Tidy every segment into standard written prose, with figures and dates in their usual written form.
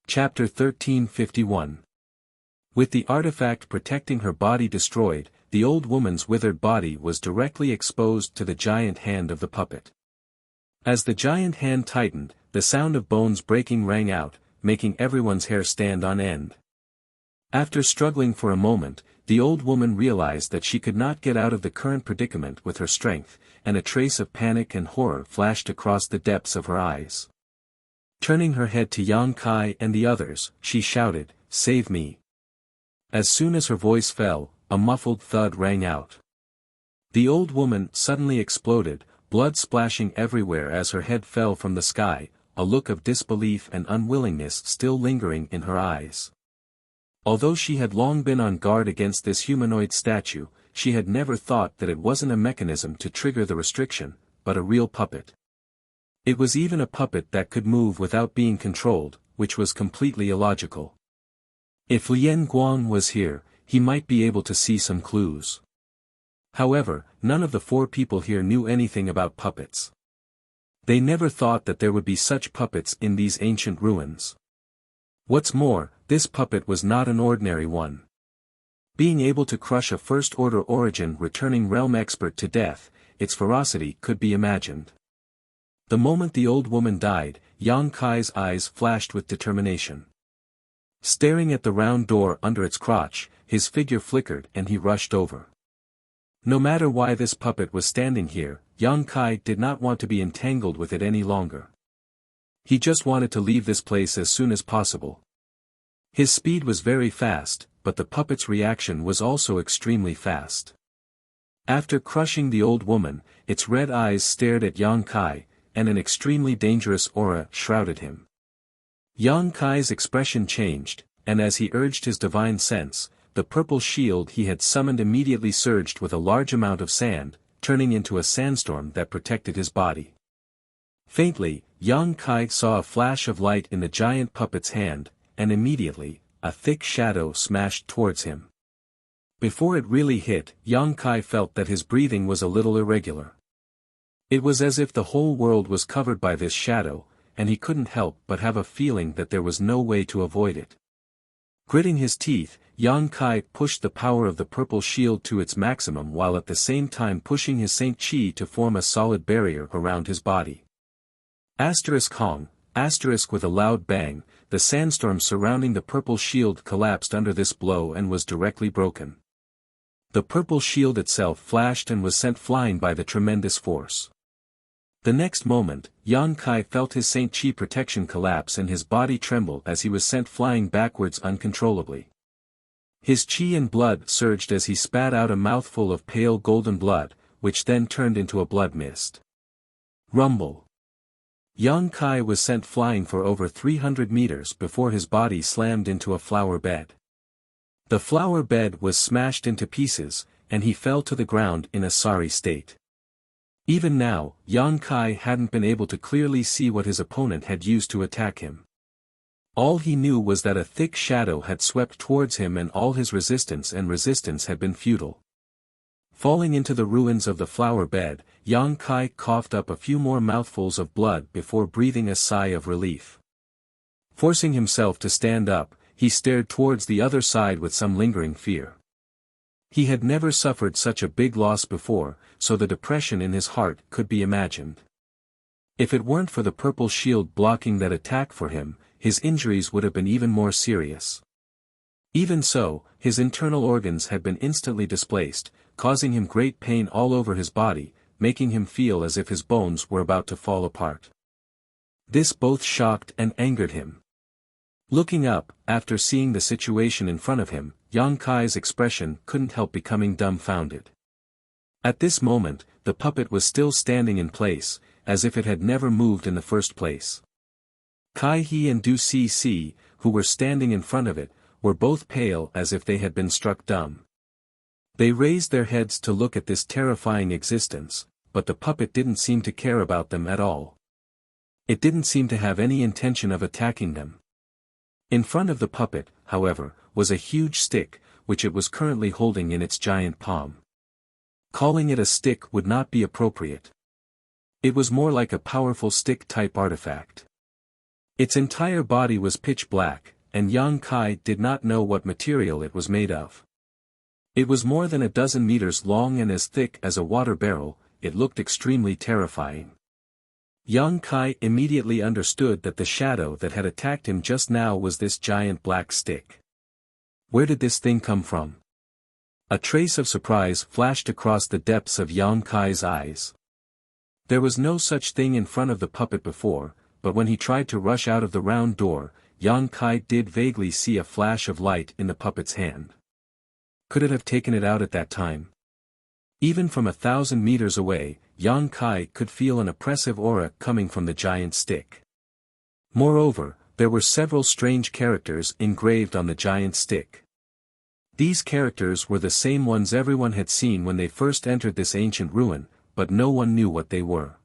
Chapter 1351. With the artifact protecting her body destroyed, the old woman's withered body was directly exposed to the giant hand of the puppet. As the giant hand tightened, the sound of bones breaking rang out, making everyone's hair stand on end. After struggling for a moment, the old woman realized that she could not get out of the current predicament with her strength, and a trace of panic and horror flashed across the depths of her eyes. Turning her head to Yang Kai and the others, she shouted, "Save me!" As soon as her voice fell, a muffled thud rang out. The old woman suddenly exploded, blood splashing everywhere as her head fell from the sky, a look of disbelief and unwillingness still lingering in her eyes. Although she had long been on guard against this humanoid statue, she had never thought that it wasn't a mechanism to trigger the restriction, but a real puppet. It was even a puppet that could move without being controlled, which was completely illogical. If Lien Guang was here, he might be able to see some clues. However, none of the four people here knew anything about puppets. They never thought that there would be such puppets in these ancient ruins. What's more, this puppet was not an ordinary one. Being able to crush a first-order origin returning realm expert to death, its ferocity could be imagined. The moment the old woman died, Yang Kai's eyes flashed with determination. Staring at the round door under its crotch, his figure flickered and he rushed over. No matter why this puppet was standing here, Yang Kai did not want to be entangled with it any longer. He just wanted to leave this place as soon as possible. His speed was very fast, but the puppet's reaction was also extremely fast. After crushing the old woman, its red eyes stared at Yang Kai, and an extremely dangerous aura shrouded him. Yang Kai's expression changed, and as he urged his divine sense, the purple shield he had summoned immediately surged with a large amount of sand, turning into a sandstorm that protected his body. Faintly, Yang Kai saw a flash of light in the giant puppet's hand, and immediately, a thick shadow smashed towards him. Before it really hit, Yang Kai felt that his breathing was a little irregular. It was as if the whole world was covered by this shadow, and he couldn't help but have a feeling that there was no way to avoid it. Gritting his teeth, Yang Kai pushed the power of the purple shield to its maximum while at the same time pushing his Saint Chi to form a solid barrier around his body. Hong, with a loud bang, the sandstorm surrounding the purple shield collapsed under this blow and was directly broken. The purple shield itself flashed and was sent flying by the tremendous force. The next moment, Yang Kai felt his Saint Chi protection collapse and his body tremble as he was sent flying backwards uncontrollably. His chi and blood surged as he spat out a mouthful of pale golden blood, which then turned into a blood mist. Rumble. Yang Kai was sent flying for over 300 meters before his body slammed into a flower bed. The flower bed was smashed into pieces, and he fell to the ground in a sorry state. Even now, Yang Kai hadn't been able to clearly see what his opponent had used to attack him. All he knew was that a thick shadow had swept towards him and all his resistance had been futile. Falling into the ruins of the flower bed, Yang Kai coughed up a few more mouthfuls of blood before breathing a sigh of relief. Forcing himself to stand up, he stared towards the other side with some lingering fear. He had never suffered such a big loss before, so the depression in his heart could be imagined. If it weren't for the purple shield blocking that attack for him, his injuries would have been even more serious. Even so, his internal organs had been instantly displaced, causing him great pain all over his body, making him feel as if his bones were about to fall apart. This both shocked and angered him. Looking up, after seeing the situation in front of him, Yang Kai's expression couldn't help becoming dumbfounded. At this moment, the puppet was still standing in place, as if it had never moved in the first place. Kai He and Du Si, who were standing in front of it, were both pale as if they had been struck dumb. They raised their heads to look at this terrifying existence, but the puppet didn't seem to care about them at all. It didn't seem to have any intention of attacking them. In front of the puppet, however, was a huge stick, which it was currently holding in its giant palm. Calling it a stick would not be appropriate. It was more like a powerful stick-type artifact. Its entire body was pitch black, and Yang Kai did not know what material it was made of. It was more than a dozen meters long and as thick as a water barrel. It looked extremely terrifying. Yang Kai immediately understood that the shadow that had attacked him just now was this giant black stick. Where did this thing come from? A trace of surprise flashed across the depths of Yang Kai's eyes. There was no such thing in front of the puppet before, but when he tried to rush out of the round door, Yang Kai did vaguely see a flash of light in the puppet's hand. Could it have taken it out at that time? Even from 1,000 meters away, Yang Kai could feel an oppressive aura coming from the giant stick. Moreover, there were several strange characters engraved on the giant stick. These characters were the same ones everyone had seen when they first entered this ancient ruin, but no one knew what they were.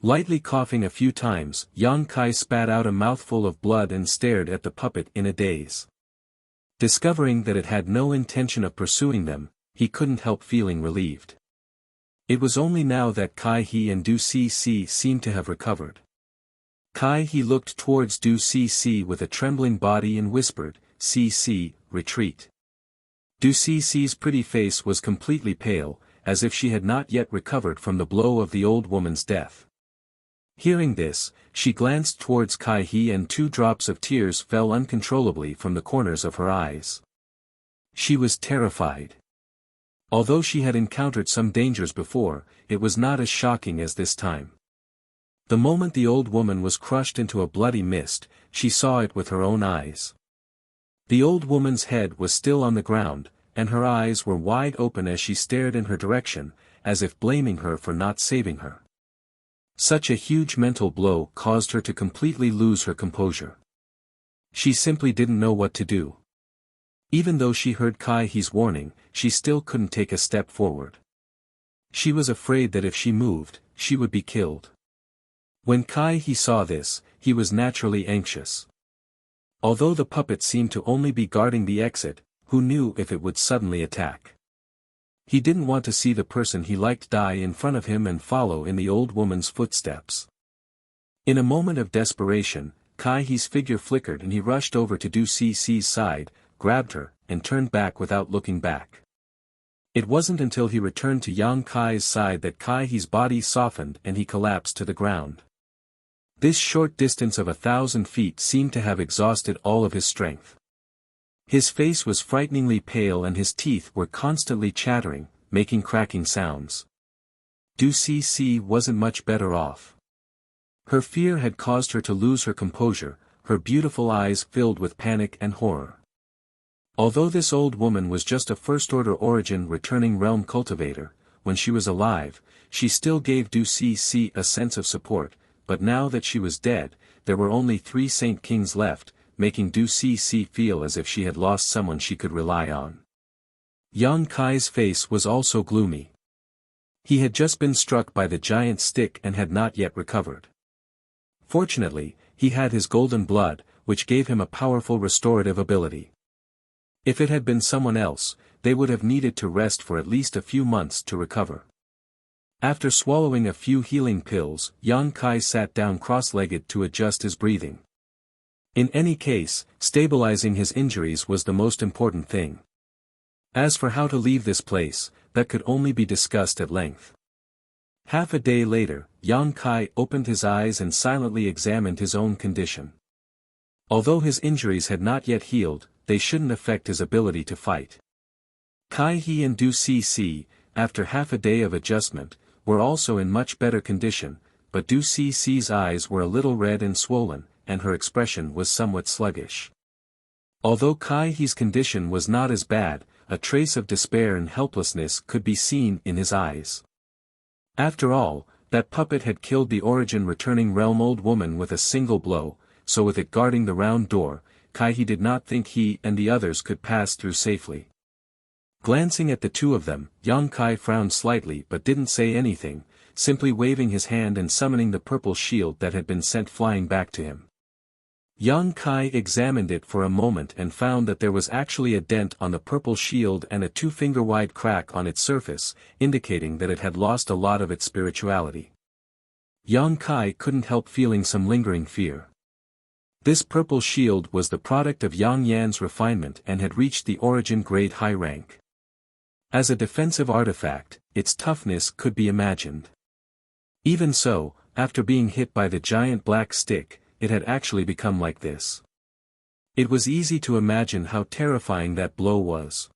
Lightly coughing a few times, Yang Kai spat out a mouthful of blood and stared at the puppet in a daze. Discovering that it had no intention of pursuing them, he couldn't help feeling relieved. It was only now that Kai He and Du Cc seemed to have recovered. Kai He looked towards Du Cc with a trembling body and whispered, "Cc, retreat." Du Cc's pretty face was completely pale, as if she had not yet recovered from the blow of the old woman's death. Hearing this, she glanced towards Kai He and 2 drops of tears fell uncontrollably from the corners of her eyes. She was terrified. Although she had encountered some dangers before, it was not as shocking as this time. The moment the old woman was crushed into a bloody mist, she saw it with her own eyes. The old woman's head was still on the ground, and her eyes were wide open as she stared in her direction, as if blaming her for not saving her. Such a huge mental blow caused her to completely lose her composure. She simply didn't know what to do. Even though she heard Kai He's warning, she still couldn't take a step forward. She was afraid that if she moved, she would be killed. When Kai He saw this, he was naturally anxious. Although the puppet seemed to only be guarding the exit, who knew if it would suddenly attack? He didn't want to see the person he liked die in front of him and follow in the old woman's footsteps. In a moment of desperation, Kai He's figure flickered and he rushed over to Du Cc's side, grabbed her, and turned back without looking back. It wasn't until he returned to Yang Kai's side that Kai He's body softened and he collapsed to the ground. This short distance of 1,000 feet seemed to have exhausted all of his strength. His face was frighteningly pale and his teeth were constantly chattering, making cracking sounds. Du Cc wasn't much better off. Her fear had caused her to lose her composure, her beautiful eyes filled with panic and horror. Although this old woman was just a first-order origin returning realm cultivator, when she was alive, she still gave Du Cc a sense of support, but now that she was dead, there were only 3 Saint Kings left, making Du Cc feel as if she had lost someone she could rely on. Yang Kai's face was also gloomy. He had just been struck by the giant stick and had not yet recovered. Fortunately, he had his golden blood, which gave him a powerful restorative ability. If it had been someone else, they would have needed to rest for at least a few months to recover. After swallowing a few healing pills, Yang Kai sat down cross-legged to adjust his breathing. In any case, stabilizing his injuries was the most important thing. As for how to leave this place, that could only be discussed at length. Half a day later, Yang Kai opened his eyes and silently examined his own condition. Although his injuries had not yet healed, they shouldn't affect his ability to fight. Kai He and Du Cc, after half a day of adjustment, were also in much better condition, but Du Cc's eyes were a little red and swollen, and her expression was somewhat sluggish. Although Kai He's condition was not as bad, a trace of despair and helplessness could be seen in his eyes. After all, that puppet had killed the origin returning realm old woman with a single blow, so with it guarding the round door, Kai He did not think he and the others could pass through safely. Glancing at the 2 of them, Yang Kai frowned slightly but didn't say anything, simply waving his hand and summoning the purple shield that had been sent flying back to him. Yang Kai examined it for a moment and found that there was actually a dent on the purple shield and a 2-finger-wide crack on its surface, indicating that it had lost a lot of its spirituality. Yang Kai couldn't help feeling some lingering fear. This purple shield was the product of Yang Yan's refinement and had reached the origin grade high rank. As a defensive artifact, its toughness could be imagined. Even so, after being hit by the giant black stick, it had actually become like this. It was easy to imagine how terrifying that blow was.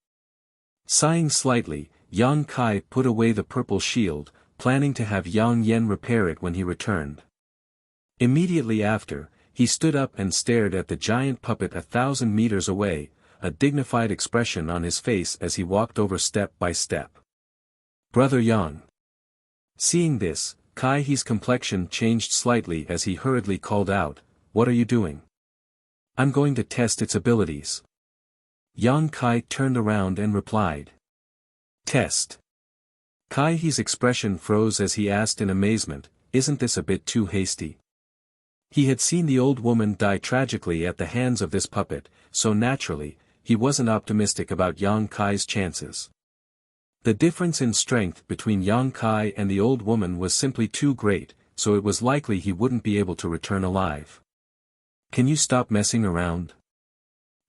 Sighing slightly, Yang Kai put away the purple shield, planning to have Yang Yan repair it when he returned. Immediately after, he stood up and stared at the giant puppet 1,000 meters away, a dignified expression on his face as he walked over step by step. "Brother Yang." Seeing this, Kai He's complexion changed slightly as he hurriedly called out, "What are you doing?" "I'm going to test its abilities." Yang Kai turned around and replied. "Test." Kai He's expression froze as he asked in amazement, "Isn't this a bit too hasty?" He had seen the old woman die tragically at the hands of this puppet, so naturally, he wasn't optimistic about Yang Kai's chances. The difference in strength between Yang Kai and the old woman was simply too great, so it was likely he wouldn't be able to return alive. "Can you stop messing around?"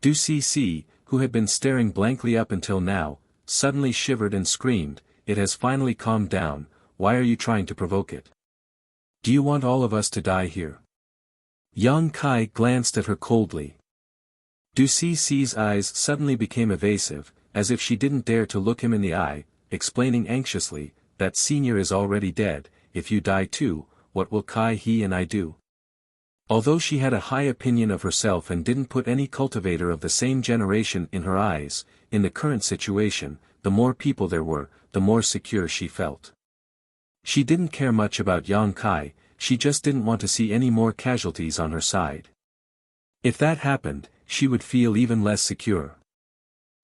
Du Cc, who had been staring blankly up until now, suddenly shivered and screamed, "It has finally calmed down, why are you trying to provoke it? Do you want all of us to die here?" Yang Kai glanced at her coldly. Du Cec's eyes suddenly became evasive, as if she didn't dare to look him in the eye, explaining anxiously, "That senior is already dead, if you die too, what will Kai He and I do?" Although she had a high opinion of herself and didn't put any cultivator of the same generation in her eyes, in the current situation, the more people there were, the more secure she felt. She didn't care much about Yang Kai, she just didn't want to see any more casualties on her side. If that happened, she would feel even less secure.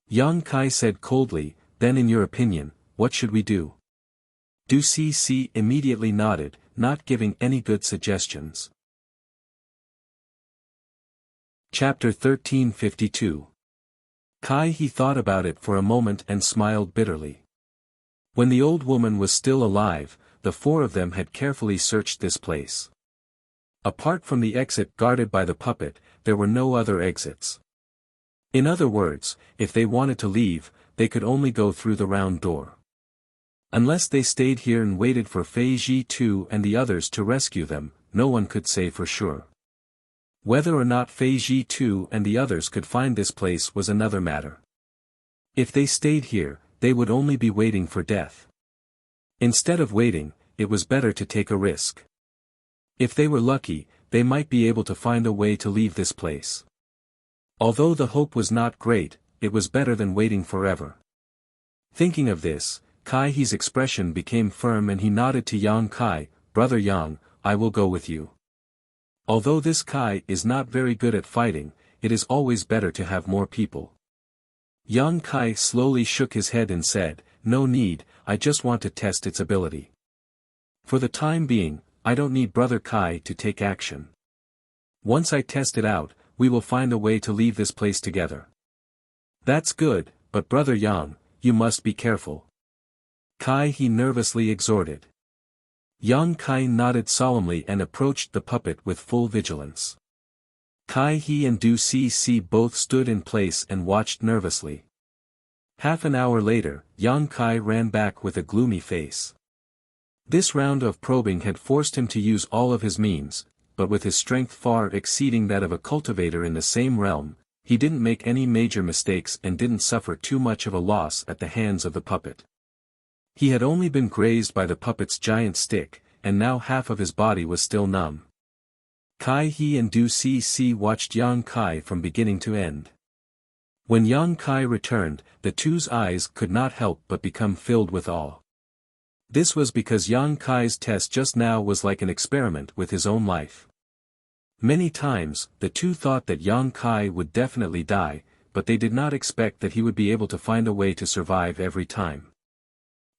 Yang Kai said coldly, "Then in your opinion, what should we do?" Du Cc immediately nodded, not giving any good suggestions. Chapter 1352. Kai He thought about it for a moment and smiled bitterly. When the old woman was still alive, the four of them had carefully searched this place. Apart from the exit guarded by the puppet, there were no other exits. In other words, if they wanted to leave, they could only go through the round door. Unless they stayed here and waited for Fei Ji Tu and the others to rescue them, no one could say for sure. Whether or not Fei Ji Tu and the others could find this place was another matter. If they stayed here, they would only be waiting for death. Instead of waiting, it was better to take a risk. If they were lucky, they might be able to find a way to leave this place. Although the hope was not great, it was better than waiting forever. Thinking of this, Kai He's expression became firm and he nodded to Yang Kai, "Brother Yang, I will go with you." Although this Kai is not very good at fighting, it is always better to have more people. Yang Kai slowly shook his head and said, "No need, I just want to test its ability. For the time being, I don't need Brother Kai to take action. Once I test it out, we will find a way to leave this place together." "That's good, but Brother Yang, you must be careful." Kai He nervously exhorted. Yang Kai nodded solemnly and approached the puppet with full vigilance. Kai He and Du Cc both stood in place and watched nervously. Half an hour later, Yang Kai ran back with a gloomy face. This round of probing had forced him to use all of his means, but with his strength far exceeding that of a cultivator in the same realm, he didn't make any major mistakes and didn't suffer too much of a loss at the hands of the puppet. He had only been grazed by the puppet's giant stick, and now half of his body was still numb. Kai He and Du Cc watched Yang Kai from beginning to end. When Yang Kai returned, the two's eyes could not help but become filled with awe. This was because Yang Kai's test just now was like an experiment with his own life. Many times, the two thought that Yang Kai would definitely die, but they did not expect that he would be able to find a way to survive every time.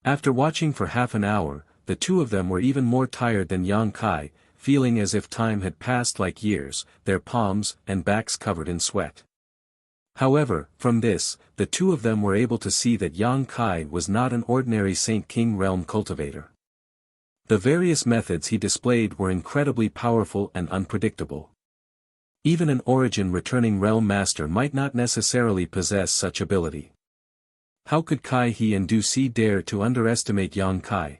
After watching for half an hour, the two of them were even more tired than Yang Kai, feeling as if time had passed like years, their palms and backs covered in sweat. However, from this, the two of them were able to see that Yang Kai was not an ordinary Saint King realm cultivator. The various methods he displayed were incredibly powerful and unpredictable. Even an origin-returning realm master might not necessarily possess such ability. How could Kai He and Du Si dare to underestimate Yang Kai?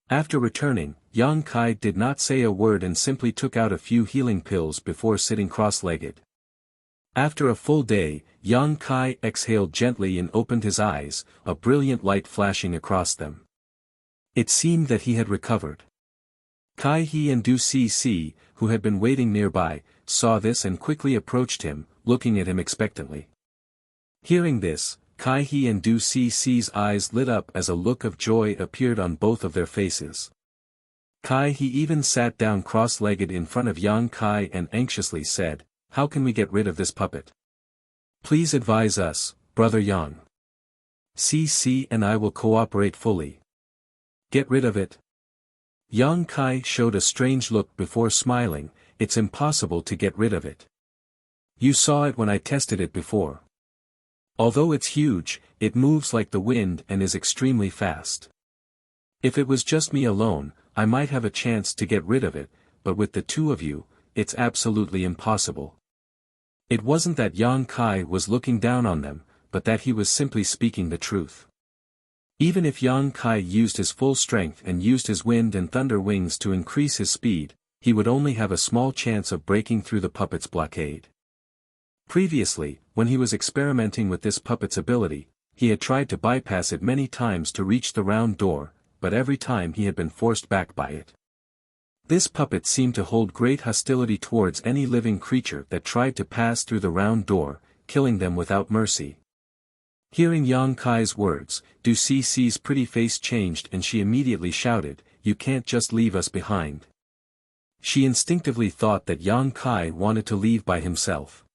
After returning, Yang Kai did not say a word and simply took out a few healing pills before sitting cross-legged. After a full day, Yang Kai exhaled gently and opened his eyes, a brilliant light flashing across them. It seemed that he had recovered. Kai He and Du Si, who had been waiting nearby, saw this and quickly approached him, looking at him expectantly. Hearing this, Kai He and Du Si's eyes lit up as a look of joy appeared on both of their faces. Kai He even sat down cross-legged in front of Yang Kai and anxiously said, "How can we get rid of this puppet? Please advise us, Brother Yang. Si and I will cooperate fully." "Get rid of it?" Yang Kai showed a strange look before smiling. "It's impossible to get rid of it. You saw it when I tested it before. Although it's huge, it moves like the wind and is extremely fast. If it was just me alone, I might have a chance to get rid of it, but with the two of you, it's absolutely impossible." It wasn't that Yang Kai was looking down on them, but that he was simply speaking the truth. Even if Yang Kai used his full strength and used his wind and thunder wings to increase his speed, he would only have a small chance of breaking through the puppet's blockade. Previously, when he was experimenting with this puppet's ability, he had tried to bypass it many times to reach the round door, but every time he had been forced back by it. This puppet seemed to hold great hostility towards any living creature that tried to pass through the round door, killing them without mercy. Hearing Yang Kai's words, Du Si's pretty face changed and she immediately shouted, "You can't just leave us behind." She instinctively thought that Yang Kai wanted to leave by himself.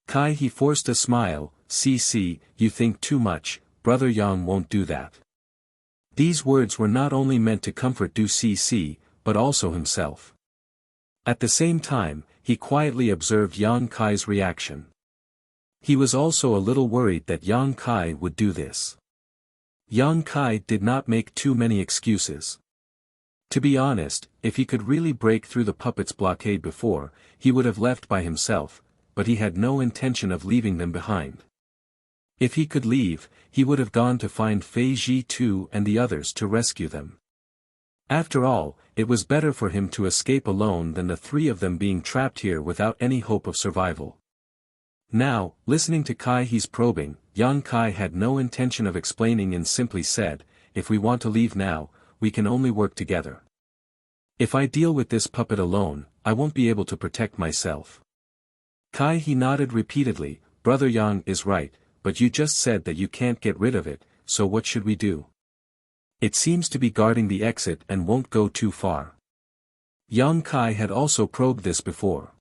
Kai He forced a smile, "Si, you think too much, Brother Yang won't do that." These words were not only meant to comfort Du Si, but also himself. At the same time, he quietly observed Yang Kai's reaction. He was also a little worried that Yang Kai would do this. Yang Kai did not make too many excuses. To be honest, if he could really break through the puppet's blockade before, he would have left by himself, but he had no intention of leaving them behind. If he could leave, he would have gone to find Fei Ji too and the others to rescue them. After all, it was better for him to escape alone than the three of them being trapped here without any hope of survival. Now, listening to Kai He's probing, Yang Kai had no intention of explaining and simply said, "If we want to leave now, we can only work together. If I deal with this puppet alone, I won't be able to protect myself." Kai He nodded repeatedly, "Brother Yang is right, but you just said that you can't get rid of it, so what should we do? It seems to be guarding the exit and won't go too far." Yang Kai had also probed this before.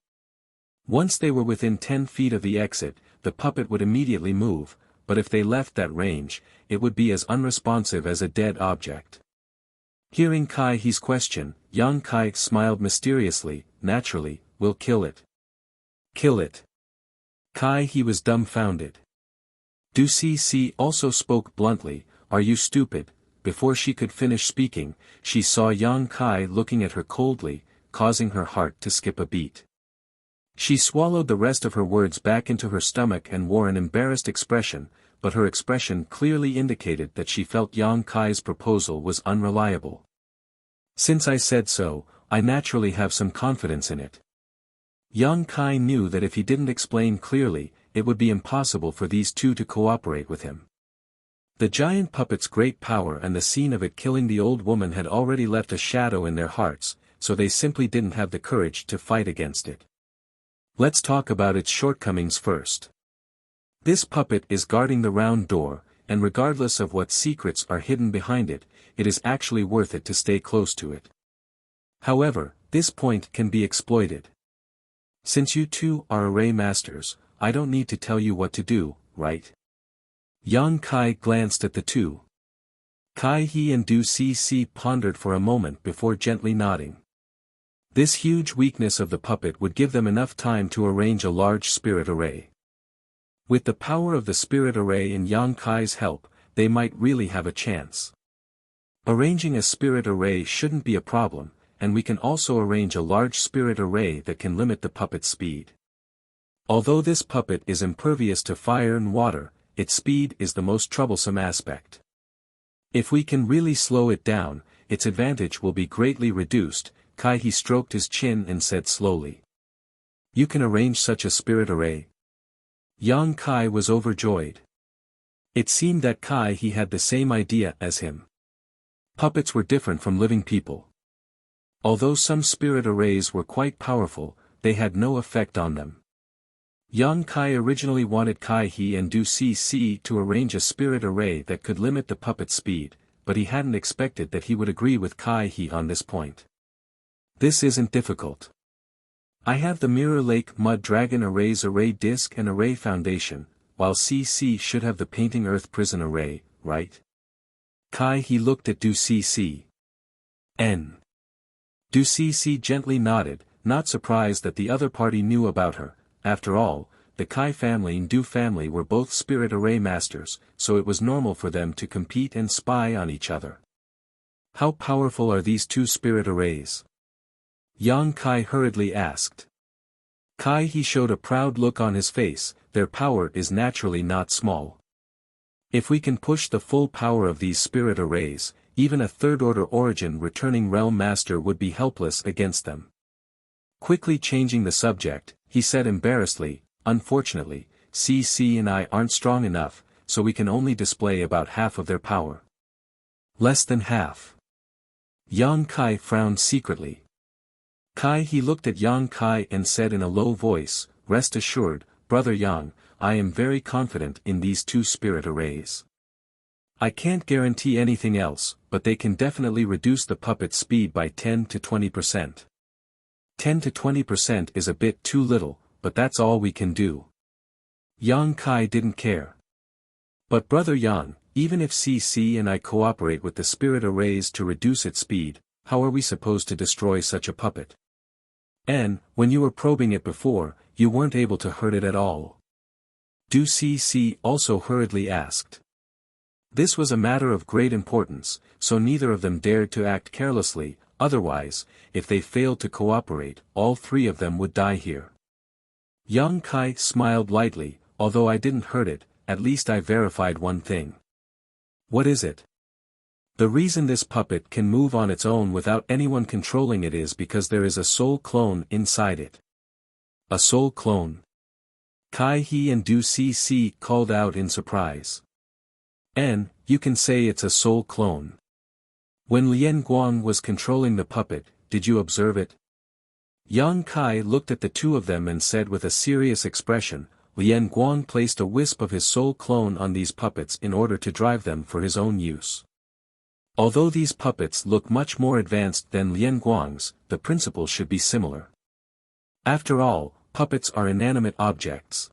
Once they were within 10 feet of the exit, the puppet would immediately move, but if they left that range, it would be as unresponsive as a dead object. Hearing Kai He's question, Yang Kai smiled mysteriously, "Naturally, we'll kill it." "Kill it?" Kai He was dumbfounded. Du Si also spoke bluntly, "Are you stupid?" Before she could finish speaking, she saw Yang Kai looking at her coldly, causing her heart to skip a beat. She swallowed the rest of her words back into her stomach and wore an embarrassed expression, but her expression clearly indicated that she felt Yang Kai's proposal was unreliable. "Since I said so, I naturally have some confidence in it." Yang Kai knew that if he didn't explain clearly, it would be impossible for these two to cooperate with him. The giant puppet's great power and the scene of it killing the old woman had already left a shadow in their hearts, so they simply didn't have the courage to fight against it. Let's talk about its shortcomings first. This puppet is guarding the round door, and regardless of what secrets are hidden behind it, it is actually worth it to stay close to it. However, this point can be exploited. Since you two are array masters, I don't need to tell you what to do, right? Yang Kai glanced at the two. Kai He and Du Si pondered for a moment before gently nodding. This huge weakness of the puppet would give them enough time to arrange a large spirit array. With the power of the spirit array and Yang Kai's help, they might really have a chance. Arranging a spirit array shouldn't be a problem, and we can also arrange a large spirit array that can limit the puppet's speed. Although this puppet is impervious to fire and water, its speed is the most troublesome aspect. If we can really slow it down, its advantage will be greatly reduced. He stroked his chin and said slowly. You can arrange such a spirit array? Yang Kai was overjoyed. It seemed that he had the same idea as him. Puppets were different from living people. Although some spirit arrays were quite powerful, they had no effect on them. Yang Kai originally wanted He and Du Cc to arrange a spirit array that could limit the puppet's speed, but he hadn't expected that he would agree with He on this point. This isn't difficult. I have the Mirror Lake Mud Dragon Array's array disk and array foundation, while CC should have the Painting Earth Prison Array, right? He looked at Du Cc. Du Cc gently nodded, not surprised that the other party knew about her. After all, the Kai family and Du family were both spirit array masters, so it was normal for them to compete and spy on each other. How powerful are these two spirit arrays? Yang Kai hurriedly asked. He showed a proud look on his face. Their power is naturally not small. If we can push the full power of these spirit arrays, even a third-order origin returning realm master would be helpless against them. Quickly changing the subject, he said embarrassedly, unfortunately, CC and I aren't strong enough, so we can only display about half of their power. Less than half. Yang Kai frowned secretly. He looked at Yang Kai and said in a low voice, rest assured, Brother Yang, I am very confident in these two spirit arrays. I can't guarantee anything else, but they can definitely reduce the puppet's speed by 10 to 20%. 10 to 20% is a bit too little, but that's all we can do. Yang Kai didn't care. But Brother Yang, even if CC and I cooperate with the spirit arrays to reduce its speed, how are we supposed to destroy such a puppet? And, when you were probing it before, you weren't able to hurt it at all. Du Cc also hurriedly asked. This was a matter of great importance, so neither of them dared to act carelessly, otherwise, if they failed to cooperate, all three of them would die here. Yang Kai smiled lightly, although I didn't hurt it, at least I verified one thing. What is it? The reason this puppet can move on its own without anyone controlling it is because there is a soul clone inside it. A soul clone? He and Du Cc called out in surprise. You can say it's a soul clone. When Lien Guang was controlling the puppet, did you observe it? Yang Kai looked at the two of them and said with a serious expression, Lien Guang placed a wisp of his soul clone on these puppets in order to drive them for his own use. Although these puppets look much more advanced than Lien Guang's, the principle should be similar. After all, puppets are inanimate objects.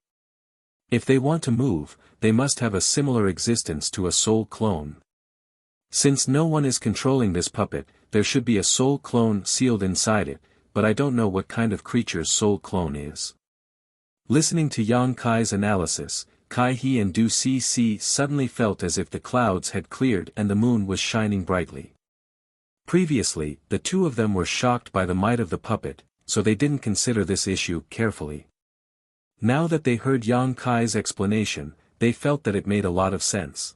If they want to move, they must have a similar existence to a soul clone. Since no one is controlling this puppet, there should be a soul clone sealed inside it, but I don't know what kind of creature's soul clone is. Listening to Yang Kai's analysis, He and Du Cc suddenly felt as if the clouds had cleared and the moon was shining brightly. Previously, the two of them were shocked by the might of the puppet, so they didn't consider this issue carefully. Now that they heard Yang Kai's explanation, they felt that it made a lot of sense.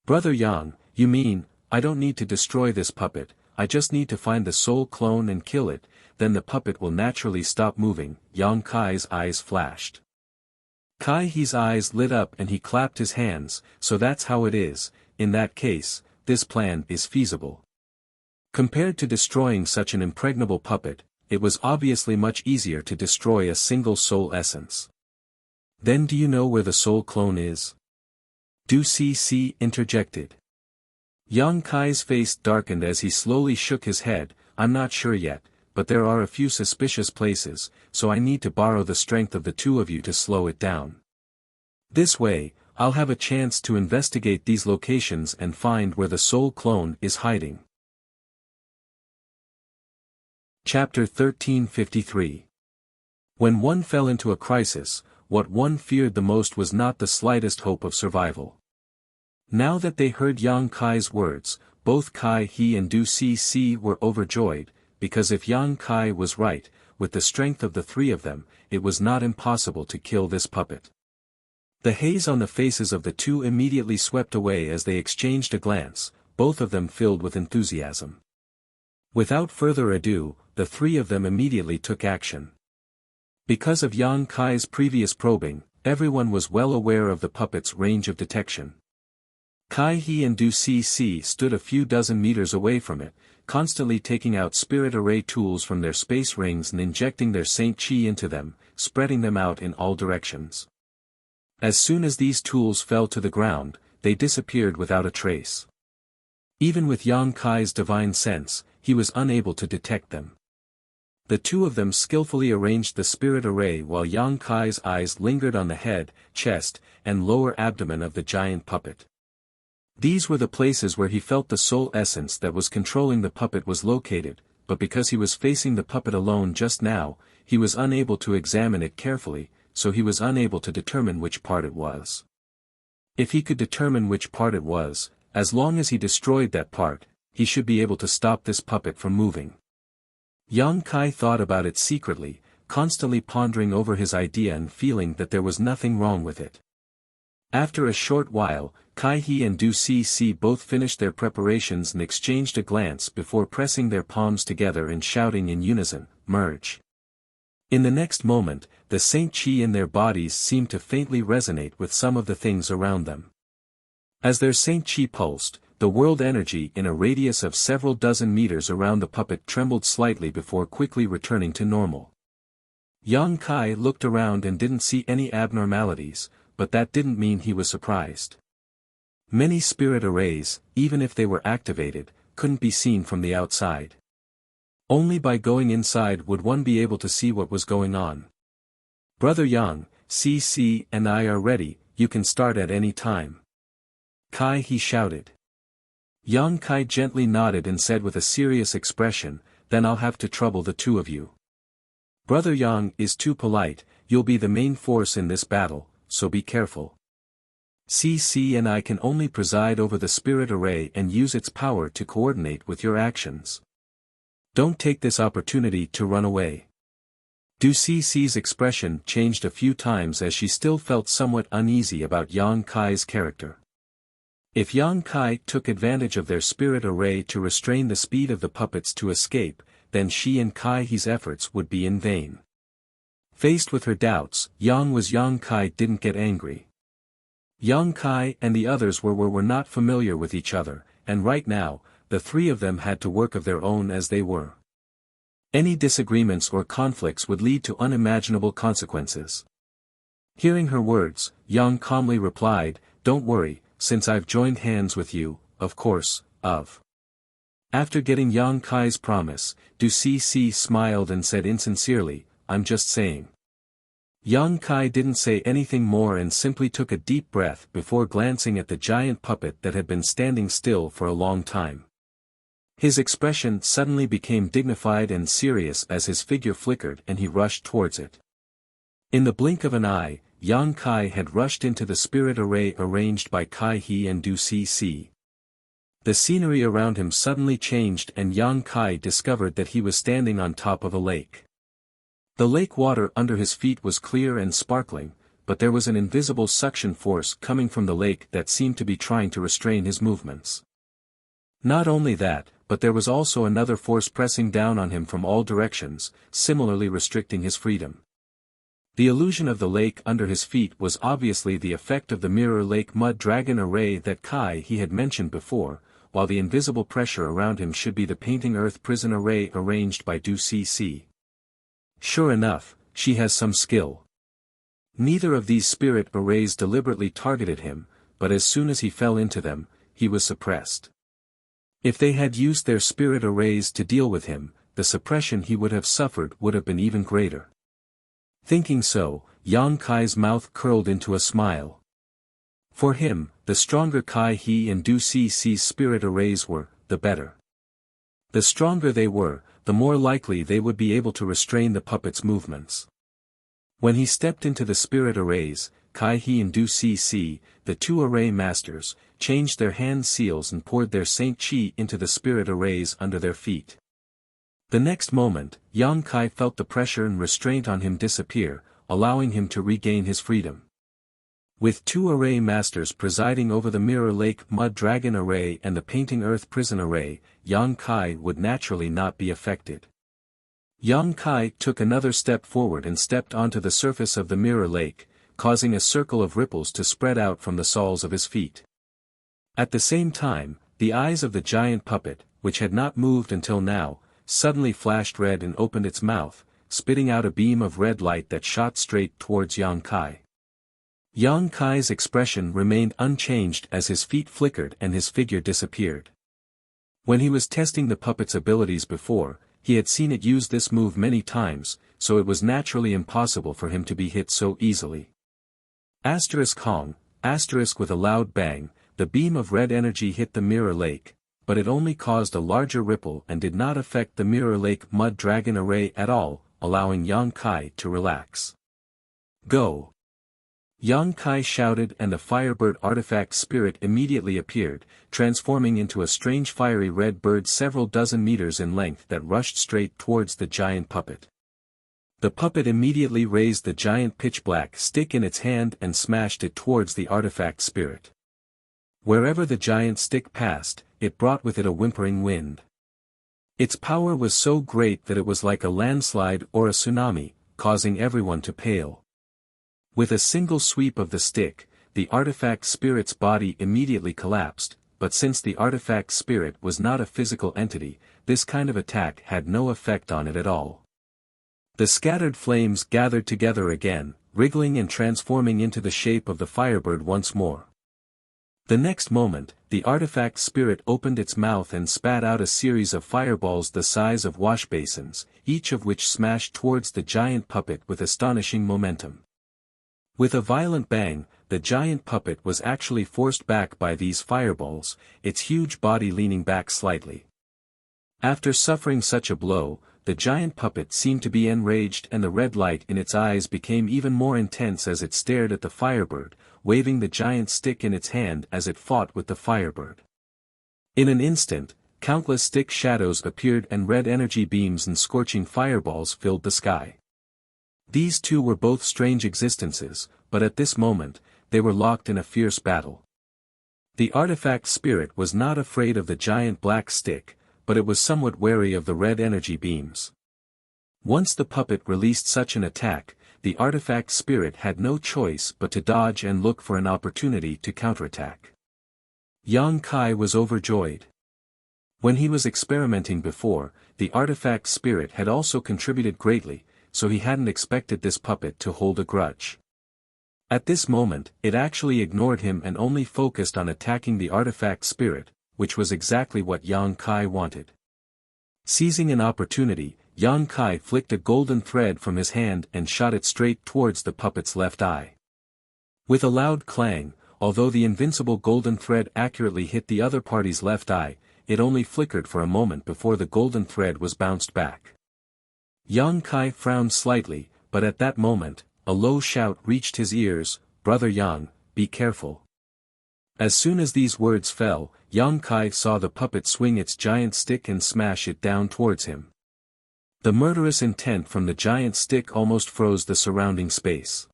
Brother Yang, you mean, I don't need to destroy this puppet, I just need to find the soul clone and kill it, then the puppet will naturally stop moving. Yang Kai's eyes flashed. He's eyes lit up and he clapped his hands, so that's how it is. In that case, this plan is feasible. Compared to destroying such an impregnable puppet, it was obviously much easier to destroy a single soul essence. Then do you know where the soul clone is? Du Cc interjected. Yang Kai's face darkened as he slowly shook his head. I'm not sure yet, but there are a few suspicious places, so I need to borrow the strength of the two of you to slow it down. This way, I'll have a chance to investigate these locations and find where the soul clone is hiding. Chapter 1353. When one fell into a crisis, what one feared the most was not the slightest hope of survival. Now that they heard Yang Kai's words, both He and Du Cc were overjoyed. because if Yang Kai was right, with the strength of the three of them, it was not impossible to kill this puppet. The haze on the faces of the two immediately swept away as they exchanged a glance, both of them filled with enthusiasm. Without further ado, the three of them immediately took action. Because of Yang Kai's previous probing, everyone was well aware of the puppet's range of detection. Kai He and Du Cc stood a few dozen meters away from it, constantly taking out spirit array tools from their space rings and injecting their Saint Chi into them, spreading them out in all directions. As soon as these tools fell to the ground, they disappeared without a trace. Even with Yang Kai's divine sense, he was unable to detect them. The two of them skillfully arranged the spirit array while Yang Kai's eyes lingered on the head, chest, and lower abdomen of the giant puppet. These were the places where he felt the soul essence that was controlling the puppet was located, but because he was facing the puppet alone just now, he was unable to examine it carefully, so he was unable to determine which part it was. If he could determine which part it was, as long as he destroyed that part, he should be able to stop this puppet from moving. Yang Kai thought about it secretly, constantly pondering over his idea and feeling that there was nothing wrong with it. After a short while, Kai He and Du Cc both finished their preparations and exchanged a glance before pressing their palms together and shouting in unison, "Merge." In the next moment, the Saint Chi in their bodies seemed to faintly resonate with some of the things around them. As their Saint Chi pulsed, the world energy in a radius of several dozen meters around the puppet trembled slightly before quickly returning to normal. Yang Kai looked around and didn't see any abnormalities, but that didn't mean he was surprised. Many spirit arrays, even if they were activated, couldn't be seen from the outside. Only by going inside would one be able to see what was going on. "Brother Yang, CC and I are ready, you can start at any time." Kai He shouted. Yang Kai gently nodded and said with a serious expression, "Then I'll have to trouble the two of you. Brother Yang is too polite, you'll be the main force in this battle, so be careful. CC and I can only preside over the spirit array and use its power to coordinate with your actions. Don't take this opportunity to run away." Du Cec's expression changed a few times as she still felt somewhat uneasy about Yang Kai's character. If Yang Kai took advantage of their spirit array to restrain the speed of the puppets to escape, then she and Kai He's efforts would be in vain. Faced with her doubts, Yang Kai didn't get angry. Yang Kai and the others were not familiar with each other, and right now, the three of them had to work of their own as they were. Any disagreements or conflicts would lead to unimaginable consequences. Hearing her words, Yang calmly replied, "Don't worry, since I've joined hands with you, of course, of." After getting Yang Kai's promise, Du Cc smiled and said insincerely, "I'm just saying." Yang Kai didn't say anything more and simply took a deep breath before glancing at the giant puppet that had been standing still for a long time. His expression suddenly became dignified and serious as his figure flickered and he rushed towards it. In the blink of an eye, Yang Kai had rushed into the spirit array arranged by Kai He and Du Cc. The scenery around him suddenly changed and Yang Kai discovered that he was standing on top of a lake. The lake water under his feet was clear and sparkling, but there was an invisible suction force coming from the lake that seemed to be trying to restrain his movements. Not only that, but there was also another force pressing down on him from all directions, similarly restricting his freedom. The illusion of the lake under his feet was obviously the effect of the mirror lake mud dragon array that Kai He had mentioned before, while the invisible pressure around him should be the painting earth prison array arranged by Du Cc. Sure enough, she has some skill. Neither of these spirit arrays deliberately targeted him, but as soon as he fell into them, he was suppressed. If they had used their spirit arrays to deal with him, the suppression he would have suffered would have been even greater. Thinking so, Yang Kai's mouth curled into a smile. For him, the stronger Kai He and Du Cc's spirit arrays were, the better. The stronger they were, the more likely they would be able to restrain the puppet's movements. When he stepped into the spirit arrays, Kai He and Du Cc, the two array masters, changed their hand seals and poured their Saint Chi into the spirit arrays under their feet. The next moment, Yang Kai felt the pressure and restraint on him disappear, allowing him to regain his freedom. With two array masters presiding over the Mirror Lake Mud Dragon array and the Painting Earth Prison array, Yang Kai would naturally not be affected. Yang Kai took another step forward and stepped onto the surface of the Mirror Lake, causing a circle of ripples to spread out from the soles of his feet. At the same time, the eyes of the giant puppet, which had not moved until now, suddenly flashed red and opened its mouth, spitting out a beam of red light that shot straight towards Yang Kai. Yang Kai's expression remained unchanged as his feet flickered and his figure disappeared. When he was testing the puppet's abilities before, he had seen it use this move many times, so it was naturally impossible for him to be hit so easily. Hong, with a loud bang, the beam of red energy hit the Mirror Lake, but it only caused a larger ripple and did not affect the Mirror Lake Mud Dragon array at all, allowing Yang Kai to relax. Go! Yang Kai shouted, and the Firebird artifact spirit immediately appeared, transforming into a strange fiery red bird several dozen meters in length that rushed straight towards the giant puppet. The puppet immediately raised the giant pitch-black stick in its hand and smashed it towards the artifact spirit. Wherever the giant stick passed, it brought with it a whimpering wind. Its power was so great that it was like a landslide or a tsunami, causing everyone to pale. With a single sweep of the stick, the artifact spirit's body immediately collapsed, but since the artifact spirit was not a physical entity, this kind of attack had no effect on it at all. The scattered flames gathered together again, wriggling and transforming into the shape of the Firebird once more. The next moment, the artifact spirit opened its mouth and spat out a series of fireballs the size of wash basins, each of which smashed towards the giant puppet with astonishing momentum. With a violent bang, the giant puppet was actually forced back by these fireballs, its huge body leaning back slightly. After suffering such a blow, the giant puppet seemed to be enraged, and the red light in its eyes became even more intense as it stared at the Firebird, waving the giant stick in its hand as it fought with the Firebird. In an instant, countless stick shadows appeared and red energy beams and scorching fireballs filled the sky. These two were both strange existences, but at this moment, they were locked in a fierce battle. The artifact spirit was not afraid of the giant black stick, but it was somewhat wary of the red energy beams. Once the puppet released such an attack, the artifact spirit had no choice but to dodge and look for an opportunity to counterattack. Yang Kai was overjoyed. When he was experimenting before, the artifact spirit had also contributed greatly, so he hadn't expected this puppet to hold a grudge. At this moment, it actually ignored him and only focused on attacking the artifact spirit, which was exactly what Yang Kai wanted. Seizing an opportunity, Yang Kai flicked a golden thread from his hand and shot it straight towards the puppet's left eye. With a loud clang, although the invincible golden thread accurately hit the other party's left eye, it only flickered for a moment before the golden thread was bounced back. Yang Kai frowned slightly, but at that moment, a low shout reached his ears, "Brother Yang, be careful." As soon as these words fell, Yang Kai saw the puppet swing its giant stick and smash it down towards him. The murderous intent from the giant stick almost froze the surrounding space.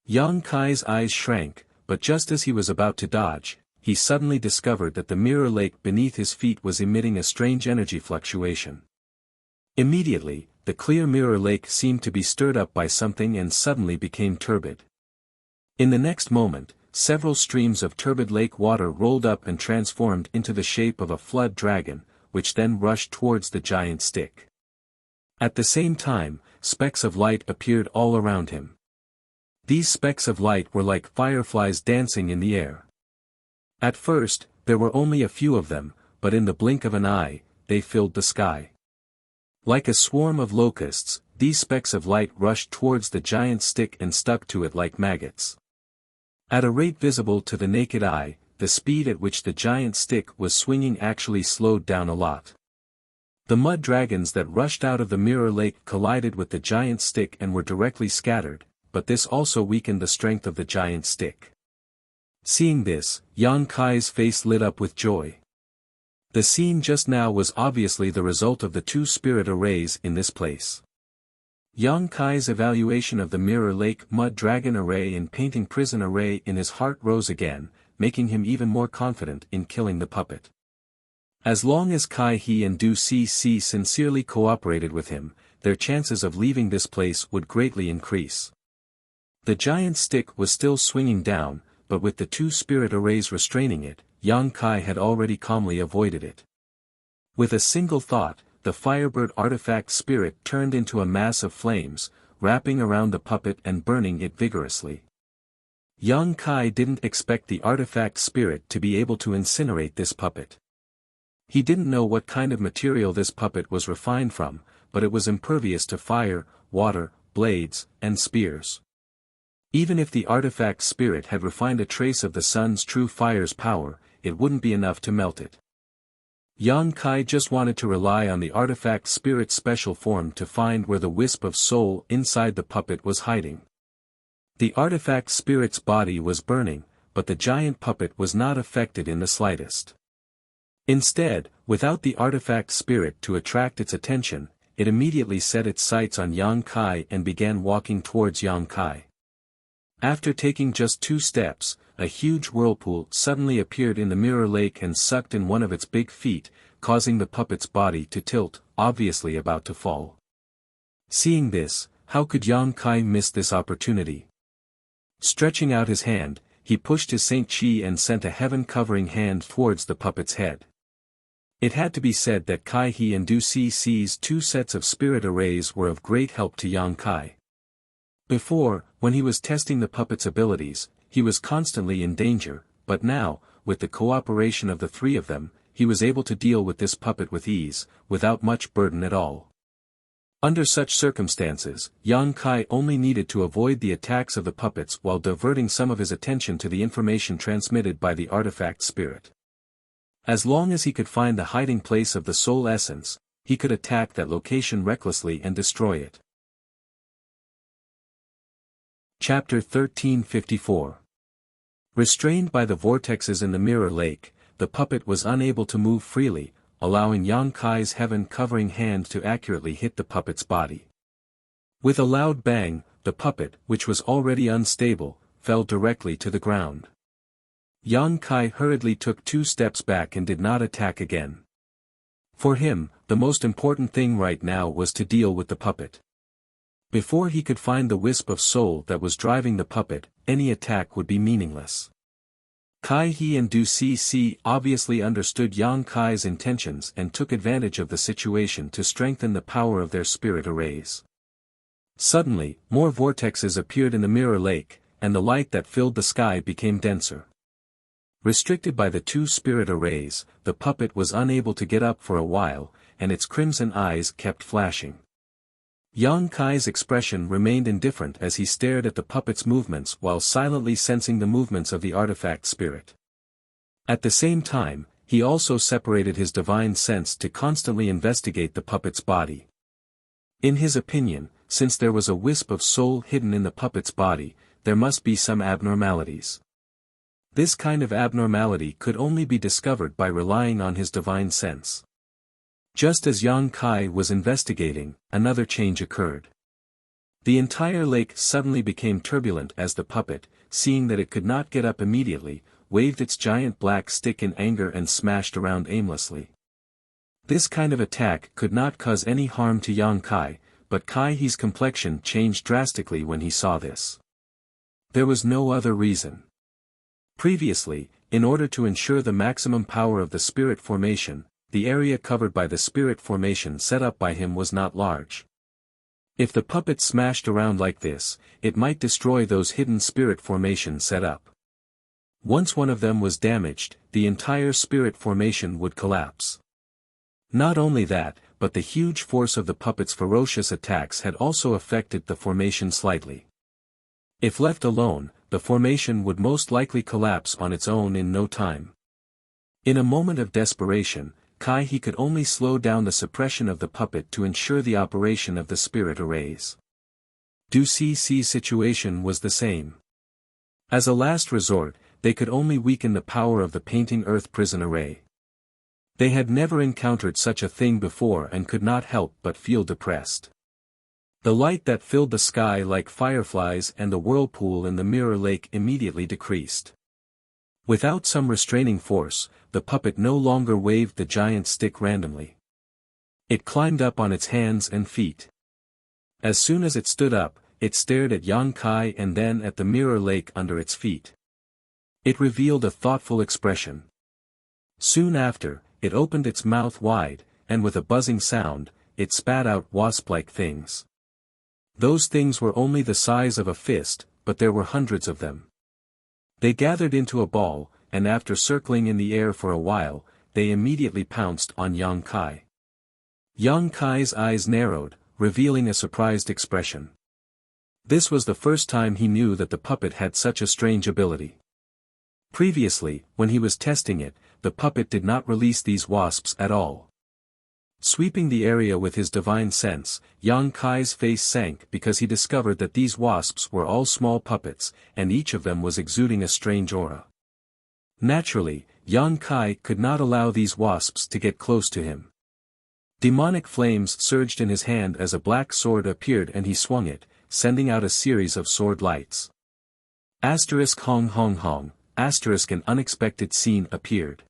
Yang Kai's eyes shrank, but just as he was about to dodge, he suddenly discovered that the mirror lake beneath his feet was emitting a strange energy fluctuation. Immediately, the clear mirror lake seemed to be stirred up by something and suddenly became turbid. In the next moment, several streams of turbid lake water rolled up and transformed into the shape of a flood dragon, which then rushed towards the giant stick. At the same time, specks of light appeared all around him. These specks of light were like fireflies dancing in the air. At first, there were only a few of them, but in the blink of an eye, they filled the sky. Like a swarm of locusts, these specks of light rushed towards the giant stick and stuck to it like maggots. At a rate visible to the naked eye, the speed at which the giant stick was swinging actually slowed down a lot. The mud dragons that rushed out of the mirror lake collided with the giant stick and were directly scattered, but this also weakened the strength of the giant stick. Seeing this, Yang Kai's face lit up with joy. The scene just now was obviously the result of the two spirit arrays in this place. Yang Kai's evaluation of the Mirror Lake Mud Dragon array and Painting Prison array in his heart rose again, making him even more confident in killing the puppet. As long as Kai He and Du Cc sincerely cooperated with him, their chances of leaving this place would greatly increase. The giant stick was still swinging down, but with the two spirit arrays restraining it, Yang Kai had already calmly avoided it. With a single thought, the Firebird artifact spirit turned into a mass of flames, wrapping around the puppet and burning it vigorously. Yang Kai didn't expect the artifact spirit to be able to incinerate this puppet. He didn't know what kind of material this puppet was refined from, but it was impervious to fire, water, blades, and spears. Even if the artifact spirit had refined a trace of the sun's true fire's power, it wouldn't be enough to melt it. Yang Kai just wanted to rely on the artifact spirit's special form to find where the wisp of soul inside the puppet was hiding. The artifact spirit's body was burning, but the giant puppet was not affected in the slightest. Instead, without the artifact spirit to attract its attention, it immediately set its sights on Yang Kai and began walking towards Yang Kai. After taking just 2 steps, a huge whirlpool suddenly appeared in the Mirror Lake and sucked in one of its big feet, causing the puppet's body to tilt, obviously about to fall. Seeing this, how could Yang Kai miss this opportunity? Stretching out his hand, he pushed his Saint Chi and sent a heaven-covering hand towards the puppet's head. It had to be said that Kai He and Du Cc's 2 sets of spirit arrays were of great help to Yang Kai. Before, when he was testing the puppet's abilities, he was constantly in danger, but now, with the cooperation of the 3 of them, he was able to deal with this puppet with ease, without much burden at all. Under such circumstances, Yang Kai only needed to avoid the attacks of the puppets while diverting some of his attention to the information transmitted by the artifact spirit. As long as he could find the hiding place of the soul essence, he could attack that location recklessly and destroy it. Chapter 1354. Restrained by the vortexes in the Mirror Lake, the puppet was unable to move freely, allowing Yang Kai's heaven-covering hand to accurately hit the puppet's body. With a loud bang, the puppet, which was already unstable, fell directly to the ground. Yang Kai hurriedly took 2 steps back and did not attack again. For him, the most important thing right now was to deal with the puppet. Before he could find the wisp of soul that was driving the puppet, any attack would be meaningless. Kai He and Du Cc obviously understood Yang Kai's intentions and took advantage of the situation to strengthen the power of their spirit arrays. Suddenly, more vortexes appeared in the Mirror Lake, and the light that filled the sky became denser. Restricted by the 2 spirit arrays, the puppet was unable to get up for a while, and its crimson eyes kept flashing. Yang Kai's expression remained indifferent as he stared at the puppet's movements while silently sensing the movements of the artifact spirit. At the same time, he also separated his divine sense to constantly investigate the puppet's body. In his opinion, since there was a wisp of soul hidden in the puppet's body, there must be some abnormalities. This kind of abnormality could only be discovered by relying on his divine sense. Just as Yang Kai was investigating, another change occurred. The entire lake suddenly became turbulent as the puppet, seeing that it could not get up immediately, waved its giant black stick in anger and smashed around aimlessly. This kind of attack could not cause any harm to Yang Kai, but Kai He's complexion changed drastically when he saw this. There was no other reason. Previously, in order to ensure the maximum power of the spirit formation, the area covered by the spirit formation set up by him was not large. If the puppet smashed around like this, it might destroy those hidden spirit formations set up. Once one of them was damaged, the entire spirit formation would collapse. Not only that, but the huge force of the puppet's ferocious attacks had also affected the formation slightly. If left alone, the formation would most likely collapse on its own in no time. In a moment of desperation, Kai He could only slow down the suppression of the puppet to ensure the operation of the spirit arrays. Du Cc's situation was the same. As a last resort, they could only weaken the power of the Painting Earth Prison array. They had never encountered such a thing before and could not help but feel depressed. The light that filled the sky like fireflies and the whirlpool in the mirror lake immediately decreased. Without some restraining force, the puppet no longer waved the giant stick randomly. It climbed up on its hands and feet. As soon as it stood up, it stared at Yang Kai and then at the mirror lake under its feet. It revealed a thoughtful expression. Soon after, it opened its mouth wide, and with a buzzing sound, it spat out wasp-like things. Those things were only the size of a fist, but there were hundreds of them. They gathered into a ball, and after circling in the air for a while, they immediately pounced on Yang Kai. Yang Kai's eyes narrowed, revealing a surprised expression. This was the first time he knew that the puppet had such a strange ability. Previously, when he was testing it, the puppet did not release these wasps at all. Sweeping the area with his divine sense, Yang Kai's face sank because he discovered that these wasps were all small puppets, and each of them was exuding a strange aura. Naturally, Yang Kai could not allow these wasps to get close to him. Demonic flames surged in his hand as a black sword appeared and he swung it, sending out a series of sword lights. Asterisk hong hong hong, asterisk an unexpected scene appeared.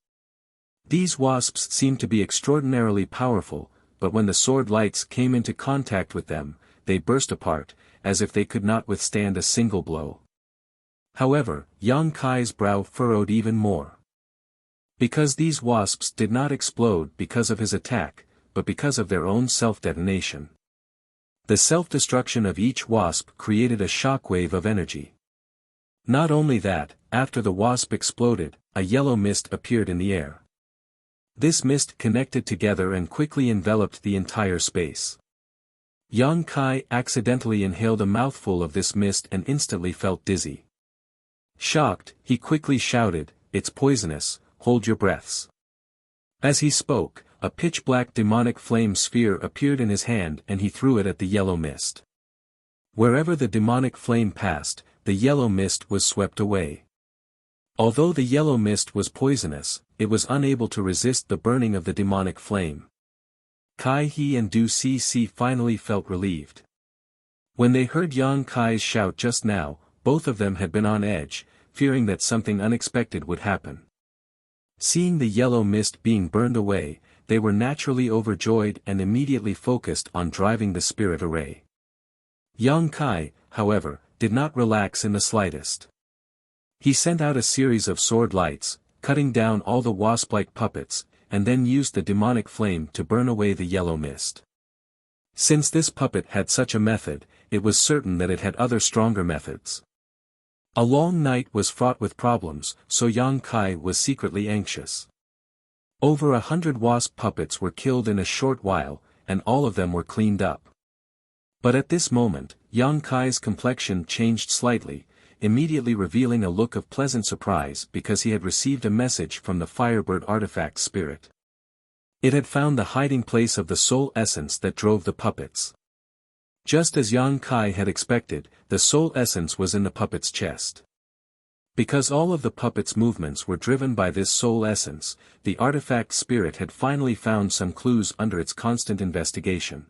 These wasps seemed to be extraordinarily powerful, but when the sword lights came into contact with them, they burst apart, as if they could not withstand a single blow. However, Yang Kai's brow furrowed even more. Because these wasps did not explode because of his attack, but because of their own self-detonation. The self-destruction of each wasp created a shockwave of energy. Not only that, after the wasp exploded, a yellow mist appeared in the air. This mist connected together and quickly enveloped the entire space. Yang Kai accidentally inhaled a mouthful of this mist and instantly felt dizzy. Shocked, he quickly shouted, "It's poisonous, hold your breaths." As he spoke, a pitch-black demonic flame sphere appeared in his hand and he threw it at the yellow mist. Wherever the demonic flame passed, the yellow mist was swept away. Although the yellow mist was poisonous, it was unable to resist the burning of the demonic flame. Kai He and Du Cc finally felt relieved. When they heard Yang Kai's shout just now, both of them had been on edge, fearing that something unexpected would happen. Seeing the yellow mist being burned away, they were naturally overjoyed and immediately focused on driving the spirit array. Yang Kai, however, did not relax in the slightest. He sent out a series of sword lights, cutting down all the wasp-like puppets, and then used the demonic flame to burn away the yellow mist. Since this puppet had such a method, it was certain that it had other stronger methods. A long night was fraught with problems, so Yang Kai was secretly anxious. Over 100 wasp puppets were killed in a short while, and all of them were cleaned up. But at this moment, Yang Kai's complexion changed slightly, immediately revealing a look of pleasant surprise because he had received a message from the Firebird artifact spirit. It had found the hiding place of the soul essence that drove the puppets. Just as Yang Kai had expected, the soul essence was in the puppet's chest. Because all of the puppet's movements were driven by this soul essence, the artifact spirit had finally found some clues under its constant investigation.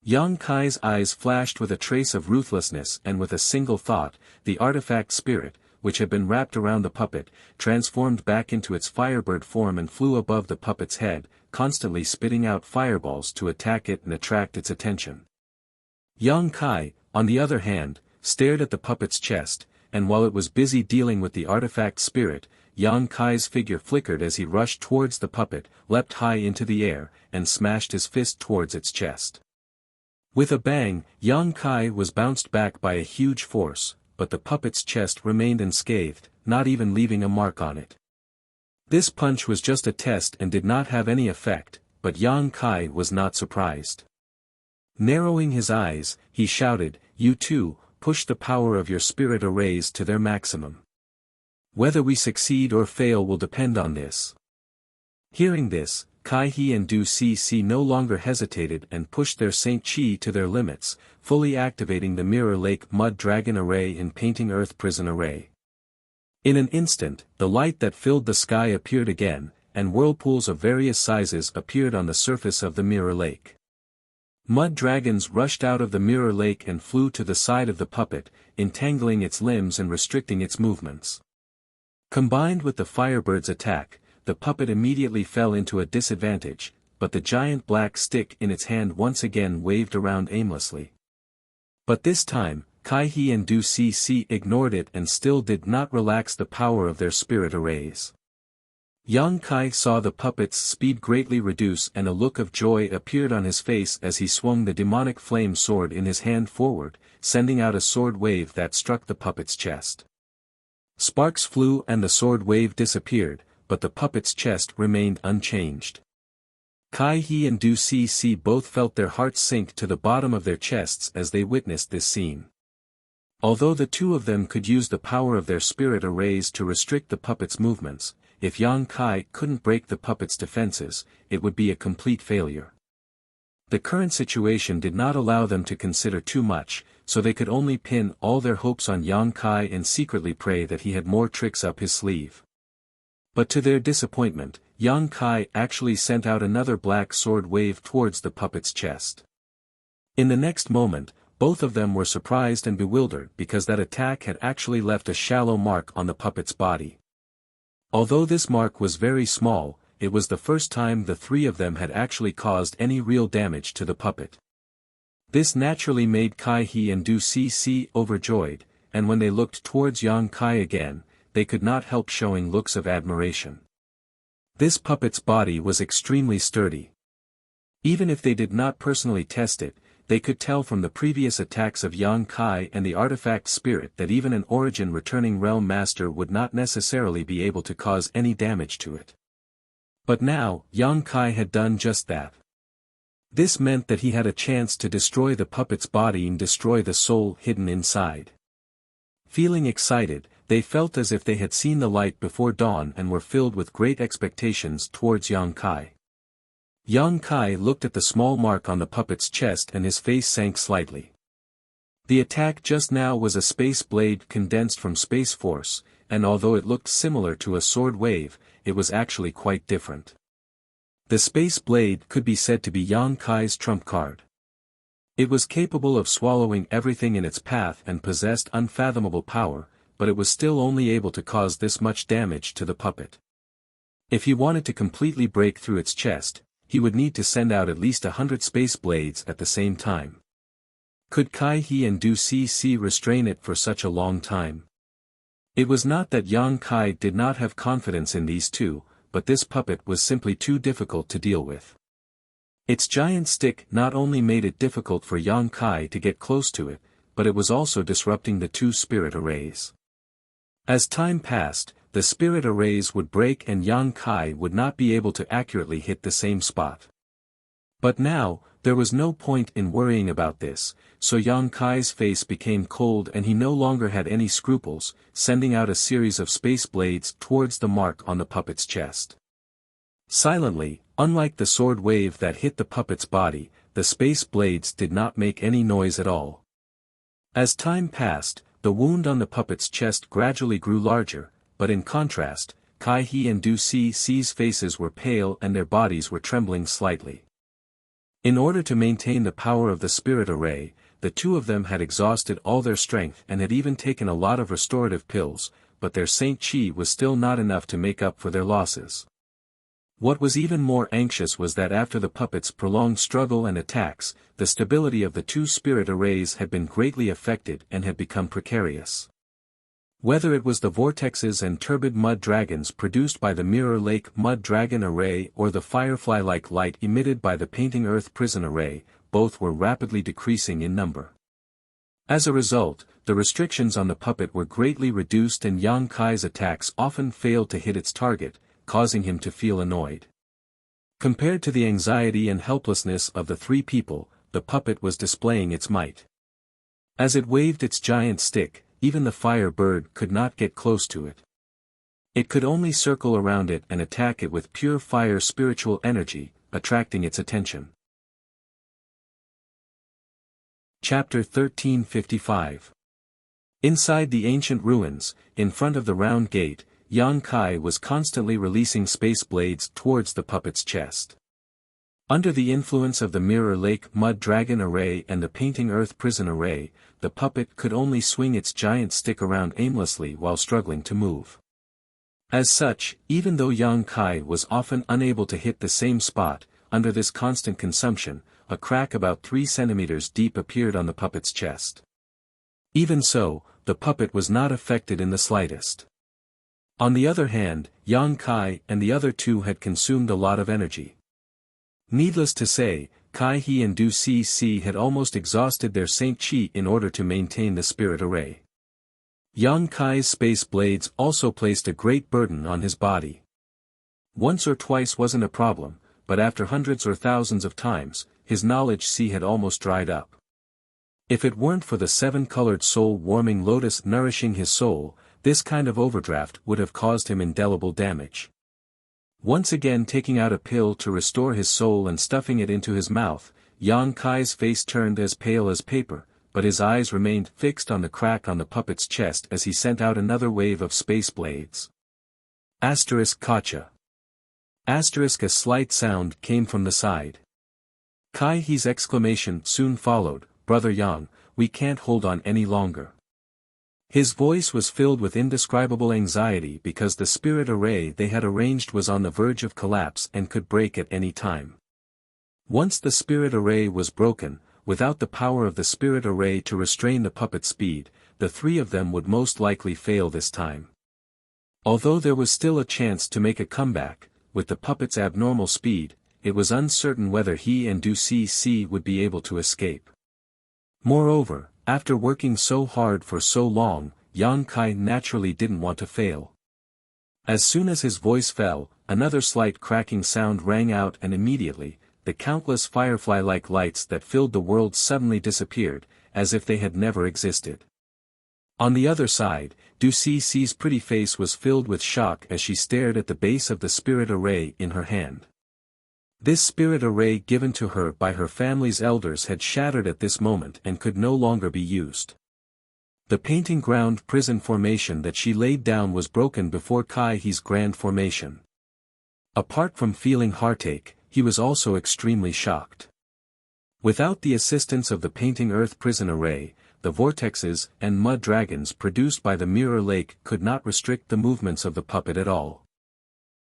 Yang Kai's eyes flashed with a trace of ruthlessness and with a single thought, the artifact spirit, which had been wrapped around the puppet, transformed back into its firebird form and flew above the puppet's head, constantly spitting out fireballs to attack it and attract its attention. Yang Kai, on the other hand, stared at the puppet's chest, and while it was busy dealing with the artifact spirit, Yang Kai's figure flickered as he rushed towards the puppet, leapt high into the air, and smashed his fist towards its chest. With a bang, Yang Kai was bounced back by a huge force, but the puppet's chest remained unscathed, not even leaving a mark on it. This punch was just a test and did not have any effect, but Yang Kai was not surprised. Narrowing his eyes, he shouted, "You too, push the power of your spirit arrays to their maximum. Whether we succeed or fail will depend on this." Hearing this, Kai He and Du Cc no longer hesitated and pushed their Saint Chi to their limits, fully activating the Mirror Lake Mud Dragon Array and Painting Earth Prison Array. In an instant, the light that filled the sky appeared again, and whirlpools of various sizes appeared on the surface of the mirror lake. Mud dragons rushed out of the mirror lake and flew to the side of the puppet, entangling its limbs and restricting its movements. Combined with the firebird's attack, the puppet immediately fell into a disadvantage, but the giant black stick in its hand once again waved around aimlessly. But this time, Kai-He and Du-Cc ignored it and still did not relax the power of their spirit arrays. Yang Kai saw the puppet's speed greatly reduce and a look of joy appeared on his face as he swung the demonic flame sword in his hand forward, sending out a sword wave that struck the puppet's chest. Sparks flew and the sword wave disappeared, but the puppet's chest remained unchanged. Kai-He and Du-Cc both felt their hearts sink to the bottom of their chests as they witnessed this scene. Although the two of them could use the power of their spirit arrays to restrict the puppet's movements, if Yang Kai couldn't break the puppet's defenses, it would be a complete failure. The current situation did not allow them to consider too much, so they could only pin all their hopes on Yang Kai and secretly pray that he had more tricks up his sleeve. But to their disappointment, Yang Kai actually sent out another black sword wave towards the puppet's chest. In the next moment, both of them were surprised and bewildered because that attack had actually left a shallow mark on the puppet's body. Although this mark was very small, it was the first time the three of them had actually caused any real damage to the puppet. This naturally made Kai-He and Du-Cc overjoyed, and when they looked towards Yang Kai again, they could not help showing looks of admiration. This puppet's body was extremely sturdy. Even if they did not personally test it, they could tell from the previous attacks of Yang Kai and the artifact spirit that even an origin returning realm master would not necessarily be able to cause any damage to it. But now, Yang Kai had done just that. This meant that he had a chance to destroy the puppet's body and destroy the soul hidden inside. Feeling excited, they felt as if they had seen the light before dawn and were filled with great expectations towards Yang Kai. Yang Kai looked at the small mark on the puppet's chest and his face sank slightly. The attack just now was a space blade condensed from Space Force, and although it looked similar to a sword wave, it was actually quite different. The space blade could be said to be Yang Kai's trump card. It was capable of swallowing everything in its path and possessed unfathomable power, but it was still only able to cause this much damage to the puppet. If he wanted to completely break through its chest, he would need to send out at least 100 space blades at the same time. Could Kai-He and Du-Cc restrain it for such a long time? It was not that Yang Kai did not have confidence in these two, but this puppet was simply too difficult to deal with. Its giant stick not only made it difficult for Yang Kai to get close to it, but it was also disrupting the two spirit arrays. As time passed, the spirit arrays would break and Yang Kai would not be able to accurately hit the same spot. But now, there was no point in worrying about this, so Yang Kai's face became cold and he no longer had any scruples, sending out a series of space blades towards the mark on the puppet's chest. Silently, unlike the sword wave that hit the puppet's body, the space blades did not make any noise at all. As time passed, the wound on the puppet's chest gradually grew larger, but in contrast, Kai-He and Du-Cc's faces were pale and their bodies were trembling slightly. In order to maintain the power of the spirit array, the two of them had exhausted all their strength and had even taken a lot of restorative pills, but their Saint Chi was still not enough to make up for their losses. What was even more anxious was that after the puppet's prolonged struggle and attacks, the stability of the two spirit arrays had been greatly affected and had become precarious. Whether it was the vortexes and turbid mud dragons produced by the Mirror Lake Mud Dragon Array or the firefly-like light emitted by the Painting Earth Prison Array, both were rapidly decreasing in number. As a result, the restrictions on the puppet were greatly reduced and Yang Kai's attacks often failed to hit its target, causing him to feel annoyed. Compared to the anxiety and helplessness of the three people, the puppet was displaying its might. As it waved its giant stick, even the fire bird could not get close to it. It could only circle around it and attack it with pure fire spiritual energy, attracting its attention. Chapter 1355. Inside the ancient ruins, in front of the round gate, Yang Kai was constantly releasing space blades towards the puppet's chest. Under the influence of the Mirror Lake Mud Dragon Array and the Painting Earth Prison Array, the puppet could only swing its giant stick around aimlessly while struggling to move. As such, even though Yang Kai was often unable to hit the same spot, under this constant consumption, a crack about 3 centimeters deep appeared on the puppet's chest. Even so, the puppet was not affected in the slightest. On the other hand, Yang Kai and the other two had consumed a lot of energy. Needless to say, Kai He and Du Si had almost exhausted their Saint Chi in order to maintain the spirit array. Yang Kai's space blades also placed a great burden on his body. Once or twice wasn't a problem, but after hundreds or thousands of times, his knowledge sea had almost dried up. If it weren't for the 7-colored soul-warming lotus nourishing his soul, this kind of overdraft would have caused him indelible damage. Once again taking out a pill to restore his soul and stuffing it into his mouth, Yang Kai's face turned as pale as paper, but his eyes remained fixed on the crack on the puppet's chest as he sent out another wave of space blades. Kacha. A slight sound came from the side. Kai He's exclamation soon followed, "Brother Yang, we can't hold on any longer." His voice was filled with indescribable anxiety because the spirit array they had arranged was on the verge of collapse and could break at any time. Once the spirit array was broken, without the power of the spirit array to restrain the puppet's speed, the three of them would most likely fail this time. Although there was still a chance to make a comeback, with the puppet's abnormal speed, it was uncertain whether he and Du Si would be able to escape. Moreover, after working so hard for so long, Yang Kai naturally didn't want to fail. As soon as his voice fell, another slight cracking sound rang out and immediately, the countless firefly-like lights that filled the world suddenly disappeared, as if they had never existed. On the other side, Du Si's pretty face was filled with shock as she stared at the base of the spirit array in her hand. This spirit array given to her by her family's elders had shattered at this moment and could no longer be used. The painting ground prison formation that she laid down was broken before Kai He's grand formation. Apart from feeling heartache, he was also extremely shocked. Without the assistance of the painting earth prison array, the vortexes and mud dragons produced by the mirror lake could not restrict the movements of the puppet at all.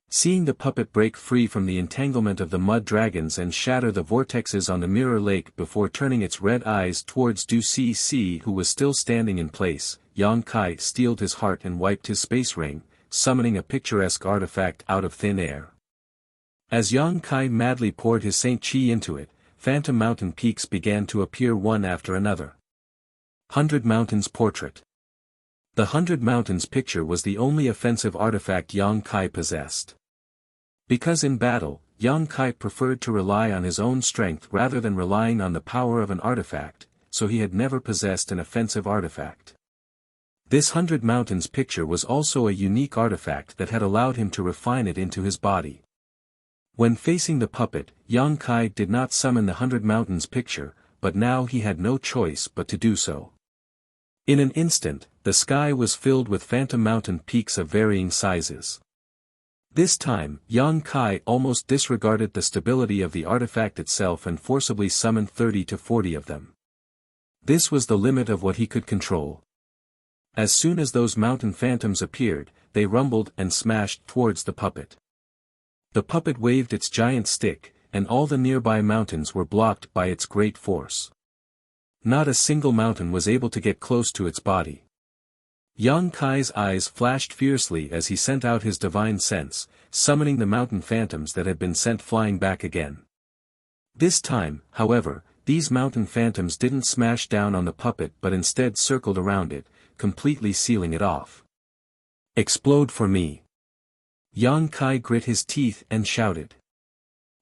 Seeing the puppet break free from the entanglement of the mud dragons and shatter the vortexes on the mirror lake before turning its red eyes towards Du Si who was still standing in place, Yang Kai steeled his heart and wiped his space ring, summoning a picturesque artifact out of thin air. As Yang Kai madly poured his Saint Chi into it, phantom mountain peaks began to appear one after another. 100 Mountains Portrait. The 100 Mountains picture was the only offensive artifact Yang Kai possessed. Because in battle, Yang Kai preferred to rely on his own strength rather than relying on the power of an artifact, so he had never possessed an offensive artifact. This 100 Mountains picture was also a unique artifact that had allowed him to refine it into his body. When facing the puppet, Yang Kai did not summon the 100 Mountains picture, but now he had no choice but to do so. In an instant, the sky was filled with phantom mountain peaks of varying sizes. This time, Yang Kai almost disregarded the stability of the artifact itself and forcibly summoned 30 to 40 of them. This was the limit of what he could control. As soon as those mountain phantoms appeared, they rumbled and smashed towards the puppet. The puppet waved its giant stick, and all the nearby mountains were blocked by its great force. Not a single mountain was able to get close to its body. Yang Kai's eyes flashed fiercely as he sent out his divine sense, summoning the mountain phantoms that had been sent flying back again. This time, however, these mountain phantoms didn't smash down on the puppet but instead circled around it, completely sealing it off. "Explode for me!" Yang Kai grit his teeth and shouted.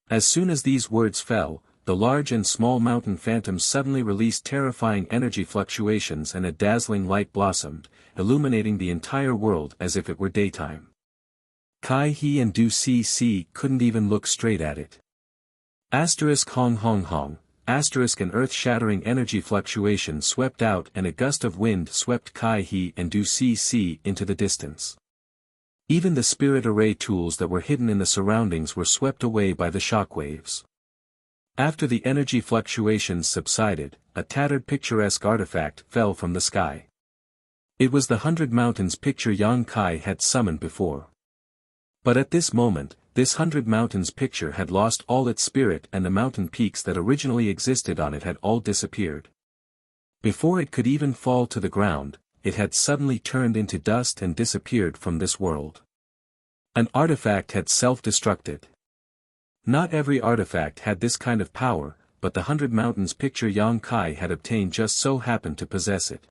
As soon as these words fell, the large and small mountain phantoms suddenly released terrifying energy fluctuations and a dazzling light blossomed, illuminating the entire world as if it were daytime. Kai He and Du Si couldn't even look straight at it. Hong hong hong, an earth-shattering energy fluctuation swept out and a gust of wind swept Kai He and Du Si into the distance. Even the spirit array tools that were hidden in the surroundings were swept away by the shockwaves. After the energy fluctuations subsided, a tattered picturesque artifact fell from the sky. It was the 100 Mountains picture Yang Kai had summoned before. But at this moment, this 100 Mountains picture had lost all its spirit and the mountain peaks that originally existed on it had all disappeared. Before it could even fall to the ground, it had suddenly turned into dust and disappeared from this world. An artifact had self-destructed. Not every artifact had this kind of power, but the 100 Mountains picture Yang Kai had obtained just so happened to possess it.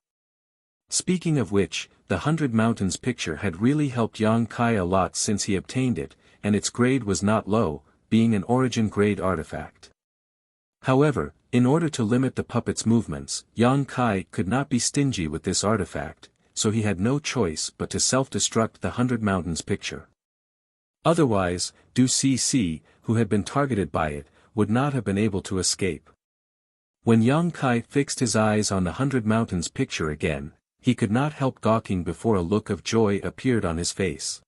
Speaking of which, the 100 Mountains picture had really helped Yang Kai a lot since he obtained it, and its grade was not low, being an origin grade artifact. However, in order to limit the puppet's movements, Yang Kai could not be stingy with this artifact, so he had no choice but to self-destruct the 100 Mountains picture. Otherwise, Du Cc, who had been targeted by it, would not have been able to escape. When Yang Kai fixed his eyes on the 100 Mountains picture again, he could not help gawking before a look of joy appeared on his face.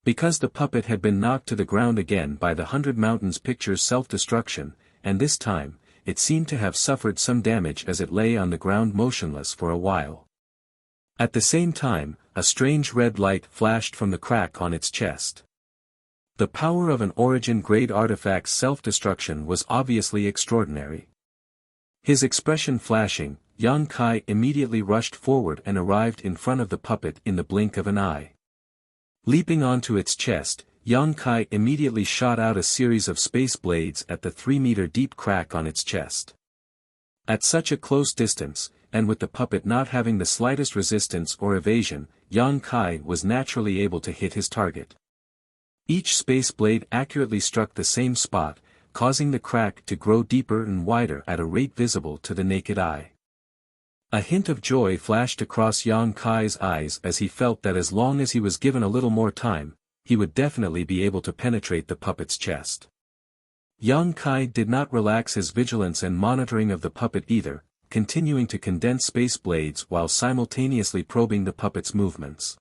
Because the puppet had been knocked to the ground again by the 100 Mountains picture's self-destruction, and this time, it seemed to have suffered some damage as it lay on the ground motionless for a while. At the same time, a strange red light flashed from the crack on its chest. The power of an origin-grade artifact's self-destruction was obviously extraordinary. His expression flashing, Yang Kai immediately rushed forward and arrived in front of the puppet in the blink of an eye. Leaping onto its chest, Yang Kai immediately shot out a series of space blades at the 3-meter-deep crack on its chest. At such a close distance, and with the puppet not having the slightest resistance or evasion, Yang Kai was naturally able to hit his target. Each space blade accurately struck the same spot, causing the crack to grow deeper and wider at a rate visible to the naked eye. A hint of joy flashed across Yang Kai's eyes as he felt that as long as he was given a little more time, he would definitely be able to penetrate the puppet's chest. Yang Kai did not relax his vigilance and monitoring of the puppet either, continuing to condense space blades while simultaneously probing the puppet's movements.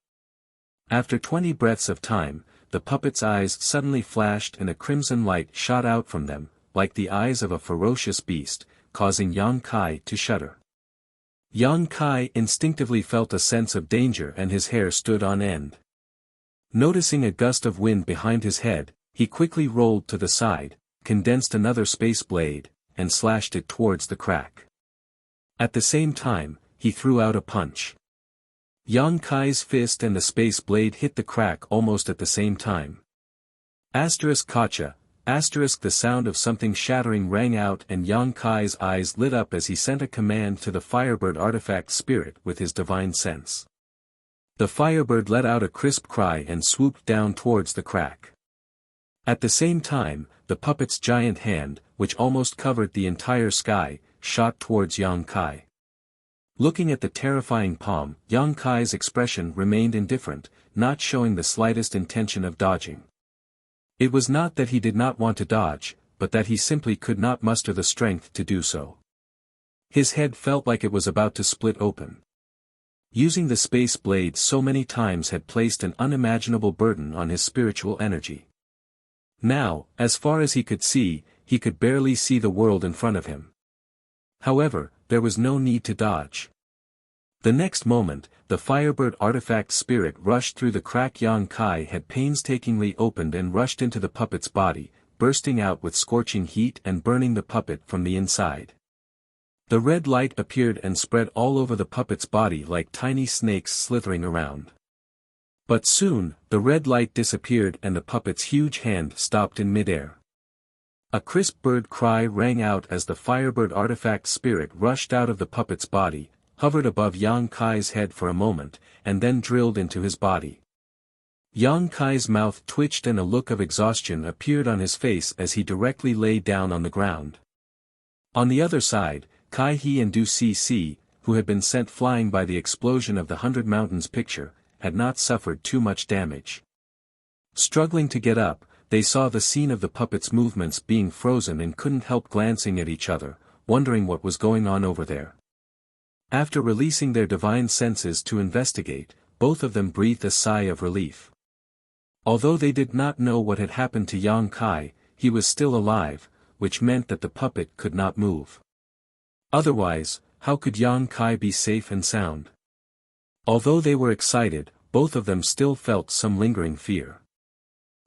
After 20 breaths of time, the puppet's eyes suddenly flashed and a crimson light shot out from them, like the eyes of a ferocious beast, causing Yang Kai to shudder. Yang Kai instinctively felt a sense of danger and his hair stood on end. Noticing a gust of wind behind his head, he quickly rolled to the side, condensed another space blade, and slashed it towards the crack. At the same time, he threw out a punch. Yang Kai's fist and the space blade hit the crack almost at the same time. Gotcha! The sound of something shattering rang out and Yang Kai's eyes lit up as he sent a command to the Firebird artifact spirit with his divine sense. The Firebird let out a crisp cry and swooped down towards the crack. At the same time, the puppet's giant hand, which almost covered the entire sky, shot towards Yang Kai. Looking at the terrifying palm, Yang Kai's expression remained indifferent, not showing the slightest intention of dodging. It was not that he did not want to dodge, but that he simply could not muster the strength to do so. His head felt like it was about to split open. Using the space blade so many times had placed an unimaginable burden on his spiritual energy. Now, as far as he could barely see the world in front of him. However, there was no need to dodge. The next moment, the Firebird artifact spirit rushed through the crack Yang Kai had painstakingly opened and rushed into the puppet's body, bursting out with scorching heat and burning the puppet from the inside. The red light appeared and spread all over the puppet's body like tiny snakes slithering around. But soon, the red light disappeared and the puppet's huge hand stopped in midair. A crisp bird cry rang out as the Firebird artifact spirit rushed out of the puppet's body, hovered above Yang Kai's head for a moment, and then drilled into his body. Yang Kai's mouth twitched and a look of exhaustion appeared on his face as he directly lay down on the ground. On the other side, Kai He and Du Cc, who had been sent flying by the explosion of the 100 Mountains picture, had not suffered too much damage. Struggling to get up, they saw the scene of the puppet's movements being frozen and couldn't help glancing at each other, wondering what was going on over there. After releasing their divine senses to investigate, both of them breathed a sigh of relief. Although they did not know what had happened to Yang Kai, he was still alive, which meant that the puppet could not move. Otherwise, how could Yang Kai be safe and sound? Although they were excited, both of them still felt some lingering fear.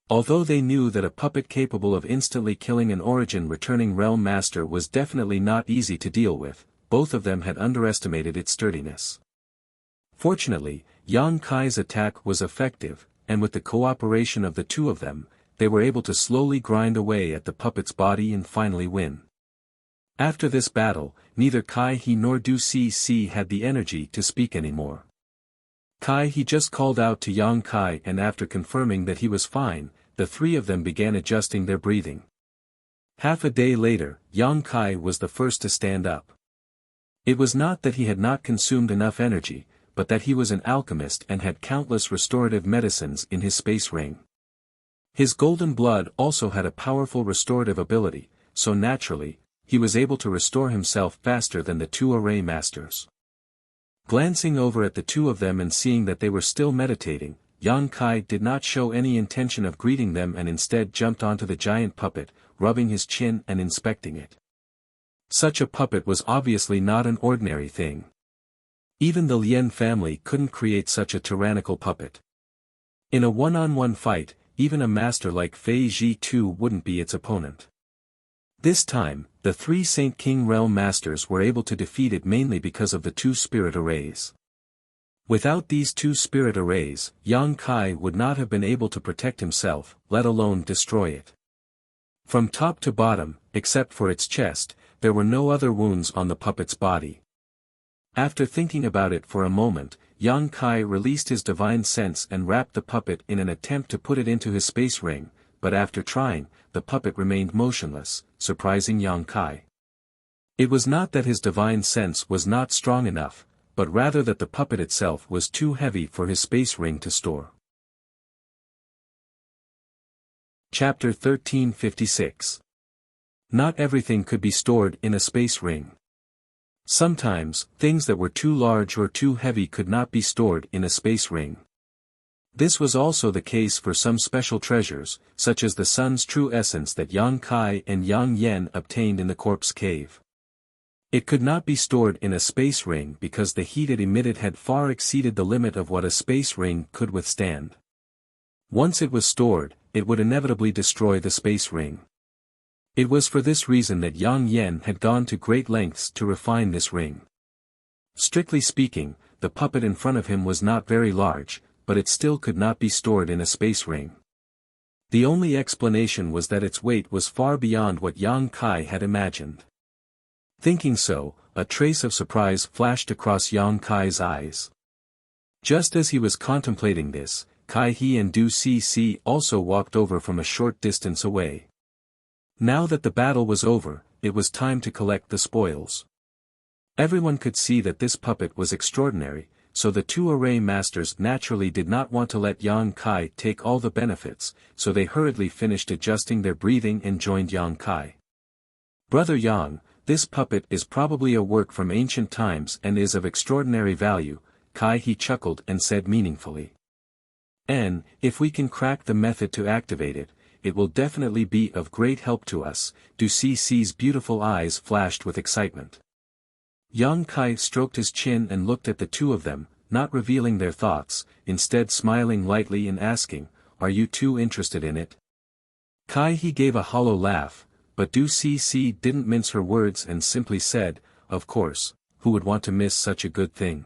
Although they knew that a puppet capable of instantly killing an origin-returning realm master was definitely not easy to deal with, both of them had underestimated its sturdiness. Fortunately, Yang Kai's attack was effective, and with the cooperation of the two of them, they were able to slowly grind away at the puppet's body and finally win. After this battle, neither Kai He nor Du Cece had the energy to speak anymore. Kai He just called out to Yang Kai, and after confirming that he was fine, the three of them began adjusting their breathing. Half a day later, Yang Kai was the first to stand up. It was not that he had not consumed enough energy, but that he was an alchemist and had countless restorative medicines in his space ring. His golden blood also had a powerful restorative ability, so naturally, he was able to restore himself faster than the two array masters. Glancing over at the two of them and seeing that they were still meditating, Yang Kai did not show any intention of greeting them and instead jumped onto the giant puppet, rubbing his chin and inspecting it. Such a puppet was obviously not an ordinary thing. Even the Lien family couldn't create such a tyrannical puppet. In a one-on-one fight, even a master like Fei Ji Tu wouldn't be its opponent. This time, the three Saint King Realm Masters were able to defeat it mainly because of the two spirit arrays. Without these two spirit arrays, Yang Kai would not have been able to protect himself, let alone destroy it. From top to bottom, except for its chest, there were no other wounds on the puppet's body. After thinking about it for a moment, Yang Kai released his divine sense and wrapped the puppet in an attempt to put it into his space ring, but after trying, the puppet remained motionless, surprising Yang Kai. It was not that his divine sense was not strong enough, but rather that the puppet itself was too heavy for his space ring to store. Chapter 1356. Not everything could be stored in a space ring. Sometimes, things that were too large or too heavy could not be stored in a space ring. This was also the case for some special treasures, such as the sun's true essence that Yang Kai and Yang Yen obtained in the corpse cave. It could not be stored in a space ring because the heat it emitted had far exceeded the limit of what a space ring could withstand. Once it was stored, it would inevitably destroy the space ring. It was for this reason that Yang Yen had gone to great lengths to refine this ring. Strictly speaking, the puppet in front of him was not very large, but it still could not be stored in a space ring. The only explanation was that its weight was far beyond what Yang Kai had imagined. Thinking so, a trace of surprise flashed across Yang Kai's eyes. Just as he was contemplating this, Kai He and Du Cece also walked over from a short distance away. Now that the battle was over, it was time to collect the spoils. Everyone could see that this puppet was extraordinary, so the two array masters naturally did not want to let Yang Kai take all the benefits, so they hurriedly finished adjusting their breathing and joined Yang Kai. Brother Yang, this puppet is probably a work from ancient times and is of extraordinary value, Kai He chuckled and said meaningfully. And, if we can crack the method to activate it, it will definitely be of great help to us. Du Cece's beautiful eyes flashed with excitement. Yang Kai stroked his chin and looked at the two of them, not revealing their thoughts, instead smiling lightly and asking, "Are you too interested in it?" Kai He gave a hollow laugh, but Du Cece didn't mince her words and simply said, "Of course, who would want to miss such a good thing?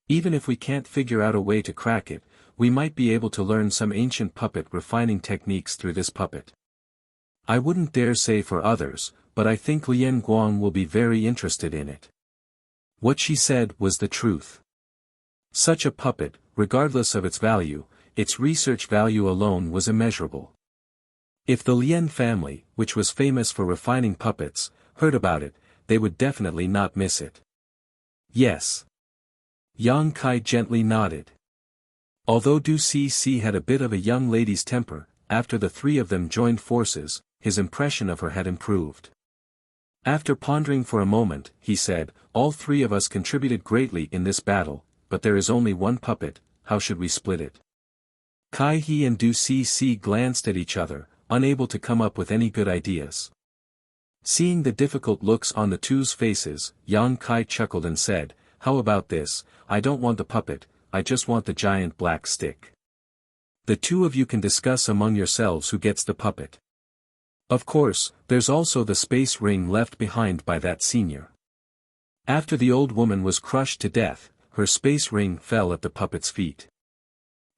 Even if we can't figure out a way to crack it, we might be able to learn some ancient puppet refining techniques through this puppet. I wouldn't dare say for others, but I think Lien Guang will be very interested in it." What she said was the truth. Such a puppet, regardless of its value, its research value alone was immeasurable. If the Lien family, which was famous for refining puppets, heard about it, they would definitely not miss it. Yes. Yang Kai gently nodded. Although Du Cece had a bit of a young lady's temper, after the three of them joined forces, his impression of her had improved. After pondering for a moment, he said, "All three of us contributed greatly in this battle, but there is only one puppet, how should we split it?" Kai He and Du Cc glanced at each other, unable to come up with any good ideas. Seeing the difficult looks on the two's faces, Yang Kai chuckled and said, "How about this? I don't want the puppet, I just want the giant black stick. The two of you can discuss among yourselves who gets the puppet. Of course, there's also the space ring left behind by that senior." After the old woman was crushed to death, her space ring fell at the puppet's feet.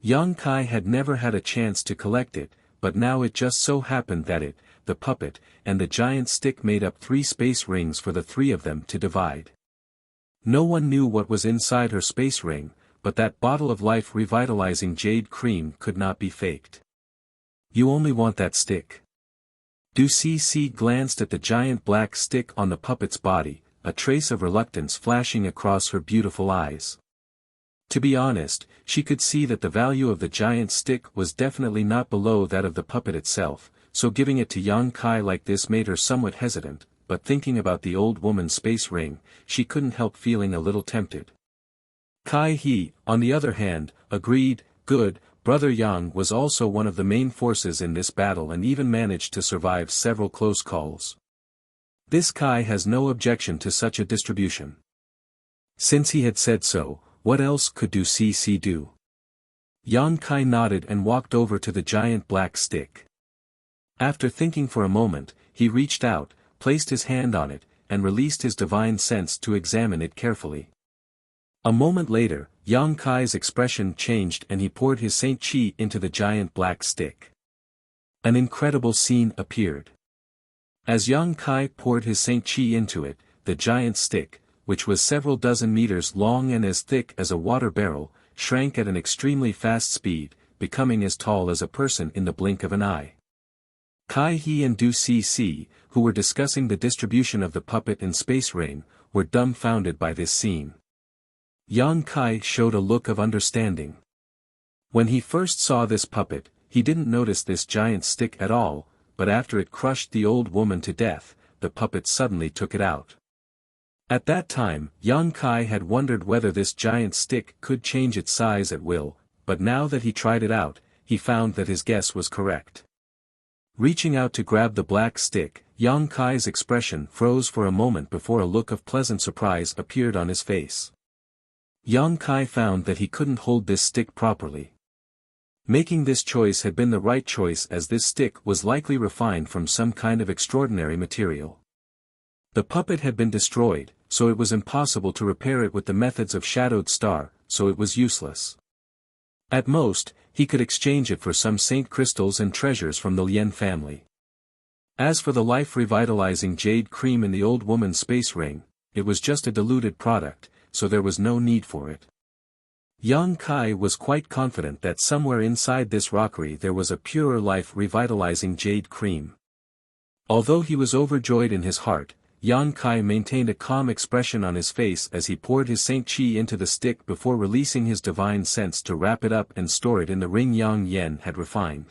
Yang Kai had never had a chance to collect it, but now it just so happened that it, the puppet, and the giant stick made up 3 space rings for the 3 of them to divide. No one knew what was inside her space ring, but that bottle of life-revitalizing jade cream could not be faked. "You only want that stick." Du Cc glanced at the giant black stick on the puppet's body, a trace of reluctance flashing across her beautiful eyes. To be honest, she could see that the value of the giant stick was definitely not below that of the puppet itself, so giving it to Yang Kai like this made her somewhat hesitant, but thinking about the old woman's space ring, she couldn't help feeling a little tempted. Kai He, on the other hand, agreed, "Good, Brother Yang was also one of the main forces in this battle and even managed to survive several close calls. This Kai has no objection to such a distribution." Since he had said so, what else could Du Cc do? Yang Kai nodded and walked over to the giant black stick. After thinking for a moment, he reached out, placed his hand on it, and released his divine sense to examine it carefully. A moment later, Yang Kai's expression changed and he poured his Saint Chi into the giant black stick. An incredible scene appeared. As Yang Kai poured his Saint Chi into it, the giant stick, which was several dozen meters long and as thick as a water barrel, shrank at an extremely fast speed, becoming as tall as a person in the blink of an eye. Kai He and Du Cc, who were discussing the distribution of the puppet and space ring, were dumbfounded by this scene. Yang Kai showed a look of understanding. When he first saw this puppet, he didn't notice this giant stick at all, but after it crushed the old woman to death, the puppet suddenly took it out. At that time, Yang Kai had wondered whether this giant stick could change its size at will, but now that he tried it out, he found that his guess was correct. Reaching out to grab the black stick, Yang Kai's expression froze for a moment before a look of pleasant surprise appeared on his face. Yang Kai found that he couldn't hold this stick properly. Making this choice had been the right choice as this stick was likely refined from some kind of extraordinary material. The puppet had been destroyed, so it was impossible to repair it with the methods of Shadowed Star, so it was useless. At most, he could exchange it for some saint crystals and treasures from the Lien family. As for the life-revitalizing jade cream in the old woman's space ring, it was just a diluted product, so there was no need for it. Yang Kai was quite confident that somewhere inside this rockery there was a purer life-revitalizing jade cream. Although he was overjoyed in his heart, Yang Kai maintained a calm expression on his face as he poured his Saint Chi into the stick before releasing his divine sense to wrap it up and store it in the ring Yang Yen had refined.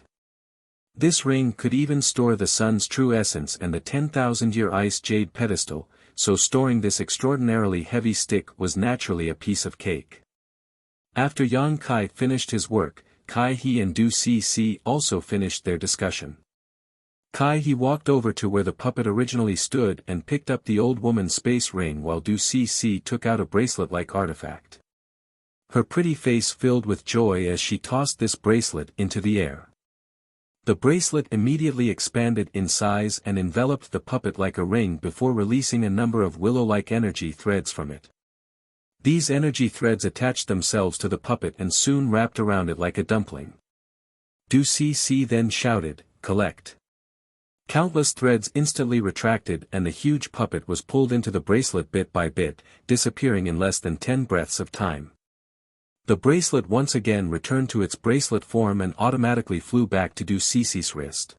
This ring could even store the sun's true essence and the 10,000-year ice jade pedestal, so storing this extraordinarily heavy stick was naturally a piece of cake. After Yang Kai finished his work, Kai He and Du Cc also finished their discussion. Kai He walked over to where the puppet originally stood and picked up the old woman's space ring while Du Cc took out a bracelet-like artifact. Her pretty face filled with joy as she tossed this bracelet into the air. The bracelet immediately expanded in size and enveloped the puppet like a ring before releasing a number of willow-like energy threads from it. These energy threads attached themselves to the puppet and soon wrapped around it like a dumpling. Du Cc then shouted, "Collect." Countless threads instantly retracted and the huge puppet was pulled into the bracelet bit by bit, disappearing in less than 10 breaths of time. The bracelet once again returned to its bracelet form and automatically flew back to Du Cic's wrist.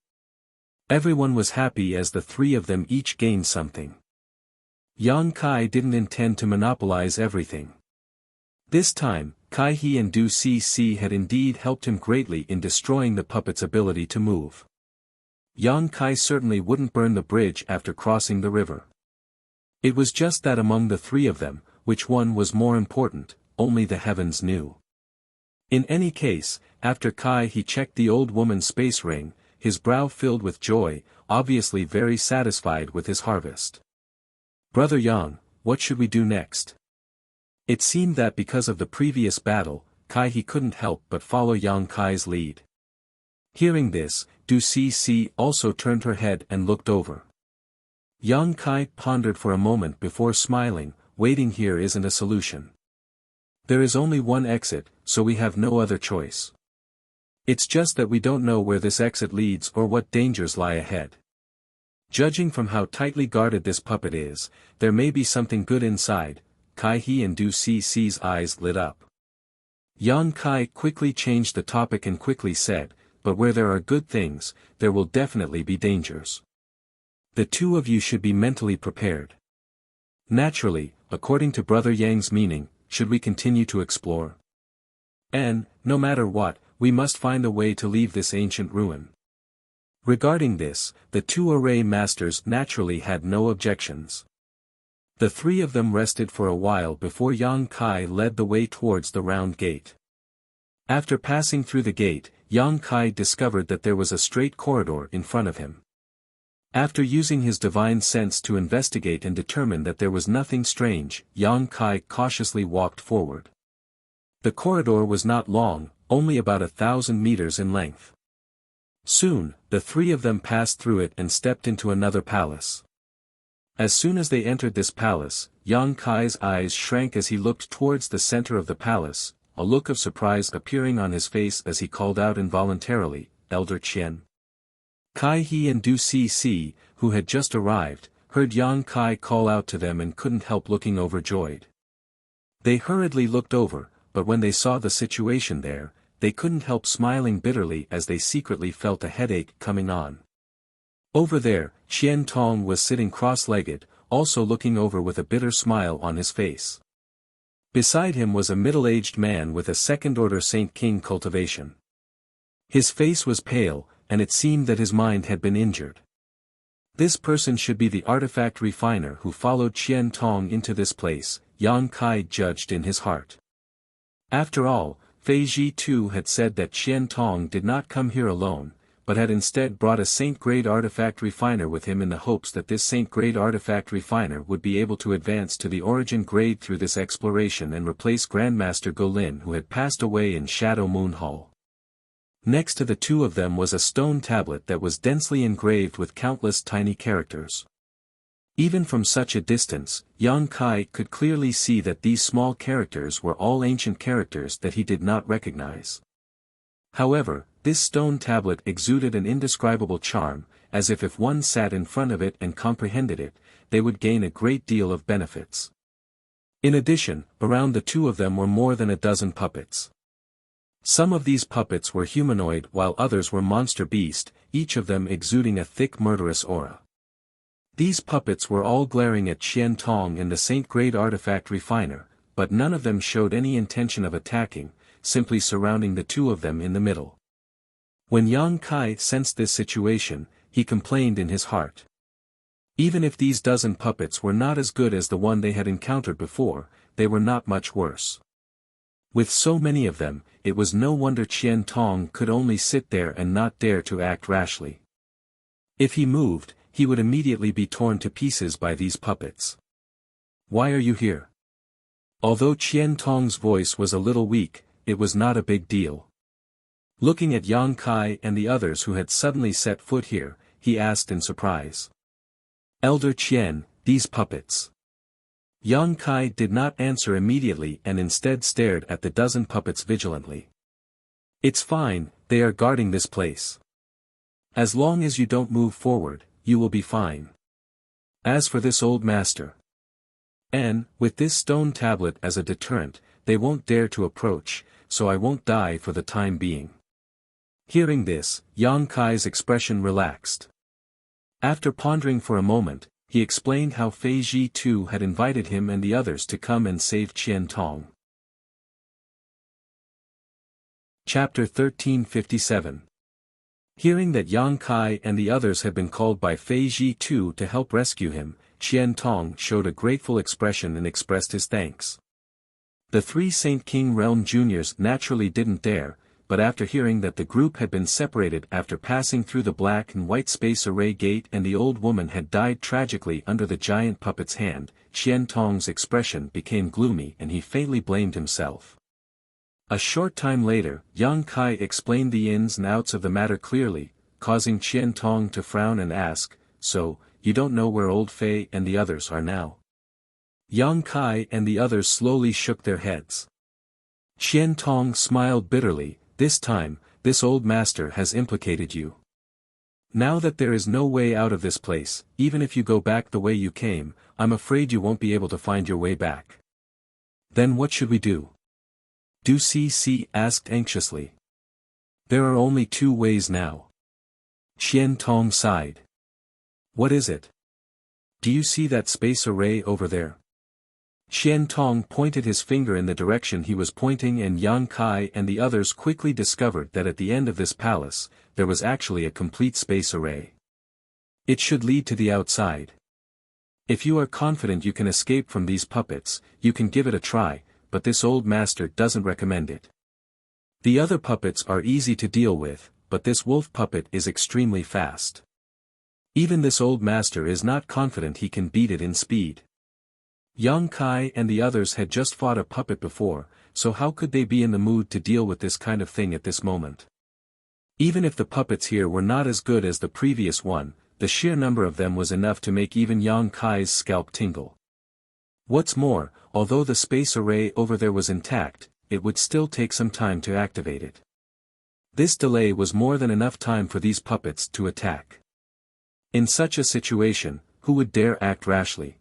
Everyone was happy as the 3 of them each gained something. Yang Kai didn't intend to monopolize everything. This time, Kai He and Du Cc had indeed helped him greatly in destroying the puppet's ability to move. Yang Kai certainly wouldn't burn the bridge after crossing the river. It was just that among the 3 of them, which one was more important, only the heavens knew. In any case, after Kai he checked the old woman's space ring, his brow filled with joy, obviously very satisfied with his harvest. Brother Yang, what should we do next? It seemed that because of the previous battle, Kai he couldn't help but follow Yang Kai's lead. Hearing this, Du Cc also turned her head and looked over. Yang Kai pondered for a moment before smiling, waiting here isn't a solution. There is only one exit, so we have no other choice. It's just that we don't know where this exit leads or what dangers lie ahead. Judging from how tightly guarded this puppet is, there may be something good inside. Kai He and Du Cc's eyes lit up. Yang Kai quickly changed the topic and quickly said, but where there are good things, there will definitely be dangers. The two of you should be mentally prepared. Naturally, according to Brother Yang's meaning, should we continue to explore? And, no matter what, we must find a way to leave this ancient ruin. Regarding this, the two array masters naturally had no objections. The three of them rested for a while before Yang Kai led the way towards the round gate. After passing through the gate, Yang Kai discovered that there was a straight corridor in front of him. After using his divine sense to investigate and determine that there was nothing strange, Yang Kai cautiously walked forward. The corridor was not long, only about 1,000 meters in length. Soon, the three of them passed through it and stepped into another palace. As soon as they entered this palace, Yang Kai's eyes shrank as he looked towards the center of the palace, a look of surprise appearing on his face as he called out involuntarily, "Elder Qian." Kai He and Du Cc, who had just arrived, heard Yang Kai call out to them and couldn't help looking overjoyed. They hurriedly looked over, but when they saw the situation there, they couldn't help smiling bitterly as they secretly felt a headache coming on. Over there, Qian Tong was sitting cross-legged, also looking over with a bitter smile on his face. Beside him was a middle-aged man with a second-order Saint King cultivation. His face was pale, and it seemed that his mind had been injured. This person should be the artifact refiner who followed Qian Tong into this place, Yang Kai judged in his heart. After all, Fei Ji too had said that Qian Tong did not come here alone, but had instead brought a Saint-grade artifact refiner with him in the hopes that this Saint-grade artifact refiner would be able to advance to the origin grade through this exploration and replace Grandmaster Golin who had passed away in Shadow Moon Hall. Next to the two of them was a stone tablet that was densely engraved with countless tiny characters. Even from such a distance, Yang Kai could clearly see that these small characters were all ancient characters that he did not recognize. However, this stone tablet exuded an indescribable charm, as if one sat in front of it and comprehended it, they would gain a great deal of benefits. In addition, around the two of them were more than a dozen puppets. Some of these puppets were humanoid while others were monster beast, each of them exuding a thick murderous aura. These puppets were all glaring at Qian Tong and the Saint-grade artifact refiner, but none of them showed any intention of attacking, simply surrounding the two of them in the middle. When Yang Kai sensed this situation, he complained in his heart. Even if these dozen puppets were not as good as the one they had encountered before, they were not much worse. With so many of them, it was no wonder Qian Tong could only sit there and not dare to act rashly. If he moved, he would immediately be torn to pieces by these puppets. "Why are you here?" Although Qian Tong's voice was a little weak, it was not a big deal. Looking at Yang Kai and the others who had suddenly set foot here, he asked in surprise. "Elder Qian, these puppets." Yang Kai did not answer immediately and instead stared at the dozen puppets vigilantly. "It's fine, they are guarding this place. As long as you don't move forward, you will be fine. As for this old master, and, with this stone tablet as a deterrent, they won't dare to approach, so I won't die for the time being." Hearing this, Yang Kai's expression relaxed. After pondering for a moment, he explained how Fei Ji too had invited him and the others to come and save Qian Tong. Chapter 1357. Hearing that Yang Kai and the others had been called by Fei Ji too to help rescue him, Qian Tong showed a grateful expression and expressed his thanks. The three Saint King Realm Juniors naturally didn't dare, but after hearing that the group had been separated after passing through the black and white space array gate and the old woman had died tragically under the giant puppet's hand, Qian Tong's expression became gloomy and he faintly blamed himself. A short time later, Yang Kai explained the ins and outs of the matter clearly, causing Qian Tong to frown and ask, "So, you don't know where Old Fei and the others are now?" Yang Kai and the others slowly shook their heads. Qian Tong smiled bitterly. "This time, this old master has implicated you. Now that there is no way out of this place, even if you go back the way you came, I'm afraid you won't be able to find your way back." "Then what should we do?" Du Cc asked anxiously. "There are only two ways now." Qian Tong sighed. "What is it?" "Do you see that space array over there?" Qian Tong pointed his finger in the direction he was pointing and Yang Kai and the others quickly discovered that at the end of this palace, there was actually a complete space array. It should lead to the outside. If you are confident you can escape from these puppets, you can give it a try, but this old master doesn't recommend it. The other puppets are easy to deal with, but this wolf puppet is extremely fast. Even this old master is not confident he can beat it in speed. Yang Kai and the others had just fought a puppet before, so how could they be in the mood to deal with this kind of thing at this moment? Even if the puppets here were not as good as the previous one, the sheer number of them was enough to make even Yang Kai's scalp tingle. What's more, although the space array over there was intact, it would still take some time to activate it. This delay was more than enough time for these puppets to attack. In such a situation, who would dare act rashly?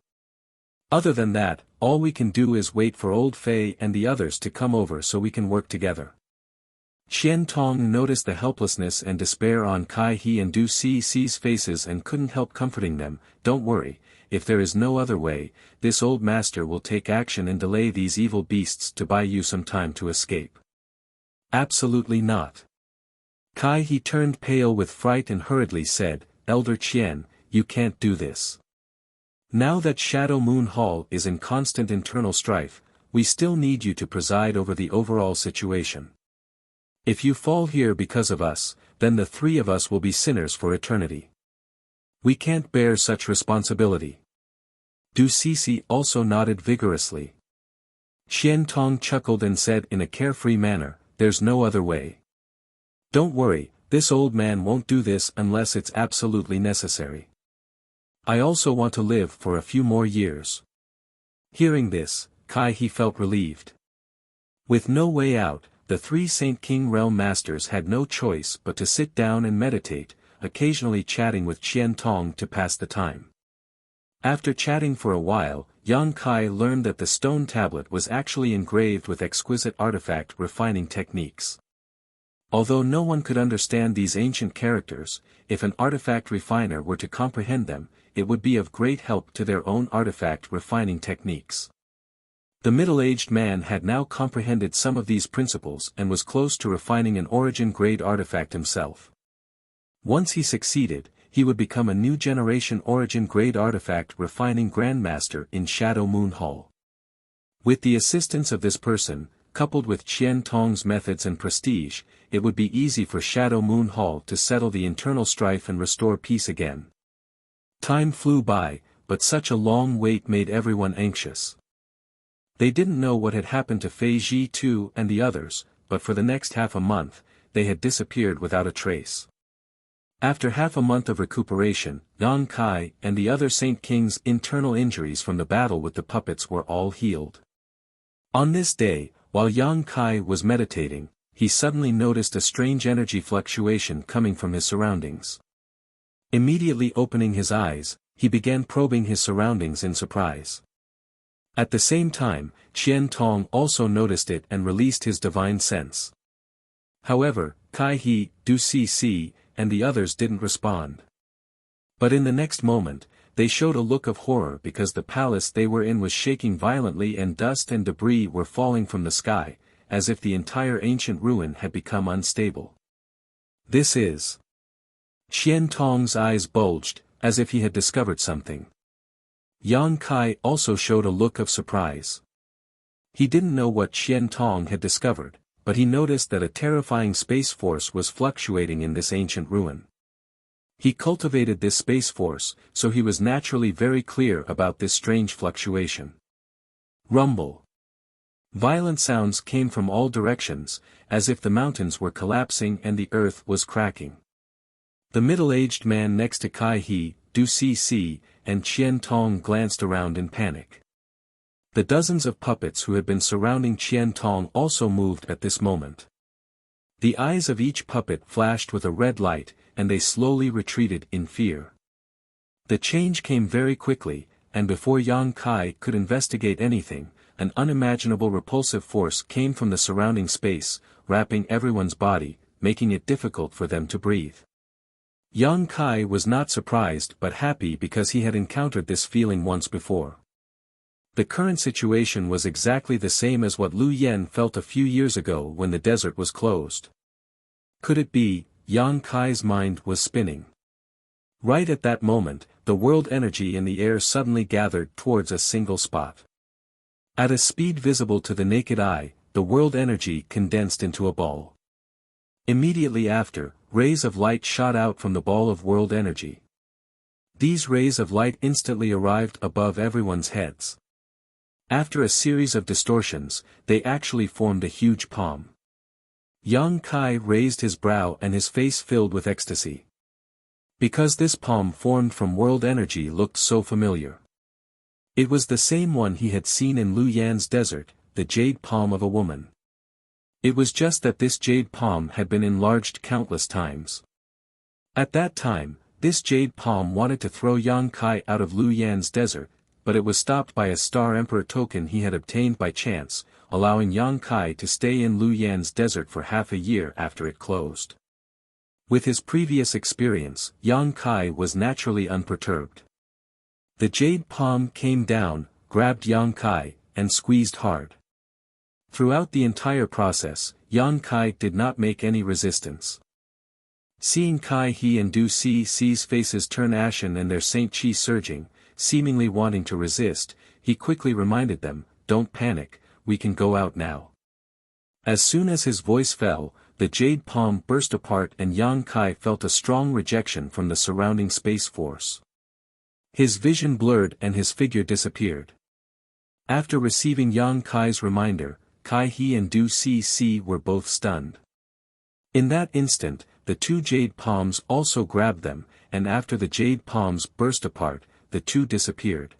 Other than that, all we can do is wait for Old Fei and the others to come over so we can work together. Qian Tong noticed the helplessness and despair on Kai He and Du C's faces and couldn't help comforting them. "Don't worry, if there is no other way, this old master will take action and delay these evil beasts to buy you some time to escape." "Absolutely not." Kai He turned pale with fright and hurriedly said, "Elder Qian, you can't do this. Now that Shadow Moon Hall is in constant internal strife, we still need you to preside over the overall situation. If you fall here because of us, then the three of us will be sinners for eternity. We can't bear such responsibility." Du Cc also nodded vigorously. Qian Tong chuckled and said in a carefree manner, "There's no other way. Don't worry, this old man won't do this unless it's absolutely necessary. I also want to live for a few more years." Hearing this, Kai He felt relieved. With no way out, the three Saint King Realm Masters had no choice but to sit down and meditate, occasionally chatting with Qian Tong to pass the time. After chatting for a while, Yang Kai learned that the stone tablet was actually engraved with exquisite artifact refining techniques. Although no one could understand these ancient characters, if an artifact refiner were to comprehend them, it would be of great help to their own artifact refining techniques. The middle-aged man had now comprehended some of these principles and was close to refining an origin-grade artifact himself. Once he succeeded, he would become a new generation origin-grade artifact refining grandmaster in Shadow Moon Hall. With the assistance of this person, coupled with Qian Tong's methods and prestige, it would be easy for Shadow Moon Hall to settle the internal strife and restore peace again. Time flew by, but such a long wait made everyone anxious. They didn't know what had happened to Fei Ji Tu and the others, but for the next half a month, they had disappeared without a trace. After half a month of recuperation, Yang Kai and the other Saint King's internal injuries from the battle with the puppets were all healed. On this day, while Yang Kai was meditating, he suddenly noticed a strange energy fluctuation coming from his surroundings. Immediately opening his eyes, he began probing his surroundings in surprise. At the same time, Qian Tong also noticed it and released his divine sense. However, Kai He, Du Cc, and the others didn't respond. But in the next moment, they showed a look of horror because the palace they were in was shaking violently and dust and debris were falling from the sky, as if the entire ancient ruin had become unstable. "This is..." Qian Tong's eyes bulged, as if he had discovered something. Yang Kai also showed a look of surprise. He didn't know what Qian Tong had discovered, but he noticed that a terrifying space force was fluctuating in this ancient ruin. He cultivated this space force, so he was naturally very clear about this strange fluctuation. Rumble. Violent sounds came from all directions, as if the mountains were collapsing and the earth was cracking. The middle-aged man next to Kai He, Du Cc, and Qian Tong glanced around in panic. The dozens of puppets who had been surrounding Qian Tong also moved at this moment. The eyes of each puppet flashed with a red light, and they slowly retreated in fear. The change came very quickly, and before Yang Kai could investigate anything, an unimaginable repulsive force came from the surrounding space, wrapping everyone's body, making it difficult for them to breathe. Yang Kai was not surprised but happy because he had encountered this feeling once before. The current situation was exactly the same as what Lu Yen felt a few years ago when the desert was closed. Could it be? Yang Kai's mind was spinning. Right at that moment, the world energy in the air suddenly gathered towards a single spot. At a speed visible to the naked eye, the world energy condensed into a ball. Immediately after, rays of light shot out from the ball of world energy. These rays of light instantly arrived above everyone's heads. After a series of distortions, they actually formed a huge palm. Yang Kai raised his brow and his face filled with ecstasy. Because this palm formed from world energy looked so familiar. It was the same one he had seen in Lu Yan's desert, the jade palm of a woman. It was just that this jade palm had been enlarged countless times. At that time, this jade palm wanted to throw Yang Kai out of Lu Yan's desert, but it was stopped by a Star Emperor token he had obtained by chance, allowing Yang Kai to stay in Lu Yan's desert for half a year after it closed. With his previous experience, Yang Kai was naturally unperturbed. The jade palm came down, grabbed Yang Kai, and squeezed hard. Throughout the entire process, Yang Kai did not make any resistance. Seeing Kai He and Du C's faces turn ashen and their Saint Chi surging, seemingly wanting to resist, he quickly reminded them, "Don't panic, we can go out now." As soon as his voice fell, the jade palm burst apart and Yang Kai felt a strong rejection from the surrounding space force. His vision blurred and his figure disappeared. After receiving Yang Kai's reminder, Kai He and Du Cc were both stunned. In that instant, the two jade palms also grabbed them, and after the jade palms burst apart, the two disappeared.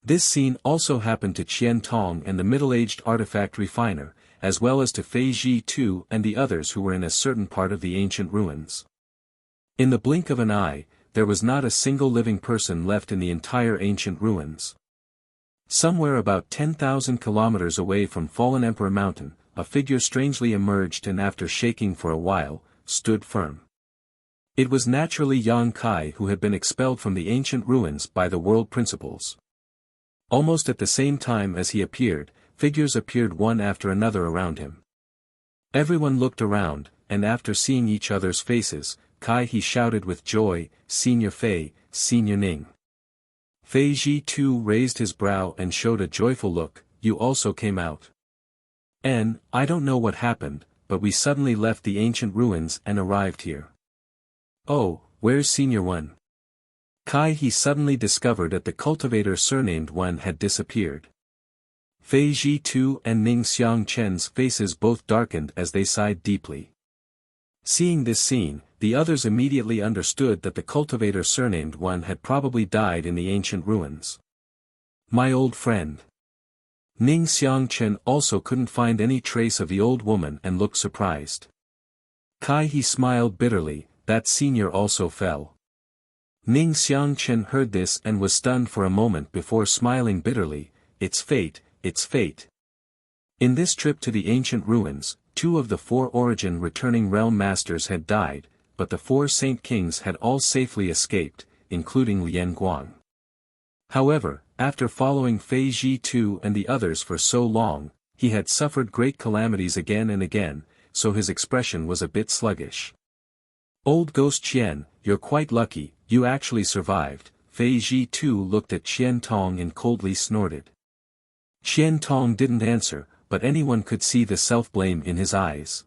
This scene also happened to Qian Tong and the middle-aged artifact refiner, as well as to Fei Ji Tu and the others who were in a certain part of the ancient ruins. In the blink of an eye, there was not a single living person left in the entire ancient ruins. Somewhere about 10,000 kilometers away from Fallen Emperor Mountain, a figure strangely emerged and after shaking for a while, stood firm. It was naturally Yang Kai who had been expelled from the ancient ruins by the world principles. Almost at the same time as he appeared, figures appeared one after another around him. Everyone looked around, and after seeing each other's faces, Kai He shouted with joy, "Senior Fei, Senior Ning." Fei Ji too raised his brow and showed a joyful look, "You also came out." I don't know what happened, but we suddenly left the ancient ruins and arrived here. "Oh, where's Senior One?" Kai He suddenly discovered that the cultivator surnamed One had disappeared. Fei Ji Tu and Ning Xiangchen's faces both darkened as they sighed deeply. Seeing this scene, the others immediately understood that the cultivator surnamed One had probably died in the ancient ruins. "My old friend." Ning Xiangchen also couldn't find any trace of the old woman and looked surprised. Kai He smiled bitterly, "That senior also fell." Ning Xiangchen heard this and was stunned for a moment before smiling bitterly, "It's fate, it's fate." In this trip to the ancient ruins, 2 of the 4 origin returning realm masters had died, but the 4 Saint Kings had all safely escaped, including Lian Guang. However, after following Fei Ji Tu and the others for so long, he had suffered great calamities again and again, so his expression was a bit sluggish. "Old Ghost Qian, you're quite lucky, you actually survived." Fei Ji Tu looked at Qian Tong and coldly snorted. Qian Tong didn't answer, but anyone could see the self-blame in his eyes.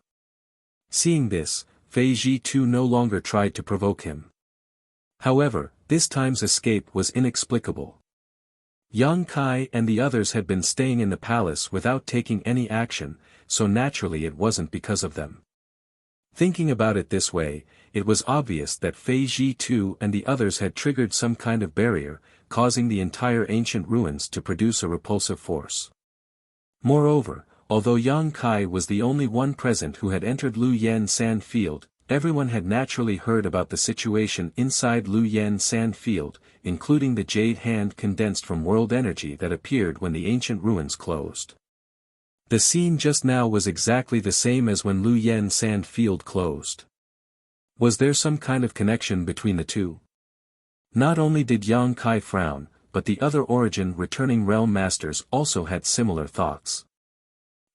Seeing this, Fei Ji too no longer tried to provoke him. However, this time's escape was inexplicable. Yang Kai and the others had been staying in the palace without taking any action, so naturally it wasn't because of them. Thinking about it this way, it was obvious that Fei Ji too and the others had triggered some kind of barrier, causing the entire ancient ruins to produce a repulsive force. Moreover, although Yang Kai was the only one present who had entered Lu Yan Sand Field, everyone had naturally heard about the situation inside Lu Yan Sand Field, including the jade hand condensed from world energy that appeared when the ancient ruins closed. The scene just now was exactly the same as when Lu Yan Sand Field closed. Was there some kind of connection between the two? Not only did Yang Kai frown, but the other origin returning realm masters also had similar thoughts.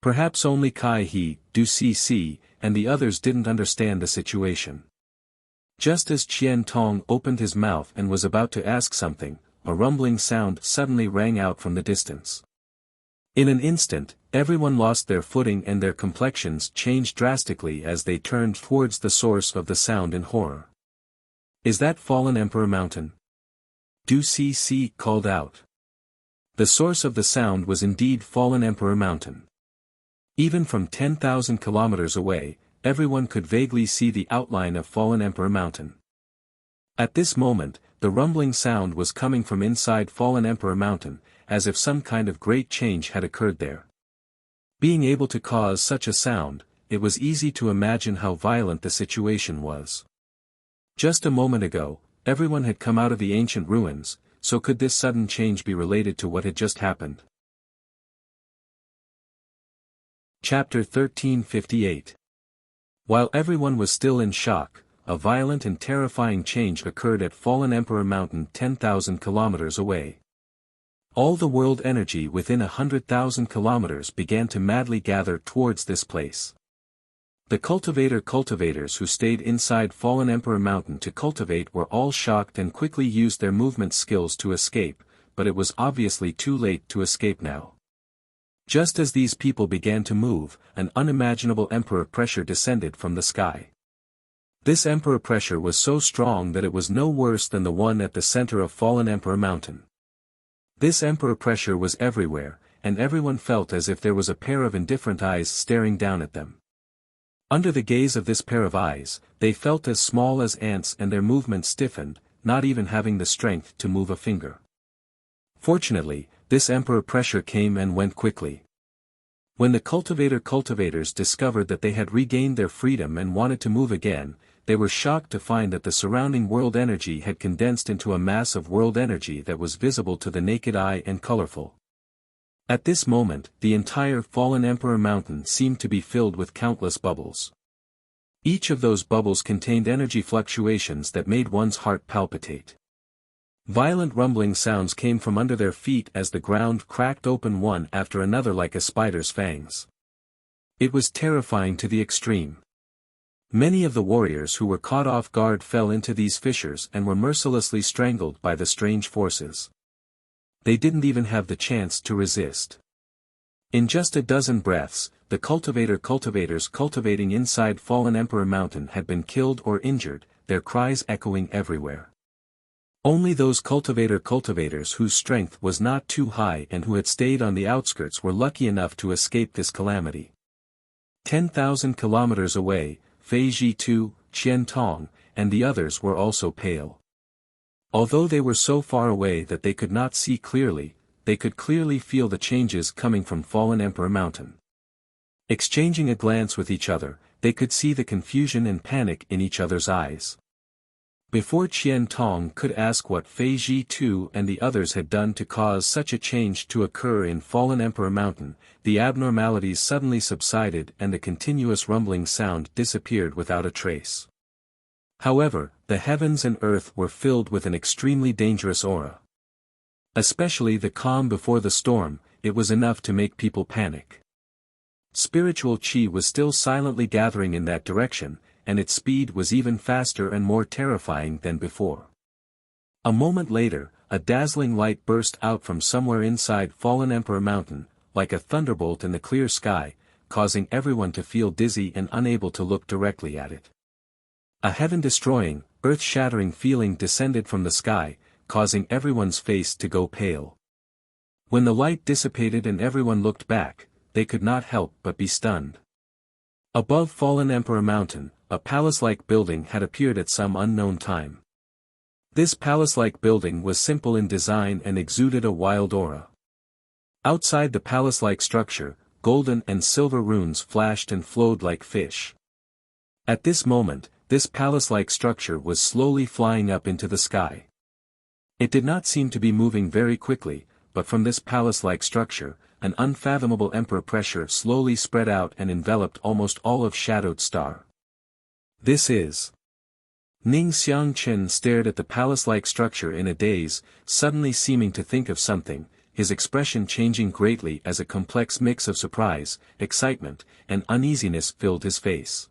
Perhaps only Kai He, Du Cc, and the others didn't understand the situation. Just as Qian Tong opened his mouth and was about to ask something, a rumbling sound suddenly rang out from the distance. In an instant, everyone lost their footing and their complexions changed drastically as they turned towards the source of the sound in horror. Is that Fallen Emperor Mountain? Du Cc called out. The source of the sound was indeed Fallen Emperor Mountain. Even from 10,000 kilometers away, everyone could vaguely see the outline of Fallen Emperor Mountain. At this moment, the rumbling sound was coming from inside Fallen Emperor Mountain, as if some kind of great change had occurred there. Being able to cause such a sound, it was easy to imagine how violent the situation was. Just a moment ago, everyone had come out of the ancient ruins, so could this sudden change be related to what had just happened? Chapter 1358. While everyone was still in shock, a violent and terrifying change occurred at Fallen Emperor Mountain 10,000 kilometers away. All the world energy within 100,000 kilometers began to madly gather towards this place. The cultivators who stayed inside Fallen Emperor Mountain to cultivate were all shocked and quickly used their movement skills to escape, but it was obviously too late to escape now. Just as these people began to move, an unimaginable emperor pressure descended from the sky. This emperor pressure was so strong that it was no worse than the one at the center of Fallen Emperor Mountain. This emperor pressure was everywhere, and everyone felt as if there was a pair of indifferent eyes staring down at them. Under the gaze of this pair of eyes, they felt as small as ants and their movement stiffened, not even having the strength to move a finger. Fortunately, this emperor pressure came and went quickly. When the cultivators discovered that they had regained their freedom and wanted to move again, they were shocked to find that the surrounding world energy had condensed into a mass of world energy that was visible to the naked eye and colorful. At this moment, the entire Fallen Emperor Mountain seemed to be filled with countless bubbles. Each of those bubbles contained energy fluctuations that made one's heart palpitate. Violent rumbling sounds came from under their feet as the ground cracked open one after another like a spider's fangs. It was terrifying to the extreme. Many of the warriors who were caught off guard fell into these fissures and were mercilessly strangled by the strange forces. They didn't even have the chance to resist. In just a dozen breaths, the cultivators cultivating inside Fallen Emperor Mountain had been killed or injured, their cries echoing everywhere. Only those cultivators whose strength was not too high and who had stayed on the outskirts were lucky enough to escape this calamity. 10,000 kilometers away, Fei Ji Tu, Qian Tong, and the others were also pale. Although they were so far away that they could not see clearly, they could clearly feel the changes coming from Fallen Emperor Mountain. Exchanging a glance with each other, they could see the confusion and panic in each other's eyes. Before Qian Tong could ask what Fei Ji Tu and the others had done to cause such a change to occur in Fallen Emperor Mountain, the abnormalities suddenly subsided and the continuous rumbling sound disappeared without a trace. However, the heavens and earth were filled with an extremely dangerous aura. Especially the calm before the storm, it was enough to make people panic. Spiritual chi was still silently gathering in that direction, and its speed was even faster and more terrifying than before. A moment later, a dazzling light burst out from somewhere inside Fallen Emperor Mountain, like a thunderbolt in the clear sky, causing everyone to feel dizzy and unable to look directly at it. A heaven-destroying, earth-shattering feeling descended from the sky, causing everyone's face to go pale. When the light dissipated and everyone looked back, they could not help but be stunned. Above fallen Emperor Mountain, a palace-like building had appeared at some unknown time. This palace-like building was simple in design and exuded a wild aura. Outside the palace-like structure, golden and silver runes flashed and flowed like fish. At this moment, this palace-like structure was slowly flying up into the sky. It did not seem to be moving very quickly, but from this palace-like structure, an unfathomable emperor pressure slowly spread out and enveloped almost all of Shadowed Star. This is. Ning Xiangchen stared at the palace-like structure in a daze, suddenly seeming to think of something, his expression changing greatly as a complex mix of surprise, excitement, and uneasiness filled his face.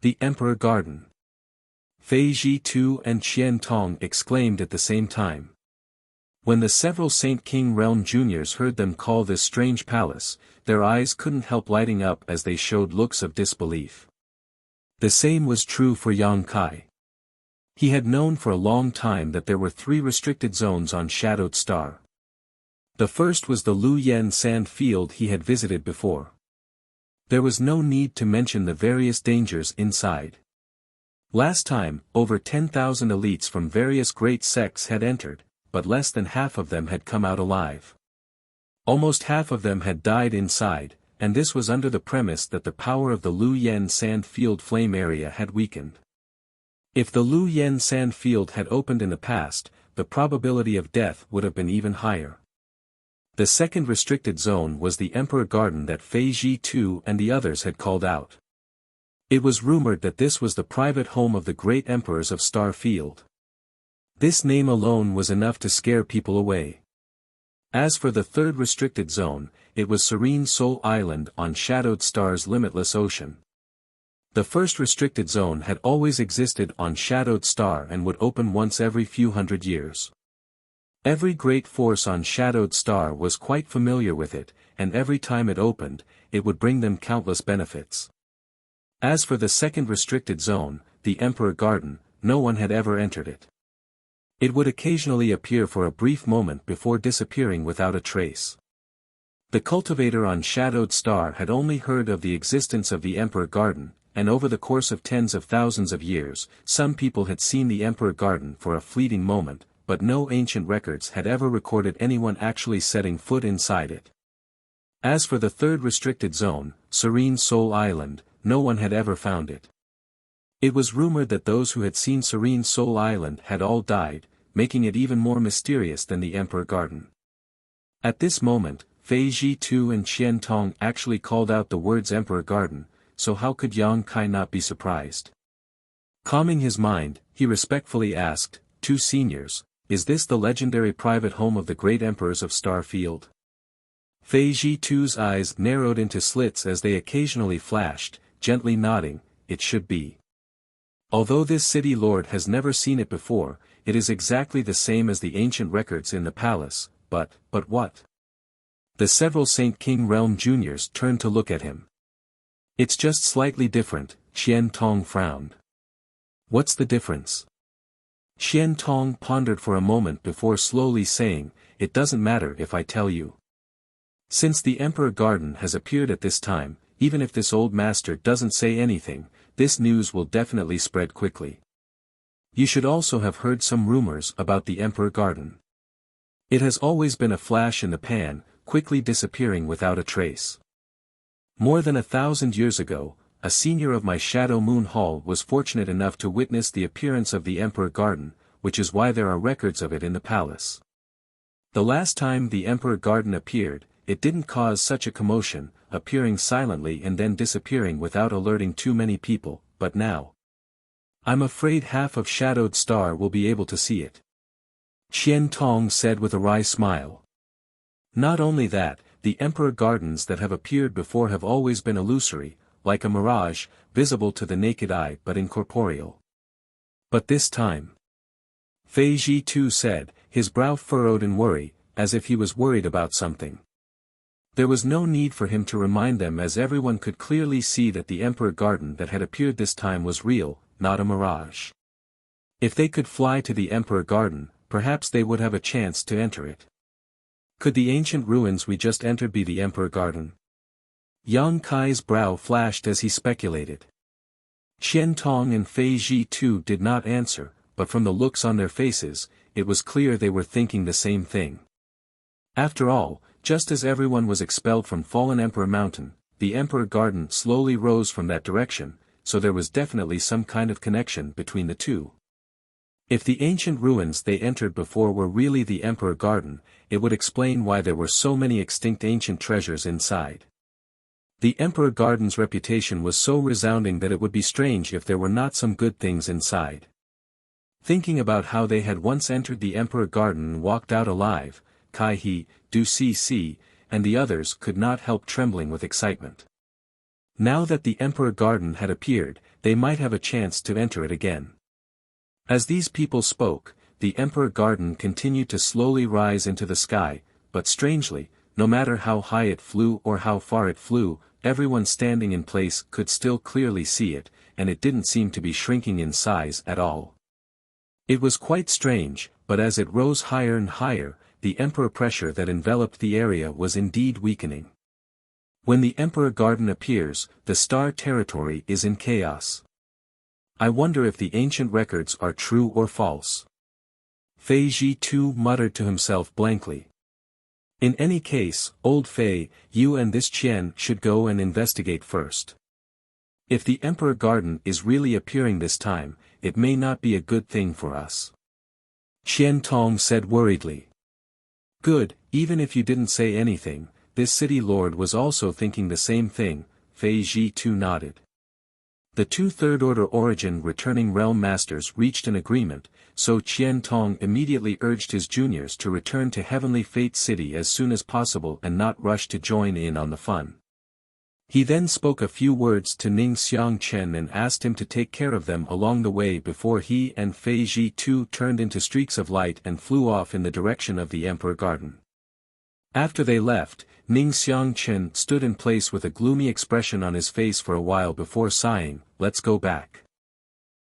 The Emperor Garden. Fei Zhi-Tu and Qian Tong exclaimed at the same time. When the several Saint King Realm Juniors heard them call this strange palace, their eyes couldn't help lighting up as they showed looks of disbelief. The same was true for Yang Kai. He had known for a long time that there were 3 restricted zones on Shadowed Star. The first was the Lu Yen sand field he had visited before. There was no need to mention the various dangers inside. Last time, over 10,000 elites from various great sects had entered, but less than half of them had come out alive. Almost half of them had died inside, and this was under the premise that the power of the Lu Yen sand field flame area had weakened. If the Lu Yen sand field had opened in the past, the probability of death would have been even higher. The second restricted zone was the Emperor Garden that Fei Zhi-Tu and the others had called out. It was rumored that this was the private home of the great emperors of Star Field. This name alone was enough to scare people away. As for the third restricted zone, it was Serene Soul Island on Shadowed Star's limitless ocean. The first restricted zone had always existed on Shadowed Star and would open once every few hundred years. Every great force on Shadowed Star was quite familiar with it, and every time it opened, it would bring them countless benefits. As for the second restricted zone, the Emperor Garden, no one had ever entered it. It would occasionally appear for a brief moment before disappearing without a trace. The cultivator on Shadowed Star had only heard of the existence of the Emperor Garden, and over the course of tens of thousands of years, some people had seen the Emperor Garden for a fleeting moment, but no ancient records had ever recorded anyone actually setting foot inside it. As for the third restricted zone, Serene Soul Island, no one had ever found it. It was rumored that those who had seen Serene Soul Island had all died, making it even more mysterious than the Emperor Garden. At this moment, Fei Zhi-Tu and Qian Tong actually called out the words Emperor Garden, so how could Yang Kai not be surprised? Calming his mind, he respectfully asked, 2 seniors, is this the legendary private home of the great emperors of Star Field? Fei Zhi-Tu's eyes narrowed into slits as they occasionally flashed, gently nodding, it should be. Although this city lord has never seen it before, it is exactly the same as the ancient records in the palace, but what? The several Saint King Realm Juniors turned to look at him. It's just slightly different, Qian Tong frowned. What's the difference? Qian Tong pondered for a moment before slowly saying, it doesn't matter if I tell you. Since the Emperor Garden has appeared at this time, even if this old master doesn't say anything, this news will definitely spread quickly. You should also have heard some rumors about the Emperor Garden. It has always been a flash in the pan, quickly disappearing without a trace. More than 1,000 years ago, a senior of my Shadow Moon Hall was fortunate enough to witness the appearance of the Emperor Garden, which is why there are records of it in the palace. The last time the Emperor Garden appeared, it didn't cause such a commotion, appearing silently and then disappearing without alerting too many people, but now. I'm afraid half of Shadowed Star will be able to see it. Qian Tong said with a wry smile. Not only that, the Emperor Gardens that have appeared before have always been illusory, like a mirage, visible to the naked eye but incorporeal. But this time. Fei Zhi-Tu said, his brow furrowed in worry, as if he was worried about something. There was no need for him to remind them, as everyone could clearly see that the Emperor Garden that had appeared this time was real, not a mirage. If they could fly to the Emperor Garden, perhaps they would have a chance to enter it. Could the ancient ruins we just entered be the Emperor Garden? Yang Kai's brow flashed as he speculated. Qian Tong and Fei Ji too did not answer, but from the looks on their faces, it was clear they were thinking the same thing. After all, just as everyone was expelled from Fallen Emperor Mountain, the Emperor Garden slowly rose from that direction, so there was definitely some kind of connection between the two. If the ancient ruins they entered before were really the Emperor Garden, it would explain why there were so many extinct ancient treasures inside. The Emperor Garden's reputation was so resounding that it would be strange if there were not some good things inside. Thinking about how they had once entered the Emperor Garden and walked out alive, Kai He, Du Cc, and the others could not help trembling with excitement. Now that the Emperor Garden had appeared, they might have a chance to enter it again. As these people spoke, the Emperor Garden continued to slowly rise into the sky, but strangely, no matter how high it flew or how far it flew, everyone standing in place could still clearly see it, and it didn't seem to be shrinking in size at all. It was quite strange, but as it rose higher and higher, the Emperor pressure that enveloped the area was indeed weakening. When the Emperor Garden appears, the star territory is in chaos. I wonder if the ancient records are true or false. Fei Ji too muttered to himself blankly. In any case, old Fei, you and this Qian should go and investigate first. If the Emperor Garden is really appearing this time, it may not be a good thing for us. Qian Tong said worriedly. Good, even if you didn't say anything, this city lord was also thinking the same thing, Fei Ji too nodded. The two third-order origin returning realm masters reached an agreement, so Qian Tong immediately urged his juniors to return to Heavenly Fate City as soon as possible and not rush to join in on the fun. He then spoke a few words to Ning Xiangchen and asked him to take care of them along the way before he and Fei Ji too turned into streaks of light and flew off in the direction of the Emperor Garden. After they left, Ning Xiangchen stood in place with a gloomy expression on his face for a while before sighing, "Let's go back."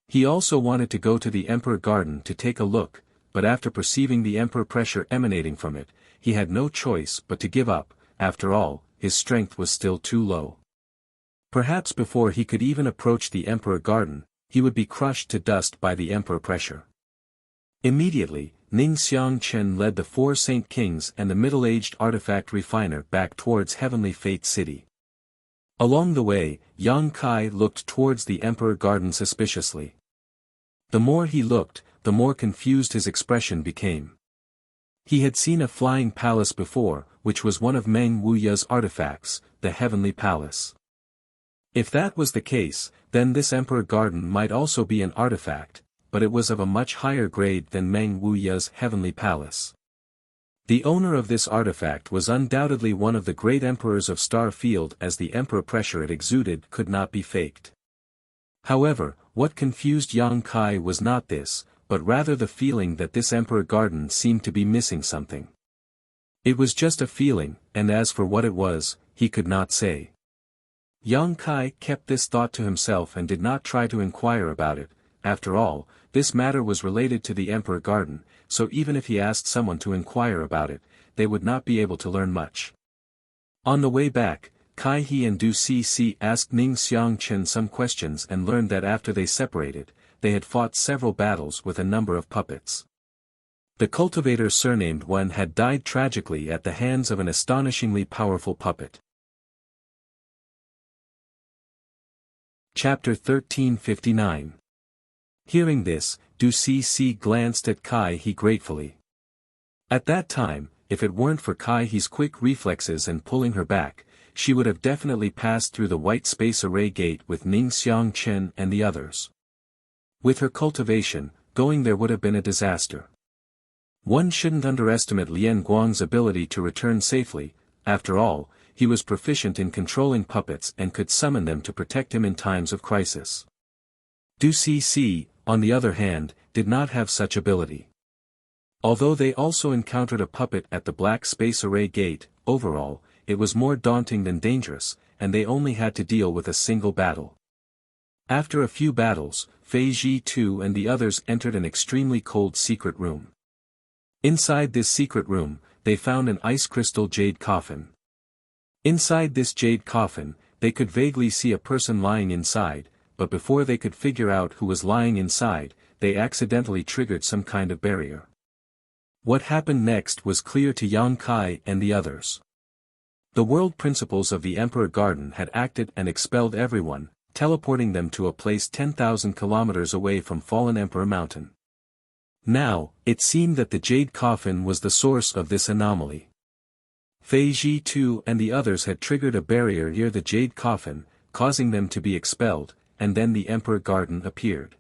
He also wanted to go to the Emperor Garden to take a look, but after perceiving the Emperor pressure emanating from it, he had no choice but to give up. After all, his strength was still too low. Perhaps before he could even approach the Emperor Garden, he would be crushed to dust by the Emperor pressure. Immediately, Ning Xiangchen led the four Saint Kings and the middle-aged artifact refiner back towards Heavenly Fate City. Along the way, Yang Kai looked towards the Emperor Garden suspiciously. The more he looked, the more confused his expression became. He had seen a flying palace before, which was one of Meng Wuya's artifacts, the Heavenly Palace. If that was the case, then this Emperor Garden might also be an artifact, but it was of a much higher grade than Meng Wuya's Heavenly Palace. The owner of this artifact was undoubtedly one of the great emperors of Star Field, as the Emperor pressure it exuded could not be faked. However, what confused Yang Kai was not this, but rather the feeling that this Emperor Garden seemed to be missing something. It was just a feeling, and as for what it was, he could not say. Yang Kai kept this thought to himself and did not try to inquire about it. After all, this matter was related to the Emperor Garden, so even if he asked someone to inquire about it, they would not be able to learn much. On the way back, Kai He and Du Cc asked Ning Xiangchen some questions and learned that after they separated, they had fought several battles with a number of puppets. The cultivator surnamed one had died tragically at the hands of an astonishingly powerful puppet. Chapter 1359. Hearing this, Du Cc glanced at Kai He gratefully. At that time, if it weren't for Kai He's quick reflexes and pulling her back, she would have definitely passed through the white space array gate with Ning Xiangchen and the others. With her cultivation, going there would have been a disaster. One shouldn't underestimate Lian Guang's ability to return safely. After all, he was proficient in controlling puppets and could summon them to protect him in times of crisis. Du Cc, on the other hand, did not have such ability. Although they also encountered a puppet at the black space array gate, overall, it was more daunting than dangerous, and they only had to deal with a single battle. After a few battles, Fei Ji too and the others entered an extremely cold secret room. Inside this secret room, they found an ice crystal jade coffin. Inside this jade coffin, they could vaguely see a person lying inside, but before they could figure out who was lying inside, they accidentally triggered some kind of barrier. What happened next was clear to Yang Kai and the others. The world principles of the Emperor Garden had acted and expelled everyone, teleporting them to a place 10,000 kilometers away from fallen Emperor Mountain. Now, it seemed that the jade coffin was the source of this anomaly. Fei Ji too and the others had triggered a barrier near the jade coffin, causing them to be expelled, and then the Emperor Garden appeared.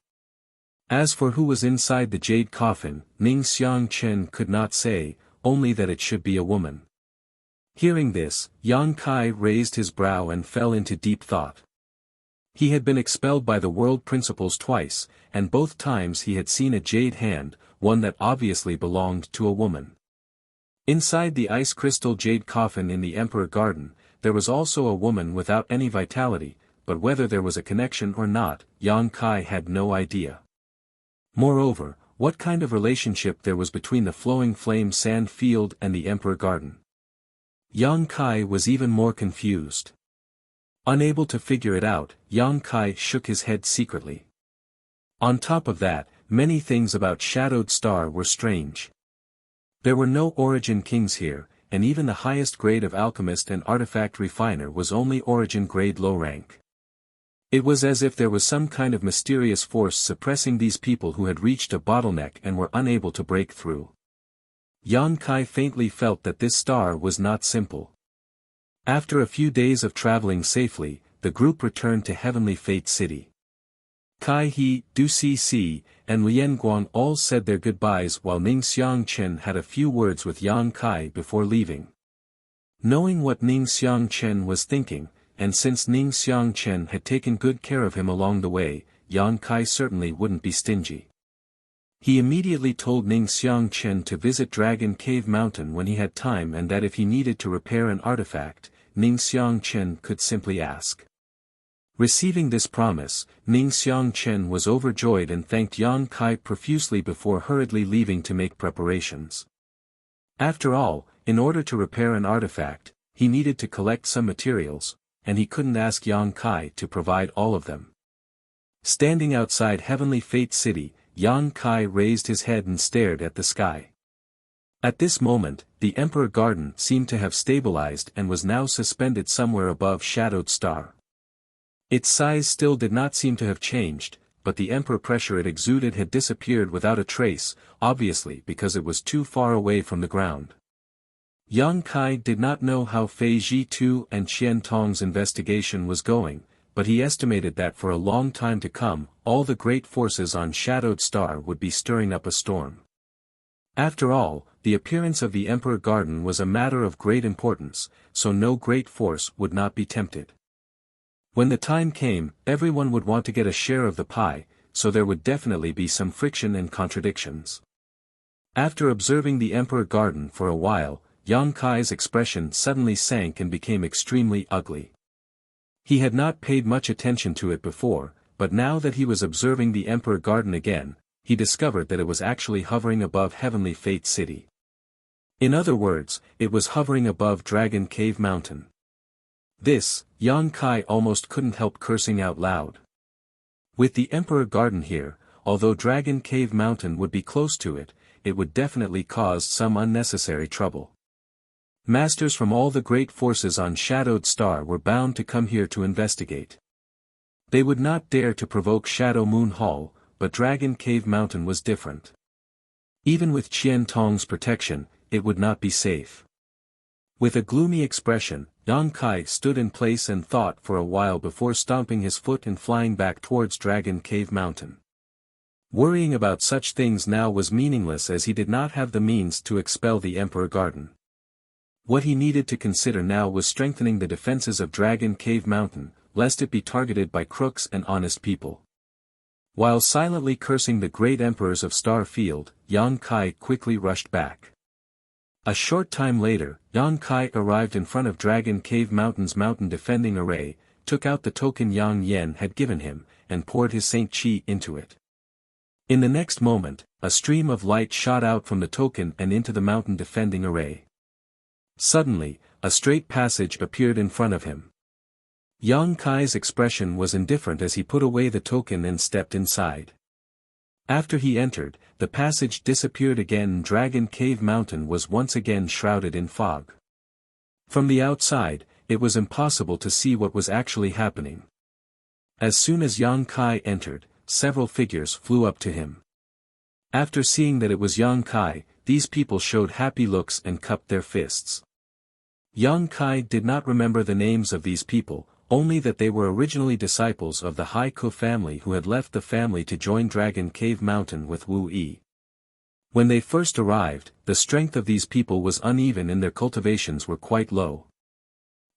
As for who was inside the jade coffin, Ning Xiangchen could not say, only that it should be a woman. Hearing this, Yang Kai raised his brow and fell into deep thought. He had been expelled by the world principles twice, and both times he had seen a jade hand, one that obviously belonged to a woman. Inside the ice crystal jade coffin in the Emperor Garden, there was also a woman without any vitality, but whether there was a connection or not, Yang Kai had no idea. Moreover, what kind of relationship there was between the flowing flame sand field and the Emperor Garden? Yang Kai was even more confused. Unable to figure it out, Yang Kai shook his head secretly. On top of that, many things about Shadowed Star were strange. There were no origin kings here, and even the highest grade of alchemist and artifact refiner was only origin grade low rank. It was as if there was some kind of mysterious force suppressing these people who had reached a bottleneck and were unable to break through. Yang Kai faintly felt that this star was not simple. After a few days of traveling safely, the group returned to Heavenly Fate City. Kai He, Du Si, and Lian Guan all said their goodbyes while Ning Xiangchen had a few words with Yang Kai before leaving. Knowing what Ning Xiangchen was thinking, and since Ning Xiangchen had taken good care of him along the way, Yang Kai certainly wouldn't be stingy. He immediately told Ning Xiangchen to visit Dragon Cave Mountain when he had time and that if he needed to repair an artifact, Ning Xiangchen could simply ask. Receiving this promise, Ning Xiangchen was overjoyed and thanked Yang Kai profusely before hurriedly leaving to make preparations. After all, in order to repair an artifact, he needed to collect some materials, and he couldn't ask Yang Kai to provide all of them. Standing outside Heavenly Fate City, Yang Kai raised his head and stared at the sky. At this moment, the Emperor Garden seemed to have stabilized and was now suspended somewhere above Shadowed Star. Its size still did not seem to have changed, but the emperor pressure it exuded had disappeared without a trace, obviously because it was too far away from the ground. Yang Kai did not know how Fei Ji Tu and Qian Tong's investigation was going, but he estimated that for a long time to come, all the great forces on Shadowed Star would be stirring up a storm. After all, the appearance of the Emperor Garden was a matter of great importance, so no great force would not be tempted. When the time came, everyone would want to get a share of the pie, so there would definitely be some friction and contradictions. After observing the Emperor Garden for a while, Yang Kai's expression suddenly sank and became extremely ugly. He had not paid much attention to it before, but now that he was observing the Emperor Garden again, he discovered that it was actually hovering above Heavenly Fate City. In other words, it was hovering above Dragon Cave Mountain. This, Yang Kai almost couldn't help cursing out loud. With the Emperor Garden here, although Dragon Cave Mountain would be close to it, it would definitely cause some unnecessary trouble. Masters from all the great forces on Shadowed Star were bound to come here to investigate. They would not dare to provoke Shadow Moon Hall, but Dragon Cave Mountain was different. Even with Qian Tong's protection, it would not be safe. With a gloomy expression, Yang Kai stood in place and thought for a while before stomping his foot and flying back towards Dragon Cave Mountain. Worrying about such things now was meaningless as he did not have the means to expel the Emperor Garden. What he needed to consider now was strengthening the defenses of Dragon Cave Mountain, lest it be targeted by crooks and honest people. While silently cursing the great emperors of Star Field, Yang Kai quickly rushed back. A short time later, Yang Kai arrived in front of Dragon Cave Mountain's mountain defending array, took out the token Yang Yen had given him, and poured his Saint Qi into it. In the next moment, a stream of light shot out from the token and into the mountain defending array. Suddenly, a straight passage appeared in front of him. Yang Kai's expression was indifferent as he put away the token and stepped inside. After he entered, the passage disappeared again and Dragon Cave Mountain was once again shrouded in fog. From the outside, it was impossible to see what was actually happening. As soon as Yang Kai entered, several figures flew up to him. After seeing that it was Yang Kai, these people showed happy looks and cupped their fists. Yang Kai did not remember the names of these people, only that they were originally disciples of the Haikou family who had left the family to join Dragon Cave Mountain with Wu Yi. When they first arrived, the strength of these people was uneven and their cultivations were quite low.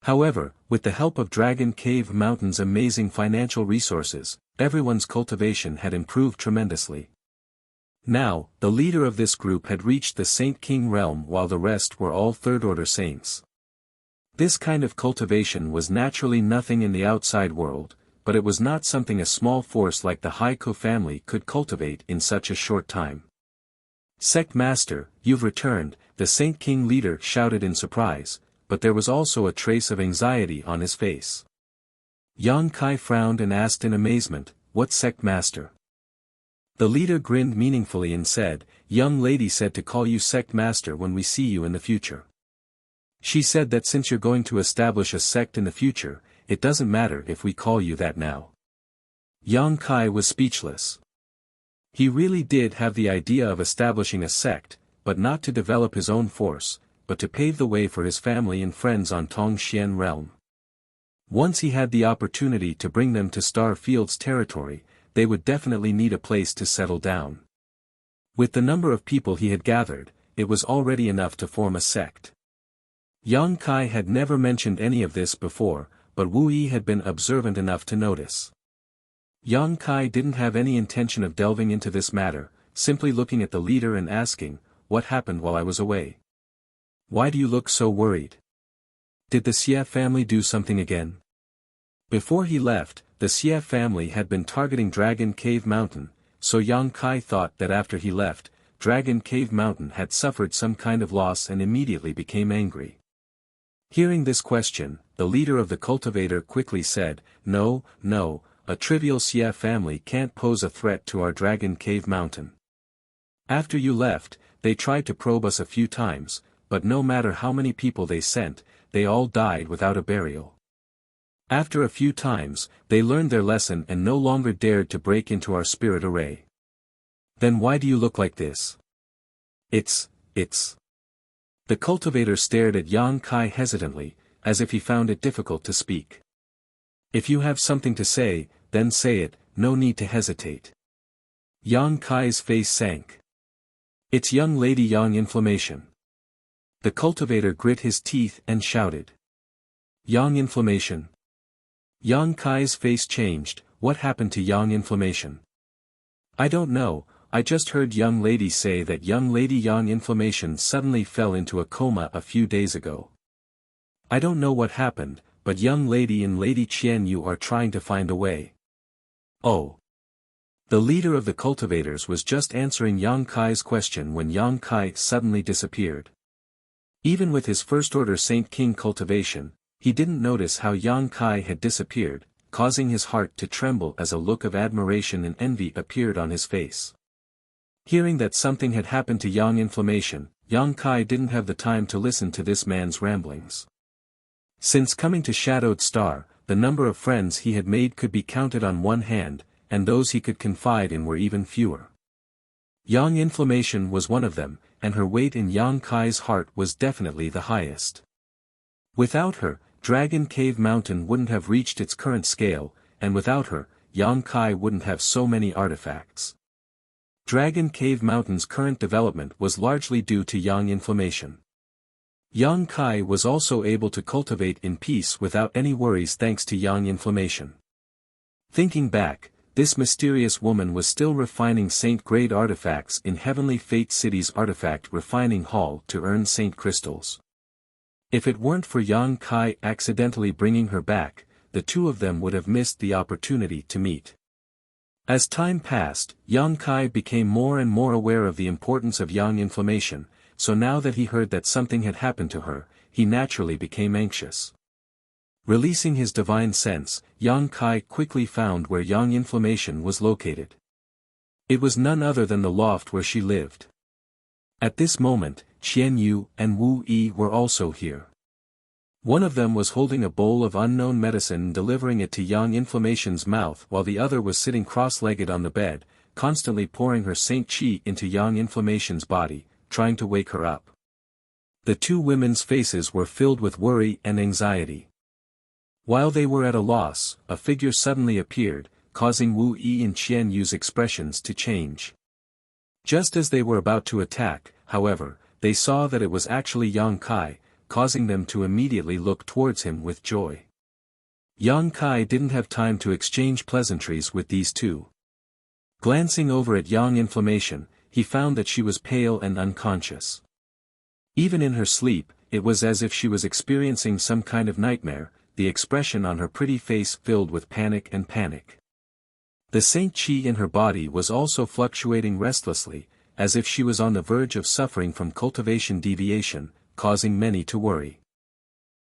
However, with the help of Dragon Cave Mountain's amazing financial resources, everyone's cultivation had improved tremendously. Now, the leader of this group had reached the Saint King realm while the rest were all third-order saints. This kind of cultivation was naturally nothing in the outside world, but it was not something a small force like the Haikou family could cultivate in such a short time. "Sect Master, you've returned," the Saint King leader shouted in surprise, but there was also a trace of anxiety on his face. Yang Kai frowned and asked in amazement, "What Sect Master?" The leader grinned meaningfully and said, "Young lady said to call you Sect Master when we see you in the future. She said that since you're going to establish a sect in the future, it doesn't matter if we call you that now." Yang Kai was speechless. He really did have the idea of establishing a sect, but not to develop his own force, but to pave the way for his family and friends on Tongxian realm. Once he had the opportunity to bring them to Star Field's territory, they would definitely need a place to settle down. With the number of people he had gathered, it was already enough to form a sect. Yang Kai had never mentioned any of this before, but Wu Yi had been observant enough to notice. Yang Kai didn't have any intention of delving into this matter, simply looking at the leader and asking, "What happened while I was away? Why do you look so worried? Did the Xie family do something again?" Before he left, the Xie family had been targeting Dragon Cave Mountain, so Yang Kai thought that after he left, Dragon Cave Mountain had suffered some kind of loss and immediately became angry. Hearing this question, the leader of the cultivator quickly said, No, a trivial Xie family can't pose a threat to our Dragon Cave Mountain. After you left, they tried to probe us a few times, but no matter how many people they sent, they all died without a burial. After a few times, they learned their lesson and no longer dared to break into our spirit array. Then why do you look like this? It's. The cultivator stared at Yang Kai hesitantly, as if he found it difficult to speak. "If you have something to say, then say it, no need to hesitate." Yang Kai's face sank. "It's young lady Yang inflammation." The cultivator grit his teeth and shouted. "Yang inflammation?" Yang Kai's face changed. "What happened to Yang inflammation?" "I don't know. I just heard young lady say that young lady Yang inflammation suddenly fell into a coma a few days ago. I don't know what happened, but young lady and Lady Qian you are trying to find a way." "Oh." The leader of the cultivators was just answering Yang Kai's question when Yang Kai suddenly disappeared. Even with his first-order Saint King cultivation, he didn't notice how Yang Kai had disappeared, causing his heart to tremble as a look of admiration and envy appeared on his face. Hearing that something had happened to Yang inflammation, Yang Kai didn't have the time to listen to this man's ramblings. Since coming to Shadowed Star, the number of friends he had made could be counted on one hand, and those he could confide in were even fewer. Yang inflammation was one of them, and her weight in Yang Kai's heart was definitely the highest. Without her, Dragon Cave Mountain wouldn't have reached its current scale, and without her, Yang Kai wouldn't have so many artifacts. Dragon Cave Mountain's current development was largely due to Yang inflammation. Yang Kai was also able to cultivate in peace without any worries thanks to Yang inflammation. Thinking back, this mysterious woman was still refining saint-grade artifacts in Heavenly Fate City's artifact refining hall to earn saint crystals. If it weren't for Yang Kai accidentally bringing her back, the two of them would have missed the opportunity to meet. As time passed, Yang Kai became more and more aware of the importance of yang inflammation, so now that he heard that something had happened to her, he naturally became anxious. Releasing his divine sense, Yang Kai quickly found where yang inflammation was located. It was none other than the loft where she lived. At this moment, Qian Yu and Wu Yi were also here. One of them was holding a bowl of unknown medicine and delivering it to Yang Inflammation's mouth while the other was sitting cross-legged on the bed, constantly pouring her Saint Qi into Yang Inflammation's body, trying to wake her up. The two women's faces were filled with worry and anxiety. While they were at a loss, a figure suddenly appeared, causing Wu Yi and Qian Yu's expressions to change. Just as they were about to attack, however, they saw that it was actually Yang Kai, causing them to immediately look towards him with joy. Yang Kai didn't have time to exchange pleasantries with these two. Glancing over at Yang Inflammation, he found that she was pale and unconscious. Even in her sleep, it was as if she was experiencing some kind of nightmare, the expression on her pretty face filled with panic and panic. The Saint Qi in her body was also fluctuating restlessly, as if she was on the verge of suffering from cultivation deviation, causing many to worry.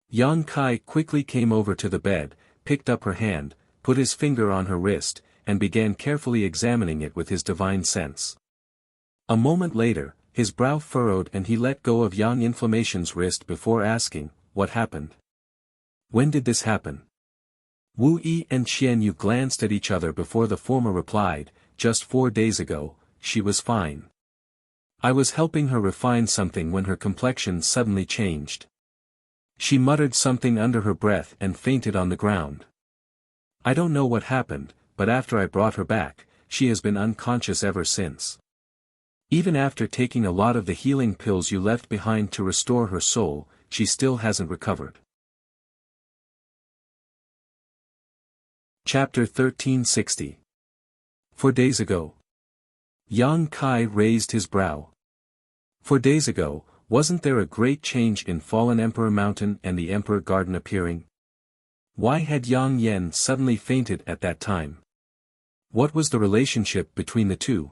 Yang Kai quickly came over to the bed, picked up her hand, put his finger on her wrist, and began carefully examining it with his divine sense. A moment later, his brow furrowed and he let go of Yang Inflammation's wrist before asking, "What happened? When did this happen?" Wu Yi and Qian Yu glanced at each other before the former replied, "Just 4 days ago, she was fine. I was helping her refine something when her complexion suddenly changed. She muttered something under her breath and fainted on the ground. I don't know what happened, but after I brought her back, she has been unconscious ever since. Even after taking a lot of the healing pills you left behind to restore her soul, she still hasn't recovered." Chapter 1360. 4 days ago. Yang Kai raised his brow. 4 days ago, wasn't there a great change in Fallen Emperor Mountain and the Emperor Garden appearing? Why had Yang Yen suddenly fainted at that time? What was the relationship between the two?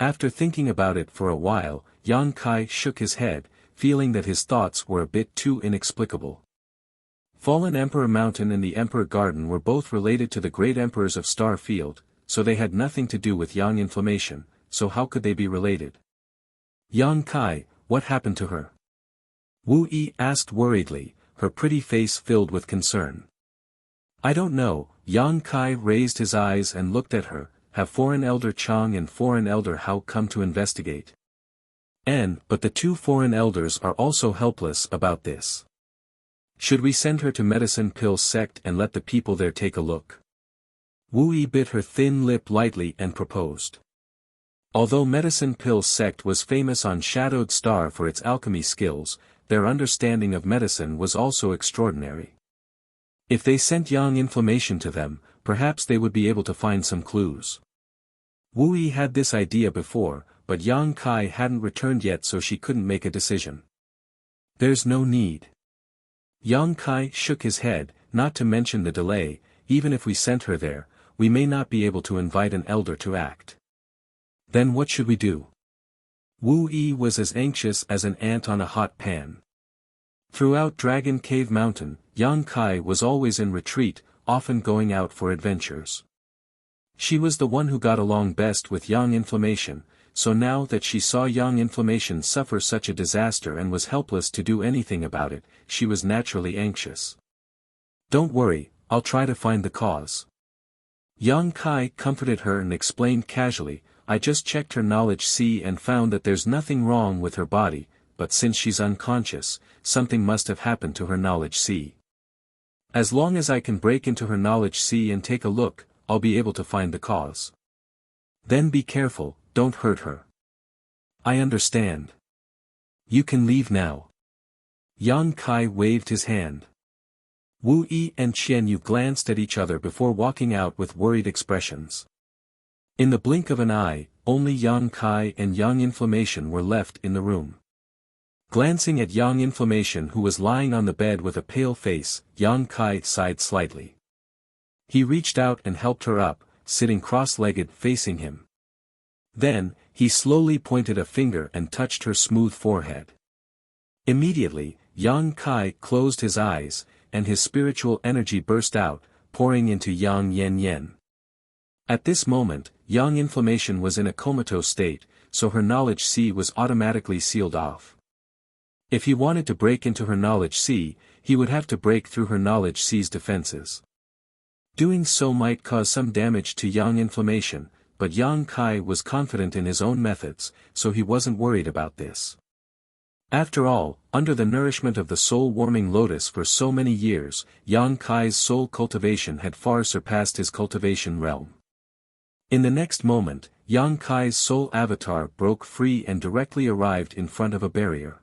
After thinking about it for a while, Yang Kai shook his head, feeling that his thoughts were a bit too inexplicable. Fallen Emperor Mountain and the Emperor Garden were both related to the great emperors of Star Field, so they had nothing to do with Yang Inflammation, so how could they be related? Yang Kai, what happened to her? Wu Yi asked worriedly, her pretty face filled with concern. I don't know. Yang Kai raised his eyes and looked at her. Have Foreign Elder Chang and Foreign Elder Hao come to investigate? But the two foreign elders are also helpless about this. Should we send her to Medicine Pill Sect and let the people there take a look? Wu Yi bit her thin lip lightly and proposed. Although Medicine Pill Sect was famous on Shadowed Star for its alchemy skills, their understanding of medicine was also extraordinary. If they sent Yang Inflammation to them, perhaps they would be able to find some clues. Wu Yi had this idea before, but Yang Kai hadn't returned yet, so she couldn't make a decision. There's no need. Yang Kai shook his head, not to mention the delay. Even if we sent her there, we may not be able to invite an elder to act. Then what should we do? Wu Yi was as anxious as an ant on a hot pan. Throughout Dragon Cave Mountain, Yang Kai was always in retreat, often going out for adventures. She was the one who got along best with Yang Inflammation, so now that she saw Yang Inflammation suffer such a disaster and was helpless to do anything about it, she was naturally anxious. Don't worry, I'll try to find the cause. Yang Kai comforted her and explained casually, I just checked her knowledge C and found that there's nothing wrong with her body, but since she's unconscious, something must have happened to her knowledge C. As long as I can break into her knowledge C and take a look, I'll be able to find the cause. Then be careful, don't hurt her. I understand. You can leave now. Yang Kai waved his hand. Wu Yi and Qian Yu glanced at each other before walking out with worried expressions. In the blink of an eye, only Yang Kai and Yang Inflammation were left in the room. Glancing at Yang Inflammation, who was lying on the bed with a pale face, Yang Kai sighed slightly. He reached out and helped her up, sitting cross-legged facing him. Then, he slowly pointed a finger and touched her smooth forehead. Immediately, Yang Kai closed his eyes, and his spiritual energy burst out, pouring into Yang Yen Yen. At this moment, Yang Inflammation was in a comatose state, so her knowledge sea was automatically sealed off. If he wanted to break into her knowledge sea, he would have to break through her knowledge sea's defenses. Doing so might cause some damage to Yang Inflammation, but Yang Kai was confident in his own methods, so he wasn't worried about this. After all, under the nourishment of the soul-warming lotus for so many years, Yang Kai's soul cultivation had far surpassed his cultivation realm. In the next moment, Yang Kai's soul avatar broke free and directly arrived in front of a barrier.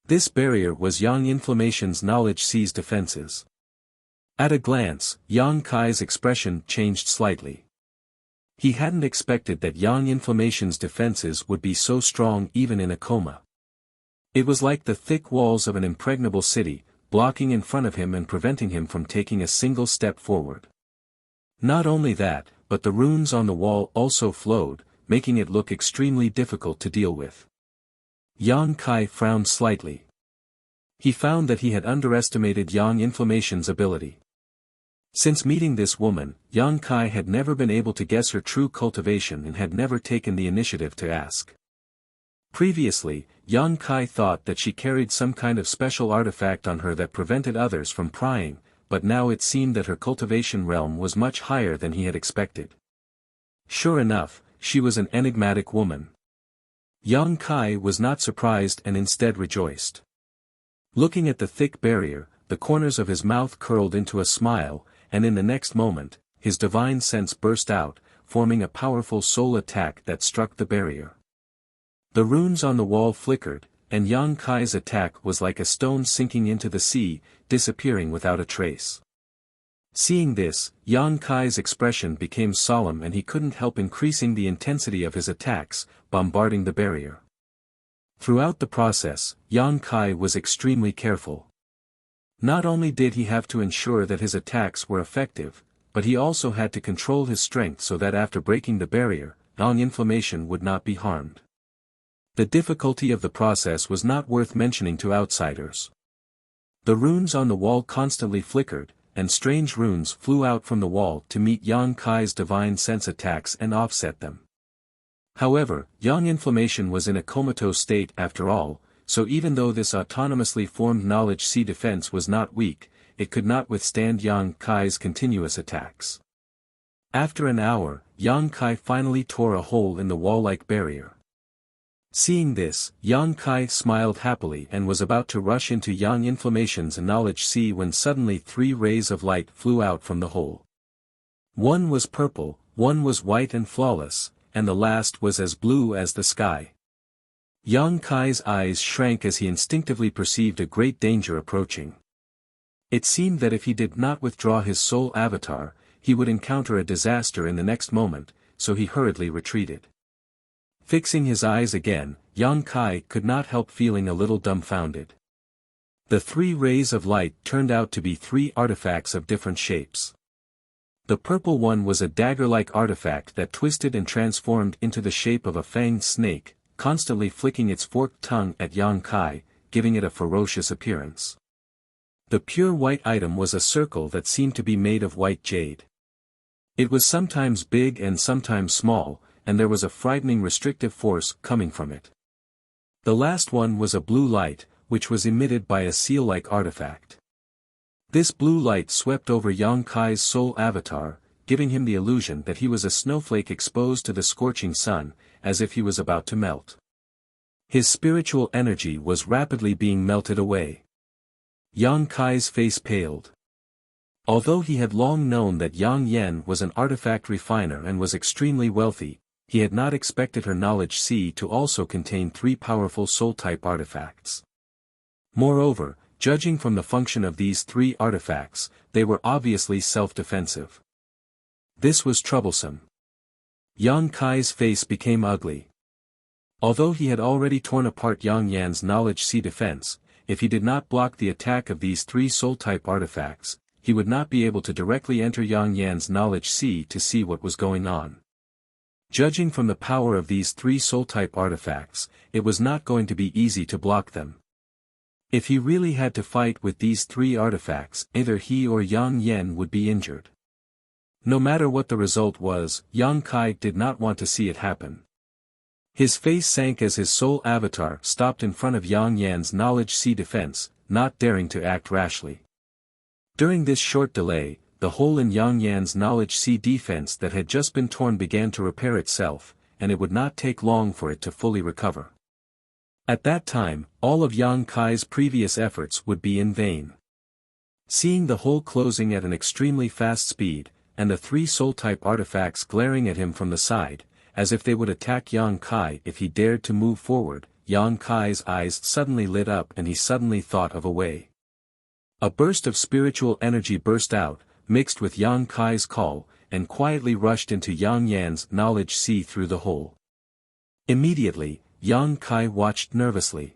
This barrier was Yang Inflammation's knowledge sea's defenses. At a glance, Yang Kai's expression changed slightly. He hadn't expected that Yang Inflammation's defenses would be so strong even in a coma. It was like the thick walls of an impregnable city, blocking in front of him and preventing him from taking a single step forward. Not only that, but the runes on the wall also flowed, making it look extremely difficult to deal with. Yang Kai frowned slightly. He found that he had underestimated Yang Inflammation's ability. Since meeting this woman, Yang Kai had never been able to guess her true cultivation and had never taken the initiative to ask. Previously, Yang Kai thought that she carried some kind of special artifact on her that prevented others from prying, but now it seemed that her cultivation realm was much higher than he had expected. Sure enough, she was an enigmatic woman. Yang Kai was not surprised and instead rejoiced. Looking at the thick barrier, the corners of his mouth curled into a smile, and in the next moment, his divine sense burst out, forming a powerful soul attack that struck the barrier. The runes on the wall flickered, and Yang Kai's attack was like a stone sinking into the sea, disappearing without a trace. Seeing this, Yang Kai's expression became solemn and he couldn't help increasing the intensity of his attacks, bombarding the barrier. Throughout the process, Yang Kai was extremely careful. Not only did he have to ensure that his attacks were effective, but he also had to control his strength so that after breaking the barrier, Yang Inflammation would not be harmed. The difficulty of the process was not worth mentioning to outsiders. The runes on the wall constantly flickered, and strange runes flew out from the wall to meet Yang Kai's divine sense attacks and offset them. However, Yang Inflammation was in a comatose state after all, so even though this autonomously formed knowledge sea defense was not weak, it could not withstand Yang Kai's continuous attacks. After an hour, Yang Kai finally tore a hole in the wall-like barrier. Seeing this, Yang Kai smiled happily and was about to rush into Yang Inflammation's knowledge sea when suddenly 3 rays of light flew out from the hole. One was purple, one was white and flawless, and the last was as blue as the sky. Yang Kai's eyes shrank as he instinctively perceived a great danger approaching. It seemed that if he did not withdraw his soul avatar, he would encounter a disaster in the next moment, so he hurriedly retreated. Fixing his eyes again, Yang Kai could not help feeling a little dumbfounded. The 3 rays of light turned out to be 3 artifacts of different shapes. The purple one was a dagger-like artifact that twisted and transformed into the shape of a fanged snake, constantly flicking its forked tongue at Yang Kai, giving it a ferocious appearance. The pure white item was a circle that seemed to be made of white jade. It was sometimes big and sometimes small, and there was a frightening restrictive force coming from it. The last one was a blue light, which was emitted by a seal-like artifact. This blue light swept over Yang Kai's soul avatar, giving him the illusion that he was a snowflake exposed to the scorching sun, as if he was about to melt. His spiritual energy was rapidly being melted away. Yang Kai's face paled. Although he had long known that Yang Yen was an artifact refiner and was extremely wealthy, he had not expected her knowledge sea to also contain 3 powerful soul-type artifacts. Moreover, judging from the function of these three artifacts, they were obviously self-defensive. This was troublesome. Yang Kai's face became ugly. Although he had already torn apart Yang Yan's knowledge sea defense, if he did not block the attack of these three soul-type artifacts, he would not be able to directly enter Yang Yan's knowledge sea to see what was going on. Judging from the power of these three soul-type artifacts, it was not going to be easy to block them. If he really had to fight with these three artifacts, either he or Yang Yan would be injured. No matter what the result was, Yang Kai did not want to see it happen. His face sank as his soul avatar stopped in front of Yang Yan's knowledge sea defense, not daring to act rashly. During this short delay, the hole in Yang Yan's knowledge sea defense that had just been torn began to repair itself, and it would not take long for it to fully recover. At that time, all of Yang Kai's previous efforts would be in vain. Seeing the hole closing at an extremely fast speed, and the three soul-type artifacts glaring at him from the side, as if they would attack Yang Kai if he dared to move forward, Yang Kai's eyes suddenly lit up and he suddenly thought of a way. A burst of spiritual energy burst out, mixed with Yang Kai's call, and quietly rushed into Yang Yan's knowledge sea through the hole. Immediately, Yang Kai watched nervously.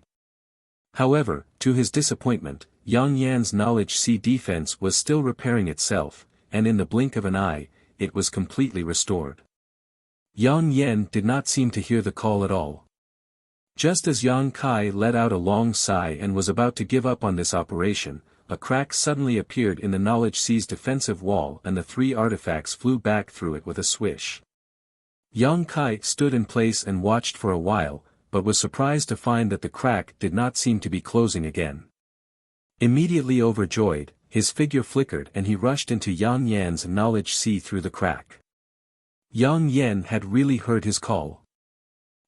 However, to his disappointment, Yang Yan's knowledge sea defense was still repairing itself, and in the blink of an eye, it was completely restored. Yang Yan did not seem to hear the call at all. Just as Yang Kai let out a long sigh and was about to give up on this operation, a crack suddenly appeared in the knowledge sea's defensive wall and the three artifacts flew back through it with a swish. Yang Kai stood in place and watched for a while, but was surprised to find that the crack did not seem to be closing again. Immediately overjoyed, his figure flickered and he rushed into Yang Yan's knowledge sea through the crack. Yang Yan had really heard his call.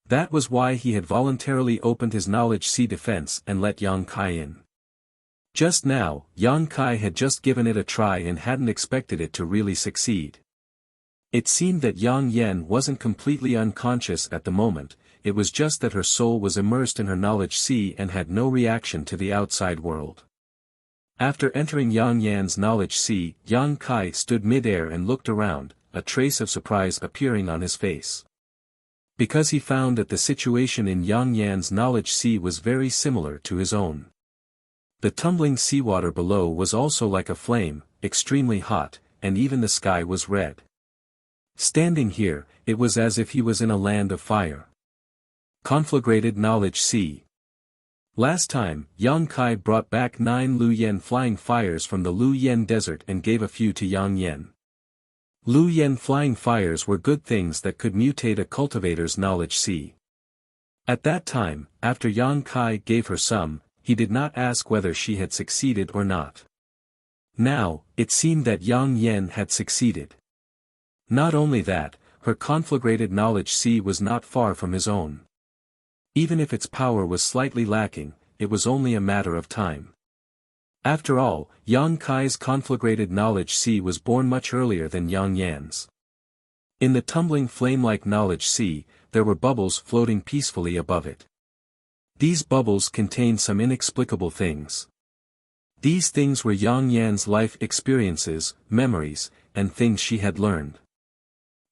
That was why he had voluntarily opened his knowledge sea defense and let Yang Kai in. Just now, Yang Kai had just given it a try and hadn't expected it to really succeed. It seemed that Yang Yan wasn't completely unconscious at the moment, it was just that her soul was immersed in her knowledge sea and had no reaction to the outside world. After entering Yang Yan's knowledge sea, Yang Kai stood mid-air and looked around, a trace of surprise appearing on his face. Because he found that the situation in Yang Yan's knowledge sea was very similar to his own. The tumbling seawater below was also like a flame, extremely hot, and even the sky was red. Standing here, it was as if he was in a land of fire. Conflagrated knowledge sea. Last time, Yang Kai brought back 9 Lu Yen flying fires from the Lu Yen desert and gave a few to Yang Yan. Lu Yen flying fires were good things that could mutate a cultivator's knowledge sea. At that time, after Yang Kai gave her some, he did not ask whether she had succeeded or not. Now, it seemed that Yang Yan had succeeded. Not only that, her conflagrated knowledge sea was not far from his own. Even if its power was slightly lacking, it was only a matter of time. After all, Yang Kai's conflagrated knowledge sea was born much earlier than Yang Yan's. In the tumbling flame-like knowledge sea, there were bubbles floating peacefully above it. These bubbles contained some inexplicable things. These things were Yang Yan's life experiences, memories, and things she had learned.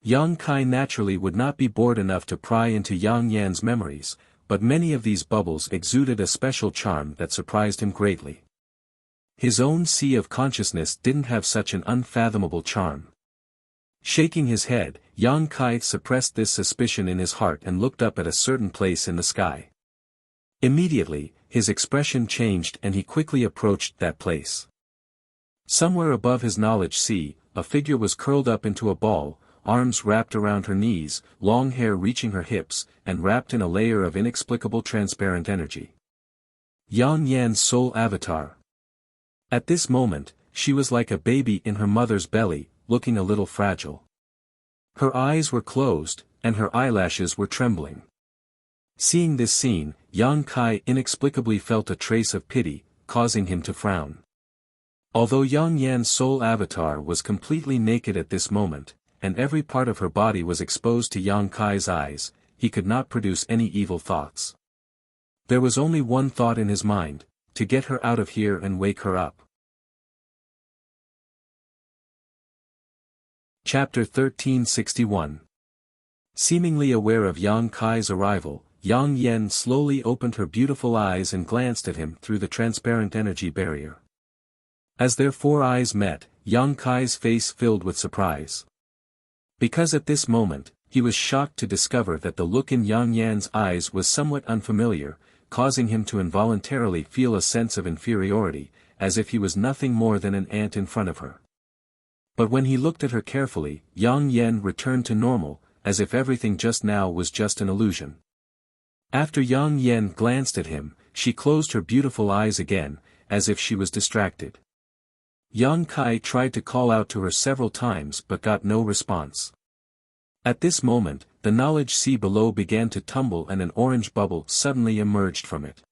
Yang Kai naturally would not be bored enough to pry into Yang Yan's memories, but many of these bubbles exuded a special charm that surprised him greatly. His own sea of consciousness didn't have such an unfathomable charm. Shaking his head, Yang Kai suppressed this suspicion in his heart and looked up at a certain place in the sky. Immediately, his expression changed and he quickly approached that place. Somewhere above his knowledge sea, a figure was curled up into a ball, arms wrapped around her knees, long hair reaching her hips, and wrapped in a layer of inexplicable transparent energy. Yang Yan's soul avatar. At this moment, she was like a baby in her mother's belly, looking a little fragile. Her eyes were closed, and her eyelashes were trembling. Seeing this scene, Yang Kai inexplicably felt a trace of pity, causing him to frown. Although Yang Yan's soul avatar was completely naked at this moment, and every part of her body was exposed to Yang Kai's eyes, he could not produce any evil thoughts. There was only one thought in his mind: to get her out of here and wake her up. Chapter 1361. Seemingly aware of Yang Kai's arrival, Yang Yen slowly opened her beautiful eyes and glanced at him through the transparent energy barrier. As their four eyes met, Yang Kai's face filled with surprise. Because at this moment, he was shocked to discover that the look in Yang Yan's eyes was somewhat unfamiliar, causing him to involuntarily feel a sense of inferiority, as if he was nothing more than an ant in front of her. But when he looked at her carefully, Yang Yen returned to normal, as if everything just now was just an illusion. After Yang Yen glanced at him, she closed her beautiful eyes again, as if she was distracted. Yang Kai tried to call out to her several times but got no response. At this moment, the knowledge sea below began to tumble and an orange bubble suddenly emerged from it.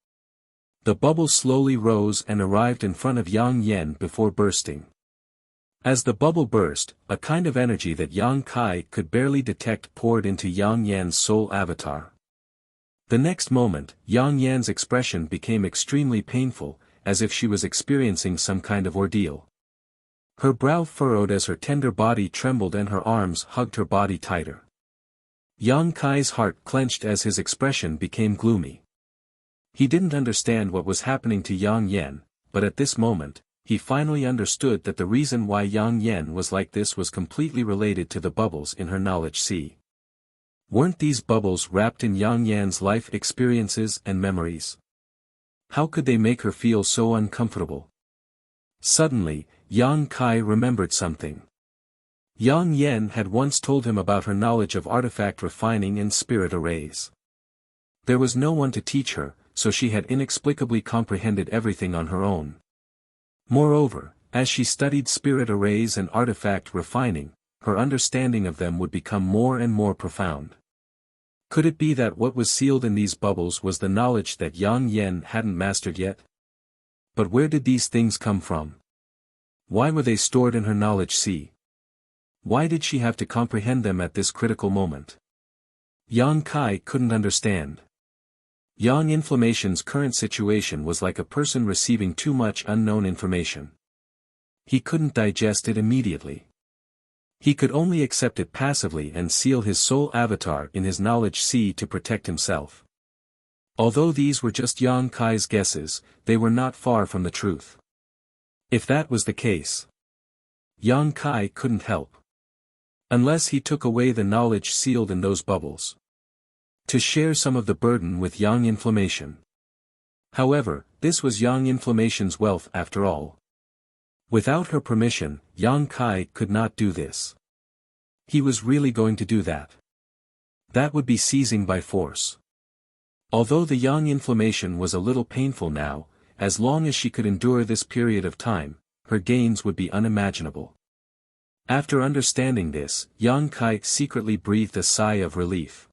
The bubble slowly rose and arrived in front of Yang Yen before bursting. As the bubble burst, a kind of energy that Yang Kai could barely detect poured into Yang Yan's soul avatar. The next moment, Yang Yan's expression became extremely painful, as if she was experiencing some kind of ordeal. Her brow furrowed as her tender body trembled and her arms hugged her body tighter. Yang Kai's heart clenched as his expression became gloomy. He didn't understand what was happening to Yang Yen, but at this moment, he finally understood that the reason why Yang Yen was like this was completely related to the bubbles in her knowledge sea. Weren't these bubbles wrapped in Yang Yan's life experiences and memories? How could they make her feel so uncomfortable? Suddenly, Yang Kai remembered something. Yang Yen had once told him about her knowledge of artifact refining and spirit arrays. There was no one to teach her, so she had inexplicably comprehended everything on her own. Moreover, as she studied spirit arrays and artifact refining, her understanding of them would become more and more profound. Could it be that what was sealed in these bubbles was the knowledge that Yang Yen hadn't mastered yet? But where did these things come from? Why were they stored in her knowledge sea? Why did she have to comprehend them at this critical moment? Yang Kai couldn't understand. Yang Inflammation's current situation was like a person receiving too much unknown information. He couldn't digest it immediately. He could only accept it passively and seal his soul avatar in his knowledge sea to protect himself. Although these were just Yang Kai's guesses, they were not far from the truth. If that was the case, Yang Kai couldn't help. Unless he took away the knowledge sealed in those bubbles. To share some of the burden with Yang Inflammation. However, this was Yang Inflammation's wealth after all. Without her permission, Yang Kai could not do this. He was really going to do that. That would be seizing by force. Although the Yang Inflammation was a little painful now, as long as she could endure this period of time, her gains would be unimaginable. After understanding this, Yang Kai secretly breathed a sigh of relief.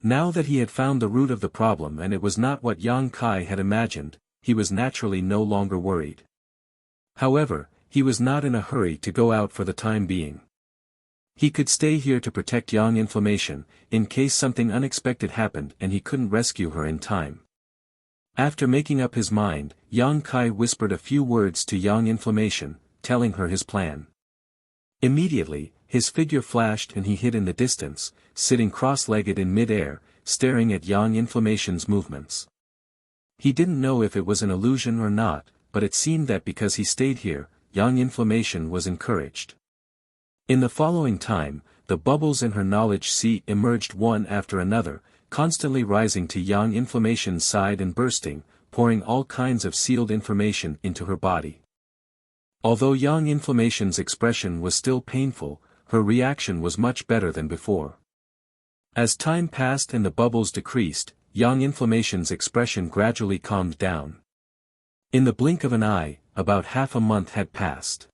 Now that he had found the root of the problem and it was not what Yang Kai had imagined, he was naturally no longer worried. However, he was not in a hurry to go out for the time being. He could stay here to protect Yang Inflammation, in case something unexpected happened and he couldn't rescue her in time. After making up his mind, Yang Kai whispered a few words to Yang Inflammation, telling her his plan. Immediately, his figure flashed and he hid in the distance, sitting cross-legged in mid-air, staring at Yang Inflammation's movements. He didn't know if it was an illusion or not, but it seemed that because he stayed here, Yang Inflammation was encouraged. In the following time, the bubbles in her knowledge sea emerged one after another, constantly rising to Yang Inflammation's side and bursting, pouring all kinds of sealed information into her body. Although Yang Inflammation's expression was still painful, her reaction was much better than before. As time passed and the bubbles decreased, Yang Inflammation's expression gradually calmed down. In the blink of an eye, about half a month had passed.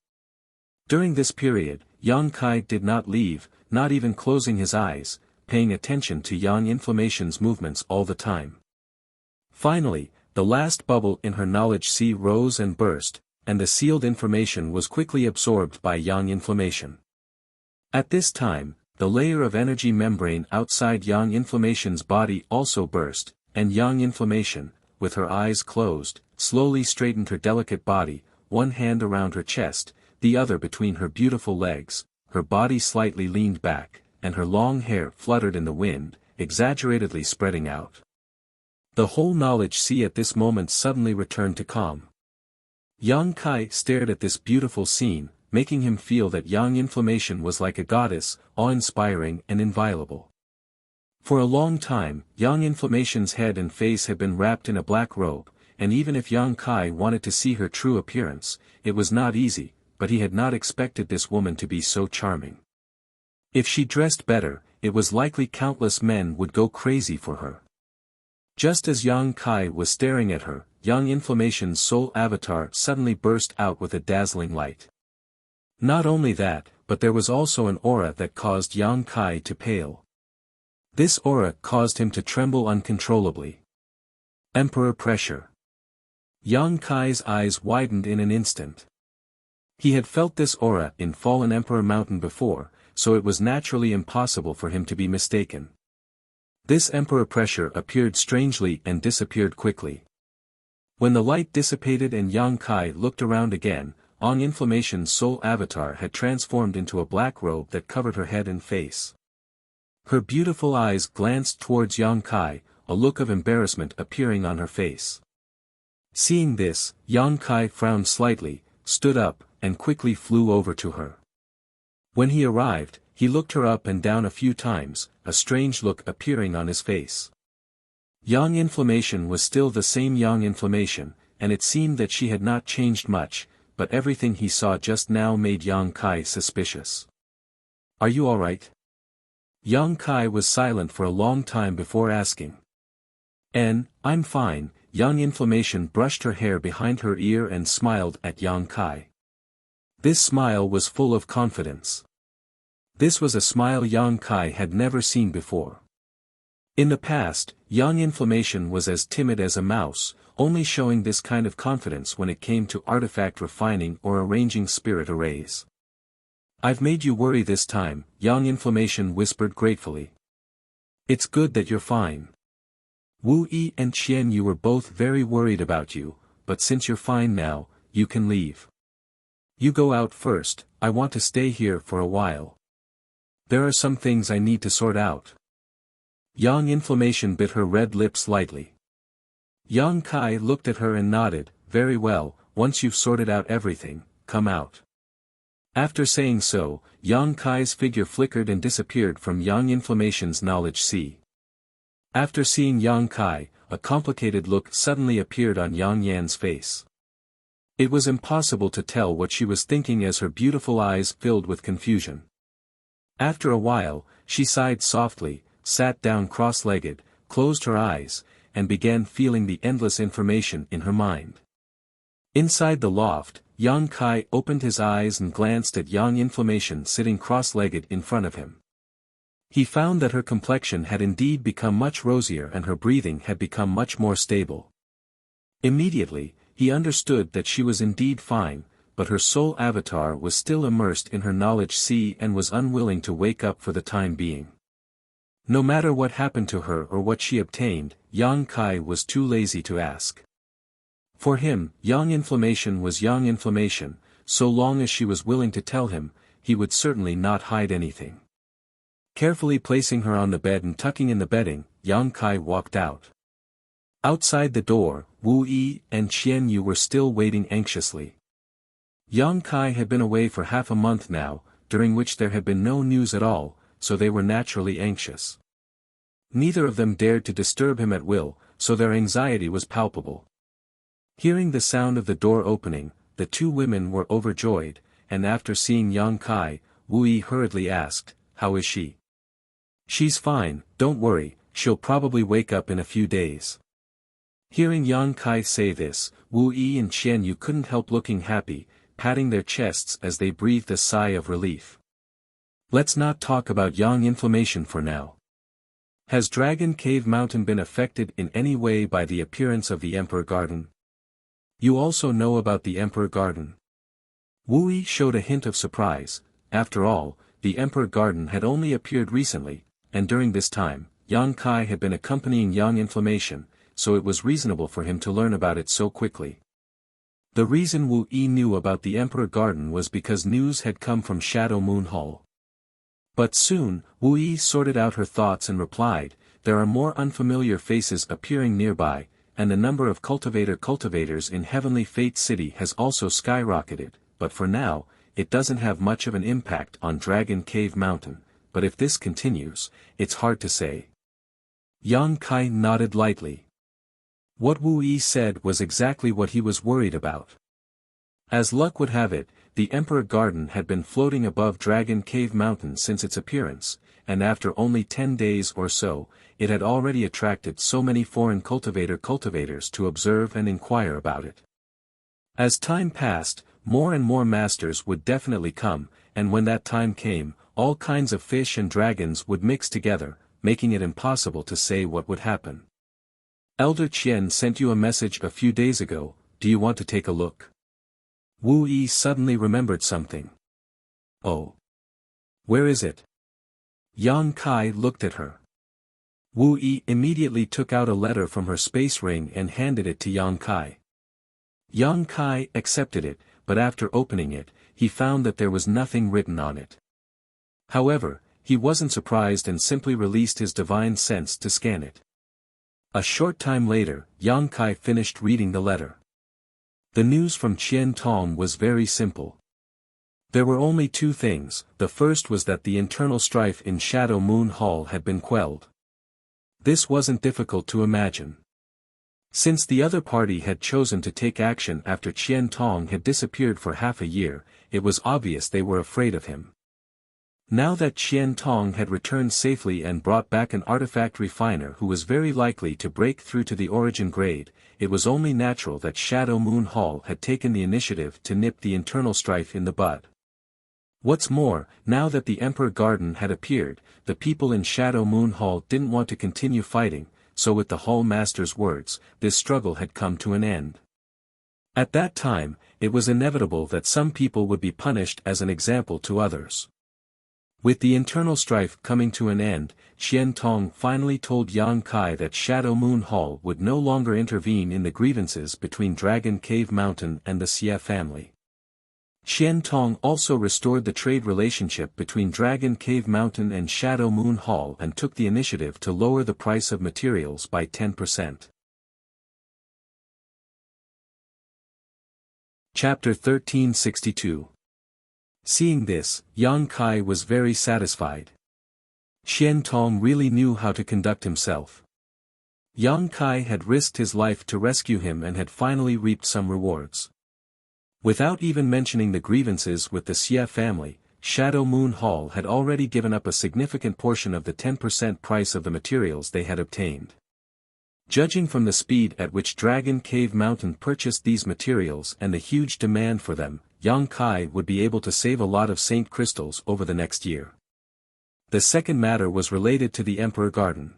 During this period, Yang Kai did not leave, not even closing his eyes, paying attention to Yang Inflammation's movements all the time. Finally, the last bubble in her knowledge sea rose and burst, and the sealed information was quickly absorbed by Yang Inflammation. At this time, the layer of energy membrane outside Yang Inflammation's body also burst, and Yang Inflammation, with her eyes closed, slowly straightened her delicate body, one hand around her chest, the other between her beautiful legs, her body slightly leaned back, and her long hair fluttered in the wind, exaggeratedly spreading out. The whole knowledge sea at this moment suddenly returned to calm. Yang Kai stared at this beautiful scene, making him feel that Yang Inflammation was like a goddess, awe-inspiring and inviolable. For a long time, Yang Inflammation's head and face had been wrapped in a black robe, and even if Yang Kai wanted to see her true appearance, it was not easy, but he had not expected this woman to be so charming. If she dressed better, it was likely countless men would go crazy for her. Just as Yang Kai was staring at her, Yang Inflammation's soul avatar suddenly burst out with a dazzling light. Not only that, but there was also an aura that caused Yang Kai to pale. This aura caused him to tremble uncontrollably. Emperor pressure. Yang Kai's eyes widened in an instant. He had felt this aura in Fallen Emperor Mountain before, so it was naturally impossible for him to be mistaken. This emperor pressure appeared strangely and disappeared quickly. When the light dissipated and Yang Kai looked around again, Yang Inflammation's soul avatar had transformed into a black robe that covered her head and face. Her beautiful eyes glanced towards Yang Kai, a look of embarrassment appearing on her face. Seeing this, Yang Kai frowned slightly, stood up, and quickly flew over to her. When he arrived, he looked her up and down a few times, a strange look appearing on his face. Yang Inflammation was still the same Yang Inflammation, and it seemed that she had not changed much, but everything he saw just now made Yang Kai suspicious. "Are you all right?" Yang Kai was silent for a long time before asking. I'm fine." Yang Inflammation brushed her hair behind her ear and smiled at Yang Kai. This smile was full of confidence. This was a smile Yang Kai had never seen before. In the past, Yang Inflammation was as timid as a mouse, only showing this kind of confidence when it came to artifact refining or arranging spirit arrays. "I've made you worry this time," Yang Inflammation whispered gratefully. "It's good that you're fine. Wu Yi and Qian Yu were both very worried about you, but since you're fine now, you can leave. You go out first, I want to stay here for a while. There are some things I need to sort out." Yang Inflammation bit her red lips lightly. Yang Kai looked at her and nodded, "Very well, once you've sorted out everything, come out." After saying so, Yang Kai's figure flickered and disappeared from Yang Inflammation's knowledge sea. After seeing Yang Kai, a complicated look suddenly appeared on Yang Yan's face. It was impossible to tell what she was thinking as her beautiful eyes filled with confusion. After a while, she sighed softly, sat down cross-legged, closed her eyes, and began feeling the endless information in her mind. Inside the loft, Yang Kai opened his eyes and glanced at Yang Inflammation sitting cross-legged in front of him. He found that her complexion had indeed become much rosier and her breathing had become much more stable. Immediately, he understood that she was indeed fine, but her soul avatar was still immersed in her knowledge sea and was unwilling to wake up for the time being. No matter what happened to her or what she obtained, Yang Kai was too lazy to ask. For him, Yang Inflammation was Yang Inflammation, so long as she was willing to tell him, he would certainly not hide anything. Carefully placing her on the bed and tucking in the bedding, Yang Kai walked out. Outside the door, Wu Yi and Qian Yu were still waiting anxiously. Yang Kai had been away for half a month now, during which there had been no news at all, so they were naturally anxious. Neither of them dared to disturb him at will, so their anxiety was palpable. Hearing the sound of the door opening, the two women were overjoyed, and after seeing Yang Kai, Wu Yi hurriedly asked, "How is she?" "She's fine, don't worry, she'll probably wake up in a few days." Hearing Yang Kai say this, Wu Yi and Qian Yu couldn't help looking happy, patting their chests as they breathed a sigh of relief. "Let's not talk about Yang Inflammation for now. Has Dragon Cave Mountain been affected in any way by the appearance of the Emperor Garden? You also know about the Emperor Garden?" Wu Yi showed a hint of surprise. After all, the Emperor Garden had only appeared recently, and during this time, Yang Kai had been accompanying Yang Inflammation, so it was reasonable for him to learn about it so quickly. The reason Wu Yi knew about the Emperor Garden was because news had come from Shadow Moon Hall. But soon, Wu Yi sorted out her thoughts and replied, "There are more unfamiliar faces appearing nearby, and the number of cultivators in Heavenly Fate City has also skyrocketed, but for now, it doesn't have much of an impact on Dragon Cave Mountain, but if this continues, it's hard to say." Yang Kai nodded lightly. What Wu Yi said was exactly what he was worried about. As luck would have it, the Emperor Garden had been floating above Dragon Cave Mountain since its appearance, and after only 10 days or so, it had already attracted so many foreign cultivators to observe and inquire about it. As time passed, more and more masters would definitely come, and when that time came, all kinds of fish and dragons would mix together, making it impossible to say what would happen. "Elder Qian sent you a message a few days ago, do you want to take a look?" Wu Yi suddenly remembered something. "Oh. Where is it?" Yang Kai looked at her. Wu Yi immediately took out a letter from her space ring and handed it to Yang Kai. Yang Kai accepted it, but after opening it, he found that there was nothing written on it. However, he wasn't surprised and simply released his divine sense to scan it. A short time later, Yang Kai finished reading the letter. The news from Qian Tong was very simple. There were only two things. The first was that the internal strife in Shadow Moon Hall had been quelled. This wasn't difficult to imagine. Since the other party had chosen to take action after Qian Tong had disappeared for half a year, it was obvious they were afraid of him. Now that Qian Tong had returned safely and brought back an artifact refiner who was very likely to break through to the origin grade, it was only natural that Shadow Moon Hall had taken the initiative to nip the internal strife in the bud. What's more, now that the Emperor Garden had appeared, the people in Shadow Moon Hall didn't want to continue fighting, so with the Hall Master's words, this struggle had come to an end. At that time, it was inevitable that some people would be punished as an example to others. With the internal strife coming to an end, Qian Tong finally told Yang Kai that Shadow Moon Hall would no longer intervene in the grievances between Dragon Cave Mountain and the Xie family. Qian Tong also restored the trade relationship between Dragon Cave Mountain and Shadow Moon Hall and took the initiative to lower the price of materials by 10%. Chapter 1362. Seeing this, Yang Kai was very satisfied. Qian Tong really knew how to conduct himself. Yang Kai had risked his life to rescue him and had finally reaped some rewards. Without even mentioning the grievances with the Xie family, Shadow Moon Hall had already given up a significant portion of the 10% price of the materials they had obtained. Judging from the speed at which Dragon Cave Mountain purchased these materials and the huge demand for them, Yang Kai would be able to save a lot of Saint crystals over the next year. The second matter was related to the Emperor Garden.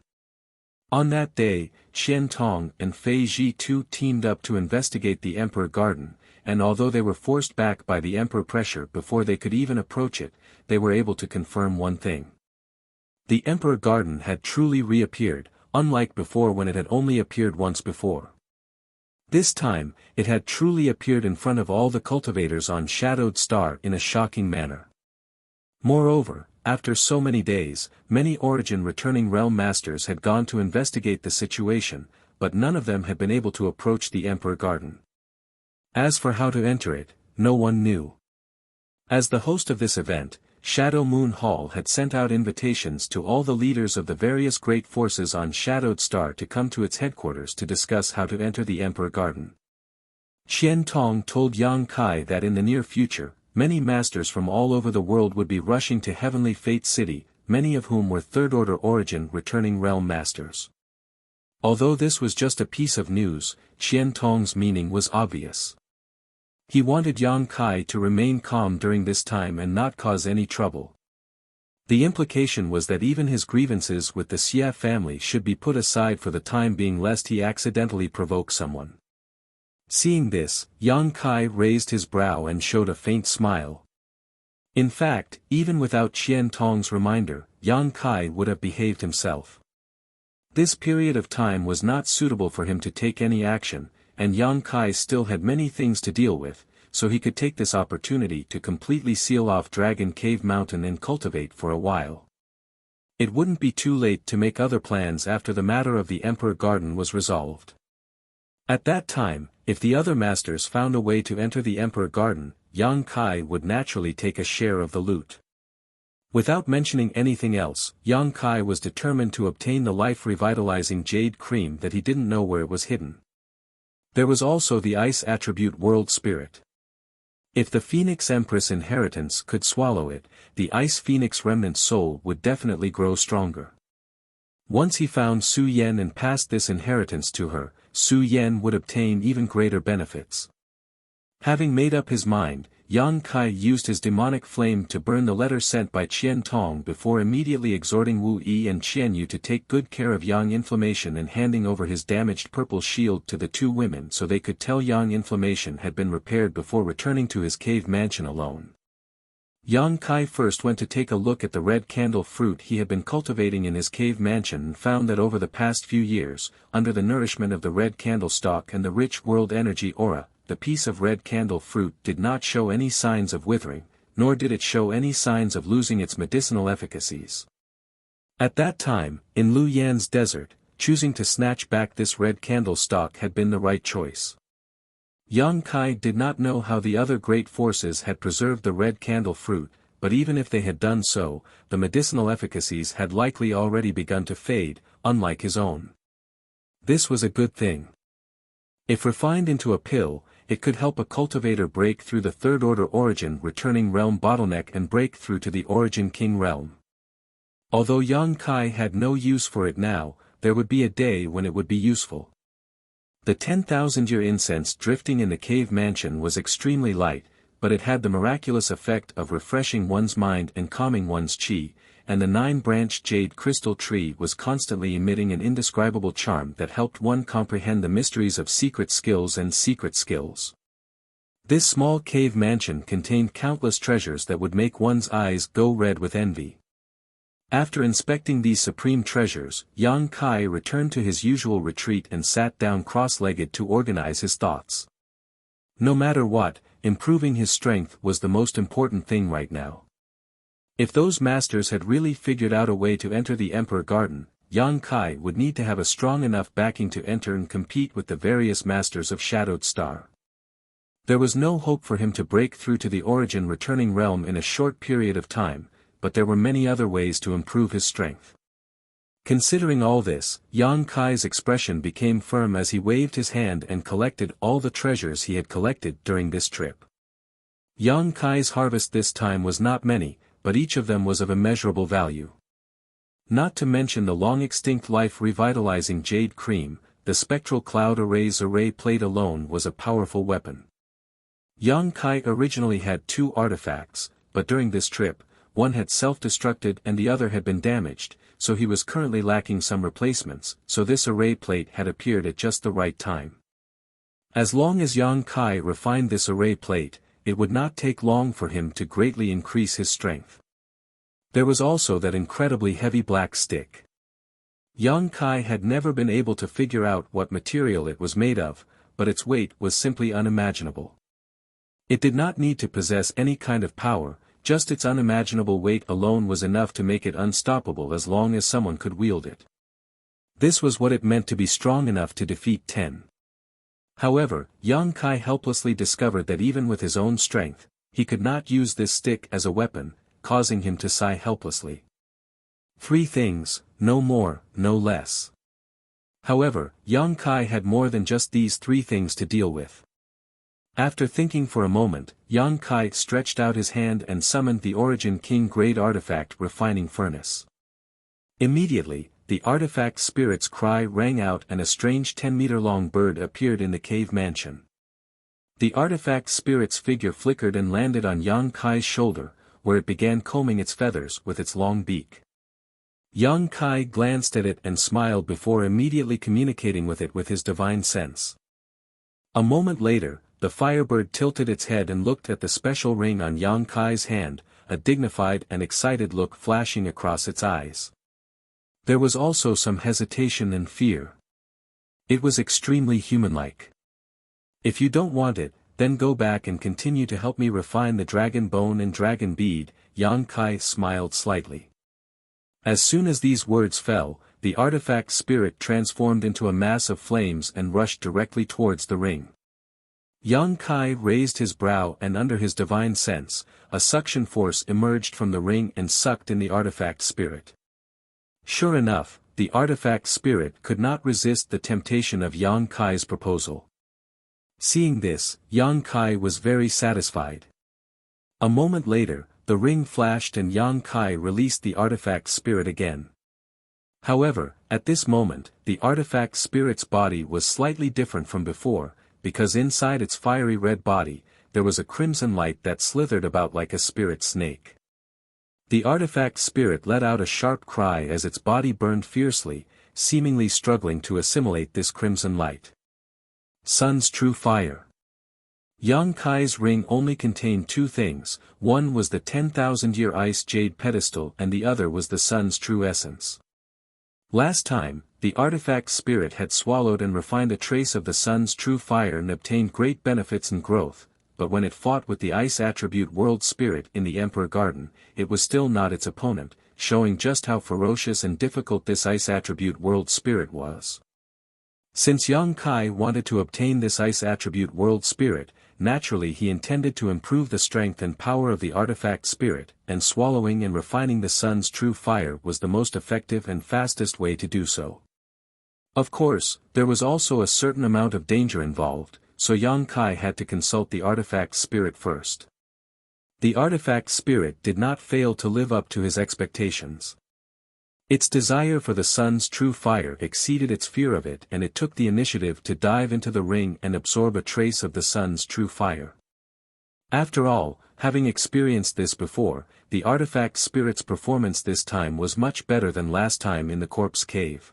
On that day, Qian Tong and Fei Ji too teamed up to investigate the Emperor Garden, and although they were forced back by the Emperor pressure before they could even approach it, they were able to confirm one thing. The Emperor Garden had truly reappeared, unlike before when it had only appeared once before. This time, it had truly appeared in front of all the cultivators on Shadowed Star in a shocking manner. Moreover, after so many days, many Origin returning realm masters had gone to investigate the situation, but none of them had been able to approach the Emperor Garden. As for how to enter it, no one knew. As the host of this event, Shadow Moon Hall had sent out invitations to all the leaders of the various great forces on Shadowed Star to come to its headquarters to discuss how to enter the Emperor Garden. Qian Tong told Yang Kai that in the near future, many masters from all over the world would be rushing to Heavenly Fate City, many of whom were third-order Origin returning realm masters. Although this was just a piece of news, Qian Tong's meaning was obvious. He wanted Yang Kai to remain calm during this time and not cause any trouble. The implication was that even his grievances with the Xie family should be put aside for the time being lest he accidentally provoke someone. Seeing this, Yang Kai raised his brow and showed a faint smile. In fact, even without Qian Tong's reminder, Yang Kai would have behaved himself. This period of time was not suitable for him to take any action, and Yang Kai still had many things to deal with, so he could take this opportunity to completely seal off Dragon Cave Mountain and cultivate for a while. It wouldn't be too late to make other plans after the matter of the Emperor Garden was resolved. At that time, if the other masters found a way to enter the Emperor Garden, Yang Kai would naturally take a share of the loot. Without mentioning anything else, Yang Kai was determined to obtain the life-revitalizing jade cream that he didn't know where it was hidden. There was also the ice attribute World Spirit. If the Phoenix Empress inheritance could swallow it, the Ice Phoenix remnant soul would definitely grow stronger. Once he found Su Yan and passed this inheritance to her, Su Yan would obtain even greater benefits. Having made up his mind, Yang Kai used his demonic flame to burn the letter sent by Qian Tong before immediately exhorting Wu Yi and Qian Yu to take good care of Yang Inflammation and handing over his damaged purple shield to the two women so they could tell Yang Inflammation had been repaired before returning to his cave mansion alone. Yang Kai first went to take a look at the red candle fruit he had been cultivating in his cave mansion and found that over the past few years, under the nourishment of the red candle stalk and the rich world energy aura, the piece of red candle fruit did not show any signs of withering, nor did it show any signs of losing its medicinal efficacies. At that time, in Lu Yan's desert, choosing to snatch back this red candle stalk had been the right choice. Yang Kai did not know how the other great forces had preserved the red candle fruit, but even if they had done so, the medicinal efficacies had likely already begun to fade, unlike his own. This was a good thing. If refined into a pill, it could help a cultivator break through the third-order origin returning realm bottleneck and break through to the origin king realm. Although Yang Kai had no use for it now, there would be a day when it would be useful. The 10,000-year incense drifting in the cave mansion was extremely light, but it had the miraculous effect of refreshing one's mind and calming one's qi, and the 9-branched jade crystal tree was constantly emitting an indescribable charm that helped one comprehend the mysteries of secret skills and secret skills. This small cave mansion contained countless treasures that would make one's eyes go red with envy. After inspecting these supreme treasures, Yang Kai returned to his usual retreat and sat down cross-legged to organize his thoughts. No matter what, improving his strength was the most important thing right now. If those masters had really figured out a way to enter the Emperor Garden, Yang Kai would need to have a strong enough backing to enter and compete with the various masters of Shadowed Star. There was no hope for him to break through to the origin returning realm in a short period of time, but there were many other ways to improve his strength. Considering all this, Yang Kai's expression became firm as he waved his hand and collected all the treasures he had collected during this trip. Yang Kai's harvest this time was not many, but each of them was of immeasurable value. Not to mention the long-extinct life-revitalizing jade cream, the spectral cloud array's array plate alone was a powerful weapon. Yang Kai originally had 2 artifacts, but during this trip, one had self-destructed and the other had been damaged, so he was currently lacking some replacements, so this array plate had appeared at just the right time. As long as Yang Kai refined this array plate, it would not take long for him to greatly increase his strength. There was also that incredibly heavy black stick. Yang Kai had never been able to figure out what material it was made of, but its weight was simply unimaginable. It did not need to possess any kind of power, just its unimaginable weight alone was enough to make it unstoppable as long as someone could wield it. This was what it meant to be strong enough to defeat 10. However, Yang Kai helplessly discovered that even with his own strength, he could not use this stick as a weapon, causing him to sigh helplessly. 3 things, no more, no less. However, Yang Kai had more than just these 3 things to deal with. After thinking for a moment, Yang Kai stretched out his hand and summoned the Origin King Grade Artifact Refining Furnace. Immediately, the artifact spirit's cry rang out and a strange 10-meter-long bird appeared in the cave mansion. The artifact spirit's figure flickered and landed on Yang Kai's shoulder, where it began combing its feathers with its long beak. Yang Kai glanced at it and smiled before immediately communicating with it with his divine sense. A moment later, the firebird tilted its head and looked at the special ring on Yang Kai's hand, a dignified and excited look flashing across its eyes. There was also some hesitation and fear. It was extremely human-like. If you don't want it, then go back and continue to help me refine the dragon bone and dragon bead. Yang Kai smiled slightly. As soon as these words fell, the artifact spirit transformed into a mass of flames and rushed directly towards the ring. Yang Kai raised his brow, and under his divine sense, a suction force emerged from the ring and sucked in the artifact spirit. Sure enough, the artifact spirit could not resist the temptation of Yang Kai's proposal. Seeing this, Yang Kai was very satisfied. A moment later, the ring flashed and Yang Kai released the artifact spirit again. However, at this moment, the artifact spirit's body was slightly different from before, because inside its fiery red body, there was a crimson light that slithered about like a spirit snake. The artifact spirit let out a sharp cry as its body burned fiercely, seemingly struggling to assimilate this crimson light. Sun's true fire. Yang Kai's ring only contained two things, one was the 10,000-year ice jade pedestal and the other was the sun's true essence. Last time, the artifact spirit had swallowed and refined a trace of the sun's true fire and obtained great benefits and growth, but when it fought with the ice attribute world spirit in the Emperor Garden, it was still not its opponent, showing just how ferocious and difficult this ice attribute world spirit was. Since Yang Kai wanted to obtain this ice attribute world spirit, naturally he intended to improve the strength and power of the artifact spirit, and swallowing and refining the sun's true fire was the most effective and fastest way to do so. Of course, there was also a certain amount of danger involved, so Yang Kai had to consult the artifact spirit first. The artifact spirit did not fail to live up to his expectations. Its desire for the sun's true fire exceeded its fear of it, and it took the initiative to dive into the ring and absorb a trace of the sun's true fire. After all, having experienced this before, the artifact spirit's performance this time was much better than last time in the corpse cave.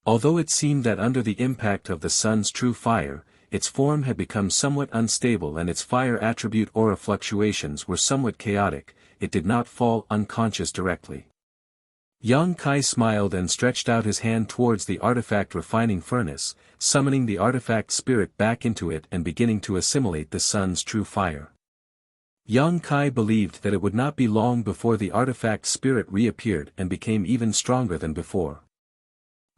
Although it seemed that under the impact of the sun's true fire, its form had become somewhat unstable and its fire attribute aura fluctuations were somewhat chaotic, it did not fall unconscious directly. Yang Kai smiled and stretched out his hand towards the artifact refining furnace, summoning the artifact spirit back into it and beginning to assimilate the sun's true fire. Yang Kai believed that it would not be long before the artifact spirit reappeared and became even stronger than before.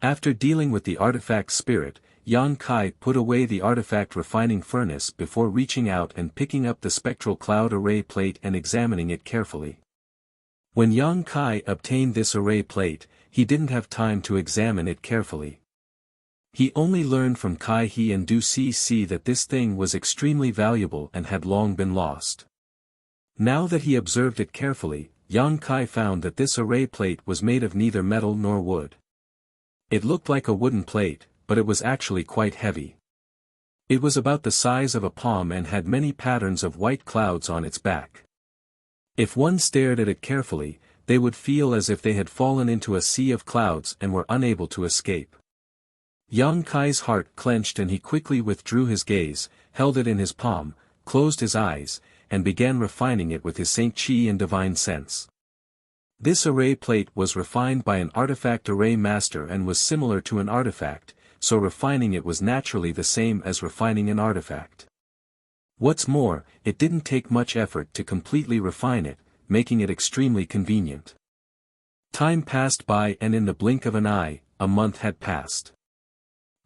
After dealing with the artifact spirit, Yang Kai put away the artifact refining furnace before reaching out and picking up the spectral cloud array plate and examining it carefully. When Yang Kai obtained this array plate, he didn't have time to examine it carefully. He only learned from Kai He and Du Cc that this thing was extremely valuable and had long been lost. Now that he observed it carefully, Yang Kai found that this array plate was made of neither metal nor wood. It looked like a wooden plate, but it was actually quite heavy. It was about the size of a palm and had many patterns of white clouds on its back. If one stared at it carefully, they would feel as if they had fallen into a sea of clouds and were unable to escape. Yang Kai's heart clenched and he quickly withdrew his gaze, held it in his palm, closed his eyes, and began refining it with his Saint Qi and divine sense. This array plate was refined by an artifact array master and was similar to an artifact, so refining it was naturally the same as refining an artifact. What's more, it didn't take much effort to completely refine it, making it extremely convenient. Time passed by and in the blink of an eye, a month had passed.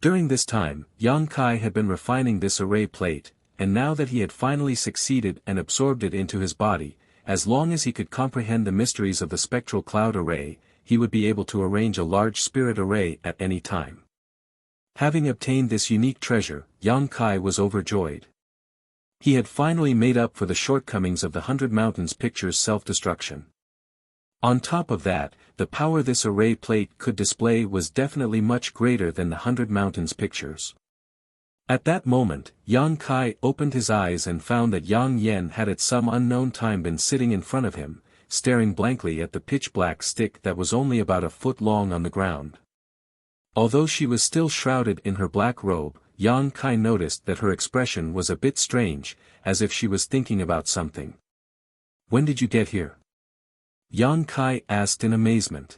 During this time, Yang Kai had been refining this array plate, and now that he had finally succeeded and absorbed it into his body, as long as he could comprehend the mysteries of the spectral cloud array, he would be able to arrange a large spirit array at any time. Having obtained this unique treasure, Yang Kai was overjoyed. He had finally made up for the shortcomings of the 100 Mountains picture's self-destruction. On top of that, the power this array plate could display was definitely much greater than the 100 Mountains pictures. At that moment, Yang Kai opened his eyes and found that Yang Yen had at some unknown time been sitting in front of him, staring blankly at the pitch-black stick that was only about a foot long on the ground. Although she was still shrouded in her black robe, Yang Kai noticed that her expression was a bit strange, as if she was thinking about something. "When did you get here?" Yang Kai asked in amazement.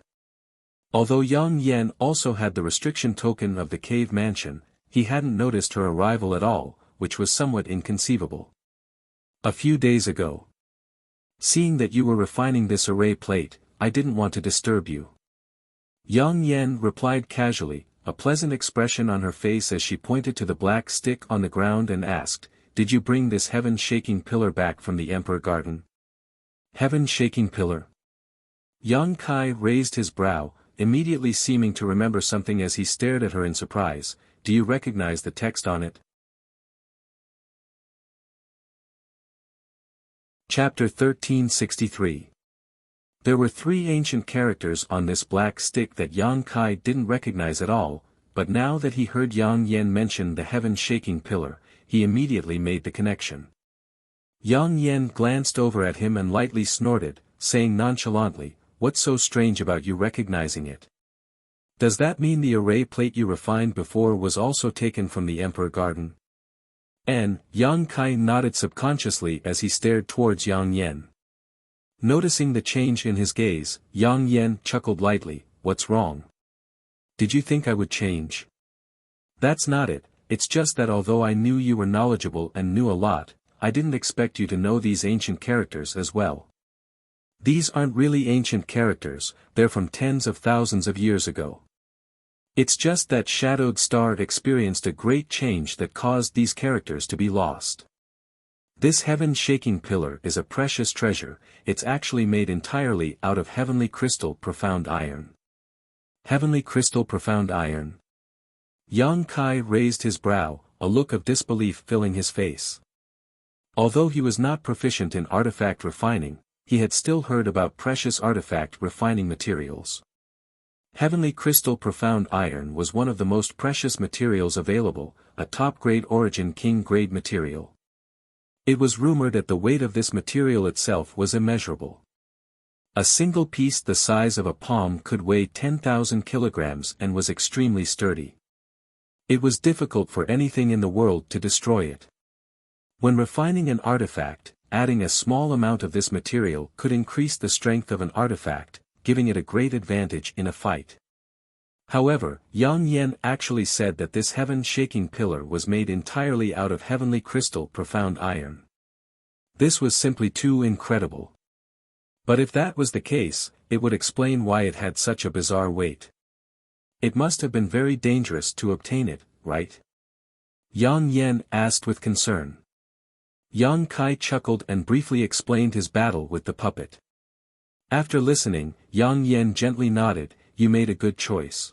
Although Yang Yan also had the restriction token of the cave mansion, he hadn't noticed her arrival at all, which was somewhat inconceivable. A few days ago. Seeing that you were refining this array plate, I didn't want to disturb you. Yang Yan replied casually, a pleasant expression on her face as she pointed to the black stick on the ground and asked, "Did you bring this heaven-shaking pillar back from the Emperor Garden?" Heaven-shaking pillar? Yang Kai raised his brow, immediately seeming to remember something as he stared at her in surprise. "Do you recognize the text on it?" Chapter 1363. There were 3 ancient characters on this black stick that Yang Kai didn't recognize at all, but now that he heard Yang Yan mention the heaven-shaking pillar, he immediately made the connection. Yang Yan glanced over at him and lightly snorted, saying nonchalantly, "What's so strange about you recognizing it? Does that mean the array plate you refined before was also taken from the Emperor Garden?" And Yang Kai nodded subconsciously as he stared towards Yang Yan. Noticing the change in his gaze, Yang Yan chuckled lightly. "What's wrong? Did you think I would change?" "That's not it, it's just that although I knew you were knowledgeable and knew a lot, I didn't expect you to know these ancient characters as well. These aren't really ancient characters, they're from tens of thousands of years ago. It's just that Shadowed Star experienced a great change that caused these characters to be lost. This heaven-shaking pillar is a precious treasure, it's actually made entirely out of heavenly crystal profound iron." Heavenly crystal profound iron? Yang Kai raised his brow, a look of disbelief filling his face. Although he was not proficient in artifact refining, he had still heard about precious artifact refining materials. Heavenly crystal profound iron was one of the most precious materials available, a top-grade origin king-grade material. It was rumored that the weight of this material itself was immeasurable. A single piece the size of a palm could weigh 10,000 kilograms and was extremely sturdy. It was difficult for anything in the world to destroy it. When refining an artifact, adding a small amount of this material could increase the strength of an artifact, giving it a great advantage in a fight. However, Yang Yan actually said that this heaven-shaking pillar was made entirely out of heavenly crystal profound iron. This was simply too incredible. But if that was the case, it would explain why it had such a bizarre weight. It must have been very dangerous to obtain it, right? Yang Yan asked with concern. Yang Kai chuckled and briefly explained his battle with the puppet. After listening, Yang Yan gently nodded, "You made a good choice.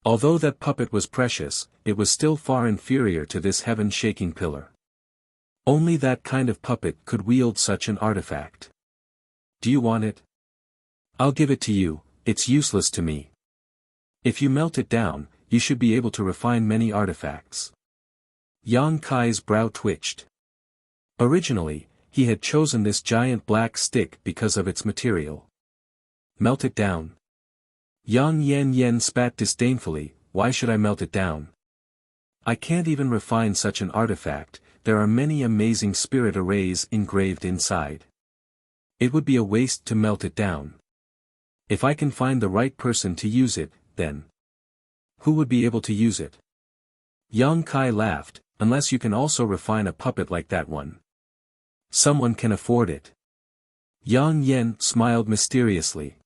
Although that puppet was precious, it was still far inferior to this heaven-shaking pillar. Only that kind of puppet could wield such an artifact. Do you want it? I'll give it to you, it's useless to me. If you melt it down, you should be able to refine many artifacts." Yang Kai's brow twitched. Originally, he had chosen this giant black stick because of its material. Melt it down? Yang Yan spat disdainfully, "Why should I melt it down? I can't even refine such an artifact, there are many amazing spirit arrays engraved inside. It would be a waste to melt it down. If I can find the right person to use it, then who would be able to use it?" Yang Kai laughed, "Unless you can also refine a puppet like that one. Someone can afford it." Yang Yan smiled mysteriously.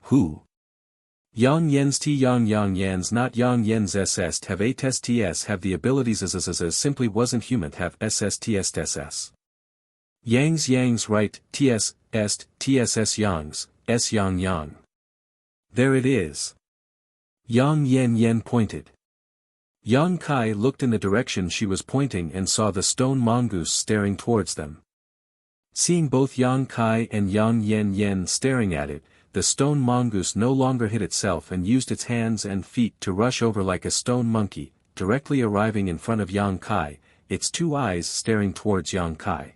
"Who?" Yang Yan's not Yang Yan's est have ATSTS have the abilities as simply wasn't human have SSTSTSS. Yang's right, TS, est, TSS Yang's, S Yang. There it is. Yang Yan pointed. Yang Kai looked in the direction she was pointing and saw the stone mongoose staring towards them. Seeing both Yang Kai and Yang Yan staring at it, the stone mongoose no longer hid itself and used its hands and feet to rush over like a stone monkey, directly arriving in front of Yang Kai, its 2 eyes staring towards Yang Kai.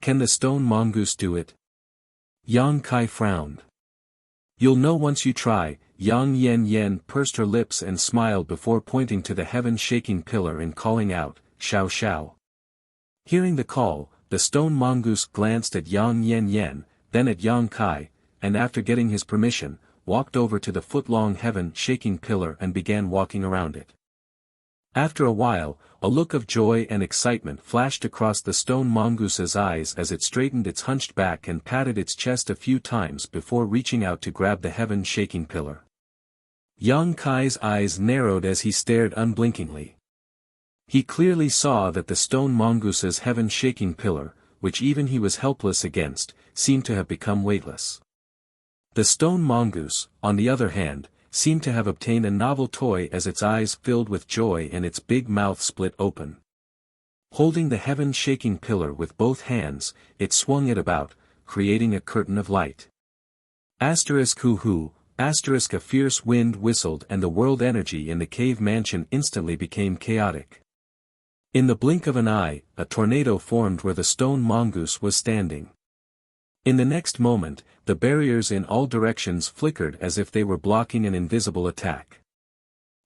Can the stone mongoose do it? Yang Kai frowned. You'll know once you try. Yang Yan pursed her lips and smiled before pointing to the heaven-shaking pillar and calling out, "Xiao Xiao." Hearing the call, the stone mongoose glanced at Yang Yan, then at Yang Kai, and after getting his permission, walked over to the foot-long heaven-shaking pillar and began walking around it. After a while, a look of joy and excitement flashed across the stone mongoose's eyes as it straightened its hunched back and patted its chest a few times before reaching out to grab the heaven-shaking pillar. Yang Kai's eyes narrowed as he stared unblinkingly. He clearly saw that the stone mongoose's heaven-shaking pillar, which even he was helpless against, seemed to have become weightless. The stone mongoose, on the other hand, seemed to have obtained a novel toy as its eyes filled with joy and its big mouth split open. Holding the heaven-shaking pillar with both hands, it swung it about, creating a curtain of light. Asterisk hoo-hoo, asterisk a fierce wind whistled and the world energy in the cave mansion instantly became chaotic. In the blink of an eye, a tornado formed where the stone mongoose was standing. In the next moment, the barriers in all directions flickered as if they were blocking an invisible attack.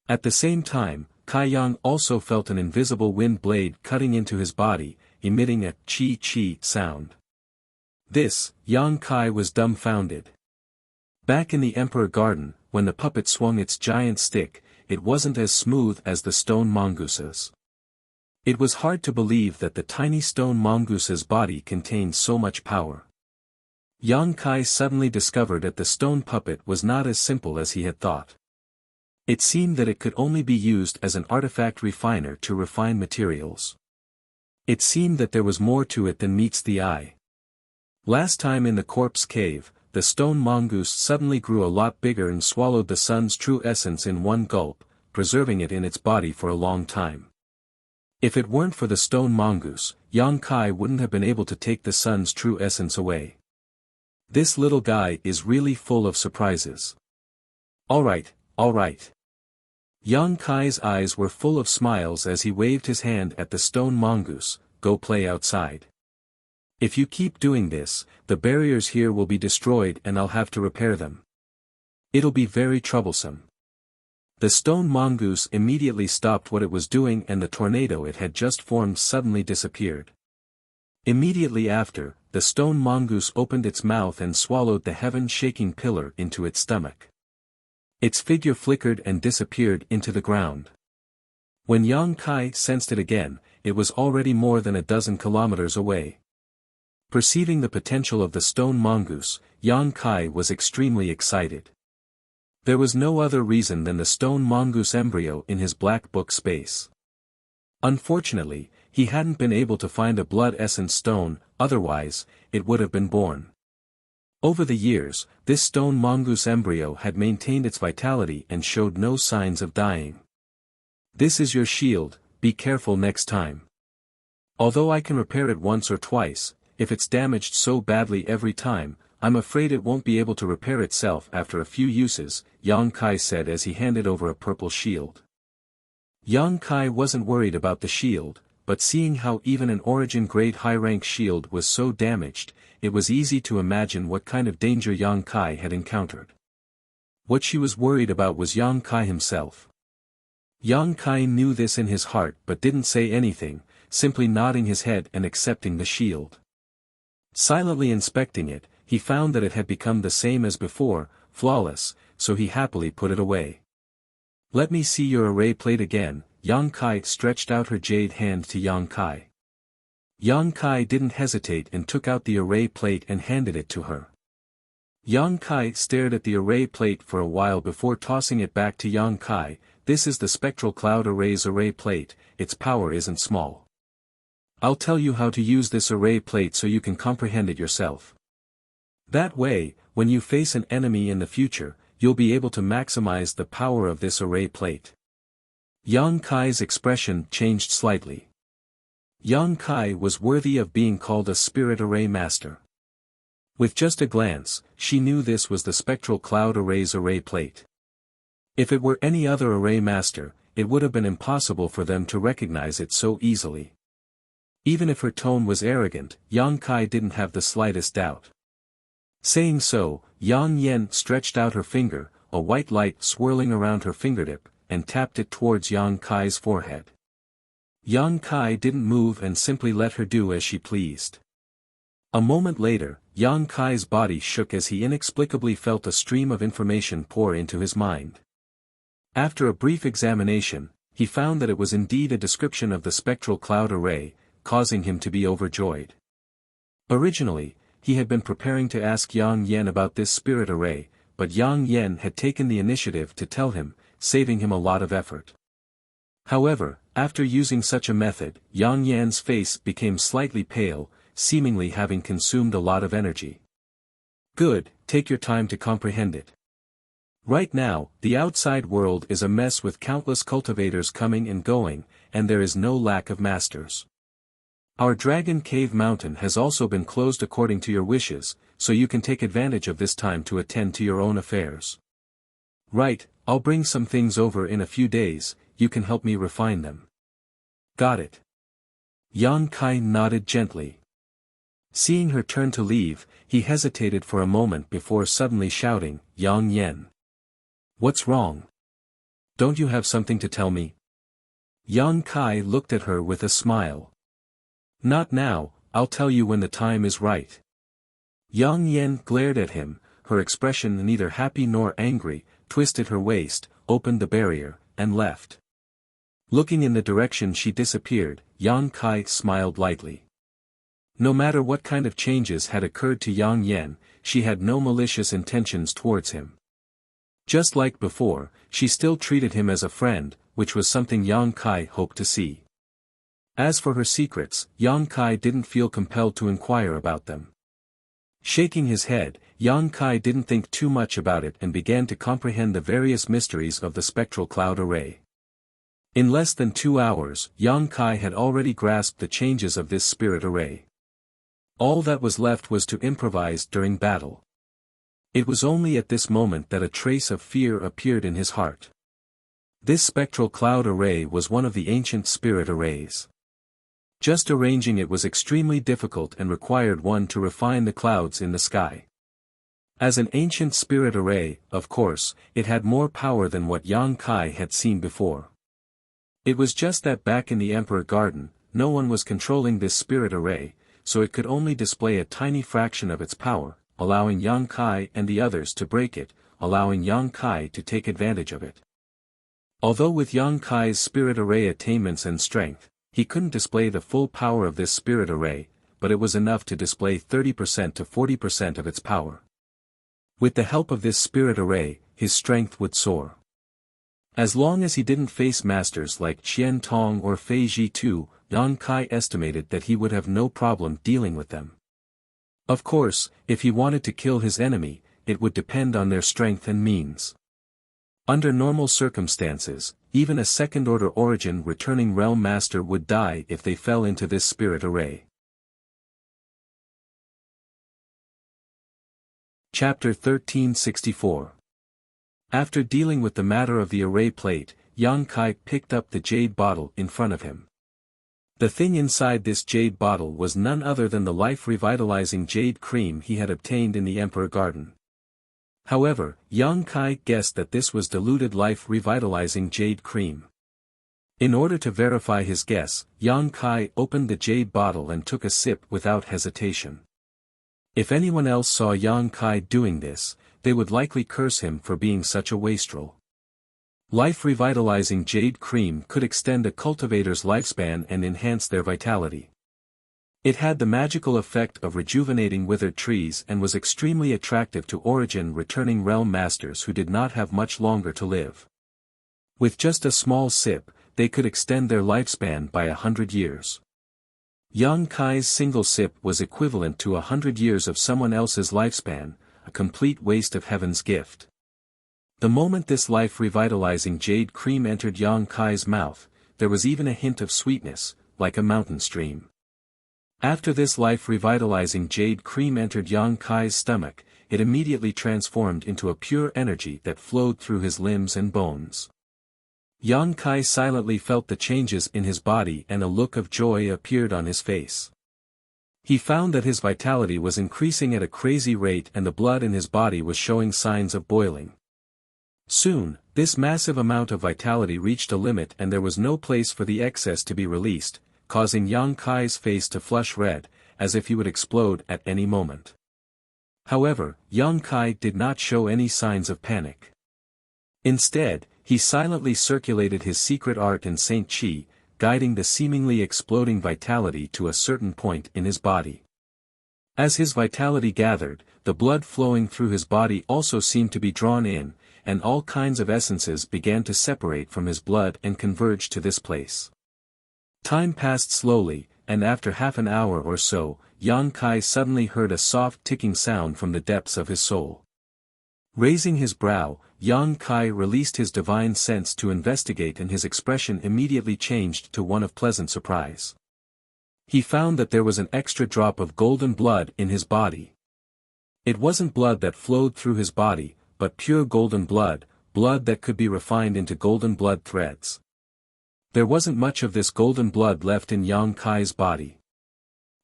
At the same time, Kai Yang also felt an invisible wind blade cutting into his body, emitting a chi-chi sound. This, Yang Kai was dumbfounded. Back in the Emperor Garden, when the puppet swung its giant stick, it wasn't as smooth as the stone mongoose's. It was hard to believe that the tiny stone mongoose's body contained so much power. Yang Kai suddenly discovered that the stone puppet was not as simple as he had thought. It seemed that it could only be used as an artifact refiner to refine materials. It seemed that there was more to it than meets the eye. Last time in the corpse cave, the stone mongoose suddenly grew a lot bigger and swallowed the sun's true essence in one gulp, preserving it in its body for a long time. If it weren't for the stone mongoose, Yang Kai wouldn't have been able to take the sun's true essence away. This little guy is really full of surprises. Alright, alright. Yang Kai's eyes were full of smiles as he waved his hand at the stone mongoose, go play outside. If you keep doing this, the barriers here will be destroyed and I'll have to repair them. It'll be very troublesome. The stone mongoose immediately stopped what it was doing and the tornado it had just formed suddenly disappeared. Immediately after, the stone mongoose opened its mouth and swallowed the heaven-shaking pillar into its stomach. Its figure flickered and disappeared into the ground. When Yang Kai sensed it again, it was already more than a dozen kilometers away. Perceiving the potential of the stone mongoose, Yang Kai was extremely excited. There was no other reason than the stone mongoose embryo in his black book space. Unfortunately, he hadn't been able to find a blood essence stone, otherwise, it would have been born. Over the years, this stone mongoose embryo had maintained its vitality and showed no signs of dying. This is your shield, be careful next time. Although I can repair it once or twice, if it's damaged so badly every time, I'm afraid it won't be able to repair itself after a few uses, Yang Kai said as he handed over a purple shield. Yang Kai wasn't worried about the shield, but seeing how even an origin-grade high-rank shield was so damaged, it was easy to imagine what kind of danger Yang Kai had encountered. What she was worried about was Yang Kai himself. Yang Kai knew this in his heart but didn't say anything, simply nodding his head and accepting the shield. Silently inspecting it, he found that it had become the same as before, flawless, so he happily put it away. Let me see your array plate again. Yang Kai stretched out her jade hand to Yang Kai. Yang Kai didn't hesitate and took out the array plate and handed it to her. Yang Kai stared at the array plate for a while before tossing it back to Yang Kai. This is the Spectral Cloud Array's array plate, its power isn't small. I'll tell you how to use this array plate so you can comprehend it yourself. That way, when you face an enemy in the future, you'll be able to maximize the power of this array plate. Yang Kai's expression changed slightly. Yang Kai was worthy of being called a spirit array master. With just a glance, she knew this was the Spectral Cloud Array's array plate. If it were any other array master, it would have been impossible for them to recognize it so easily. Even if her tone was arrogant, Yang Kai didn't have the slightest doubt. Saying so, Yang Yen stretched out her finger, a white light swirling around her fingertip, and tapped it towards Yang Kai's forehead. Yang Kai didn't move and simply let her do as she pleased. A moment later, Yang Kai's body shook as he inexplicably felt a stream of information pour into his mind. After a brief examination, he found that it was indeed a description of the spectral cloud array, causing him to be overjoyed. Originally, he had been preparing to ask Yang Yan about this spirit array, but Yang Yan had taken the initiative to tell him, saving him a lot of effort. However, after using such a method, Yang Yan's face became slightly pale, seemingly having consumed a lot of energy. Good, take your time to comprehend it. Right now, the outside world is a mess with countless cultivators coming and going, and there is no lack of masters. Our Dragon Cave Mountain has also been closed according to your wishes, so you can take advantage of this time to attend to your own affairs. Right, I'll bring some things over in a few days, you can help me refine them. Got it. Yang Kai nodded gently. Seeing her turn to leave, he hesitated for a moment before suddenly shouting, Yang Yan. What's wrong? Don't you have something to tell me? Yang Kai looked at her with a smile. Not now, I'll tell you when the time is right. Yang Yan glared at him, her expression neither happy nor angry, twisted her waist, opened the barrier, and left. Looking in the direction she disappeared, Yang Kai smiled lightly. No matter what kind of changes had occurred to Yang Yan, she had no malicious intentions towards him. Just like before, she still treated him as a friend, which was something Yang Kai hoped to see. As for her secrets, Yang Kai didn't feel compelled to inquire about them. Shaking his head, Yang Kai didn't think too much about it and began to comprehend the various mysteries of the spectral cloud array. In less than 2 hours, Yang Kai had already grasped the changes of this spirit array. All that was left was to improvise during battle. It was only at this moment that a trace of fear appeared in his heart. This spectral cloud array was one of the ancient spirit arrays. Just arranging it was extremely difficult and required one to refine the clouds in the sky. As an ancient spirit array, of course, it had more power than what Yang Kai had seen before. It was just that back in the Emperor Garden, no one was controlling this spirit array, so it could only display a tiny fraction of its power, allowing Yang Kai and the others to break it, allowing Yang Kai to take advantage of it. Although with Yang Kai's spirit array attainments and strength, he couldn't display the full power of this spirit array, but it was enough to display 30% to 40% of its power. With the help of this spirit array, his strength would soar. As long as he didn't face masters like Qian Tong or Fei Ji Tu, Yang Kai estimated that he would have no problem dealing with them. Of course, if he wanted to kill his enemy, it would depend on their strength and means. Under normal circumstances, even a second-order origin returning realm master would die if they fell into this spirit array. Chapter 1364. After dealing with the matter of the array plate, Yang Kai picked up the jade bottle in front of him. The thing inside this jade bottle was none other than the life-revitalizing jade cream he had obtained in the Emperor Garden. However, Yang Kai guessed that this was diluted life-revitalizing jade cream. In order to verify his guess, Yang Kai opened the jade bottle and took a sip without hesitation. If anyone else saw Yang Kai doing this, they would likely curse him for being such a wastrel. Life-revitalizing jade cream could extend a cultivator's lifespan and enhance their vitality. It had the magical effect of rejuvenating withered trees and was extremely attractive to origin-returning realm masters who did not have much longer to live. With just a small sip, they could extend their lifespan by 100 years. Yang Kai's single sip was equivalent to 100 years of someone else's lifespan, a complete waste of heaven's gift. The moment this life-revitalizing jade cream entered Yang Kai's mouth, there was even a hint of sweetness, like a mountain stream. After this life-revitalizing jade cream entered Yang Kai's stomach, it immediately transformed into a pure energy that flowed through his limbs and bones. Yang Kai silently felt the changes in his body and a look of joy appeared on his face. He found that his vitality was increasing at a crazy rate and the blood in his body was showing signs of boiling. Soon, this massive amount of vitality reached a limit and there was no place for the excess to be released, causing Yang Kai's face to flush red, as if he would explode at any moment. However, Yang Kai did not show any signs of panic. Instead, he silently circulated his secret art in Saint Chi, guiding the seemingly exploding vitality to a certain point in his body. As his vitality gathered, the blood flowing through his body also seemed to be drawn in, and all kinds of essences began to separate from his blood and converge to this place. Time passed slowly, and after half an hour or so, Yang Kai suddenly heard a soft ticking sound from the depths of his soul. Raising his brow, Yang Kai released his divine sense to investigate, and his expression immediately changed to one of pleasant surprise. He found that there was an extra drop of golden blood in his body. It wasn't blood that flowed through his body, but pure golden blood, blood that could be refined into golden blood threads. There wasn't much of this golden blood left in Yang Kai's body.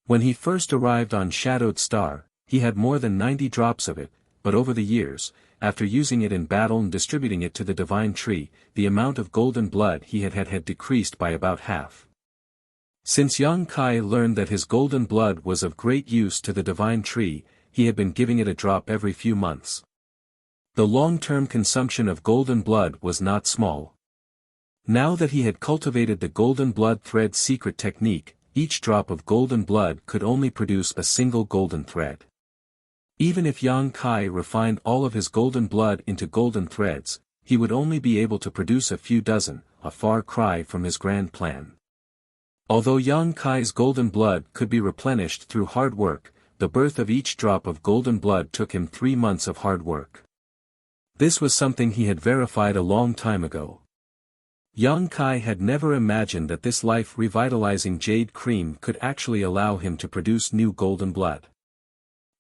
When he first arrived on Shadowed Star, he had more than 90 drops of it, but over the years, after using it in battle and distributing it to the divine tree, the amount of golden blood he had decreased by about half. Since Yang Kai learned that his golden blood was of great use to the divine tree, he had been giving it a drop every few months. The long-term consumption of golden blood was not small. Now that he had cultivated the golden blood thread secret technique, each drop of golden blood could only produce a single golden thread. Even if Yang Kai refined all of his golden blood into golden threads, he would only be able to produce a few dozen, a far cry from his grand plan. Although Yang Kai's golden blood could be replenished through hard work, the birth of each drop of golden blood took him 3 months of hard work. This was something he had verified a long time ago. Yang Kai had never imagined that this life-revitalizing jade cream could actually allow him to produce new golden blood.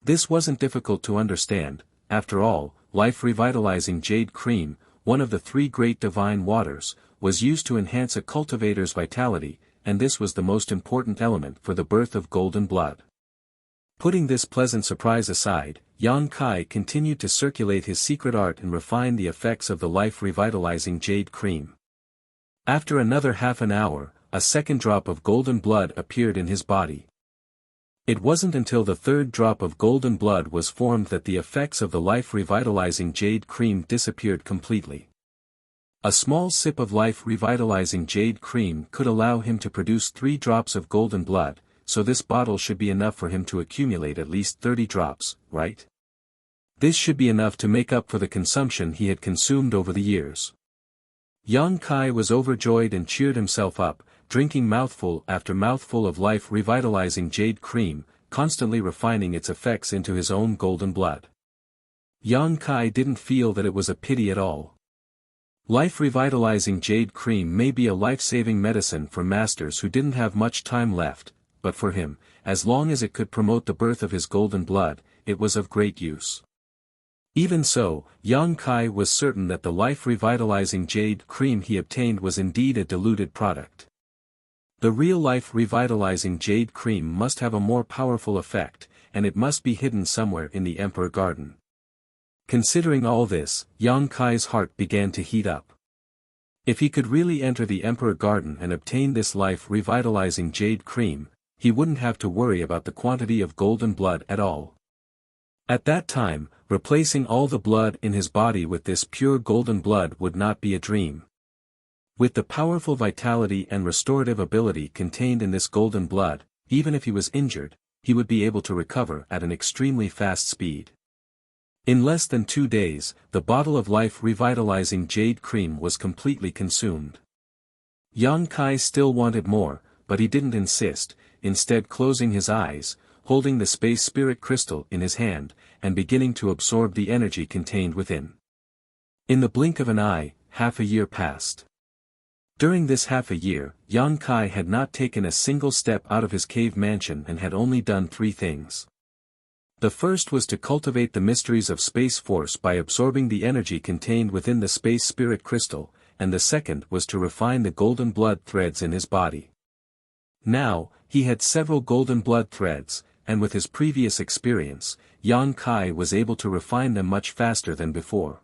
This wasn't difficult to understand. After all, life-revitalizing jade cream, one of the 3 great divine waters, was used to enhance a cultivator's vitality, and this was the most important element for the birth of golden blood. Putting this pleasant surprise aside, Yang Kai continued to circulate his secret art and refine the effects of the life-revitalizing jade cream. After another half an hour, a second drop of golden blood appeared in his body. It wasn't until the 3rd drop of golden blood was formed that the effects of the life-revitalizing jade cream disappeared completely. A small sip of life-revitalizing jade cream could allow him to produce 3 drops of golden blood, so this bottle should be enough for him to accumulate at least 30 drops, right? This should be enough to make up for the consumption he had consumed over the years. Yang Kai was overjoyed and cheered himself up, drinking mouthful after mouthful of life-revitalizing jade cream, constantly refining its effects into his own golden blood. Yang Kai didn't feel that it was a pity at all. Life-revitalizing jade cream may be a life-saving medicine for masters who didn't have much time left, but for him, as long as it could promote the birth of his golden blood, it was of great use. Even so, Yang Kai was certain that the life-revitalizing jade cream he obtained was indeed a diluted product. The real life-revitalizing jade cream must have a more powerful effect, and it must be hidden somewhere in the Emperor Garden. Considering all this, Yang Kai's heart began to heat up. If he could really enter the Emperor Garden and obtain this life-revitalizing jade cream, he wouldn't have to worry about the quantity of golden blood at all. At that time, replacing all the blood in his body with this pure golden blood would not be a dream. With the powerful vitality and restorative ability contained in this golden blood, even if he was injured, he would be able to recover at an extremely fast speed. In less than 2 days, the bottle of life-revitalizing jade cream was completely consumed. Yang Kai still wanted more, but he didn't insist, instead closing his eyes, holding the space spirit crystal in his hand, and beginning to absorb the energy contained within. In the blink of an eye, half a year passed. During this half a year, Yang Kai had not taken a single step out of his cave mansion and had only done 3 things. The first was to cultivate the mysteries of space force by absorbing the energy contained within the space spirit crystal, and the second was to refine the golden blood threads in his body. Now, he had several golden blood threads, and with his previous experience, Yang Kai was able to refine them much faster than before.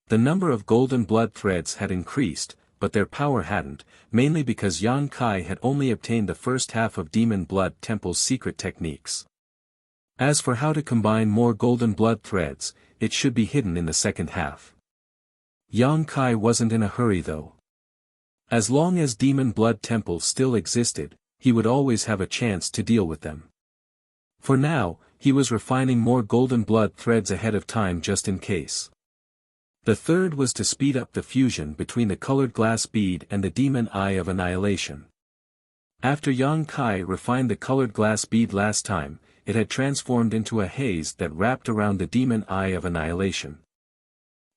The number of golden blood threads had increased, but their power hadn't, mainly because Yang Kai had only obtained the first half of Demon Blood Temple's secret techniques. As for how to combine more golden blood threads, it should be hidden in the second half. Yang Kai wasn't in a hurry though. As long as Demon Blood Temple still existed, he would always have a chance to deal with them. For now, he was refining more golden blood threads ahead of time just in case. The third was to speed up the fusion between the colored glass bead and the demon eye of annihilation. After Yang Kai refined the colored glass bead last time, it had transformed into a haze that wrapped around the demon eye of annihilation.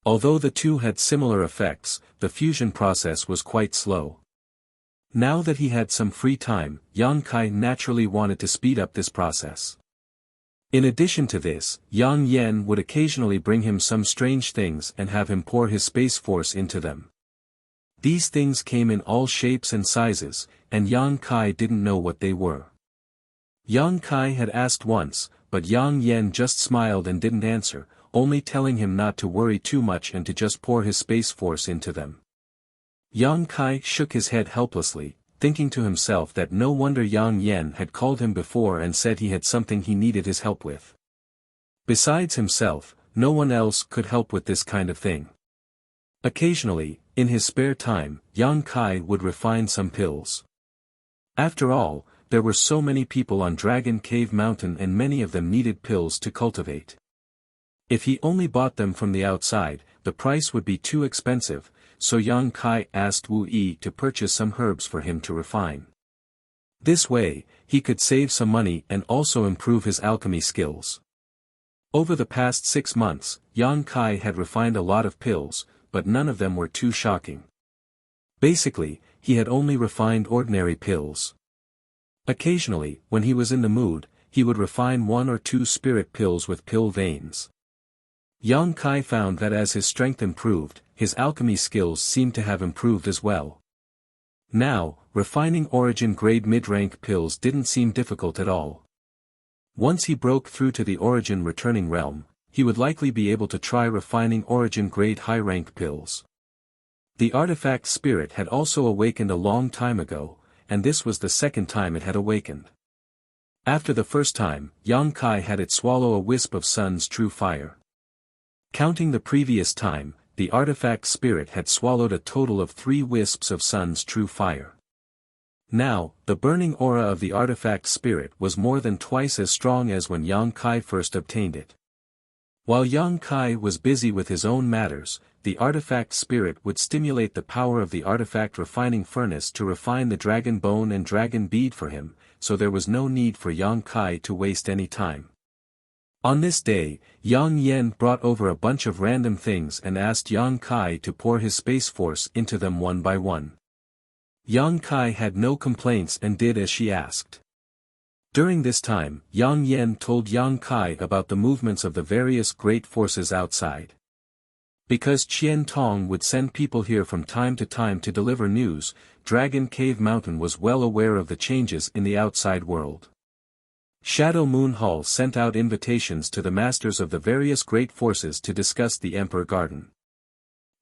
Although the two had similar effects, the fusion process was quite slow. Now that he had some free time, Yang Kai naturally wanted to speed up this process. In addition to this, Yang Yen would occasionally bring him some strange things and have him pour his space force into them. These things came in all shapes and sizes, and Yang Kai didn't know what they were. Yang Kai had asked once, but Yang Yen just smiled and didn't answer, only telling him not to worry too much and to just pour his space force into them. Yang Kai shook his head helplessly, thinking to himself that no wonder Yang Yen had called him before and said he had something he needed his help with. Besides himself, no one else could help with this kind of thing. Occasionally, in his spare time, Yang Kai would refine some pills. After all, there were so many people on Dragon Cave Mountain and many of them needed pills to cultivate. If he only bought them from the outside, the price would be too expensive, so Yang Kai asked Wu Yi to purchase some herbs for him to refine. This way, he could save some money and also improve his alchemy skills. Over the past 6 months, Yang Kai had refined a lot of pills, but none of them were too shocking. Basically, he had only refined ordinary pills. Occasionally, when he was in the mood, he would refine 1 or 2 spirit pills with pill veins. Yang Kai found that as his strength improved, his alchemy skills seemed to have improved as well. Now, refining origin-grade mid-rank pills didn't seem difficult at all. Once he broke through to the origin returning realm, he would likely be able to try refining origin-grade high-rank pills. The artifact spirit had also awakened a long time ago, and this was the second time it had awakened. After the first time, Yang Kai had it swallow a wisp of Sun's true fire. Counting the previous time, the artifact spirit had swallowed a total of 3 wisps of Sun's true fire. Now, the burning aura of the artifact spirit was more than twice as strong as when Yang Kai first obtained it. While Yang Kai was busy with his own matters, the artifact spirit would stimulate the power of the artifact refining furnace to refine the dragon bone and dragon bead for him, so there was no need for Yang Kai to waste any time. On this day, Yang Yen brought over a bunch of random things and asked Yang Kai to pour his space force into them one by one. Yang Kai had no complaints and did as she asked. During this time, Yang Yen told Yang Kai about the movements of the various great forces outside. Because Qian Tong would send people here from time to deliver news, Dragon Cave Mountain was well aware of the changes in the outside world. Shadow Moon Hall sent out invitations to the masters of the various great forces to discuss the Emperor Garden.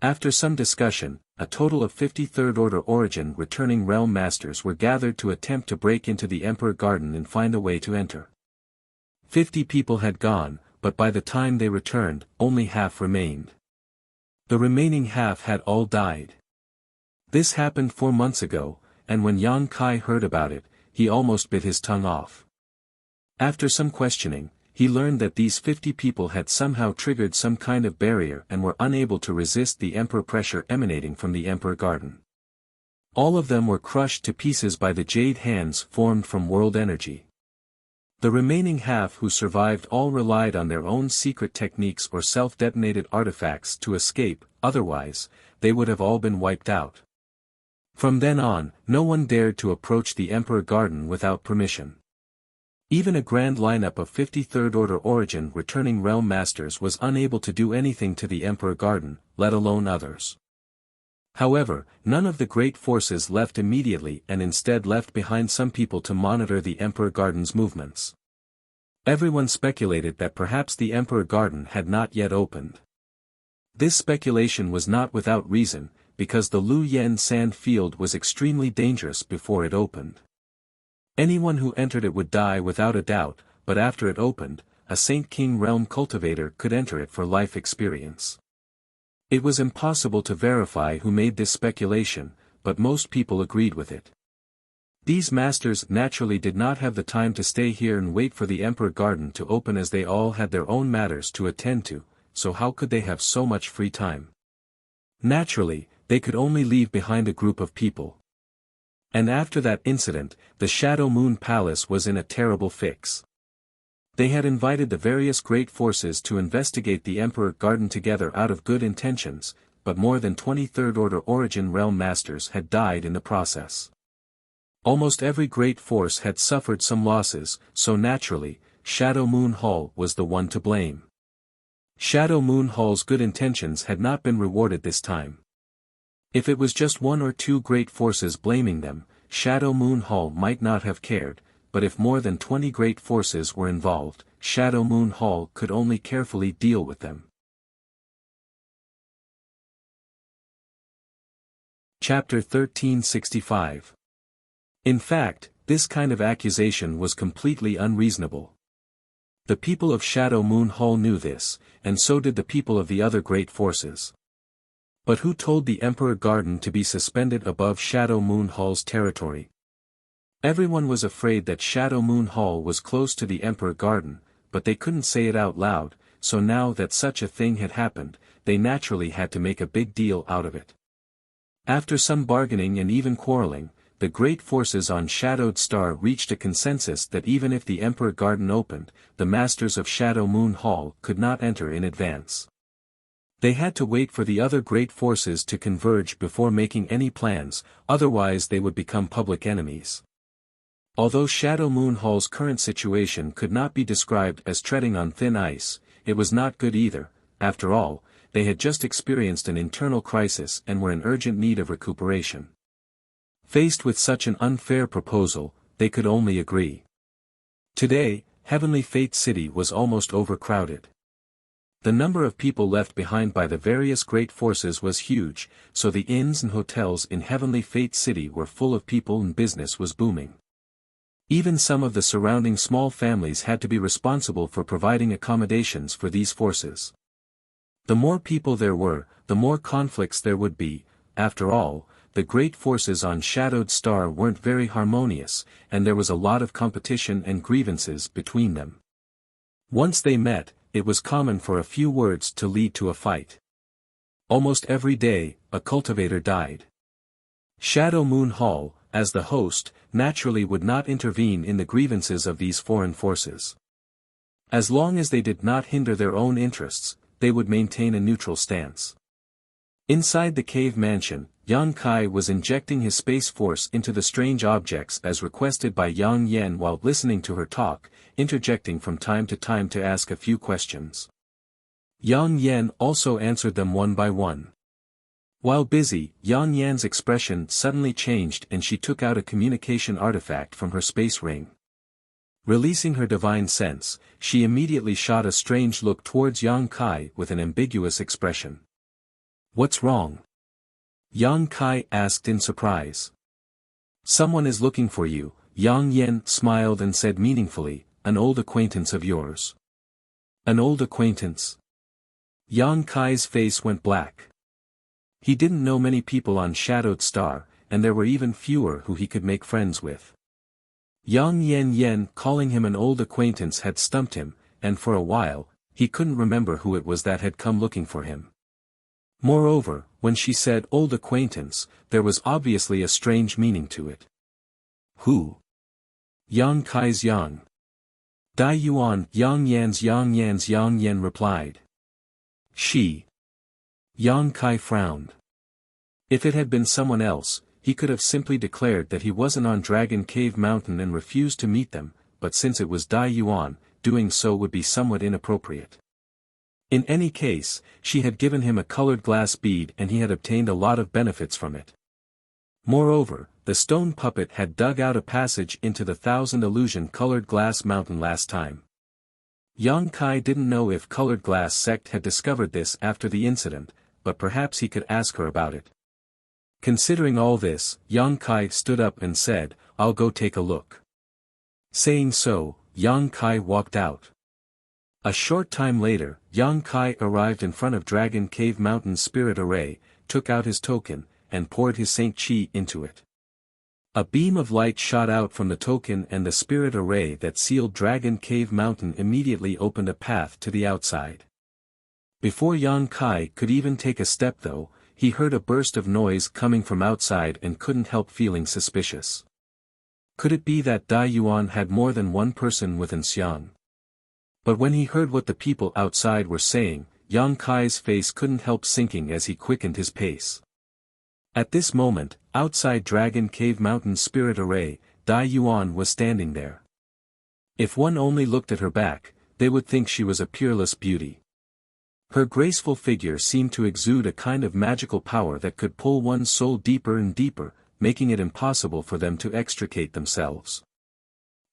After some discussion, a total of 50 Third Order Origin returning realm masters were gathered to attempt to break into the Emperor Garden and find a way to enter. 50 people had gone, but by the time they returned, only half remained. The remaining half had all died. This happened 4 months ago, and when Yang Kai heard about it, he almost bit his tongue off. After some questioning, he learned that these 50 people had somehow triggered some kind of barrier and were unable to resist the Emperor pressure emanating from the Emperor Garden. All of them were crushed to pieces by the jade hands formed from world energy. The remaining half who survived all relied on their own secret techniques or self-detonated artifacts to escape, otherwise, they would have all been wiped out. From then on, no one dared to approach the Emperor Garden without permission. Even a grand lineup of 50 Third Order Origin returning realm masters was unable to do anything to the Emperor Garden, let alone others. However, none of the great forces left immediately and instead left behind some people to monitor the Emperor Garden's movements. Everyone speculated that perhaps the Emperor Garden had not yet opened. This speculation was not without reason, because the Lu Yen sand field was extremely dangerous before it opened. Anyone who entered it would die without a doubt, but after it opened, a Saint King realm cultivator could enter it for life experience. It was impossible to verify who made this speculation, but most people agreed with it. These masters naturally did not have the time to stay here and wait for the Emperor Garden to open, as they all had their own matters to attend to, so how could they have so much free time? Naturally, they could only leave behind a group of people. And after that incident, the Shadow Moon Palace was in a terrible fix. They had invited the various great forces to investigate the Emperor Garden together out of good intentions, but more than 20 Third Order Origin Realm Masters had died in the process. Almost every great force had suffered some losses, so naturally, Shadow Moon Hall was the one to blame. Shadow Moon Hall's good intentions had not been rewarded this time. If it was just one or two great forces blaming them, Shadow Moon Hall might not have cared, but if more than 20 great forces were involved, Shadow Moon Hall could only carefully deal with them. Chapter 1365. In fact, this kind of accusation was completely unreasonable. The people of Shadow Moon Hall knew this, and so did the people of the other great forces. But who told the Emperor Garden to be suspended above Shadow Moon Hall's territory? Everyone was afraid that Shadow Moon Hall was close to the Emperor Garden, but they couldn't say it out loud, so now that such a thing had happened, they naturally had to make a big deal out of it. After some bargaining and even quarreling, the great forces on Shadowed Star reached a consensus that even if the Emperor Garden opened, the masters of Shadow Moon Hall could not enter in advance. They had to wait for the other great forces to converge before making any plans, otherwise they would become public enemies. Although Shadow Moon Hall's current situation could not be described as treading on thin ice, it was not good either. After all, they had just experienced an internal crisis and were in urgent need of recuperation. Faced with such an unfair proposal, they could only agree. Today, Heavenly Fate City was almost overcrowded. The number of people left behind by the various great forces was huge, so the inns and hotels in Heavenly Fate City were full of people and business was booming. Even some of the surrounding small families had to be responsible for providing accommodations for these forces. The more people there were, the more conflicts there would be. After all, the great forces on Shadowed Star weren't very harmonious, and there was a lot of competition and grievances between them. Once they met, it was common for a few words to lead to a fight. Almost every day, a cultivator died. Shadow Moon Hall, as the host, naturally would not intervene in the grievances of these foreign forces. As long as they did not hinder their own interests, they would maintain a neutral stance. Inside the cave mansion, Yang Kai was injecting his space force into the strange objects as requested by Yang Yen while listening to her talk, interjecting from time to time to ask a few questions. Yang Yen also answered them one by one. While busy, Yang Yan's expression suddenly changed and she took out a communication artifact from her space ring. Releasing her divine sense, she immediately shot a strange look towards Yang Kai with an ambiguous expression. "What's wrong?" Yang Kai asked in surprise. "Someone is looking for you," Yang Yen smiled and said meaningfully, "an old acquaintance of yours." "An old acquaintance?" Yang Kai's face went black. He didn't know many people on Shadowed Star, and there were even fewer who he could make friends with. Yang Yen calling him an old acquaintance had stumped him, and for a while, he couldn't remember who it was that had come looking for him. Moreover, when she said old acquaintance, there was obviously a strange meaning to it. "Who?" "Yang Kai's Yang." "Dai Yuan." Yang Yan's Yang Yen replied. "She." Yang Kai frowned. If it had been someone else, he could have simply declared that he wasn't on Dragon Cave Mountain and refused to meet them, but since it was Dai Yuan, doing so would be somewhat inappropriate. In any case, she had given him a colored glass bead and he had obtained a lot of benefits from it. Moreover, the stone puppet had dug out a passage into the 1,000 illusion-colored glass mountain last time. Yang Kai didn't know if Colored Glass Sect had discovered this after the incident, but perhaps he could ask her about it. Considering all this, Yang Kai stood up and said, "I'll go take a look." Saying so, Yang Kai walked out. A short time later, Yang Kai arrived in front of Dragon Cave Mountain's spirit array, took out his token, and poured his Saint Chi into it. A beam of light shot out from the token, and the spirit array that sealed Dragon Cave Mountain immediately opened a path to the outside. Before Yang Kai could even take a step though, he heard a burst of noise coming from outside and couldn't help feeling suspicious. Could it be that Dai Yuan had more than one person within Xiang? But when he heard what the people outside were saying, Yang Kai's face couldn't help sinking as he quickened his pace. At this moment, outside Dragon Cave Mountain's spirit array, Dai Yuan was standing there. If one only looked at her back, they would think she was a peerless beauty. Her graceful figure seemed to exude a kind of magical power that could pull one's soul deeper and deeper, making it impossible for them to extricate themselves.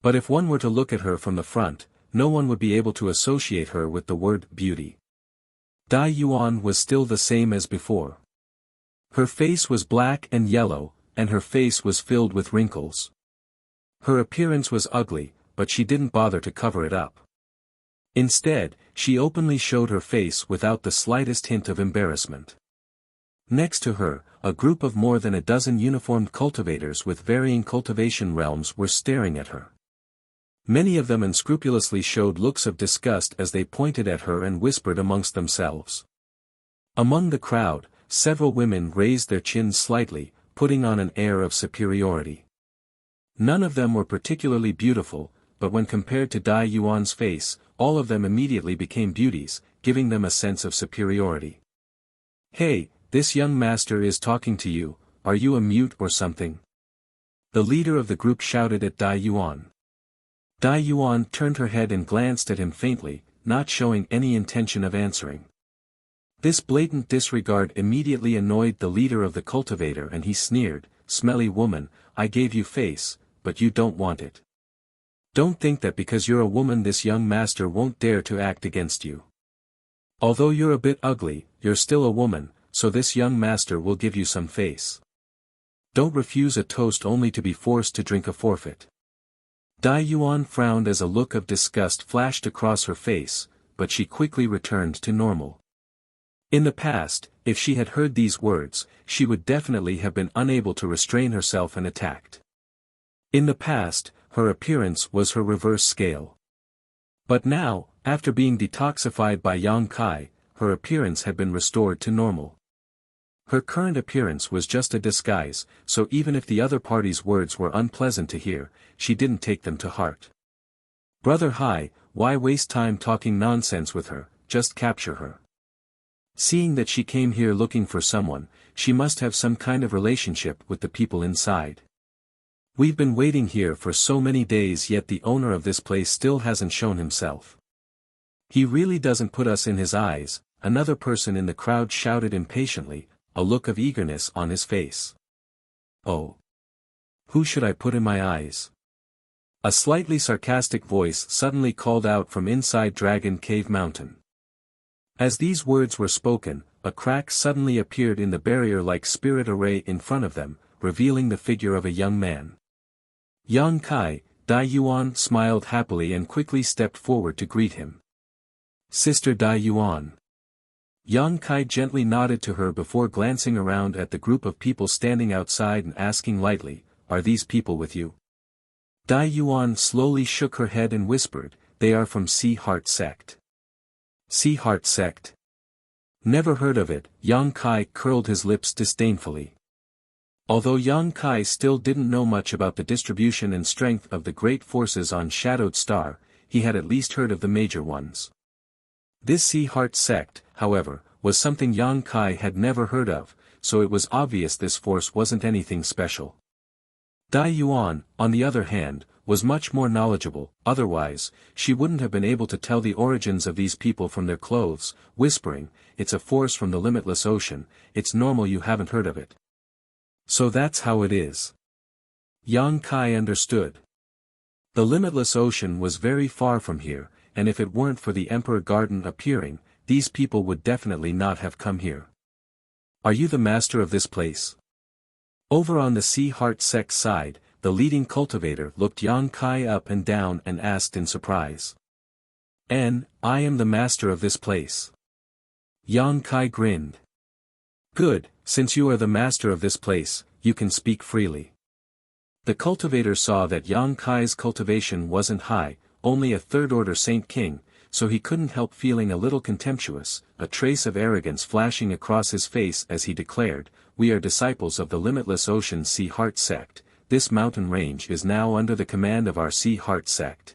But if one were to look at her from the front, no one would be able to associate her with the word beauty. Dai Yuan was still the same as before. Her face was black and yellow, and her face was filled with wrinkles. Her appearance was ugly, but she didn't bother to cover it up. Instead, she openly showed her face without the slightest hint of embarrassment. Next to her, a group of more than a dozen uniformed cultivators with varying cultivation realms were staring at her. Many of them unscrupulously showed looks of disgust as they pointed at her and whispered amongst themselves. Among the crowd, several women raised their chins slightly, putting on an air of superiority. None of them were particularly beautiful, but when compared to Dai Yuan's face, all of them immediately became beauties, giving them a sense of superiority. "Hey, this young master is talking to you, are you a mute or something?" The leader of the group shouted at Dai Yuan. Dai Yuan turned her head and glanced at him faintly, not showing any intention of answering. This blatant disregard immediately annoyed the leader of the cultivator, and he sneered, "Smelly woman, I gave you face, but you don't want it. Don't think that because you're a woman this young master won't dare to act against you. Although you're a bit ugly, you're still a woman, so this young master will give you some face. Don't refuse a toast only to be forced to drink a forfeit." Dai Yuan frowned as a look of disgust flashed across her face, but she quickly returned to normal. In the past, if she had heard these words, she would definitely have been unable to restrain herself and attacked. In the past, her appearance was her reverse scale. But now, after being detoxified by Yang Kai, her appearance had been restored to normal. Her current appearance was just a disguise, so even if the other party's words were unpleasant to hear, she didn't take them to heart. "Brother Hai, why waste time talking nonsense with her, just capture her." Seeing that she came here looking for someone, she must have some kind of relationship with the people inside. "We've been waiting here for so many days, yet the owner of this place still hasn't shown himself. He really doesn't put us in his eyes," another person in the crowd shouted impatiently, a look of eagerness on his face. "Oh. Who should I put in my eyes?" A slightly sarcastic voice suddenly called out from inside Dragon Cave Mountain. As these words were spoken, a crack suddenly appeared in the barrier-like spirit array in front of them, revealing the figure of a young man. Yang Kai, Dai Yuan smiled happily and quickly stepped forward to greet him. "Sister Dai Yuan." Yang Kai gently nodded to her before glancing around at the group of people standing outside and asking lightly, "Are these people with you?" Dai Yuan slowly shook her head and whispered, "They are from Sea Heart Sect." Sea Heart Sect? Never heard of it. Yang Kai curled his lips disdainfully. Although Yang Kai still didn't know much about the distribution and strength of the great forces on Shadowed Star, he had at least heard of the major ones. This Sea Heart Sect, however, was something Yang Kai had never heard of, so it was obvious this force wasn't anything special. Dai Yuan, on the other hand, was much more knowledgeable, otherwise, she wouldn't have been able to tell the origins of these people from their clothes, whispering, "It's a force from the limitless ocean, it's normal you haven't heard of it." So that's how it is. Yang Kai understood. The limitless ocean was very far from here, and if it weren't for the Emperor Garden appearing, these people would definitely not have come here. "Are you the master of this place?" Over on the Sea Heart Sect side, the leading cultivator looked Yang Kai up and down and asked in surprise. I am the master of this place. Yang Kai grinned. Good, since you are the master of this place, you can speak freely. The cultivator saw that Yang Kai's cultivation wasn't high, only a third-order Saint King, so he couldn't help feeling a little contemptuous, a trace of arrogance flashing across his face as he declared, "We are disciples of the Limitless Ocean Sea Heart Sect. This mountain range is now under the command of our Sea Heart Sect.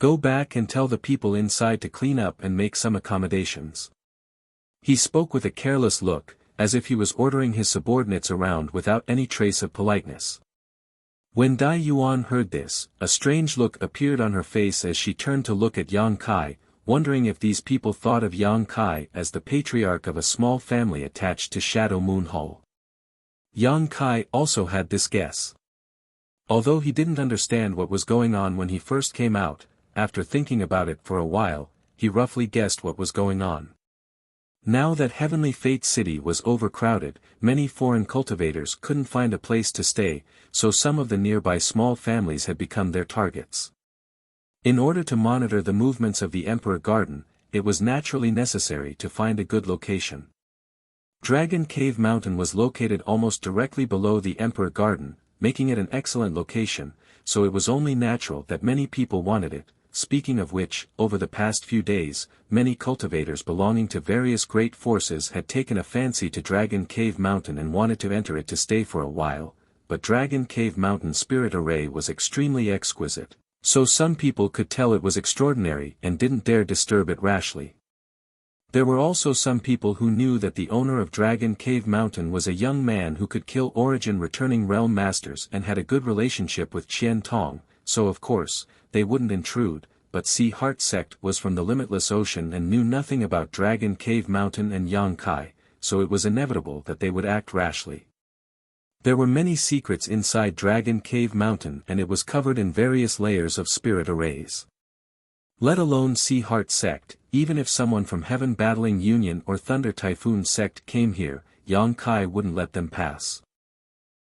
Go back and tell the people inside to clean up and make some accommodations." He spoke with a careless look, as if he was ordering his subordinates around without any trace of politeness. When Dai Yuan heard this, a strange look appeared on her face as she turned to look at Yang Kai, wondering if these people thought of Yang Kai as the patriarch of a small family attached to Shadow Moon Hall. Yang Kai also had this guess. Although he didn't understand what was going on when he first came out, after thinking about it for a while, he roughly guessed what was going on. Now that Heavenly Fate City was overcrowded, many foreign cultivators couldn't find a place to stay, so some of the nearby small families had become their targets. In order to monitor the movements of the Emperor Garden, it was naturally necessary to find a good location. Dragon Cave Mountain was located almost directly below the Emperor Garden, making it an excellent location, so it was only natural that many people wanted it. Speaking of which, over the past few days, many cultivators belonging to various great forces had taken a fancy to Dragon Cave Mountain and wanted to enter it to stay for a while, but Dragon Cave Mountain spirit array was extremely exquisite, so some people could tell it was extraordinary and didn't dare disturb it rashly. There were also some people who knew that the owner of Dragon Cave Mountain was a young man who could kill Origin returning realm masters and had a good relationship with Qian Tong, so of course, they wouldn't intrude, but Sea Heart Sect was from the Limitless Ocean and knew nothing about Dragon Cave Mountain and Yang Kai, so it was inevitable that they would act rashly. There were many secrets inside Dragon Cave Mountain and it was covered in various layers of spirit arrays. Let alone Sea Heart Sect, even if someone from Heaven Battling Union or Thunder Typhoon Sect came here, Yang Kai wouldn't let them pass.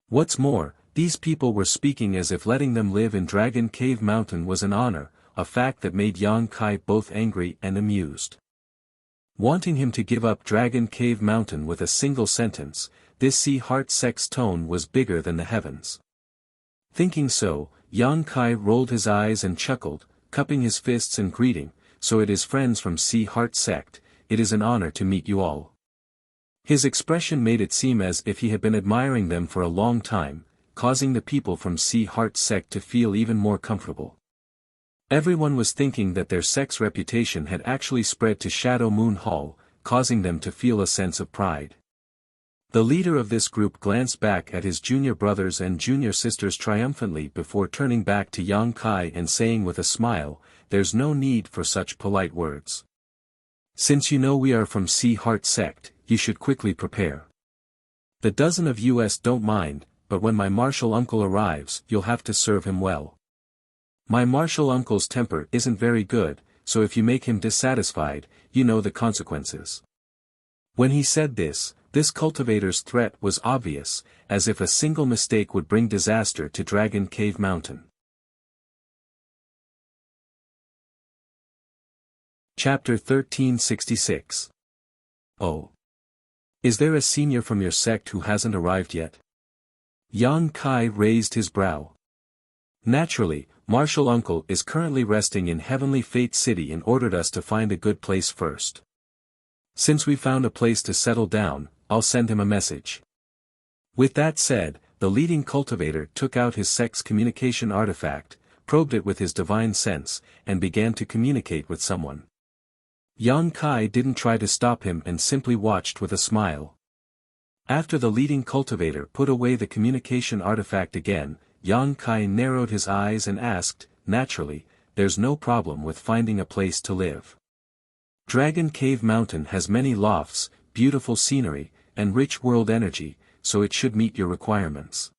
What's more, these people were speaking as if letting them live in Dragon Cave Mountain was an honor, a fact that made Yang Kai both angry and amused. Wanting him to give up Dragon Cave Mountain with a single sentence, this Sea Heart Sect's tone was bigger than the heavens. Thinking so, Yang Kai rolled his eyes and chuckled, cupping his fists and greeting, "So it is friends from Sea Heart Sect, it is an honor to meet you all." His expression made it seem as if he had been admiring them for a long time, causing the people from Sea Heart Sect to feel even more comfortable. Everyone was thinking that their sect's reputation had actually spread to Shadow Moon Hall, causing them to feel a sense of pride. The leader of this group glanced back at his junior brothers and junior sisters triumphantly before turning back to Yang Kai and saying with a smile, "There's no need for such polite words. Since you know we are from Sea Heart Sect, you should quickly prepare. The dozen of us don't mind, but when my martial uncle arrives, you'll have to serve him well. My martial uncle's temper isn't very good, so if you make him dissatisfied, you know the consequences." When he said this cultivator's threat was obvious, as if a single mistake would bring disaster to Dragon Cave Mountain. Chapter 1366. Oh. Is there a senior from your sect who hasn't arrived yet? Yang Kai raised his brow. Naturally, Martial Uncle is currently resting in Heavenly Fate City and ordered us to find a good place first. Since we found a place to settle down, I'll send him a message. With that said, the leading cultivator took out his sect's communication artifact, probed it with his divine sense, and began to communicate with someone. Yang Kai didn't try to stop him and simply watched with a smile. After the leading cultivator put away the communication artifact again, Yang Kai narrowed his eyes and asked, "Naturally, there's no problem with finding a place to live. Dragon Cave Mountain has many lofts, beautiful scenery, and rich world energy, so it should meet your requirements."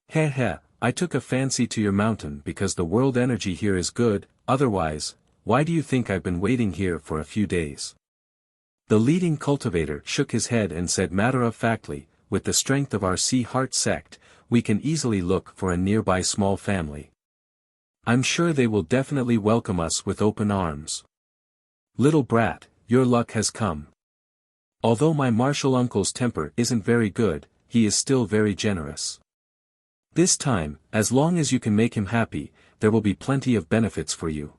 Heh, I took a fancy to your mountain because the world energy here is good, otherwise, why do you think I've been waiting here for a few days? The leading cultivator shook his head and said matter-of-factly, with the strength of our Sea Heart sect, we can easily look for a nearby small family. I'm sure they will definitely welcome us with open arms. Little brat, your luck has come. Although my martial uncle's temper isn't very good, he is still very generous. This time, as long as you can make him happy, there will be plenty of benefits for you.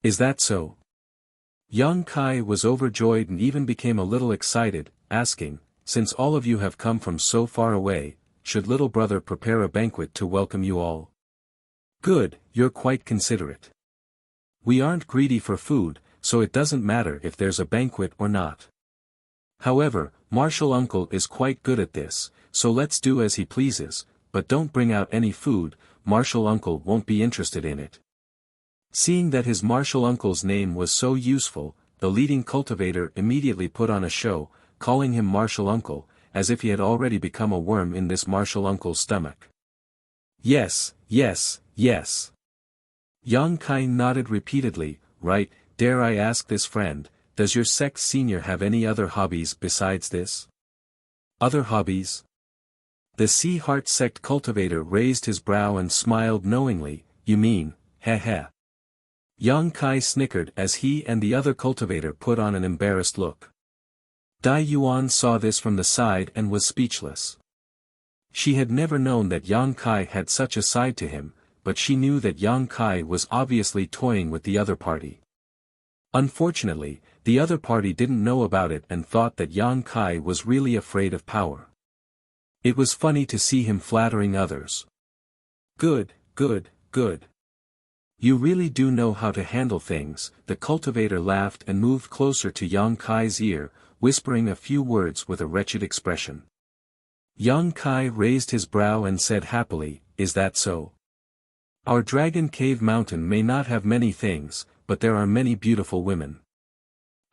Is that so? Young Kai was overjoyed and even became a little excited, asking, since all of you have come from so far away, should little brother prepare a banquet to welcome you all? Good, you're quite considerate. We aren't greedy for food, so it doesn't matter if there's a banquet or not. However, martial uncle is quite good at this, so let's do as he pleases, but don't bring out any food, martial uncle won't be interested in it. Seeing that his martial uncle's name was so useful, the leading cultivator immediately put on a show, calling him martial uncle, as if he had already become a worm in this martial uncle's stomach. Yes, yes, yes. Yang Kai nodded repeatedly. Right, dare I ask this friend, does your sect senior have any other hobbies besides this? Other hobbies? The Sea Heart sect cultivator raised his brow and smiled knowingly. You mean, heh heh. Yang Kai snickered as he and the other cultivator put on an embarrassed look. Dai Yuan saw this from the side and was speechless. She had never known that Yang Kai had such a side to him, but she knew that Yang Kai was obviously toying with the other party. Unfortunately, the other party didn't know about it and thought that Yang Kai was really afraid of power. It was funny to see him flattering others. Good, good, good. You really do know how to handle things, the cultivator laughed and moved closer to Yang Kai's ear, whispering a few words with a wretched expression. Yang Kai raised his brow and said happily, is that so? Our Dragon Cave Mountain may not have many things, but there are many beautiful women.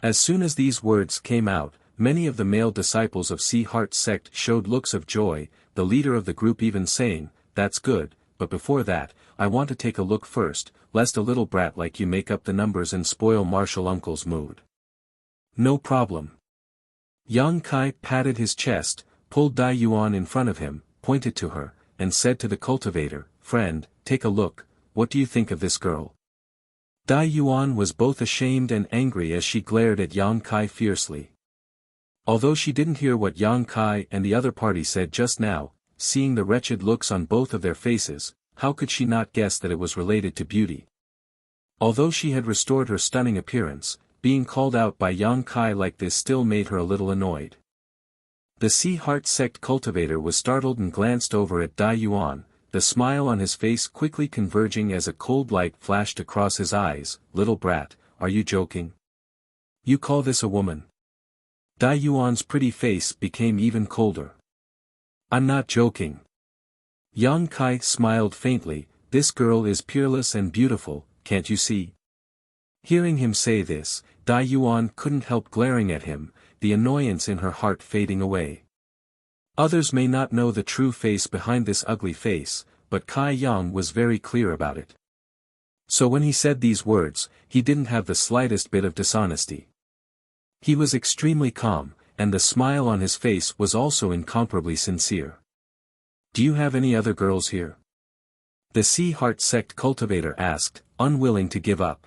As soon as these words came out, many of the male disciples of Sea Heart sect showed looks of joy, the leader of the group even saying, that's good, but before that, I want to take a look first, lest a little brat like you make up the numbers and spoil martial uncle's mood. No problem. Yang Kai patted his chest, pulled Dai Yuan in front of him, pointed to her, and said to the cultivator, friend, take a look, what do you think of this girl? Dai Yuan was both ashamed and angry as she glared at Yang Kai fiercely. Although she didn't hear what Yang Kai and the other party said just now, seeing the wretched looks on both of their faces, how could she not guess that it was related to beauty? Although she had restored her stunning appearance, being called out by Yang Kai like this still made her a little annoyed. The Sea Heart sect cultivator was startled and glanced over at Dai Yuan, the smile on his face quickly converging as a cold light flashed across his eyes. Little brat, are you joking? You call this a woman? Dai Yuan's pretty face became even colder. I'm not joking. Yang Kai smiled faintly, this girl is peerless and beautiful, can't you see? Hearing him say this, Dai Yuan couldn't help glaring at him, the annoyance in her heart fading away. Others may not know the true face behind this ugly face, but Kai Yang was very clear about it. So when he said these words, he didn't have the slightest bit of dishonesty. He was extremely calm, and the smile on his face was also incomparably sincere. Do you have any other girls here? The Sea Heart sect cultivator asked, unwilling to give up.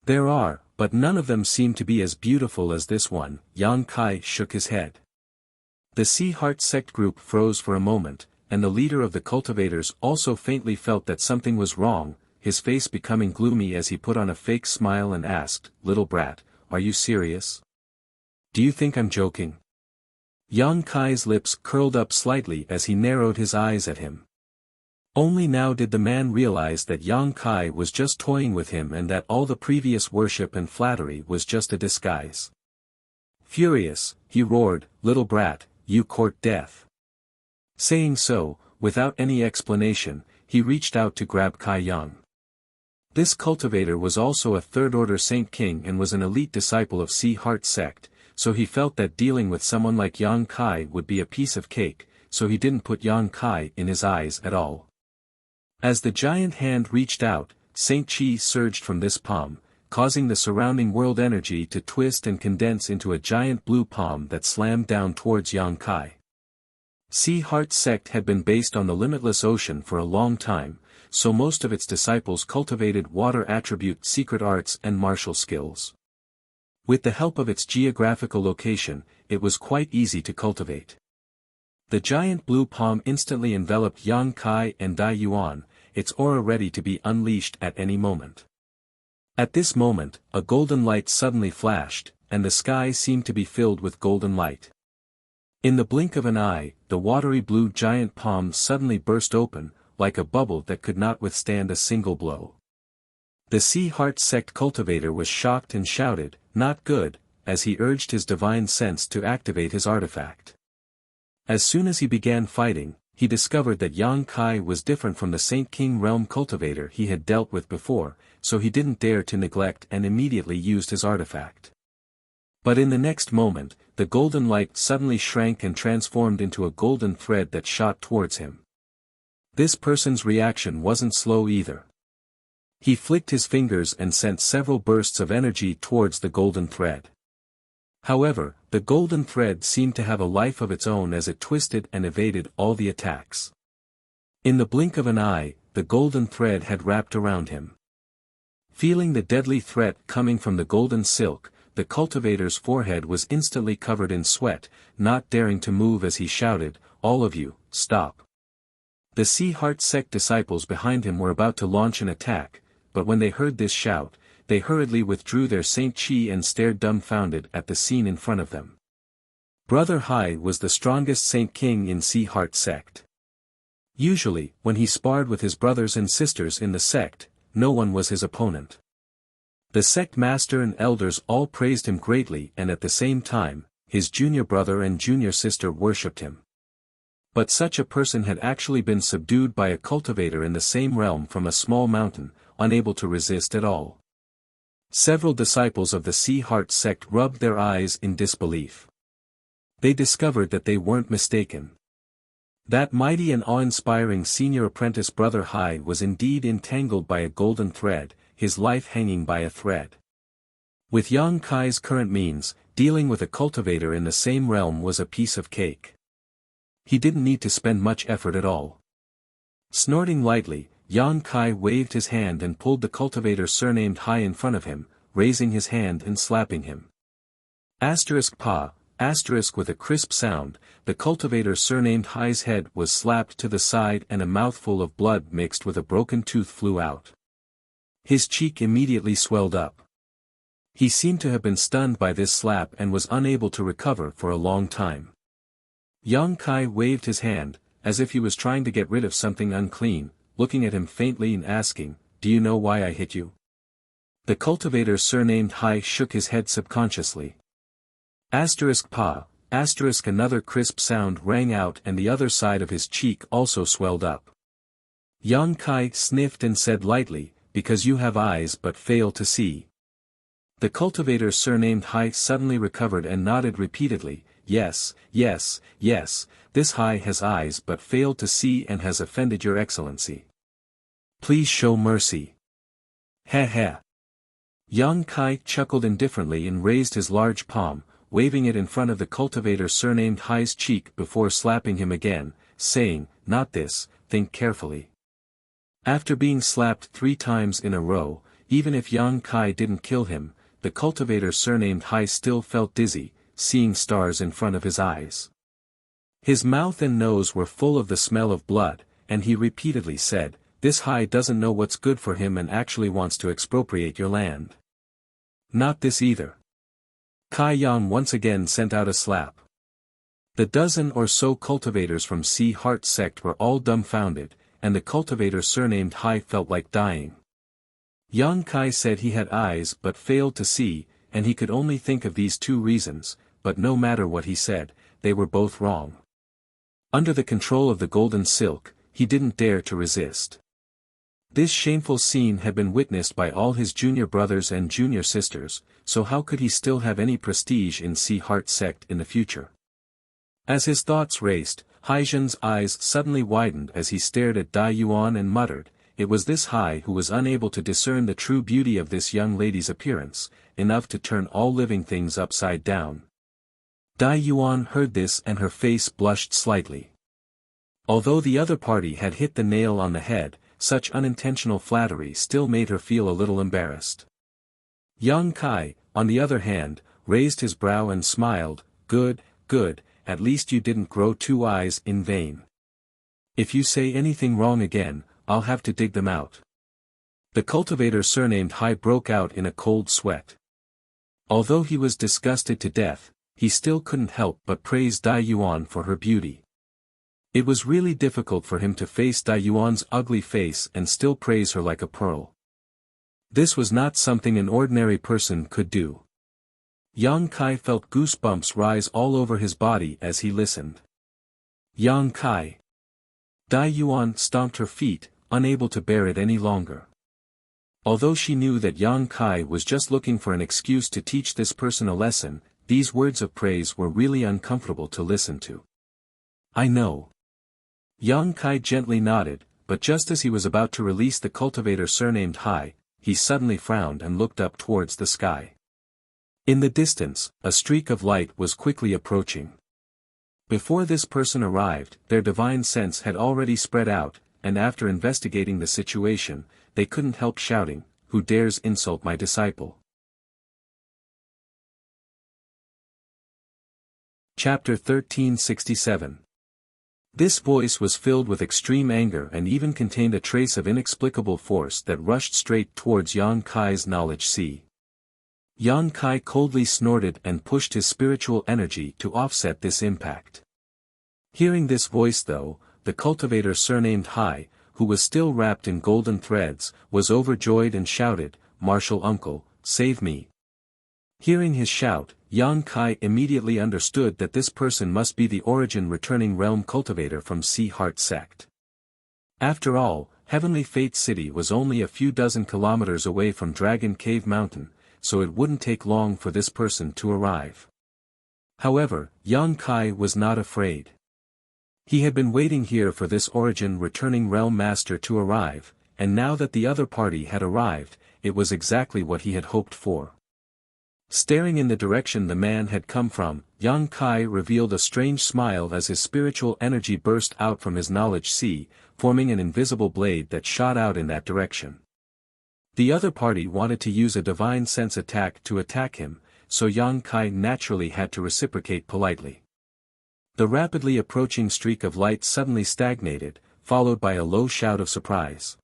There are, but none of them seem to be as beautiful as this one. Yang Kai shook his head. The Sea Heart sect group froze for a moment, and the leader of the cultivators also faintly felt that something was wrong, his face becoming gloomy as he put on a fake smile and asked, little brat, are you serious? Do you think I'm joking? Yang Kai's lips curled up slightly as he narrowed his eyes at him. Only now did the man realize that Yang Kai was just toying with him and that all the previous worship and flattery was just a disguise. Furious, he roared, little brat, you court death. Saying so, without any explanation, he reached out to grab Kai Yang. This cultivator was also a third-order Saint King and was an elite disciple of Sea Heart sect, so he felt that dealing with someone like Yang Kai would be a piece of cake, so he didn't put Yang Kai in his eyes at all. As the giant hand reached out, Saint Chi surged from this palm, causing the surrounding world energy to twist and condense into a giant blue palm that slammed down towards Yang Kai. Sea Heart sect had been based on the limitless ocean for a long time, so most of its disciples cultivated water attribute secret arts and martial skills. With the help of its geographical location, it was quite easy to cultivate. The giant blue palm instantly enveloped Yang Kai and Dai Yuan, its aura ready to be unleashed at any moment. At this moment, a golden light suddenly flashed, and the sky seemed to be filled with golden light. In the blink of an eye, the watery blue giant palm suddenly burst open, like a bubble that could not withstand a single blow. The Sea Heart sect cultivator was shocked and shouted, "Not good," as he urged his divine sense to activate his artifact. As soon as he began fighting, he discovered that Yang Kai was different from the Saint King realm cultivator he had dealt with before, so he didn't dare to neglect and immediately used his artifact. But in the next moment, the golden light suddenly shrank and transformed into a golden thread that shot towards him. This person's reaction wasn't slow either. He flicked his fingers and sent several bursts of energy towards the golden thread. However, the golden thread seemed to have a life of its own as it twisted and evaded all the attacks. In the blink of an eye, the golden thread had wrapped around him. Feeling the deadly threat coming from the golden silk, the cultivator's forehead was instantly covered in sweat, not daring to move as he shouted, "All of you, stop." The Sea Heart sect disciples behind him were about to launch an attack, but when they heard this shout, they hurriedly withdrew their Saint Chi and stared dumbfounded at the scene in front of them. Brother Hai was the strongest Saint King in Sea Heart sect. Usually, when he sparred with his brothers and sisters in the sect, no one was his opponent. The sect master and elders all praised him greatly, and at the same time, his junior brother and junior sister worshipped him. But such a person had actually been subdued by a cultivator in the same realm from a small mountain, unable to resist at all. Several disciples of the Sea Heart sect rubbed their eyes in disbelief. They discovered that they weren't mistaken. That mighty and awe-inspiring senior apprentice Brother Hai was indeed entangled by a golden thread, his life hanging by a thread. With Yang Kai's current means, dealing with a cultivator in the same realm was a piece of cake. He didn't need to spend much effort at all. Snorting lightly, Yang Kai waved his hand and pulled the cultivator surnamed Hai in front of him, raising his hand and slapping him. *Pa, with a crisp sound, the cultivator surnamed Hai's head was slapped to the side and a mouthful of blood mixed with a broken tooth flew out. His cheek immediately swelled up. He seemed to have been stunned by this slap and was unable to recover for a long time. Yang Kai waved his hand, as if he was trying to get rid of something unclean, looking at him faintly and asking, "Do you know why I hit you?" The cultivator surnamed Hai shook his head subconsciously. *Pa, another crisp sound rang out and the other side of his cheek also swelled up. Yang Kai sniffed and said lightly, "Because you have eyes but fail to see." The cultivator surnamed Hai suddenly recovered and nodded repeatedly, yes, this Hai has eyes but failed to see and has offended your excellency. Please show mercy. Heh. Yang Kai chuckled indifferently and raised his large palm, waving it in front of the cultivator surnamed Hai's cheek before slapping him again, saying, "Not this, think carefully." After being slapped 3 times in a row, even if Yang Kai didn't kill him, the cultivator surnamed Hai still felt dizzy, seeing stars in front of his eyes. His mouth and nose were full of the smell of blood, and he repeatedly said, "This Hai doesn't know what's good for him and actually wants to expropriate your land." Not this either. Kai Yang once again sent out a slap. The dozen or so cultivators from Sea Heart sect were all dumbfounded, and the cultivator surnamed Hai felt like dying. Yang Kai said he had eyes but failed to see, and he could only think of these 2 reasons, but no matter what he said, they were both wrong. Under the control of the golden silk, he didn't dare to resist. This shameful scene had been witnessed by all his junior brothers and junior sisters, so how could he still have any prestige in Sea Heart sect in the future? As his thoughts raced, Haizhen's eyes suddenly widened as he stared at Dai Yuan and muttered, it was this Hai who was unable to discern the true beauty of this young lady's appearance, enough to turn all living things upside down. Dai Yuan heard this and her face blushed slightly. Although the other party had hit the nail on the head, such unintentional flattery still made her feel a little embarrassed. Yang Kai, on the other hand, raised his brow and smiled, "Good, good, at least you didn't grow two eyes in vain. If you say anything wrong again, I'll have to dig them out." The cultivator surnamed Hai broke out in a cold sweat. Although he was disgusted to death, he still couldn't help but praise Dai Yuan for her beauty. It was really difficult for him to face Dai Yuan's ugly face and still praise her like a pearl. This was not something an ordinary person could do. Yang Kai felt goosebumps rise all over his body as he listened. Yang Kai. Dai Yuan stomped her feet, unable to bear it any longer. Although she knew that Yang Kai was just looking for an excuse to teach this person a lesson, these words of praise were really uncomfortable to listen to. "I know." Yang Kai gently nodded, but just as he was about to release the cultivator surnamed Hai, he suddenly frowned and looked up towards the sky. In the distance, a streak of light was quickly approaching. Before this person arrived, their divine sense had already spread out, and after investigating the situation, they couldn't help shouting, "Who dares insult my disciple?" Chapter 1367. This voice was filled with extreme anger and even contained a trace of inexplicable force that rushed straight towards Yang Kai's knowledge sea. Yang Kai coldly snorted and pushed his spiritual energy to offset this impact. Hearing this voice though, the cultivator surnamed Hai, who was still wrapped in golden threads, was overjoyed and shouted, "Martial uncle, save me." Hearing his shout, Yang Kai immediately understood that this person must be the origin returning realm cultivator from Sea Heart sect. After all, Heavenly Fate City was only a few dozen kilometers away from Dragon Cave Mountain, so it wouldn't take long for this person to arrive. However, Yang Kai was not afraid. He had been waiting here for this origin returning realm master to arrive, and now that the other party had arrived, it was exactly what he had hoped for. Staring in the direction the man had come from, Yang Kai revealed a strange smile as his spiritual energy burst out from his knowledge sea, forming an invisible blade that shot out in that direction. The other party wanted to use a divine sense attack to attack him, so Yang Kai naturally had to reciprocate politely. The rapidly approaching streak of light suddenly stagnated, followed by a low shout of surprise.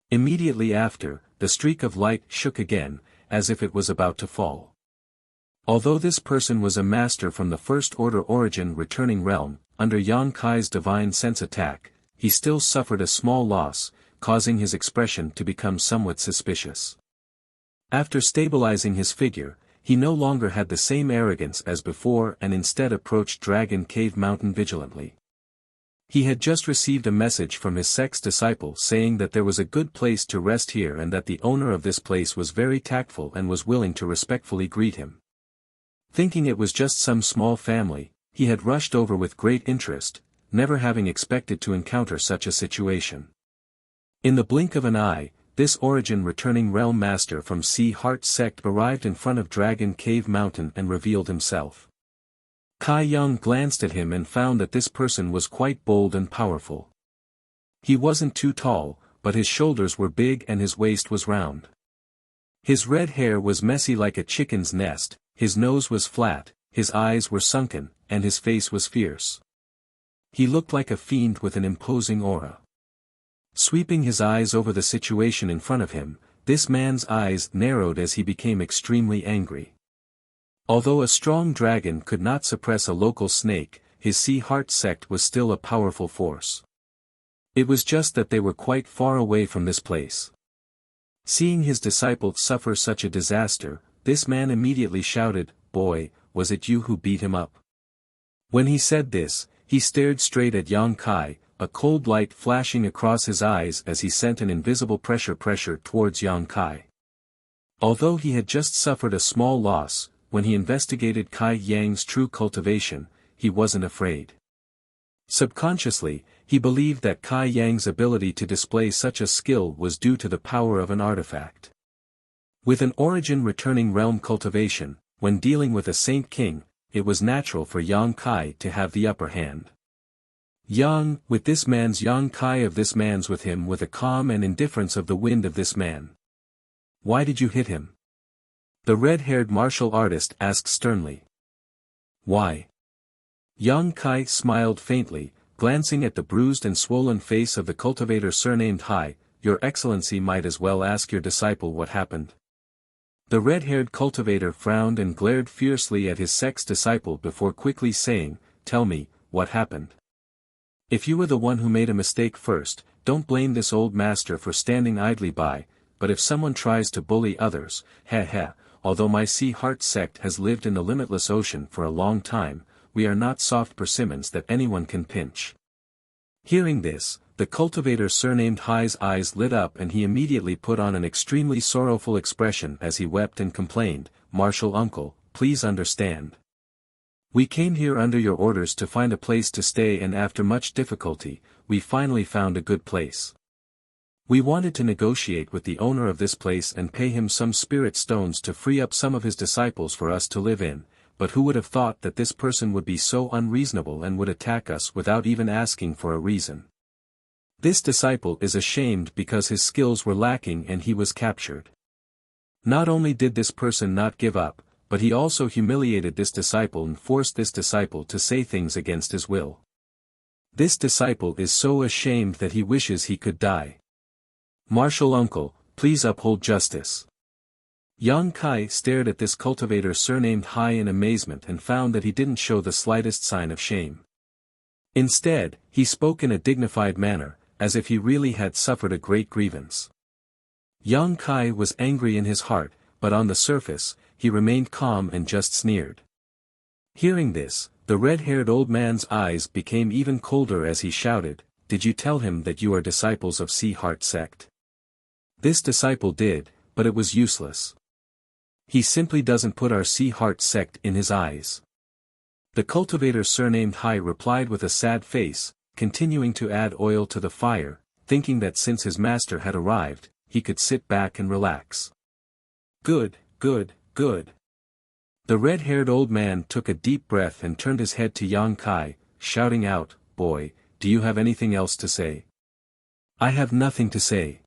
Immediately after, the streak of light shook again, as if it was about to fall. Although this person was a master from the First Order origin returning realm, under Yang Kai's divine sense attack, he still suffered a small loss, causing his expression to become somewhat suspicious. After stabilizing his figure, he no longer had the same arrogance as before and instead approached Dragon Cave Mountain vigilantly. He had just received a message from his sect's disciple saying that there was a good place to rest here and that the owner of this place was very tactful and was willing to respectfully greet him. Thinking it was just some small family, he had rushed over with great interest, never having expected to encounter such a situation. In the blink of an eye, this origin returning realm master from Sea Heart sect arrived in front of Dragon Cave Mountain and revealed himself. Kai Yang glanced at him and found that this person was quite bold and powerful. He wasn't too tall, but his shoulders were big and his waist was round. His red hair was messy like a chicken's nest, his nose was flat, his eyes were sunken, and his face was fierce. He looked like a fiend with an imposing aura. Sweeping his eyes over the situation in front of him, this man's eyes narrowed as he became extremely angry. Although a strong dragon could not suppress a local snake, his Sea Heart sect was still a powerful force. It was just that they were quite far away from this place. Seeing his disciple suffer such a disaster, this man immediately shouted, "Boy, was it you who beat him up?" When he said this, he stared straight at Yang Kai, a cold light flashing across his eyes as he sent an invisible pressure towards Yang Kai. Although he had just suffered a small loss, when he investigated Kai Yang's true cultivation, he wasn't afraid. Subconsciously, he believed that Kai Yang's ability to display such a skill was due to the power of an artifact. With an origin returning realm cultivation, when dealing with a Saint King, it was natural for Yang Kai to have the upper hand. Yang, with this man's Yang Kai of this man's with him with a calm and indifference of the wind of this man. Why did you hit him? The red-haired martial artist asked sternly. Why? Yang Kai smiled faintly, glancing at the bruised and swollen face of the cultivator surnamed Hai. Your Excellency might as well ask your disciple what happened. The red-haired cultivator frowned and glared fiercely at his sex disciple before quickly saying, Tell me, what happened? If you were the one who made a mistake first, don't blame this old master for standing idly by, but if someone tries to bully others, although my sea heart sect has lived in the limitless ocean for a long time, we are not soft persimmons that anyone can pinch. Hearing this, the cultivator surnamed Hai's eyes lit up and he immediately put on an extremely sorrowful expression as he wept and complained, Martial uncle, please understand. We came here under your orders to find a place to stay and after much difficulty, we finally found a good place. We wanted to negotiate with the owner of this place and pay him some spirit stones to free up some of his disciples for us to live in, but who would have thought that this person would be so unreasonable and would attack us without even asking for a reason. This disciple is ashamed because his skills were lacking and he was captured. Not only did this person not give up, but he also humiliated this disciple and forced this disciple to say things against his will. This disciple is so ashamed that he wishes he could die. Martial uncle, please uphold justice. Yang Kai stared at this cultivator surnamed Hai in amazement and found that he didn't show the slightest sign of shame. Instead, he spoke in a dignified manner, as if he really had suffered a great grievance. Yang Kai was angry in his heart, but on the surface, he remained calm and just sneered. Hearing this, the red-haired old man's eyes became even colder as he shouted, Did you tell him that you are disciples of Sea Heart sect? This disciple did, but it was useless. He simply doesn't put our Sea Heart sect in his eyes. The cultivator surnamed Hai replied with a sad face, continuing to add oil to the fire, thinking that since his master had arrived, he could sit back and relax. Good, good, good. The red-haired old man took a deep breath and turned his head to Yang Kai, shouting out, Boy, do you have anything else to say? I have nothing to say.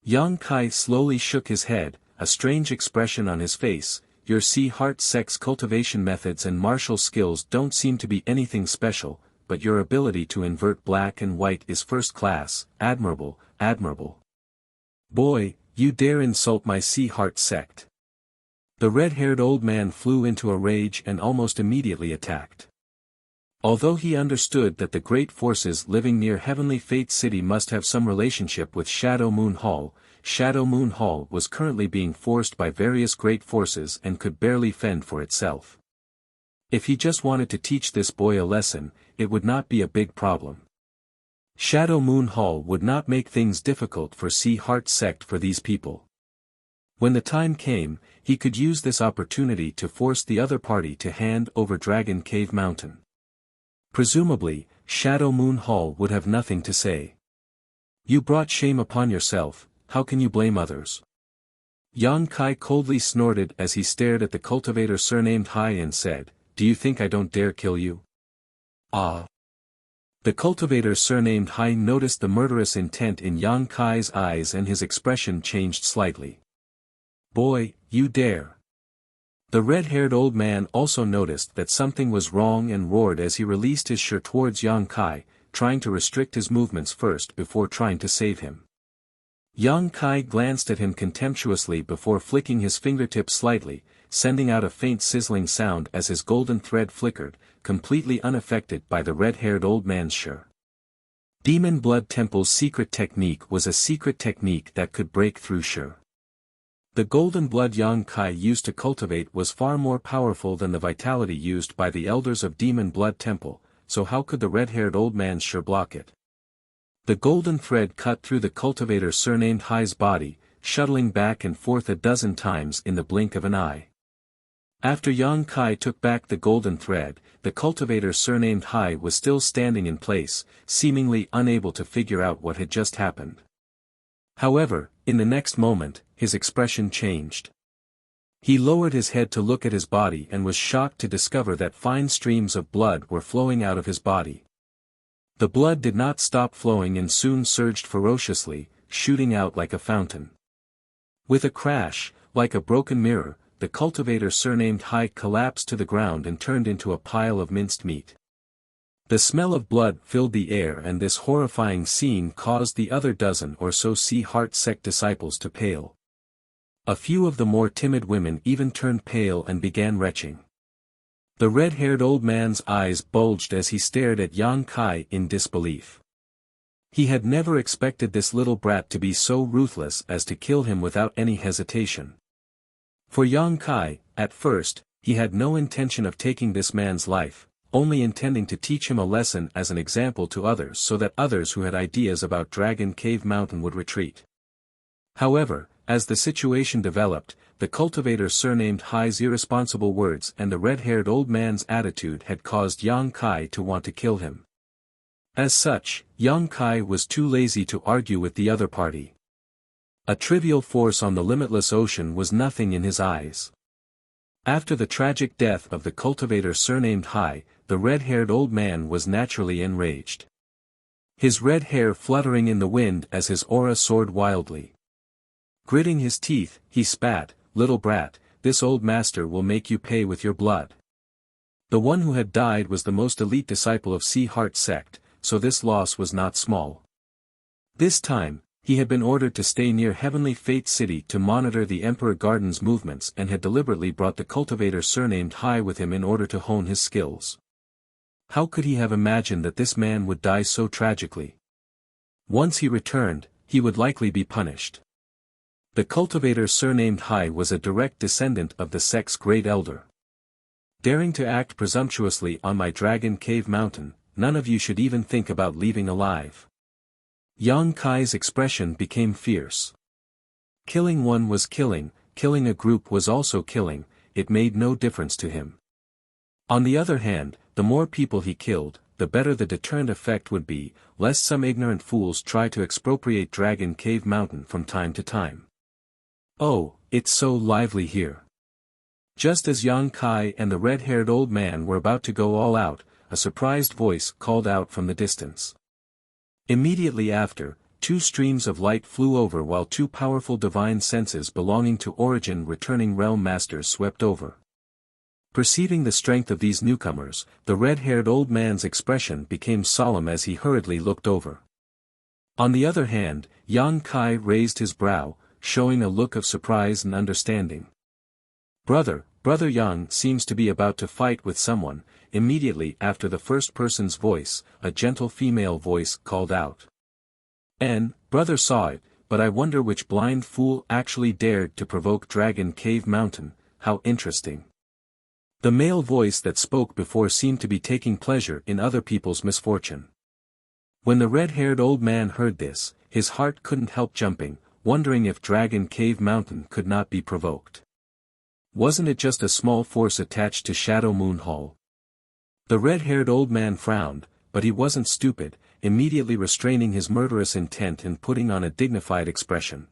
Yang Kai slowly shook his head, a strange expression on his face. Your Sea Heart sect's cultivation methods and martial skills don't seem to be anything special, but your ability to invert black and white is first class, admirable, admirable. Boy, you dare insult my Sea Heart sect. The red-haired old man flew into a rage and almost immediately attacked. Although he understood that the great forces living near Heavenly Fate City must have some relationship with Shadow Moon Hall was currently being forced by various great forces and could barely fend for itself. If he just wanted to teach this boy a lesson, it would not be a big problem. Shadow Moon Hall would not make things difficult for Sea Heart sect for these people. When the time came, he could use this opportunity to force the other party to hand over Dragon Cave Mountain. Presumably, Shadow Moon Hall would have nothing to say. You brought shame upon yourself, how can you blame others? Yang Kai coldly snorted as he stared at the cultivator surnamed Hai and said, Do you think I don't dare kill you? Ah! The cultivator surnamed Hai noticed the murderous intent in Yang Kai's eyes and his expression changed slightly. Boy, you dare. The red-haired old man also noticed that something was wrong and roared as he released his shirt towards Yang Kai, trying to restrict his movements first before trying to save him. Yang Kai glanced at him contemptuously before flicking his fingertips slightly, sending out a faint sizzling sound as his golden thread flickered, completely unaffected by the red-haired old man's shirt. Demon Blood Temple's secret technique was a secret technique that could break through shirt. The golden blood Yang Kai used to cultivate was far more powerful than the vitality used by the elders of Demon Blood Temple, so how could the red-haired old man's shirt block it? The golden thread cut through the cultivator surnamed Hai's body, shuttling back and forth a dozen times in the blink of an eye. After Yang Kai took back the golden thread, the cultivator surnamed Hai was still standing in place, seemingly unable to figure out what had just happened. However, in the next moment, his expression changed. He lowered his head to look at his body and was shocked to discover that fine streams of blood were flowing out of his body. The blood did not stop flowing and soon surged ferociously, shooting out like a fountain. With a crash, like a broken mirror, the cultivator surnamed Hai collapsed to the ground and turned into a pile of minced meat. The smell of blood filled the air, and this horrifying scene caused the other dozen or so Heart sect disciples to pale. A few of the more timid women even turned pale and began retching. The red-haired old man's eyes bulged as he stared at Yang Kai in disbelief. He had never expected this little brat to be so ruthless as to kill him without any hesitation. For Yang Kai, at first, he had no intention of taking this man's life, only intending to teach him a lesson as an example to others so that others who had ideas about Dragon Cave Mountain would retreat. However, as the situation developed, the cultivator surnamed Hai's irresponsible words and the red-haired old man's attitude had caused Yang Kai to want to kill him. As such, Yang Kai was too lazy to argue with the other party. A trivial force on the limitless ocean was nothing in his eyes. After the tragic death of the cultivator surnamed Hai, the red-haired old man was naturally enraged. His red hair fluttering in the wind as his aura soared wildly. Gritting his teeth, he spat, "Little brat, this old master will make you pay with your blood." The one who had died was the most elite disciple of Heart sect, so this loss was not small. This time, he had been ordered to stay near Heavenly Fate City to monitor the Emperor Garden's movements and had deliberately brought the cultivator surnamed Hai with him in order to hone his skills. How could he have imagined that this man would die so tragically? Once he returned, he would likely be punished. The cultivator surnamed Hai was a direct descendant of the sect's great elder. Daring to act presumptuously on my Dragon Cave Mountain, none of you should even think about leaving alive. Yang Kai's expression became fierce. Killing one was killing a group was also killing, it made no difference to him. On the other hand, the more people he killed, the better the deterrent effect would be, lest some ignorant fools try to expropriate Dragon Cave Mountain from time to time. Oh, it's so lively here. Just as Yang Kai and the red-haired old man were about to go all out, a surprised voice called out from the distance. Immediately after, two streams of light flew over while two powerful divine senses belonging to Origin returning realm masters swept over. Perceiving the strength of these newcomers, the red-haired old man's expression became solemn as he hurriedly looked over. On the other hand, Yang Kai raised his brow, showing a look of surprise and understanding. Brother Yang seems to be about to fight with someone." Immediately after the first person's voice, a gentle female voice called out. Brother saw it, but I wonder which blind fool actually dared to provoke Dragon Cave Mountain, how interesting. The male voice that spoke before seemed to be taking pleasure in other people's misfortune. When the red-haired old man heard this, his heart couldn't help jumping, wondering if Dragon Cave Mountain could not be provoked. Wasn't it just a small force attached to Shadow Moon Hall? The red-haired old man frowned, but he wasn't stupid, immediately restraining his murderous intent and putting on a dignified expression.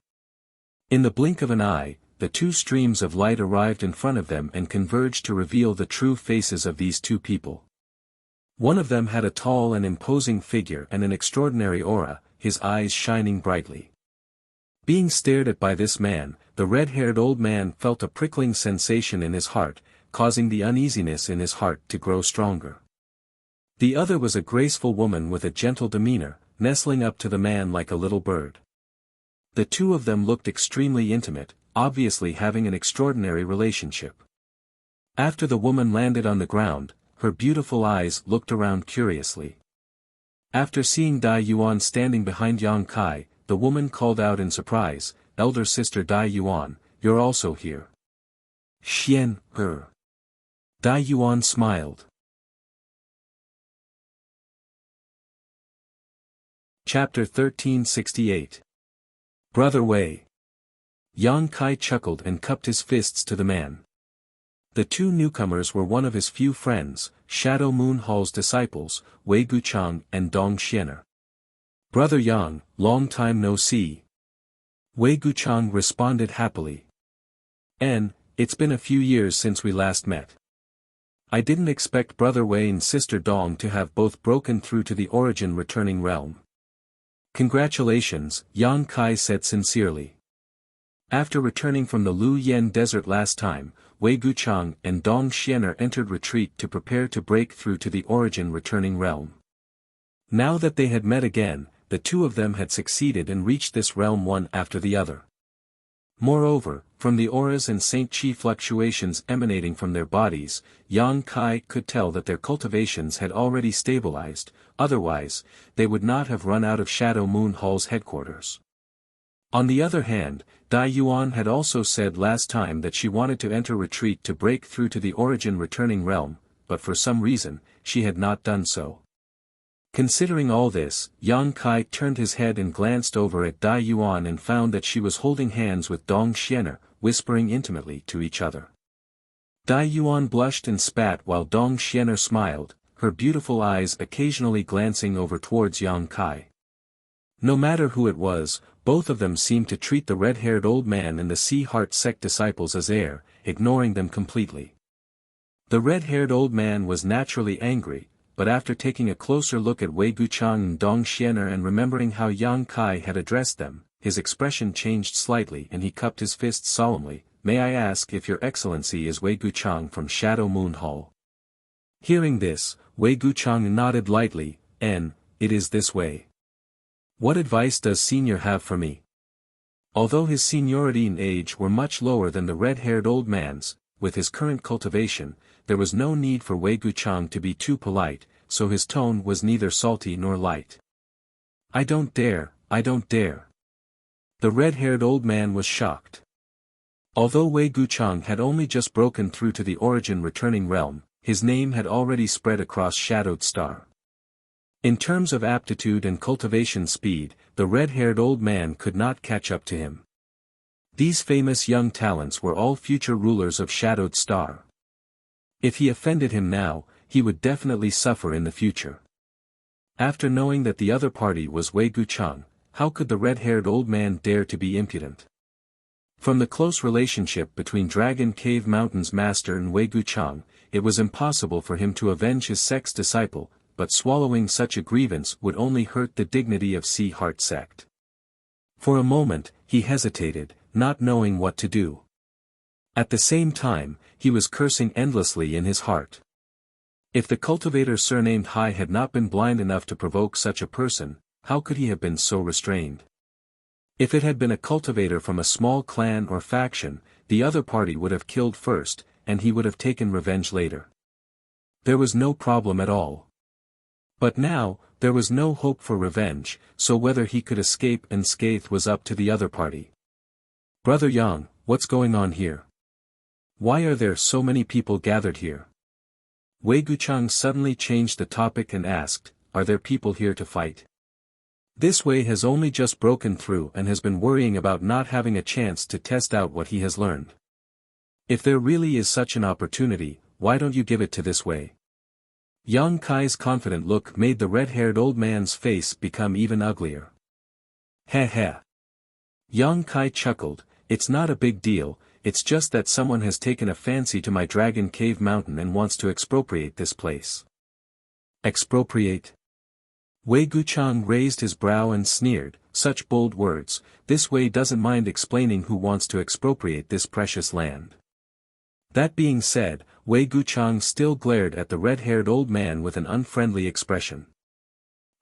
In the blink of an eye, the two streams of light arrived in front of them and converged to reveal the true faces of these two people. One of them had a tall and imposing figure and an extraordinary aura, his eyes shining brightly. Being stared at by this man, the red-haired old man felt a prickling sensation in his heart, causing the uneasiness in his heart to grow stronger. The other was a graceful woman with a gentle demeanor, nestling up to the man like a little bird. The two of them looked extremely intimate, obviously having an extraordinary relationship. After the woman landed on the ground, her beautiful eyes looked around curiously. After seeing Dai Yuan standing behind Yang Kai, the woman called out in surprise, "Elder sister Dai Yuan, you're also here." "Xian, her." Dai Yuan smiled. Chapter 1368. Brother Wei. Yang Kai chuckled and cupped his fists to the man. The two newcomers were one of his few friends, Shadow Moon Hall's disciples, Wei Guchang and Dong Xiener. "Brother Yang, long time no see." Wei Guchang responded happily. "It's been a few years since we last met." I didn't expect Brother Wei and Sister Dong to have both broken through to the origin returning realm. Congratulations, Yang Kai said sincerely. After returning from the Lu Yen desert last time, Wei Guchang and Dong Xianer entered retreat to prepare to break through to the origin returning realm. Now that they had met again, the two of them had succeeded and reached this realm one after the other. Moreover, from the auras and Saint Chi fluctuations emanating from their bodies, Yang Kai could tell that their cultivations had already stabilized, otherwise, they would not have run out of Shadow Moon Hall's headquarters. On the other hand, Dai Yuan had also said last time that she wanted to enter retreat to break through to the origin returning realm, but for some reason, she had not done so. Considering all this, Yang Kai turned his head and glanced over at Dai Yuan and found that she was holding hands with Dong Xianer, whispering intimately to each other. Dai Yuan blushed and spat while Dong Xianer smiled, her beautiful eyes occasionally glancing over towards Yang Kai. No matter who it was, both of them seemed to treat the red-haired old man and the Sea Heart sect disciples as air, ignoring them completely. The red-haired old man was naturally angry, but after taking a closer look at Wei Guchang and Dong Xianer and remembering how Yang Kai had addressed them, his expression changed slightly and he cupped his fists solemnly. May I ask if your excellency is Wei Guchang from Shadow Moon Hall? Hearing this, Wei Guchang nodded lightly, it is this way. What advice does senior have for me? Although his seniority and age were much lower than the red-haired old man's, with his current cultivation, there was no need for Wei Guchang to be too polite, so his tone was neither salty nor light. I don't dare. The red-haired old man was shocked. Although Wei Guchang had only just broken through to the origin returning realm, his name had already spread across Shadowed Star. In terms of aptitude and cultivation speed, the red-haired old man could not catch up to him. These famous young talents were all future rulers of Shadowed Star. If he offended him now, he would definitely suffer in the future. After knowing that the other party was Wei Guchang, how could the red-haired old man dare to be impudent? From the close relationship between Dragon Cave Mountain's master and Wei Guchang, it was impossible for him to avenge his sect's disciple, but swallowing such a grievance would only hurt the dignity of Sea Heart sect. For a moment, he hesitated, not knowing what to do. At the same time, he was cursing endlessly in his heart. If the cultivator surnamed Hai had not been blind enough to provoke such a person, how could he have been so restrained? If it had been a cultivator from a small clan or faction, the other party would have killed first, and he would have taken revenge later. There was no problem at all. But now, there was no hope for revenge, so whether he could escape unscathed was up to the other party. Brother Yang, what's going on here? Why are there so many people gathered here? Wei Guchang suddenly changed the topic and asked, are there people here to fight? This Wei has only just broken through and has been worrying about not having a chance to test out what he has learned. If there really is such an opportunity, why don't you give it to this Wei? Yang Kai's confident look made the red-haired old man's face become even uglier. Heh. Yang Kai chuckled, it's not a big deal, it's just that someone has taken a fancy to my Dragon Cave Mountain and wants to expropriate this place. Expropriate? Wei Guchang raised his brow and sneered, such bold words, this Wei doesn't mind explaining who wants to expropriate this precious land. That being said, Wei Guchang still glared at the red-haired old man with an unfriendly expression.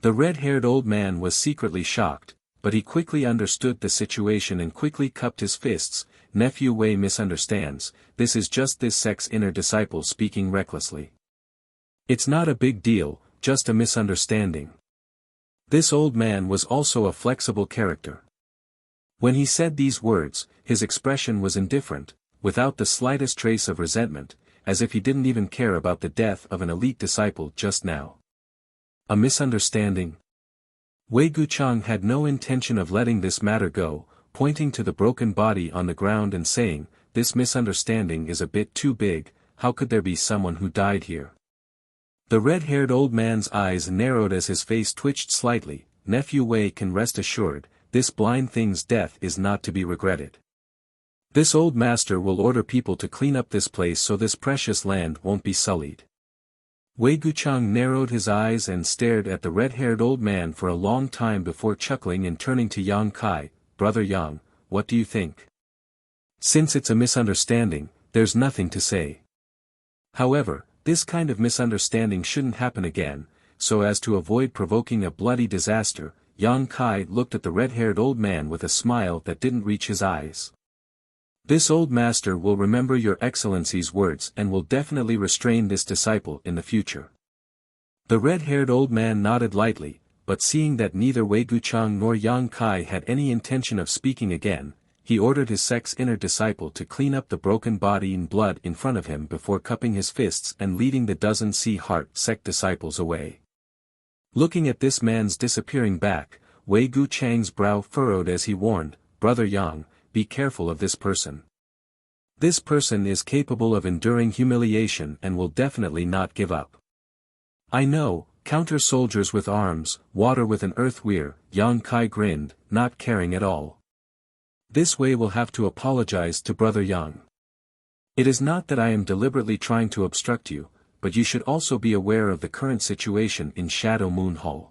The red-haired old man was secretly shocked, but he quickly understood the situation and quickly cupped his fists. Nephew Wei misunderstands, this is just this sect's inner disciple speaking recklessly. It's not a big deal, just a misunderstanding. This old man was also a flexible character. When he said these words, his expression was indifferent, without the slightest trace of resentment, as if he didn't even care about the death of an elite disciple just now. A misunderstanding? Wei Guchang had no intention of letting this matter go, pointing to the broken body on the ground and saying, this misunderstanding is a bit too big, how could there be someone who died here? The red-haired old man's eyes narrowed as his face twitched slightly. Nephew Wei can rest assured, this blind thing's death is not to be regretted. This old master will order people to clean up this place so this precious land won't be sullied. Wei Guchang narrowed his eyes and stared at the red-haired old man for a long time before chuckling and turning to Yang Kai. Brother Yang, what do you think? Since it's a misunderstanding, there's nothing to say. However, this kind of misunderstanding shouldn't happen again, so as to avoid provoking a bloody disaster, Yang Kai looked at the red-haired old man with a smile that didn't reach his eyes. This old master will remember your excellency's words and will definitely restrain this disciple in the future. The red-haired old man nodded lightly, but seeing that neither Wei Guchang nor Yang Kai had any intention of speaking again, he ordered his sect's inner disciple to clean up the broken body and blood in front of him before cupping his fists and leading the dozen Sea-Heart sect disciples away. Looking at this man's disappearing back, Wei Guchang's brow furrowed as he warned, Brother Yang, be careful of this person. This person is capable of enduring humiliation and will definitely not give up. I know, counter soldiers with arms, water with an earth weir, Yang Kai grinned, not caring at all. This way will have to apologize to Brother Yang. It is not that I am deliberately trying to obstruct you, but you should also be aware of the current situation in Shadow Moon Hall.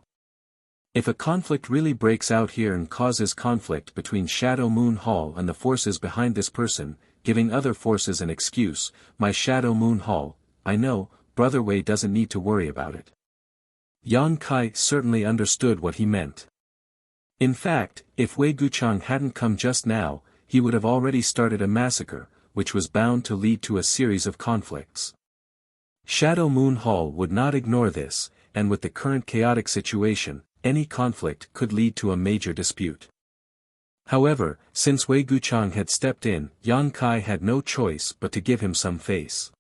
If a conflict really breaks out here and causes conflict between Shadow Moon Hall and the forces behind this person, giving other forces an excuse, my Shadow Moon Hall, I know, Brother Wei doesn't need to worry about it. Yang Kai certainly understood what he meant. In fact, if Wei Guchang hadn't come just now, he would have already started a massacre, which was bound to lead to a series of conflicts. Shadow Moon Hall would not ignore this, and with the current chaotic situation, any conflict could lead to a major dispute. However, since Wei Guchang had stepped in, Yang Kai had no choice but to give him some face.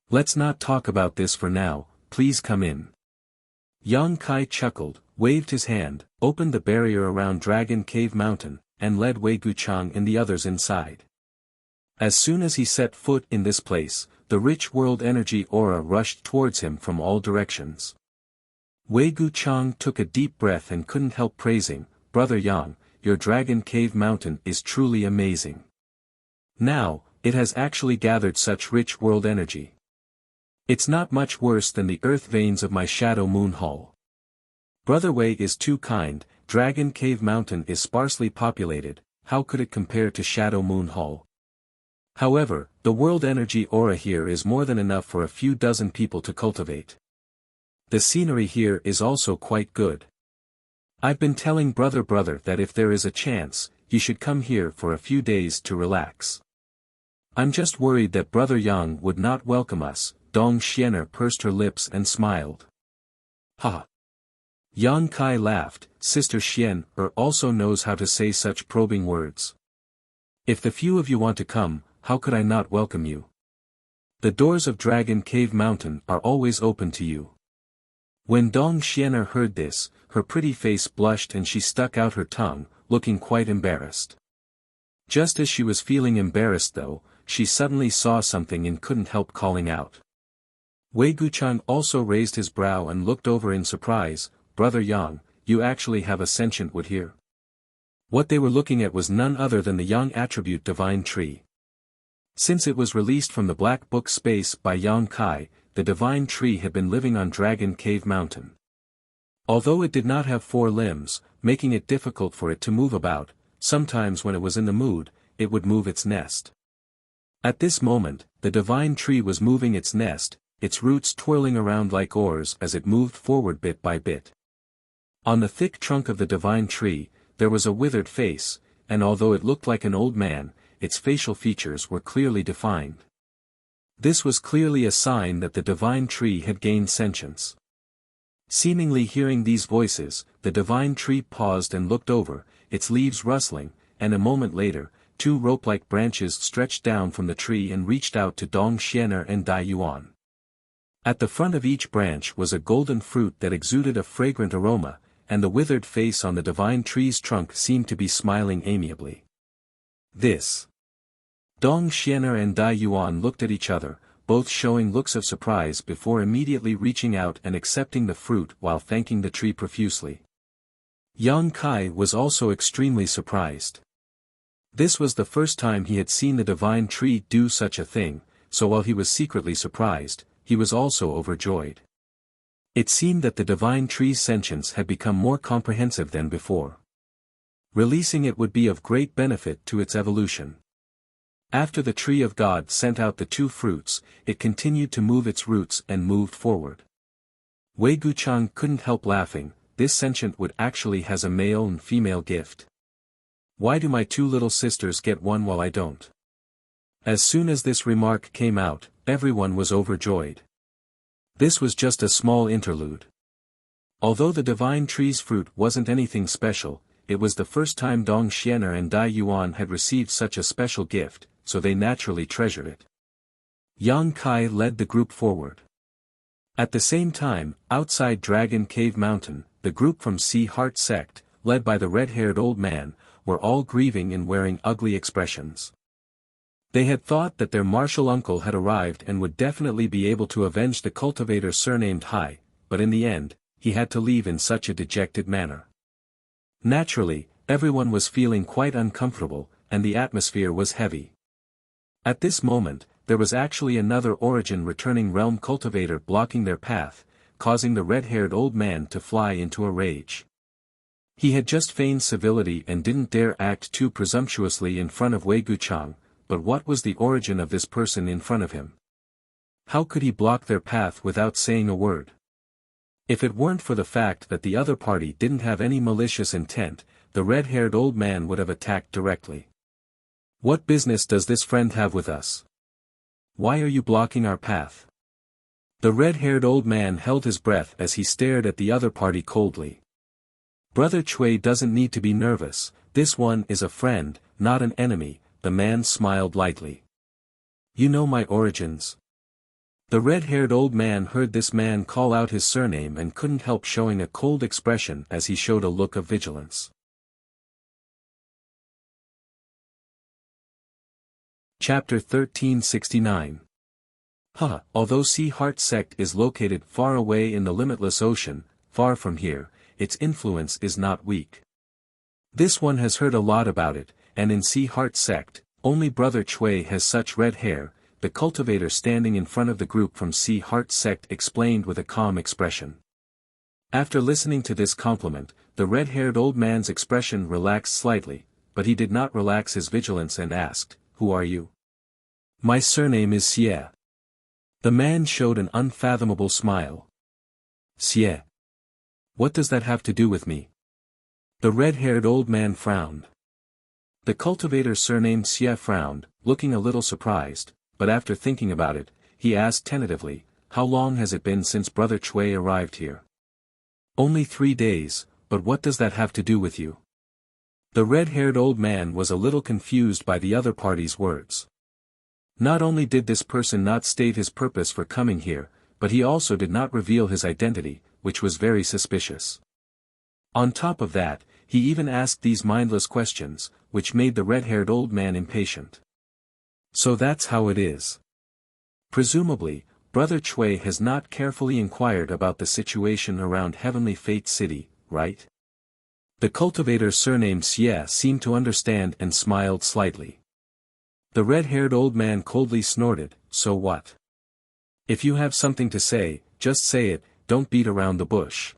Let's not talk about this for now, please come in. Yang Kai chuckled, waved his hand, opened the barrier around Dragon Cave Mountain, and led Wei Guchang and the others inside. As soon as he set foot in this place, the rich world energy aura rushed towards him from all directions. Wei Guchang took a deep breath and couldn't help praising, Brother Yang, your Dragon Cave Mountain is truly amazing. Now, it has actually gathered such rich world energy. It's not much worse than the earth veins of my Shadow Moon Hall. Brother Wei is too kind, Dragon Cave Mountain is sparsely populated, how could it compare to Shadow Moon Hall? However, the world energy aura here is more than enough for a few dozen people to cultivate. The scenery here is also quite good. I've been telling brother that if there is a chance, you should come here for a few days to relax. I'm just worried that Brother Yang would not welcome us. Dong Xiener pursed her lips and smiled. Ha! Yang Kai laughed, Sister Xian also knows how to say such probing words. If the few of you want to come, how could I not welcome you? The doors of Dragon Cave Mountain are always open to you. When Dong Xiener heard this, her pretty face blushed and she stuck out her tongue, looking quite embarrassed. Just as she was feeling embarrassed though, she suddenly saw something and couldn't help calling out. Wei Guchang also raised his brow and looked over in surprise, Brother Yang, you actually have a sentient wood here. What they were looking at was none other than the Yang attribute divine tree. Since it was released from the Black Book space by Yang Kai, the divine tree had been living on Dragon Cave Mountain. Although it did not have 4 limbs, making it difficult for it to move about, sometimes when it was in the mood, it would move its nest. At this moment, the divine tree was moving its nest, its roots twirling around like oars as it moved forward bit by bit. On the thick trunk of the divine tree, there was a withered face, and although it looked like an old man, its facial features were clearly defined. This was clearly a sign that the divine tree had gained sentience. Seemingly hearing these voices, the divine tree paused and looked over, its leaves rustling, and a moment later, 2 rope-like branches stretched down from the tree and reached out to Dong Xiener and Dai Yuan. At the front of each branch was a golden fruit that exuded a fragrant aroma, and the withered face on the divine tree's trunk seemed to be smiling amiably. This. Dong Xiener and Dai Yuan looked at each other, both showing looks of surprise before immediately reaching out and accepting the fruit while thanking the tree profusely. Yang Kai was also extremely surprised. This was the first time he had seen the divine tree do such a thing, so while he was secretly surprised, he was also overjoyed. It seemed that the divine tree's sentience had become more comprehensive than before. Releasing it would be of great benefit to its evolution. After the tree of God sent out the 2 fruits, it continued to move its roots and moved forward. Wei Guchang couldn't help laughing. This sentient would actually has a male and female gift. Why do my 2 little sisters get one while I don't? As soon as this remark came out, everyone was overjoyed. This was just a small interlude. Although the divine tree's fruit wasn't anything special, it was the first time Dong Xianer and Dai Yuan had received such a special gift, so they naturally treasured it. Yang Kai led the group forward. At the same time, outside Dragon Cave Mountain, the group from Sea Heart Sect, led by the red-haired old man, were all grieving and wearing ugly expressions. They had thought that their martial uncle had arrived and would definitely be able to avenge the cultivator surnamed Hai, but in the end, he had to leave in such a dejected manner. Naturally, everyone was feeling quite uncomfortable, and the atmosphere was heavy. At this moment, there was actually another origin returning realm cultivator blocking their path, causing the red-haired old man to fly into a rage. He had just feigned civility and didn't dare act too presumptuously in front of Wei Guchang, but what was the origin of this person in front of him? How could he block their path without saying a word? If it weren't for the fact that the other party didn't have any malicious intent, the red-haired old man would have attacked directly. What business does this friend have with us? Why are you blocking our path? The red-haired old man held his breath as he stared at the other party coldly. Brother Chui doesn't need to be nervous, this one is a friend, not an enemy, the man smiled lightly. You know my origins. The red-haired old man heard this man call out his surname and couldn't help showing a cold expression as he showed a look of vigilance. Chapter 1369. Although Sea Heart Sect is located far away in the limitless ocean, far from here, its influence is not weak. This one has heard a lot about it, and in Sea Heart Sect, only Brother Chui has such red hair, the cultivator standing in front of the group from Sea Heart Sect explained with a calm expression. After listening to this compliment, the red-haired old man's expression relaxed slightly, but he did not relax his vigilance and asked, "Who are you?" "My surname is Xie." The man showed an unfathomable smile. "Xie. What does that have to do with me?" The red-haired old man frowned. The cultivator surnamed Xie frowned, looking a little surprised, but after thinking about it, he asked tentatively, "How long has it been since Brother Chui arrived here?" "Only 3 days, but what does that have to do with you?" The red-haired old man was a little confused by the other party's words. Not only did this person not state his purpose for coming here, but he also did not reveal his identity, which was very suspicious. On top of that, he even asked these mindless questions, which made the red-haired old man impatient. So that's how it is. Presumably, Brother Chui has not carefully inquired about the situation around Heavenly Fate City, right? The cultivator surnamed Xie seemed to understand and smiled slightly. The red-haired old man coldly snorted, "So what? If you have something to say, just say it, don't beat around the bush."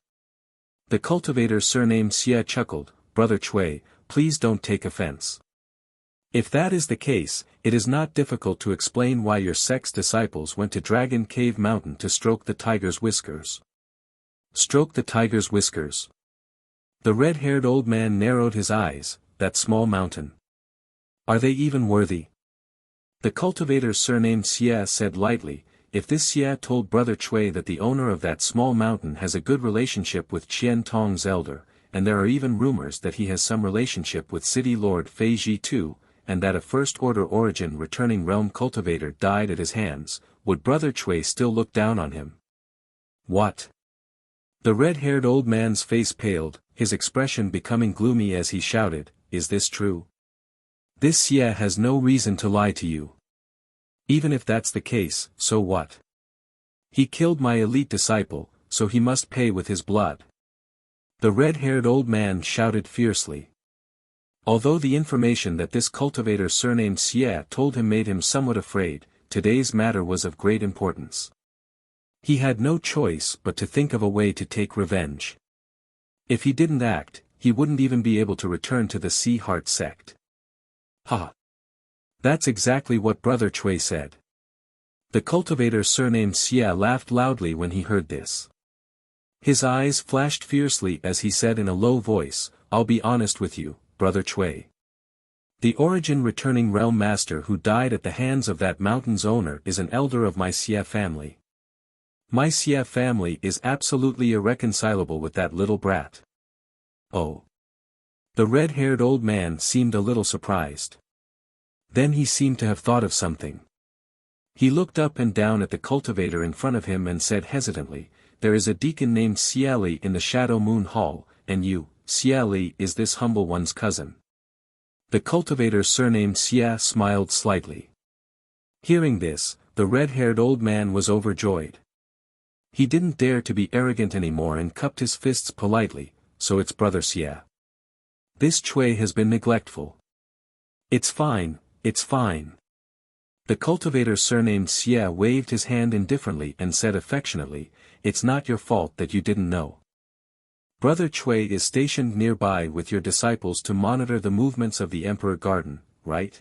The cultivator surnamed Xie chuckled, "Brother Chui, please don't take offense. If that is the case, it is not difficult to explain why your sect's disciples went to Dragon Cave Mountain to stroke the tiger's whiskers." Stroke the tiger's whiskers. The red-haired old man narrowed his eyes, "That small mountain. Are they even worthy?" The cultivator surnamed Xie said lightly, "If this Xie told Brother Chui that the owner of that small mountain has a good relationship with Qian Tong's elder, and there are even rumors that he has some relationship with City Lord Fei Ji too, and that a first-order origin returning realm cultivator died at his hands, would Brother Chui still look down on him?" "What?" The red-haired old man's face paled, his expression becoming gloomy as he shouted, "Is this true? This Xie has no reason to lie to you. Even if that's the case, so what? He killed my elite disciple, so he must pay with his blood." The red-haired old man shouted fiercely. Although the information that this cultivator surnamed Xie told him made him somewhat afraid, today's matter was of great importance. He had no choice but to think of a way to take revenge. If he didn't act, he wouldn't even be able to return to the Sea Heart sect. Ha! That's exactly what Brother Chui said. The cultivator surnamed Xie laughed loudly when he heard this. His eyes flashed fiercely as he said in a low voice, "I'll be honest with you, Brother Chui. The origin returning realm master who died at the hands of that mountain's owner is an elder of my Xie family. My Xie family is absolutely irreconcilable with that little brat." Oh. The red-haired old man seemed a little surprised. Then he seemed to have thought of something. He looked up and down at the cultivator in front of him and said hesitantly, "There is a deacon named Xie Li in the Shadow Moon Hall, and you, Xie Li, is this humble one's cousin." The cultivator surnamed Xie smiled slightly. Hearing this, the red-haired old man was overjoyed. He didn't dare to be arrogant anymore and cupped his fists politely, "So it's Brother Xie. This Chui has been neglectful. It's fine, it's fine." The cultivator surnamed Xie waved his hand indifferently and said affectionately, "It's not your fault that you didn't know. Brother Chui is stationed nearby with your disciples to monitor the movements of the Emperor Garden, right?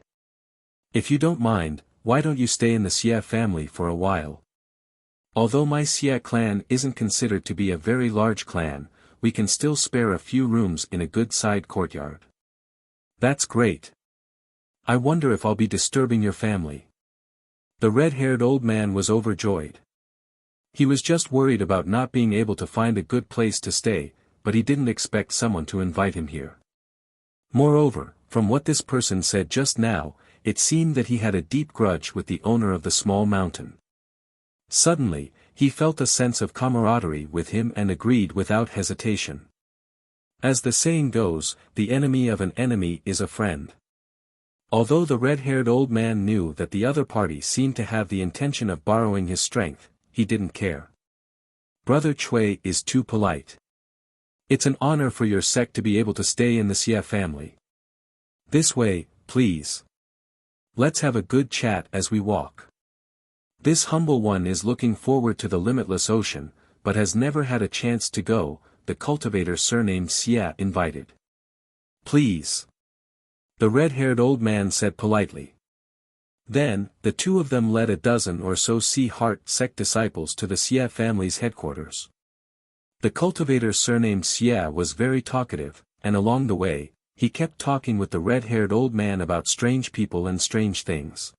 If you don't mind, why don't you stay in the Xie family for a while? Although my Xie clan isn't considered to be a very large clan, we can still spare a few rooms in a good side courtyard." "That's great. I wonder if I'll be disturbing your family." The red-haired old man was overjoyed. He was just worried about not being able to find a good place to stay, but he didn't expect someone to invite him here. Moreover, from what this person said just now, it seemed that he had a deep grudge with the owner of the small mountain. Suddenly, he felt a sense of camaraderie with him and agreed without hesitation. As the saying goes, the enemy of an enemy is a friend. Although the red-haired old man knew that the other party seemed to have the intention of borrowing his strength, he didn't care. Brother Chui is too polite. It's an honor for your sect to be able to stay in the Xie family. This way, please. Let's have a good chat as we walk. This humble one is looking forward to the limitless ocean, but has never had a chance to go, the cultivator surnamed Xie invited. Please. The red-haired old man said politely. Then, the two of them led a dozen or so Sea Heart sect disciples to the Xie family's headquarters. The cultivator surnamed Xie was very talkative, and along the way, he kept talking with the red-haired old man about strange people and strange things.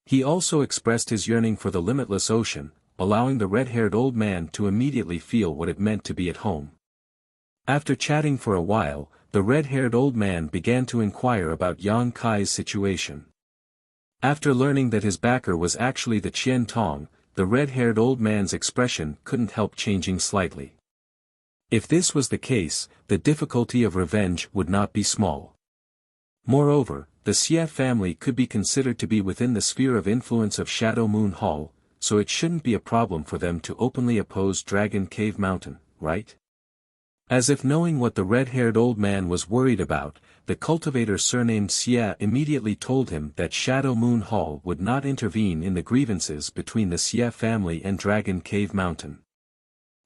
He also expressed his yearning for the limitless ocean, allowing the red-haired old man to immediately feel what it meant to be at home. After chatting for a while, the red-haired old man began to inquire about Yang Kai's situation. After learning that his backer was actually the Qian Tong, the red-haired old man's expression couldn't help changing slightly. If this was the case, the difficulty of revenge would not be small. Moreover, the Xie family could be considered to be within the sphere of influence of Shadow Moon Hall, so it shouldn't be a problem for them to openly oppose Dragon Cave Mountain, right? As if knowing what the red-haired old man was worried about, the cultivator surnamed Xie immediately told him that Shadow Moon Hall would not intervene in the grievances between the Xie family and Dragon Cave Mountain.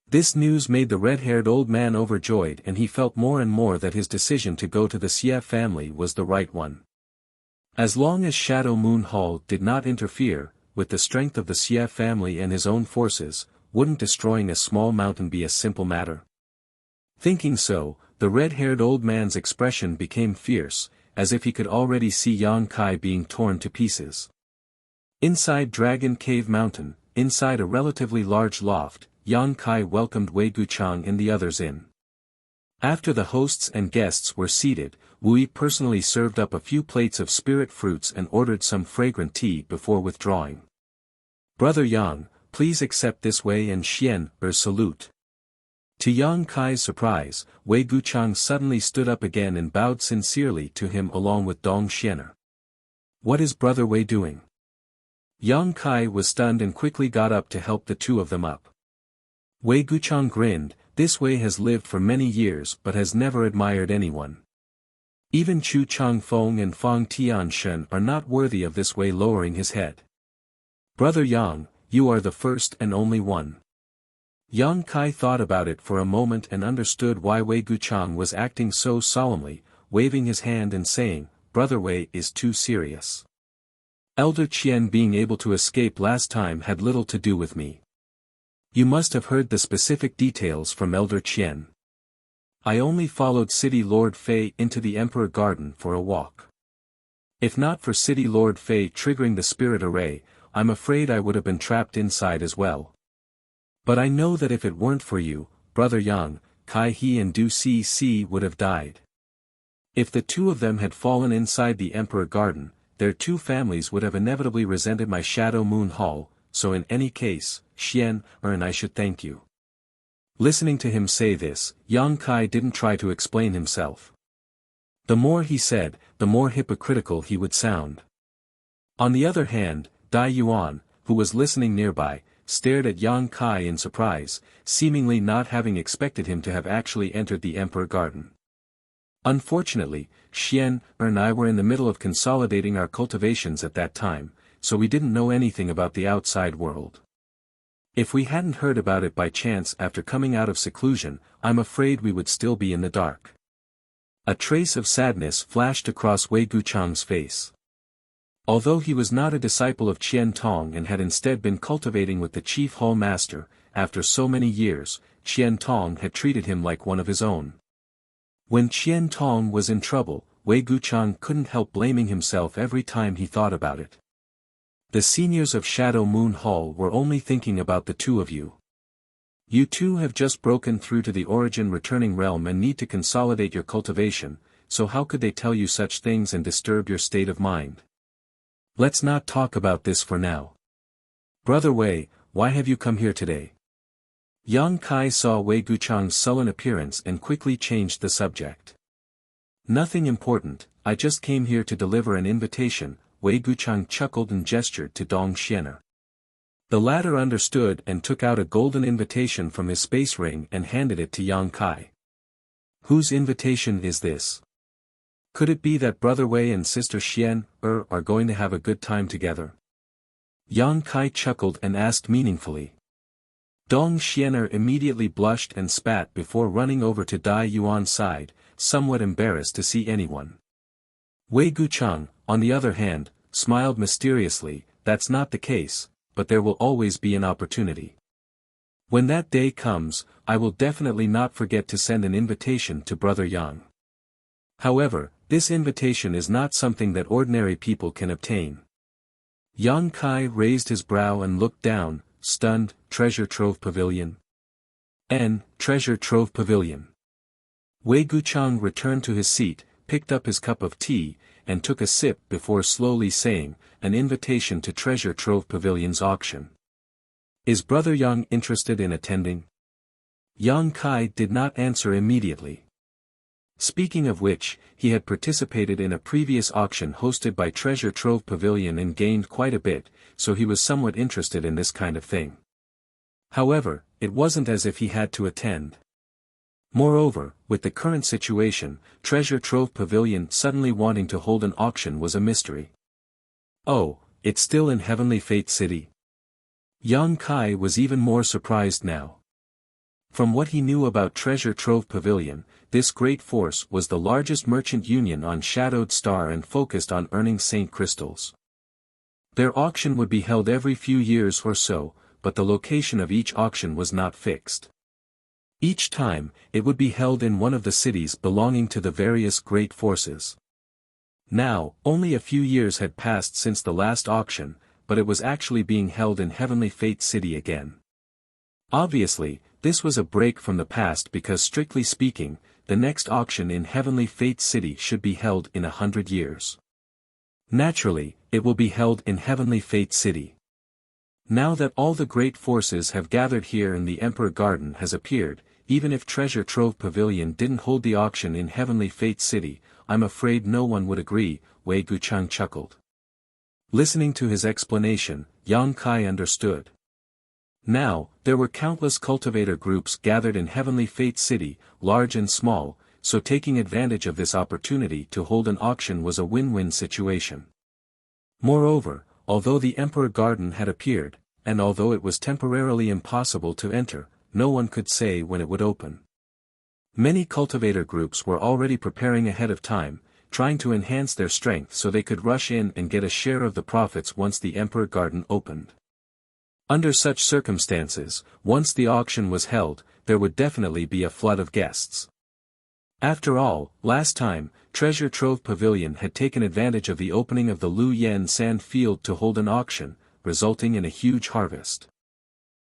This news made the red-haired old man overjoyed, and he felt more and more that his decision to go to the Xie family was the right one. As long as Shadow Moon Hall did not interfere with the strength of the Xie family and his own forces, wouldn't destroying a small mountain be a simple matter? Thinking so, the red-haired old man's expression became fierce, as if he could already see Yang Kai being torn to pieces. Inside Dragon Cave Mountain, inside a relatively large loft, Yang Kai welcomed Wei Guchang and the others in. After the hosts and guests were seated, Wu personally served up a few plates of spirit fruits and ordered some fragrant tea before withdrawing. "Brother Yang, please accept this Wei and Xian salute." To Yang Kai's surprise, Wei Guchang suddenly stood up again and bowed sincerely to him along with Dong Xianer. "What is Brother Wei doing?" Yang Kai was stunned and quickly got up to help the two of them up. Wei Guchang grinned. "This Wei has lived for many years but has never admired anyone. Even Chu Changfeng and Fang Tianshen are not worthy of this way, lowering his head. Brother Yang, you are the first and only one. Yang Kai thought about it for a moment and understood why Wei Guchang was acting so solemnly, waving his hand and saying, Brother Wei is too serious. Elder Qian being able to escape last time had little to do with me. You must have heard the specific details from Elder Qian. I only followed City Lord Fei into the Emperor Garden for a walk. If not for City Lord Fei triggering the spirit array, I'm afraid I would have been trapped inside as well. But I know that if it weren't for you, Brother Yang, Kai He and Du Si would have died. If the two of them had fallen inside the Emperor Garden, their two families would have inevitably resented my Shadow Moon Hall, so in any case, Xian and I should thank you. Listening to him say this, Yang Kai didn't try to explain himself. The more he said, the more hypocritical he would sound. On the other hand, Dai Yuan, who was listening nearby, stared at Yang Kai in surprise, seemingly not having expected him to have actually entered the Emperor Garden. Unfortunately, Xian and I were in the middle of consolidating our cultivations at that time, so we didn't know anything about the outside world. If we hadn't heard about it by chance after coming out of seclusion, I'm afraid we would still be in the dark. A trace of sadness flashed across Wei Guchang's face. Although he was not a disciple of Qian Tong and had instead been cultivating with the chief hall master, after so many years, Qian Tong had treated him like one of his own. When Qian Tong was in trouble, Wei Guchang couldn't help blaming himself every time he thought about it. The seniors of Shadow Moon Hall were only thinking about the two of you. You two have just broken through to the origin returning realm and need to consolidate your cultivation, so how could they tell you such things and disturb your state of mind? Let's not talk about this for now. Brother Wei, why have you come here today? Yang Kai saw Wei Guchang's sullen appearance and quickly changed the subject. Nothing important, I just came here to deliver an invitation, Wei Guchang chuckled and gestured to Dong Xianer. The latter understood and took out a golden invitation from his space ring and handed it to Yang Kai. Whose invitation is this? Could it be that Brother Wei and Sister Xian are going to have a good time together? Yang Kai chuckled and asked meaningfully. Dong Xianer immediately blushed and spat before running over to Dai Yuan's side, somewhat embarrassed to see anyone. Wei Guchang, on the other hand, smiled mysteriously, that's not the case, but there will always be an opportunity. When that day comes, I will definitely not forget to send an invitation to Brother Yang. However, this invitation is not something that ordinary people can obtain. Yang Kai raised his brow and looked down, stunned. Treasure Trove Pavilion? Treasure Trove Pavilion. Wei Guchang returned to his seat, picked up his cup of tea, and took a sip before slowly saying, an invitation to Treasure Trove Pavilion's auction. Is Brother Yang interested in attending? Yang Kai did not answer immediately. Speaking of which, he had participated in a previous auction hosted by Treasure Trove Pavilion and gained quite a bit, so he was somewhat interested in this kind of thing. However, it wasn't as if he had to attend. Moreover, with the current situation, Treasure Trove Pavilion suddenly wanting to hold an auction was a mystery. Oh, it's still in Heavenly Fate City? Yang Kai was even more surprised now. From what he knew about Treasure Trove Pavilion, this great force was the largest merchant union on Shadowed Star and focused on earning Saint Crystals. Their auction would be held every few years or so, but the location of each auction was not fixed. Each time, it would be held in one of the cities belonging to the various great forces. Now, only a few years had passed since the last auction, but it was actually being held in Heavenly Fate City again. Obviously, this was a break from the past because strictly speaking, the next auction in Heavenly Fate City should be held in 100 years. Naturally, it will be held in Heavenly Fate City. Now that all the great forces have gathered here and the Emperor Garden has appeared, even if Treasure Trove Pavilion didn't hold the auction in Heavenly Fate City, I'm afraid no one would agree, Wei Guchang chuckled. Listening to his explanation, Yang Kai understood. Now, there were countless cultivator groups gathered in Heavenly Fate City, large and small, so taking advantage of this opportunity to hold an auction was a win-win situation. Moreover, although the Emperor Garden had appeared, and although it was temporarily impossible to enter, no one could say when it would open. Many cultivator groups were already preparing ahead of time, trying to enhance their strength so they could rush in and get a share of the profits once the Emperor Garden opened. Under such circumstances, once the auction was held, there would definitely be a flood of guests. After all, last time, Treasure Trove Pavilion had taken advantage of the opening of the Lu Yen Sand Field to hold an auction, resulting in a huge harvest.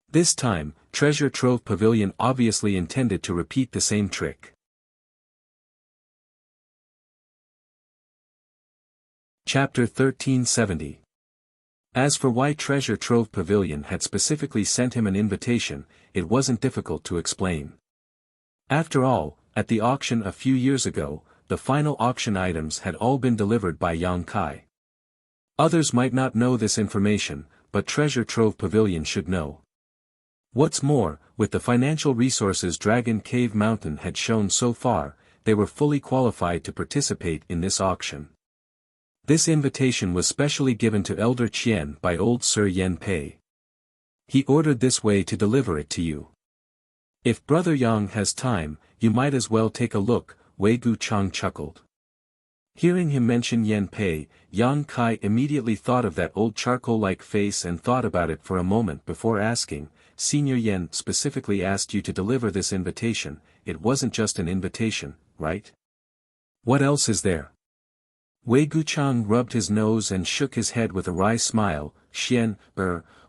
This time, Treasure Trove Pavilion obviously intended to repeat the same trick. Chapter 1370. As for why Treasure Trove Pavilion had specifically sent him an invitation, it wasn't difficult to explain. After all, at the auction a few years ago, the final auction items had all been delivered by Yang Kai. Others might not know this information, but Treasure Trove Pavilion should know. What's more, with the financial resources Dragon Cave Mountain had shown so far, they were fully qualified to participate in this auction. This invitation was specially given to Elder Qian by old Sir Yen Pei. He ordered this way to deliver it to you. If Brother Yang has time, you might as well take a look, Wei Guchang chuckled. Hearing him mention Yen Pei, Yang Kai immediately thought of that old charcoal-like face and thought about it for a moment before asking, Senior Yen specifically asked you to deliver this invitation, it wasn't just an invitation, right? What else is there? Wei Guchang rubbed his nose and shook his head with a wry smile, Xian,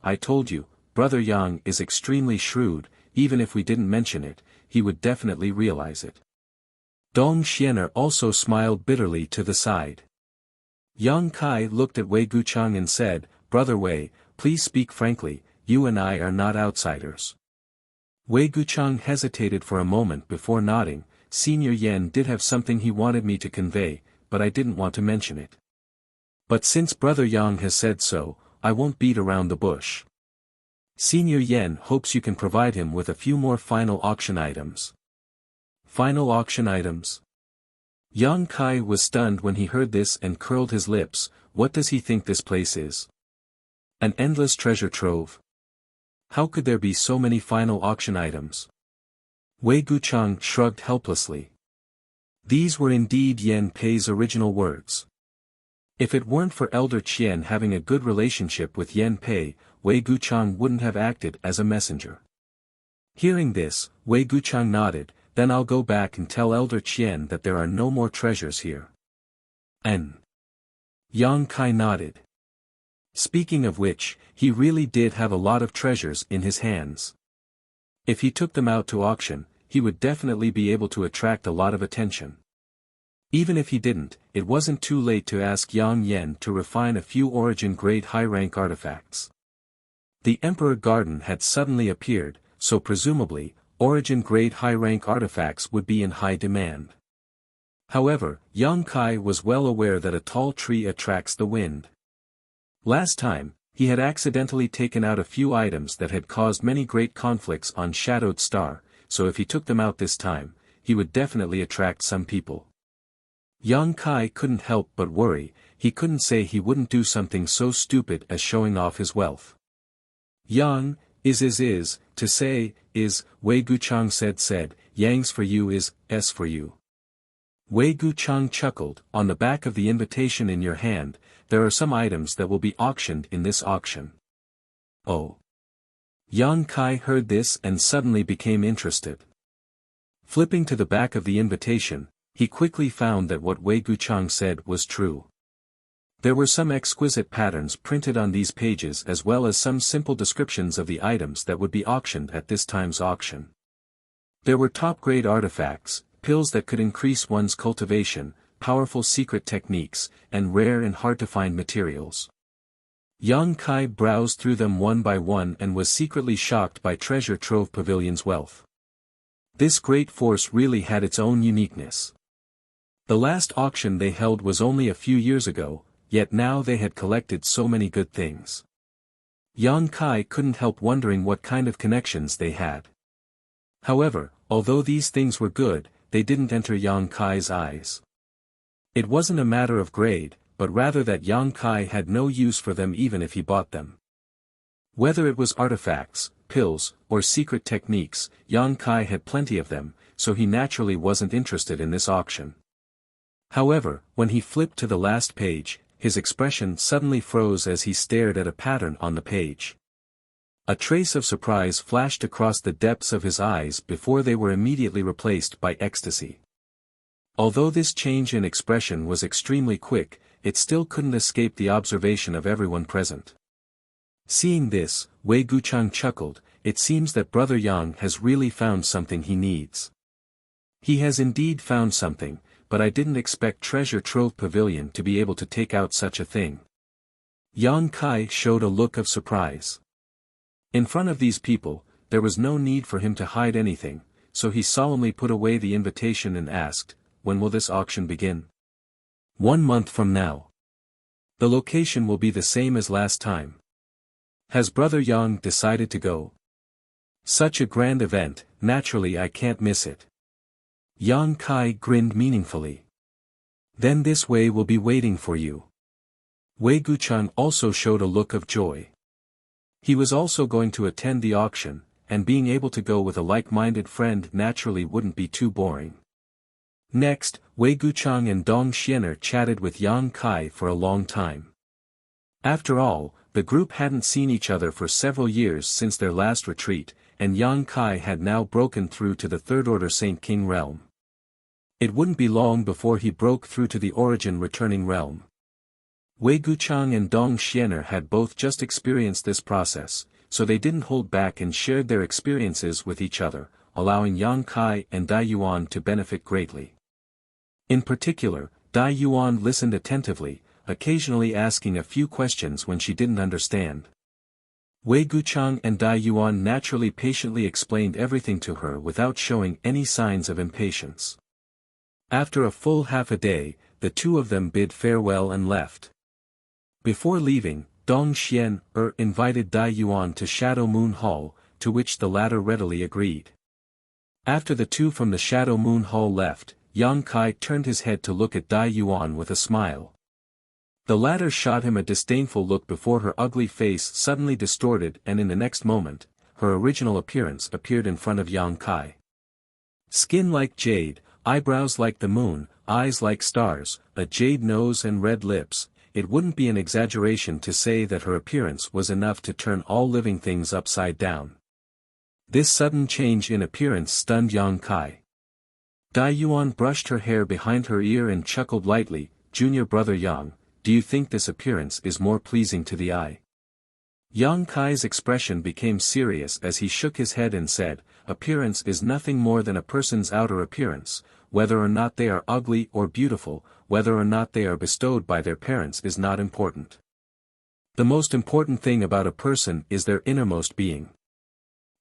I told you, Brother Yang is extremely shrewd, even if we didn't mention it, he would definitely realize it. Dong Xianer also smiled bitterly to the side. Yang Kai looked at Wei Guchang and said, Brother Wei, please speak frankly, you and I are not outsiders. Wei Guchang hesitated for a moment before nodding, Senior Yen did have something he wanted me to convey, but I didn't want to mention it. But since Brother Yang has said so, I won't beat around the bush. Senior Yen hopes you can provide him with a few more final auction items. Final auction items? Yang Kai was stunned when he heard this and curled his lips. What does he think this place is? An endless treasure trove? How could there be so many final auction items? Wei Guchang shrugged helplessly. These were indeed Yen Pei's original words. If it weren't for Elder Qian having a good relationship with Yen Pei, Wei Guchang wouldn't have acted as a messenger. Hearing this, Wei Guchang nodded, then I'll go back and tell Elder Qian that there are no more treasures here. And Yang Kai nodded. Speaking of which, he really did have a lot of treasures in his hands. If he took them out to auction, he would definitely be able to attract a lot of attention. Even if he didn't, it wasn't too late to ask Yang Yen to refine a few origin-grade high-rank artifacts. The Emperor Garden had suddenly appeared, so presumably, origin-grade high-rank artifacts would be in high demand. However, Yang Kai was well aware that a tall tree attracts the wind. Last time, he had accidentally taken out a few items that had caused many great conflicts on Shadowed Star, so if he took them out this time, he would definitely attract some people. Yang Kai couldn't help but worry, he couldn't say he wouldn't do something so stupid as showing off his wealth. Yang, to say, is, Wei Guchang said, Yang's for you is, S for you. Wei Guchang chuckled, on the back of the invitation in your hand, there are some items that will be auctioned in this auction. Oh. Yang Kai heard this and suddenly became interested. Flipping to the back of the invitation, he quickly found that what Wei Guchang said was true. There were some exquisite patterns printed on these pages as well as some simple descriptions of the items that would be auctioned at this time's auction. There were top-grade artifacts, pills that could increase one's cultivation, powerful secret techniques, and rare and hard-to-find materials. Yang Kai browsed through them one by one and was secretly shocked by Treasure Trove Pavilion's wealth. This great force really had its own uniqueness. The last auction they held was only a few years ago, yet now they had collected so many good things. Yang Kai couldn't help wondering what kind of connections they had. However, although these things were good, they didn't enter Yang Kai's eyes. It wasn't a matter of grade, but rather that Yang Kai had no use for them even if he bought them. Whether it was artifacts, pills, or secret techniques, Yang Kai had plenty of them, so he naturally wasn't interested in this auction. However, when he flipped to the last page, his expression suddenly froze as he stared at a pattern on the page. A trace of surprise flashed across the depths of his eyes before they were immediately replaced by ecstasy. Although this change in expression was extremely quick, it still couldn't escape the observation of everyone present. Seeing this, Wei Guchang chuckled. It seems that Brother Yang has really found something he needs. He has indeed found something, but I didn't expect Treasure Trove Pavilion to be able to take out such a thing. Yang Kai showed a look of surprise. In front of these people, there was no need for him to hide anything, so he solemnly put away the invitation and asked, "When will this auction begin?" "1 month from now. The location will be the same as last time. Has Brother Yang decided to go?" "Such a grand event, naturally I can't miss it." Yang Kai grinned meaningfully. "Then this Wei will be waiting for you." Wei Guchang also showed a look of joy. He was also going to attend the auction, and being able to go with a like-minded friend naturally wouldn't be too boring. Next, Wei Guchang and Dong Xiener chatted with Yang Kai for a long time. After all, the group hadn't seen each other for several years since their last retreat, and Yang Kai had now broken through to the Third Order Saint King realm. It wouldn't be long before he broke through to the Origin Returning realm. Wei Guchang and Dong Xiener had both just experienced this process, so they didn't hold back and shared their experiences with each other, allowing Yang Kai and Dai Yuan to benefit greatly. In particular, Dai Yuan listened attentively, occasionally asking a few questions when she didn't understand. Wei Guchang and Dai Yuan naturally patiently explained everything to her without showing any signs of impatience. After a full half a day, the two of them bid farewell and left. Before leaving, Dong Xiener invited Dai Yuan to Shadow Moon Hall, to which the latter readily agreed. After the two from the Shadow Moon Hall left, Yang Kai turned his head to look at Dai Yuan with a smile. The latter shot him a disdainful look before her ugly face suddenly distorted, and in the next moment, her original appearance appeared in front of Yang Kai. Skin like jade, eyebrows like the moon, eyes like stars, a jade nose and red lips. It wouldn't be an exaggeration to say that her appearance was enough to turn all living things upside down. This sudden change in appearance stunned Yang Kai. Dai Yuan brushed her hair behind her ear and chuckled lightly. "Junior Brother Yang, do you think this appearance is more pleasing to the eye?" Yang Kai's expression became serious as he shook his head and said, "Appearance is nothing more than a person's outer appearance. Whether or not they are ugly or beautiful, whether or not they are bestowed by their parents is not important. The most important thing about a person is their innermost being."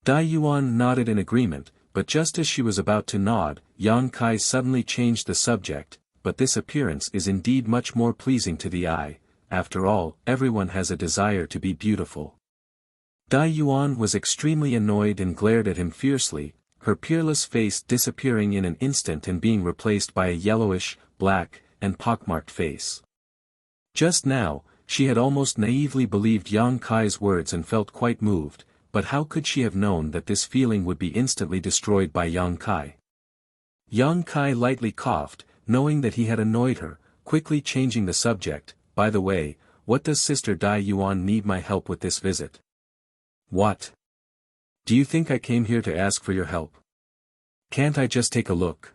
Dai Yuan nodded in agreement, but just as she was about to nod, Yang Kai suddenly changed the subject. "But this appearance is indeed much more pleasing to the eye. After all, everyone has a desire to be beautiful." Dai Yuan was extremely annoyed and glared at him fiercely, her peerless face disappearing in an instant and being replaced by a yellowish, black, and pockmarked face. Just now, she had almost naively believed Yang Kai's words and felt quite moved, but how could she have known that this feeling would be instantly destroyed by Yang Kai? Yang Kai lightly coughed, knowing that he had annoyed her, quickly changing the subject. "By the way, what does Sister Dai Yuan need my help with this visit?" "What? Do you think I came here to ask for your help? Can't I just take a look?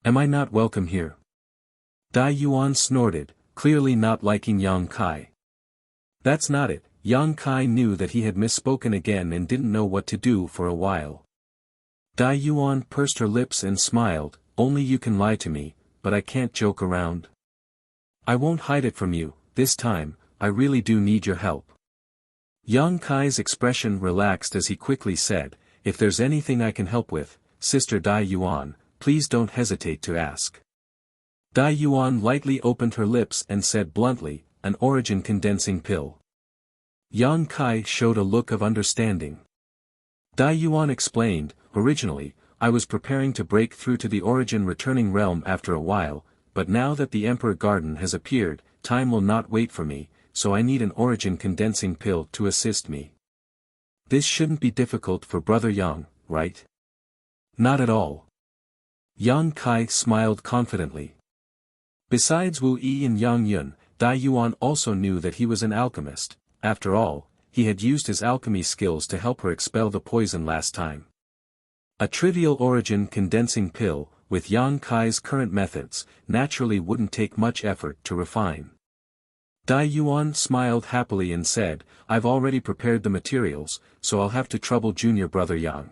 Am I not welcome here?" Dai Yuan snorted, clearly not liking Yang Kai. "That's not it." Yang Kai knew that he had misspoken again and didn't know what to do for a while. Dai Yuan pursed her lips and smiled. "Only you can lie to me, but I can't joke around. I won't hide it from you. This time, I really do need your help." Yang Kai's expression relaxed as he quickly said, "If there's anything I can help with, Sister Dai Yuan, please don't hesitate to ask." Dai Yuan lightly opened her lips and said bluntly, "An origin condensing pill." Yang Kai showed a look of understanding. Dai Yuan explained, "Originally, I was preparing to break through to the origin returning realm after a while, but now that the Emperor Garden has appeared, time will not wait for me, so I need an origin condensing pill to assist me. This shouldn't be difficult for Brother Yang, right? Not at all. Yang Kai smiled confidently. Besides Wu Yi and Yang Yun, Dai Yuan also knew that he was an alchemist. After all, he had used his alchemy skills to help her expel the poison last time. A trivial origin condensing pill, with Yang Kai's current methods, naturally wouldn't take much effort to refine. Dai Yuan smiled happily and said, I've already prepared the materials, so I'll have to trouble junior brother Yang.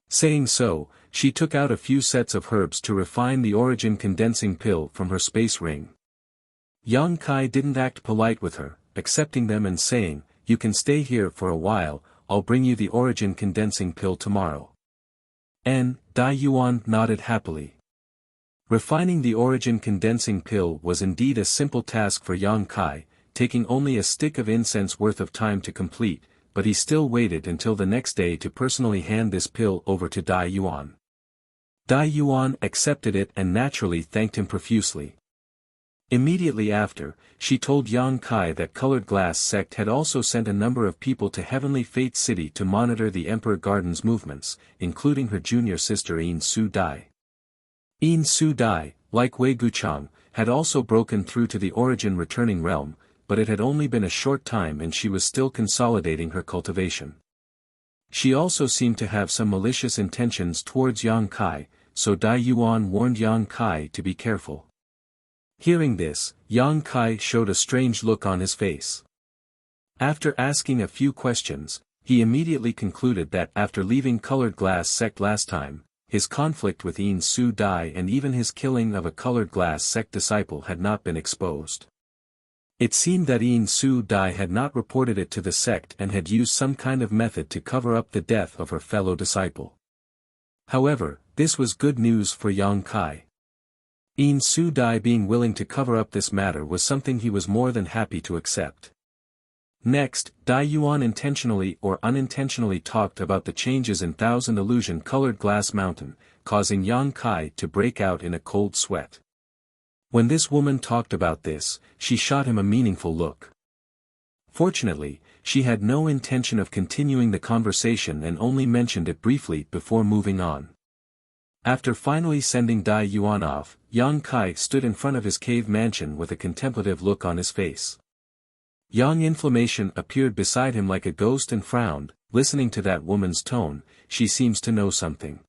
Saying so, she took out a few sets of herbs to refine the origin condensing pill from her space ring. Yang Kai didn't act polite with her, accepting them and saying, you can stay here for a while, I'll bring you the origin condensing pill tomorrow. Dai Yuan nodded happily. Refining the origin condensing pill was indeed a simple task for Yang Kai, taking only a stick of incense worth of time to complete, but he still waited until the next day to personally hand this pill over to Dai Yuan. Dai Yuan accepted it and naturally thanked him profusely. Immediately after, she told Yang Kai that Colored Glass Sect had also sent a number of people to Heavenly Fate City to monitor the Emperor Garden's movements, including her junior sister Yin Su Dai. Yin Su Dai, like Wei Guchang, had also broken through to the origin returning realm, but it had only been a short time and she was still consolidating her cultivation. She also seemed to have some malicious intentions towards Yang Kai, so Dai Yuan warned Yang Kai to be careful. Hearing this, Yang Kai showed a strange look on his face. After asking a few questions, he immediately concluded that after leaving Colored Glass Sect last time, his conflict with Yin Su Dai and even his killing of a Colored Glass Sect disciple had not been exposed. It seemed that Yin Su Dai had not reported it to the sect and had used some kind of method to cover up the death of her fellow disciple. However, this was good news for Yang Kai. Yin Su Dai being willing to cover up this matter was something he was more than happy to accept. Next, Dai Yuan intentionally or unintentionally talked about the changes in Thousand Illusion Colored Glass Mountain, causing Yang Kai to break out in a cold sweat. When this woman talked about this, she shot him a meaningful look. Fortunately, she had no intention of continuing the conversation and only mentioned it briefly before moving on. After finally sending Dai Yuan off, Yang Kai stood in front of his cave mansion with a contemplative look on his face. Yang Inflammation appeared beside him like a ghost and frowned, listening to that woman's tone, she seems to know something.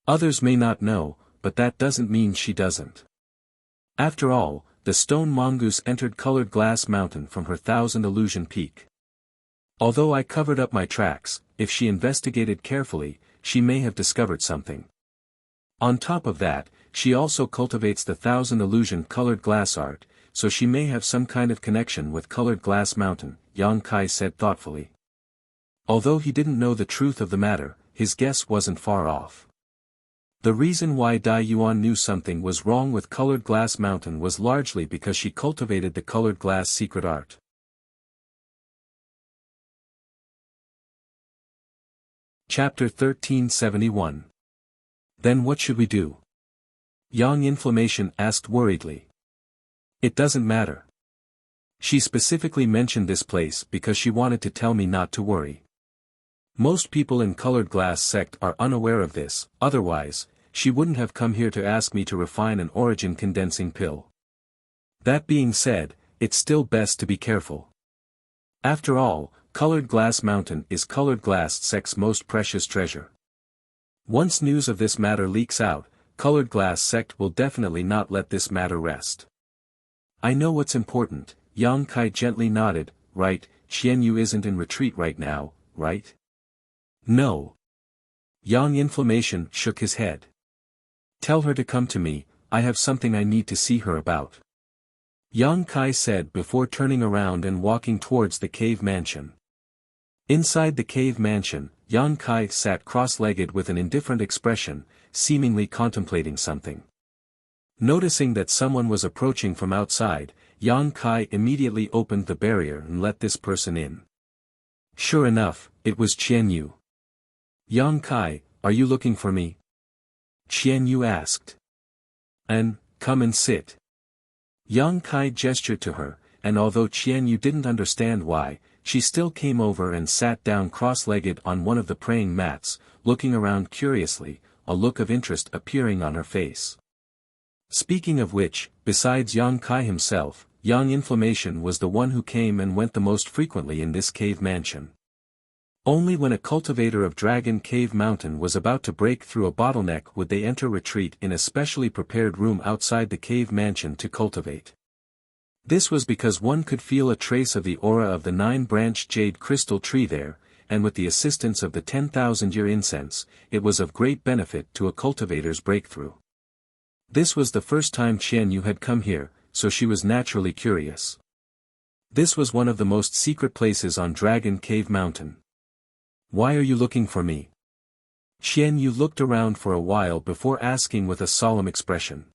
Others may not know, but that doesn't mean she doesn't. After all, the stone mongoose entered Colored Glass Mountain from her Thousand Illusion Peak. Although I covered up my tracks, if she investigated carefully, she may have discovered something. On top of that, she also cultivates the Thousand Illusion Colored Glass art, so she may have some kind of connection with Colored Glass Mountain, Yang Kai said thoughtfully. Although he didn't know the truth of the matter, his guess wasn't far off. The reason why Dai Yuan knew something was wrong with Colored Glass Mountain was largely because she cultivated the Colored Glass secret art. Chapter 1371. Then what should we do? Yang Inflammation asked worriedly. It doesn't matter. She specifically mentioned this place because she wanted to tell me not to worry. Most people in Colored Glass Sect are unaware of this, otherwise, she wouldn't have come here to ask me to refine an origin condensing pill. That being said, it's still best to be careful. After all, Colored Glass Mountain is Colored Glass Sect's most precious treasure. Once news of this matter leaks out, Colored Glass Sect will definitely not let this matter rest. I know what's important, Yang Kai gently nodded, right, Qianyu isn't in retreat right now, right? No. Yang Inflammation shook his head. Tell her to come to me, I have something I need to see her about. Yang Kai said before turning around and walking towards the cave mansion. Inside the cave mansion, Yang Kai sat cross-legged with an indifferent expression, seemingly contemplating something. Noticing that someone was approaching from outside, Yang Kai immediately opened the barrier and let this person in. Sure enough, it was Qianyu. Yang Kai, are you looking for me? Qian Yu asked. Come and sit. Yang Kai gestured to her, and although Qian Yu didn't understand why, she still came over and sat down cross-legged on one of the praying mats, looking around curiously, a look of interest appearing on her face. Speaking of which, besides Yang Kai himself, Yang Inflammation was the one who came and went the most frequently in this cave mansion. Only when a cultivator of Dragon Cave Mountain was about to break through a bottleneck would they enter retreat in a specially prepared room outside the cave mansion to cultivate. This was because one could feel a trace of the aura of the 9-branched jade crystal tree there, and with the assistance of the 10,000-year incense, it was of great benefit to a cultivator's breakthrough. This was the first time Qian Yu had come here, so she was naturally curious. This was one of the most secret places on Dragon Cave Mountain. Why are you looking for me? Qian Yu looked around for a while before asking with a solemn expression.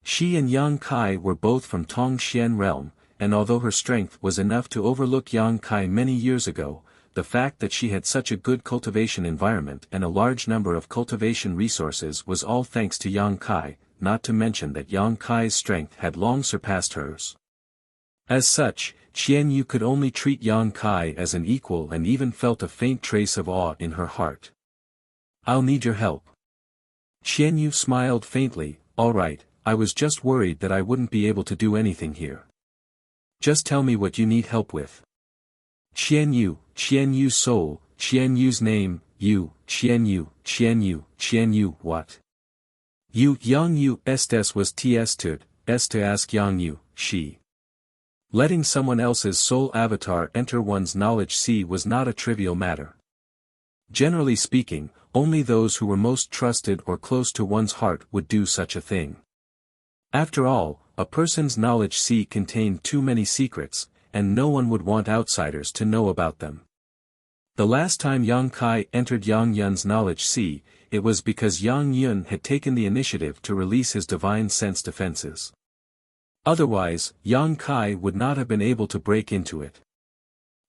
She and Yang Kai were both from Tongxian realm, and although her strength was enough to overlook Yang Kai many years ago, the fact that she had such a good cultivation environment and a large number of cultivation resources was all thanks to Yang Kai, not to mention that Yang Kai's strength had long surpassed hers. As such, Qian Yu could only treat Yang Kai as an equal and even felt a faint trace of awe in her heart. I'll need your help. Qian Yu smiled faintly. All right, I was just worried that I wouldn't be able to do anything here. Just tell me what you need help with. Qian Yu's soul, Qian Yu's name, Qian Yu, what? Yang Yu estes was ts to ask Yang Yu, she. Letting someone else's soul avatar enter one's knowledge sea was not a trivial matter. Generally speaking, only those who were most trusted or close to one's heart would do such a thing. After all, a person's knowledge sea contained too many secrets, and no one would want outsiders to know about them. The last time Yang Kai entered Yang Yun's knowledge sea, it was because Yang Yun had taken the initiative to release his divine sense defenses. Otherwise, Yang Kai would not have been able to break into it.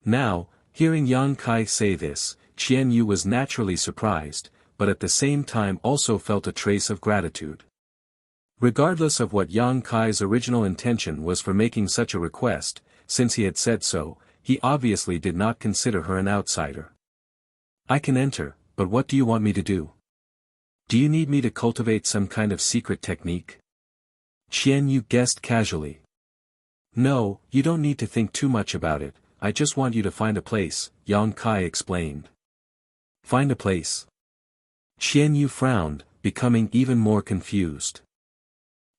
Now, hearing Yang Kai say this, Qian Yu was naturally surprised, but at the same time also felt a trace of gratitude. Regardless of what Yang Kai's original intention was for making such a request, since he had said so, he obviously did not consider her an outsider. I can enter, but what do you want me to do? Do you need me to cultivate some kind of secret technique? Qian Yu guessed casually. No, you don't need to think too much about it, I just want you to find a place, Yang Kai explained. Find a place? Qian Yu frowned, becoming even more confused.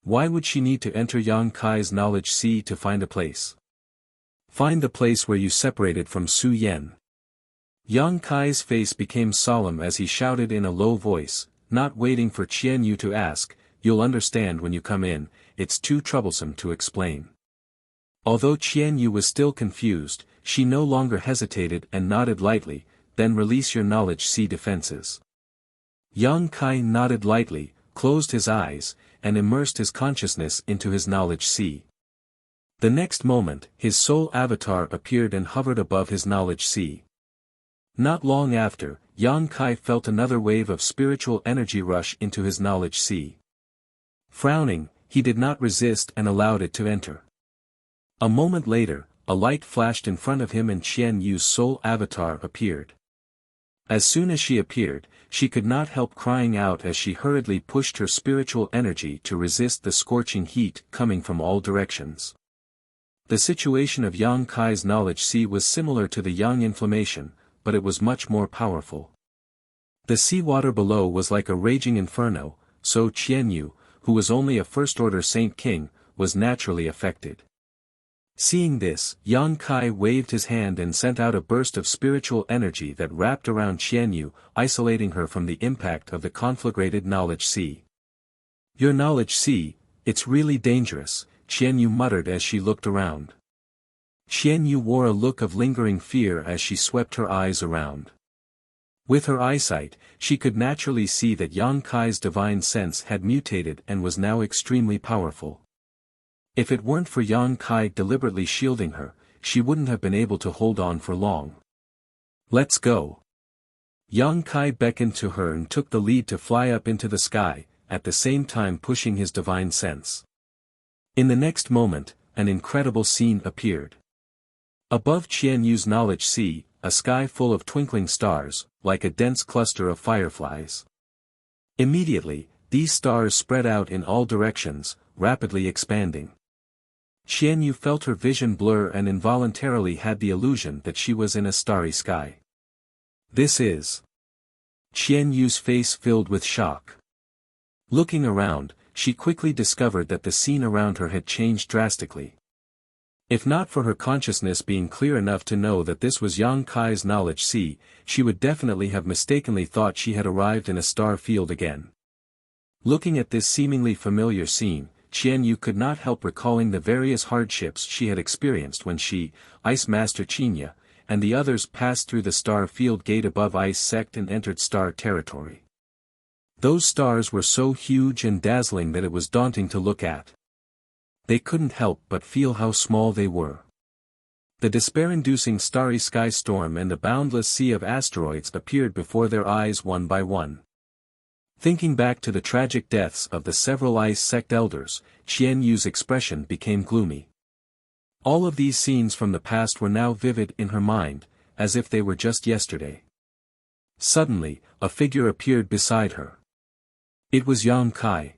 Why would she need to enter Yang Kai's knowledge sea to find a place? Find the place where you separated from Su Yan. Yang Kai's face became solemn as he shouted in a low voice, not waiting for Qian Yu to ask, you'll understand when you come in, it's too troublesome to explain. Although Qian Yu was still confused, she no longer hesitated and nodded lightly, then release your knowledge sea defenses. Yang Kai nodded lightly, closed his eyes, and immersed his consciousness into his knowledge sea. The next moment, his soul avatar appeared and hovered above his knowledge sea. Not long after, Yang Kai felt another wave of spiritual energy rush into his knowledge sea. Frowning, he did not resist and allowed it to enter. A moment later, a light flashed in front of him and Qian Yu's soul avatar appeared. As soon as she appeared, she could not help crying out as she hurriedly pushed her spiritual energy to resist the scorching heat coming from all directions. The situation of Yang Kai's knowledge sea was similar to the Yang Inflammation, but it was much more powerful. The seawater below was like a raging inferno, so Qian Yu, who was only a first-order Saint King, was naturally affected. Seeing this, Yang Kai waved his hand and sent out a burst of spiritual energy that wrapped around Qian Yu, isolating her from the impact of the conflagrated knowledge sea. Your knowledge sea, it's really dangerous, Qian Yu muttered as she looked around. Qian Yu wore a look of lingering fear as she swept her eyes around. With her eyesight, she could naturally see that Yang Kai's divine sense had mutated and was now extremely powerful. If it weren't for Yang Kai deliberately shielding her, she wouldn't have been able to hold on for long. Let's go. Yang Kai beckoned to her and took the lead to fly up into the sky, at the same time pushing his divine sense. In the next moment, an incredible scene appeared. Above Qian Yu's knowledge sea, a sky full of twinkling stars, like a dense cluster of fireflies. Immediately, these stars spread out in all directions, rapidly expanding. Qian Yu felt her vision blur and involuntarily had the illusion that she was in a starry sky. This is... Qian Yu's face filled with shock. Looking around, she quickly discovered that the scene around her had changed drastically. If not for her consciousness being clear enough to know that this was Yang Kai's knowledge sea, she would definitely have mistakenly thought she had arrived in a star field again. Looking at this seemingly familiar scene, Qian Yu could not help recalling the various hardships she had experienced when she, Ice Master Qinya, and the others passed through the star field gate above Ice Sect and entered star territory. Those stars were so huge and dazzling that it was daunting to look at. They couldn't help but feel how small they were. The despair-inducing starry sky storm and the boundless sea of asteroids appeared before their eyes one by one. Thinking back to the tragic deaths of the several Ice Sect elders, Qian Yu's expression became gloomy. All of these scenes from the past were now vivid in her mind, as if they were just yesterday. Suddenly, a figure appeared beside her. It was Yang Kai.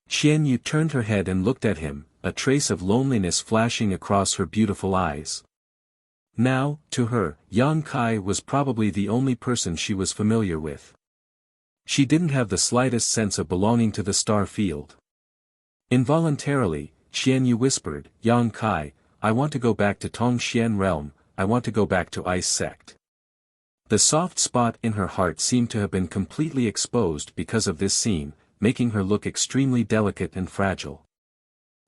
Qian Yu turned her head and looked at him, a trace of loneliness flashing across her beautiful eyes. Now, to her, Yang Kai was probably the only person she was familiar with. She didn't have the slightest sense of belonging to the star field. Involuntarily, Qian Yu whispered, "Yang Kai, I want to go back to Tongxian realm, I want to go back to Ice Sect." The soft spot in her heart seemed to have been completely exposed because of this scene, making her look extremely delicate and fragile.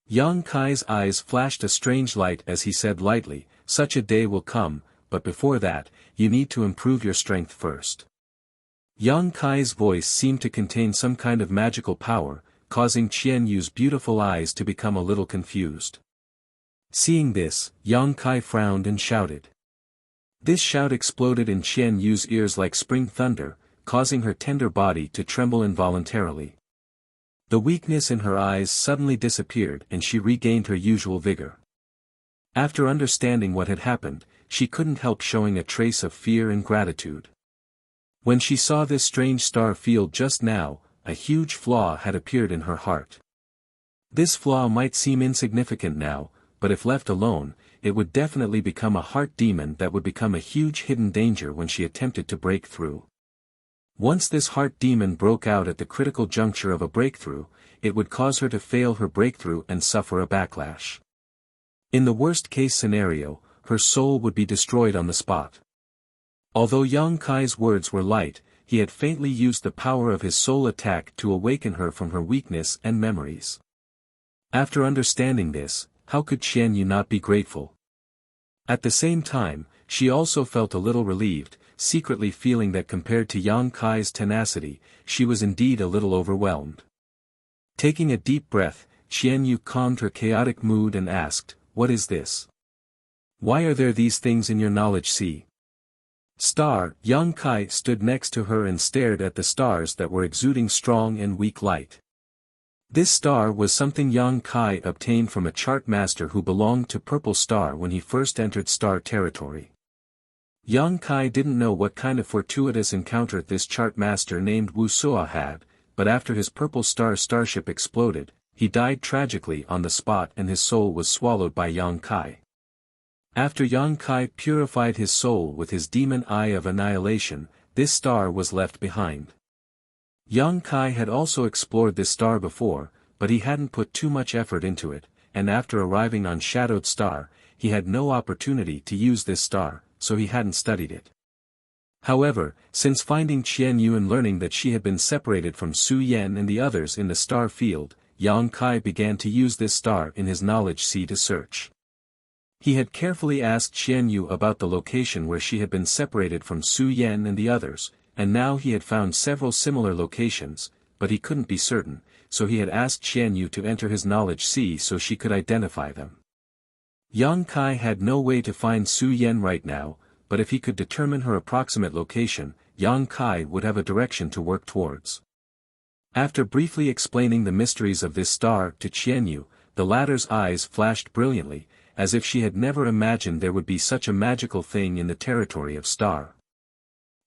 Yang Kai's eyes flashed a strange light as he said lightly, "Such a day will come, but before that, you need to improve your strength first." Yang Kai's voice seemed to contain some kind of magical power, causing Qian Yu's beautiful eyes to become a little confused. Seeing this, Yang Kai frowned and shouted. This shout exploded in Qian Yu's ears like spring thunder, causing her tender body to tremble involuntarily. The weakness in her eyes suddenly disappeared and she regained her usual vigor. After understanding what had happened, she couldn't help showing a trace of fear and gratitude. When she saw this strange star field just now, a huge flaw had appeared in her heart. This flaw might seem insignificant now, but if left alone, it would definitely become a heart demon that would become a huge hidden danger when she attempted to break through. Once this heart demon broke out at the critical juncture of a breakthrough, it would cause her to fail her breakthrough and suffer a backlash. In the worst-case scenario, her soul would be destroyed on the spot. Although Yang Kai's words were light, he had faintly used the power of his soul attack to awaken her from her weakness and memories. After understanding this, how could Qian Yu not be grateful? At the same time, she also felt a little relieved, secretly feeling that compared to Yang Kai's tenacity, she was indeed a little overwhelmed. Taking a deep breath, Qian Yu calmed her chaotic mood and asked, "What is this? Why are there these things in your knowledge sea?" Star, Yang Kai stood next to her and stared at the stars that were exuding strong and weak light. This star was something Yang Kai obtained from a chart master who belonged to Purple Star when he first entered star territory. Yang Kai didn't know what kind of fortuitous encounter this chart master named Wuxia had, but after his Purple Star starship exploded, he died tragically on the spot and his soul was swallowed by Yang Kai. After Yang Kai purified his soul with his demon eye of annihilation, this star was left behind. Yang Kai had also explored this star before, but he hadn't put too much effort into it, and after arriving on Shadowed Star, he had no opportunity to use this star, so he hadn't studied it. However, since finding Qian Yu and learning that she had been separated from Su Yan and the others in the star field, Yang Kai began to use this star in his knowledge sea to search. He had carefully asked Qian Yu about the location where she had been separated from Su Yan and the others, and now he had found several similar locations, but he couldn't be certain, so he had asked Qian Yu to enter his knowledge sea so she could identify them. Yang Kai had no way to find Su Yan right now, but if he could determine her approximate location, Yang Kai would have a direction to work towards. After briefly explaining the mysteries of this star to Qianyu, the latter's eyes flashed brilliantly, as if she had never imagined there would be such a magical thing in the territory of star.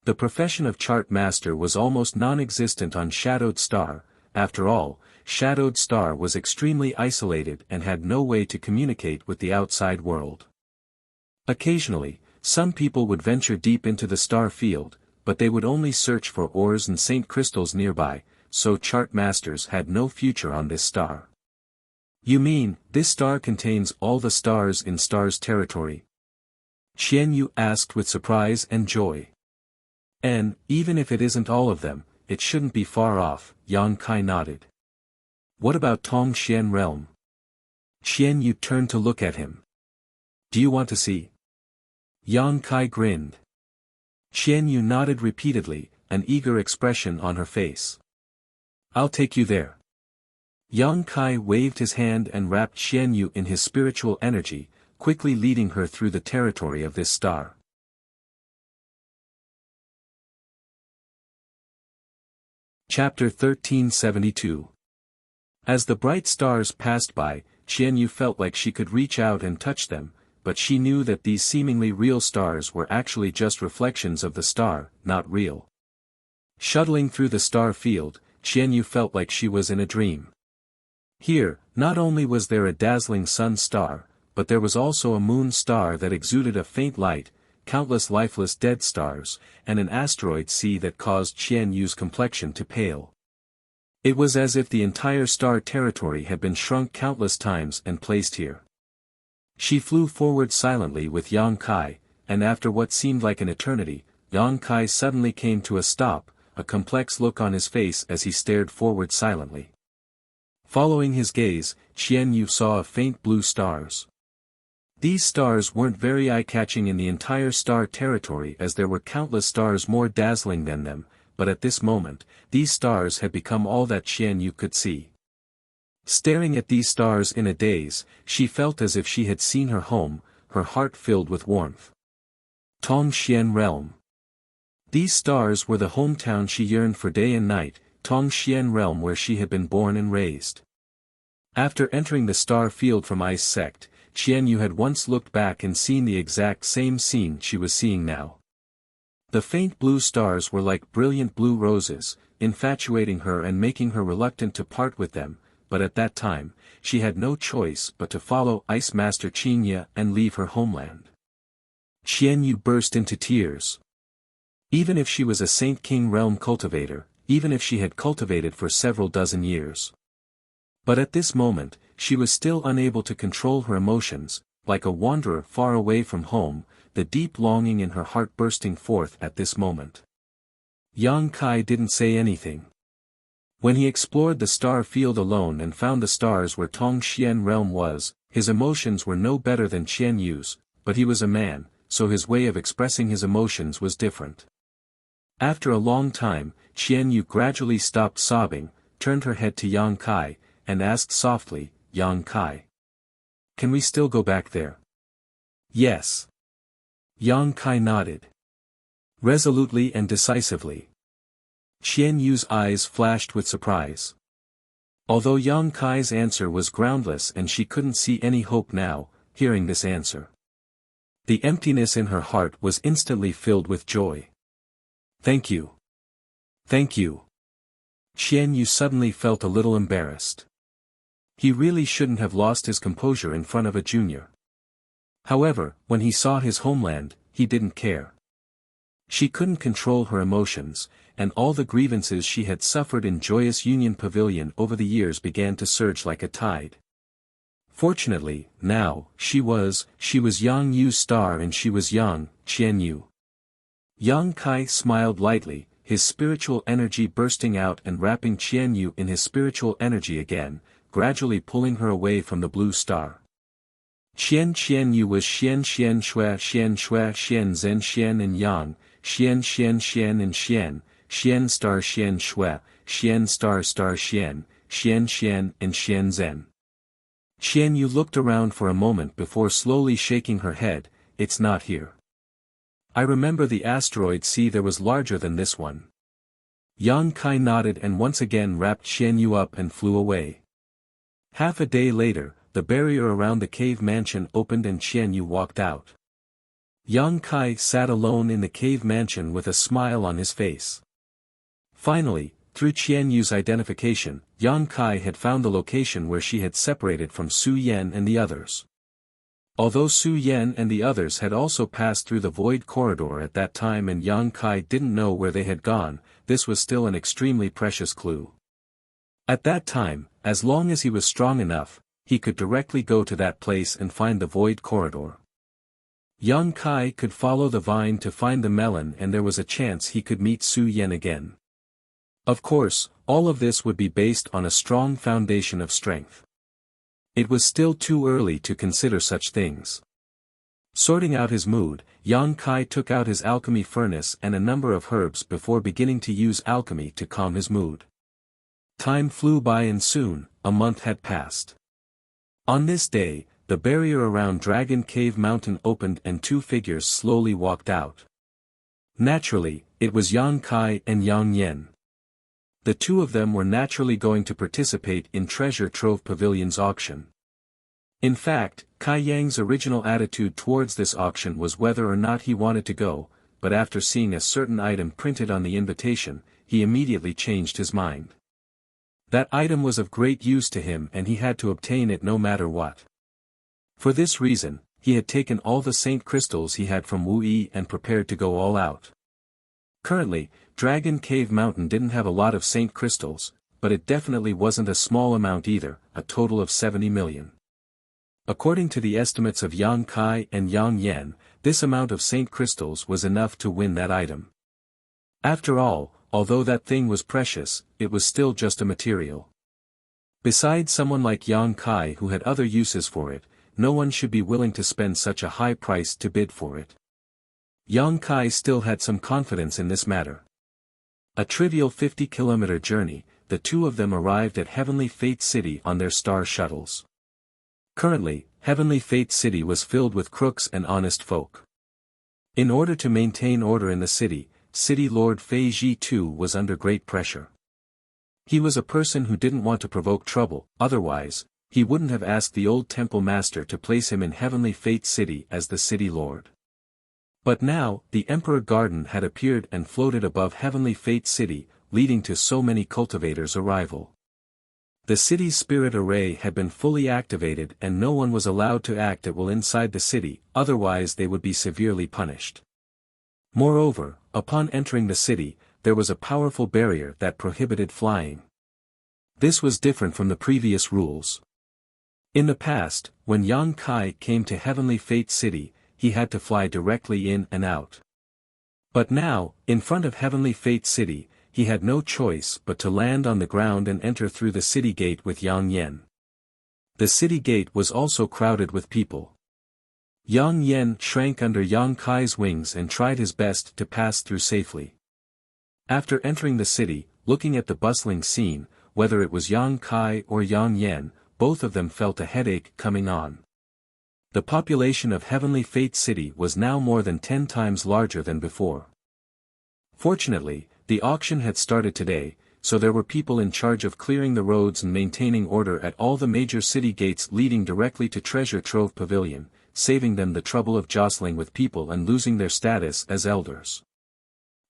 The profession of chart master was almost non-existent on Shadowed Star. After all, Shadowed Star was extremely isolated and had no way to communicate with the outside world. Occasionally, some people would venture deep into the star field, but they would only search for ores and saint crystals nearby, so chart masters had no future on this star. You mean, this star contains all the stars in star's territory? Qianyu asked with surprise and joy. And, even if it isn't all of them, it shouldn't be far off, Yang Kai nodded. What about Tongxian realm? Qianyu turned to look at him. Do you want to see? Yang Kai grinned. Qianyu nodded repeatedly, an eager expression on her face. I'll take you there. Yang Kai waved his hand and wrapped Qianyu in his spiritual energy, quickly leading her through the territory of this star. Chapter 1372. As the bright stars passed by, Qianyu felt like she could reach out and touch them, but she knew that these seemingly real stars were actually just reflections of the star, not real. Shuttling through the star field, Qianyu felt like she was in a dream. Here, not only was there a dazzling sun star, but there was also a moon star that exuded a faint light, countless lifeless dead stars, and an asteroid sea that caused Qianyu's complexion to pale. It was as if the entire star territory had been shrunk countless times and placed here. She flew forward silently with Yang Kai, and after what seemed like an eternity, Yang Kai suddenly came to a stop, a complex look on his face as he stared forward silently. Following his gaze, Qianyu saw a faint blue stars. These stars weren't very eye-catching in the entire star territory as there were countless stars more dazzling than them, but at this moment, these stars had become all that Qianyu could see. Staring at these stars in a daze, she felt as if she had seen her home, her heart filled with warmth. Tongxian realm. These stars were the hometown she yearned for day and night, Tongxian realm where she had been born and raised. After entering the star field from Ice Sect, Qianyu had once looked back and seen the exact same scene she was seeing now. The faint blue stars were like brilliant blue roses, infatuating her and making her reluctant to part with them, but at that time, she had no choice but to follow Ice Master Qingye and leave her homeland. Qianyu burst into tears. Even if she was a Saint King realm cultivator, even if she had cultivated for several dozen years. But at this moment, she was still unable to control her emotions, like a wanderer far away from home, the deep longing in her heart bursting forth at this moment. Yang Kai didn't say anything. When he explored the star field alone and found the stars where Tongxian realm was, his emotions were no better than Qianyu's, but he was a man, so his way of expressing his emotions was different. After a long time, Qianyu gradually stopped sobbing, turned her head to Yang Kai, and asked softly, Yang Kai. Can we still go back there? Yes. Yang Kai nodded. Resolutely and decisively. Qianyu's eyes flashed with surprise. Although Yang Kai's answer was groundless and she couldn't see any hope now, hearing this answer. The emptiness in her heart was instantly filled with joy. Thank you. Thank you. Qianyu suddenly felt a little embarrassed. He really shouldn't have lost his composure in front of a junior. However, when he saw his homeland, he didn't care. She couldn't control her emotions, and all the grievances she had suffered in Joyous Union Pavilion over the years began to surge like a tide. Fortunately, now, she was Yang Yu's star and she was young, Qianyu. Yang Kai smiled lightly, his spiritual energy bursting out and wrapping Qianyu in his spiritual energy again, gradually pulling her away from the blue star. Qianyu was Xian Shui Xian Zen and Yang, Xian and Xian star Xian Shui, Xian star Xian and Xian Zen. Qianyu looked around for a moment before slowly shaking her head, it's not here. I remember the asteroid sea there was larger than this one. Yang Kai nodded and once again wrapped Xian Yu up and flew away. Half a day later, the barrier around the cave mansion opened and Xian Yu walked out. Yang Kai sat alone in the cave mansion with a smile on his face. Finally, through Qian Yu's identification, Yang Kai had found the location where she had separated from Su Yan and the others. Although Su Yan and the others had also passed through the void corridor at that time and Yang Kai didn't know where they had gone, this was still an extremely precious clue. At that time, as long as he was strong enough, he could directly go to that place and find the void corridor. Yang Kai could follow the vine to find the melon and there was a chance he could meet Su Yan again. Of course, all of this would be based on a strong foundation of strength. It was still too early to consider such things. Sorting out his mood, Yang Kai took out his alchemy furnace and a number of herbs before beginning to use alchemy to calm his mood. Time flew by and soon, a month had passed. On this day, the barrier around Dragon Cave Mountain opened and two figures slowly walked out. Naturally, it was Yang Kai and Yang Yan. The two of them were naturally going to participate in Treasure Trove Pavilion's auction. In fact, Kai Yang's original attitude towards this auction was whether or not he wanted to go, but after seeing a certain item printed on the invitation, he immediately changed his mind. That item was of great use to him and he had to obtain it no matter what. For this reason, he had taken all the saint crystals he had from Wu Yi and prepared to go all out. Currently, Dragon Cave Mountain didn't have a lot of saint crystals, but it definitely wasn't a small amount either, a total of 70 million. According to the estimates of Yang Kai and Yang Yan, this amount of saint crystals was enough to win that item. After all, although that thing was precious, it was still just a material. Besides someone like Yang Kai who had other uses for it, no one should be willing to spend such a high price to bid for it. Yang Kai still had some confidence in this matter. A trivial 50-kilometer journey, the two of them arrived at Heavenly Fate City on their star shuttles. Currently, Heavenly Fate City was filled with crooks and honest folk. In order to maintain order in the city, City Lord Fei Ji too was under great pressure. He was a person who didn't want to provoke trouble, otherwise, he wouldn't have asked the old temple master to place him in Heavenly Fate City as the city lord. But now, the Emperor Garden had appeared and floated above Heavenly Fate City, leading to so many cultivators' arrival. The city's spirit array had been fully activated and no one was allowed to act at will inside the city, otherwise they would be severely punished. Moreover, upon entering the city, there was a powerful barrier that prohibited flying. This was different from the previous rules. In the past, when Yang Kai came to Heavenly Fate City, he had to fly directly in and out. But now, in front of Heavenly Fate City, he had no choice but to land on the ground and enter through the city gate with Yang Yan. The city gate was also crowded with people. Yang Yan shrank under Yang Kai's wings and tried his best to pass through safely. After entering the city, looking at the bustling scene, whether it was Yang Kai or Yang Yan, both of them felt a headache coming on. The population of Heavenly Fate City was now more than 10 times larger than before. Fortunately, the auction had started today, so there were people in charge of clearing the roads and maintaining order at all the major city gates leading directly to Treasure Trove Pavilion, saving them the trouble of jostling with people and losing their status as elders.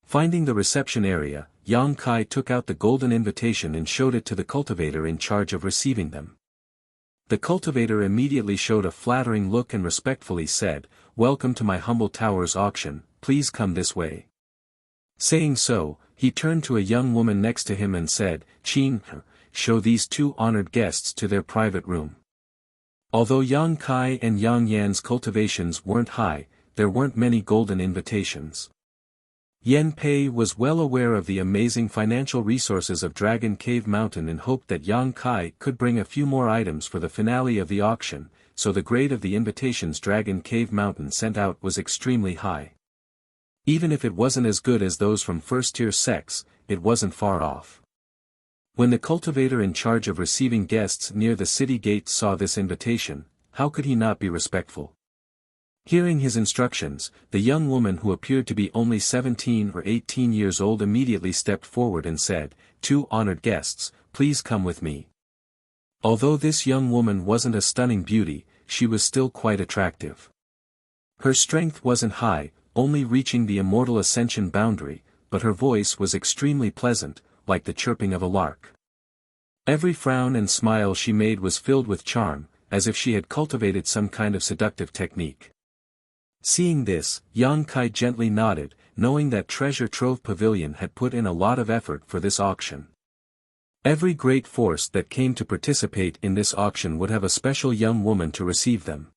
Finding the reception area, Yang Kai took out the golden invitation and showed it to the cultivator in charge of receiving them. The cultivator immediately showed a flattering look and respectfully said, "Welcome to my humble tower's auction, please come this way." Saying so, he turned to a young woman next to him and said, "Qin, show these two honored guests to their private room." Although Yang Kai and Yang Yan's cultivations weren't high, there weren't many golden invitations. Yan Pei was well aware of the amazing financial resources of Dragon Cave Mountain and hoped that Yang Kai could bring a few more items for the finale of the auction, so the grade of the invitations Dragon Cave Mountain sent out was extremely high. Even if it wasn't as good as those from first-tier sects, it wasn't far off. When the cultivator in charge of receiving guests near the city gate saw this invitation, how could he not be respectful? Hearing his instructions, the young woman who appeared to be only 17 or 18 years old immediately stepped forward and said, "Two honored guests, please come with me." Although this young woman wasn't a stunning beauty, she was still quite attractive. Her strength wasn't high, only reaching the immortal ascension boundary, but her voice was extremely pleasant, like the chirping of a lark. Every frown and smile she made was filled with charm, as if she had cultivated some kind of seductive technique. Seeing this, Yang Kai gently nodded, knowing that Treasure Trove Pavilion had put in a lot of effort for this auction. Every great force that came to participate in this auction would have a special young woman to receive them.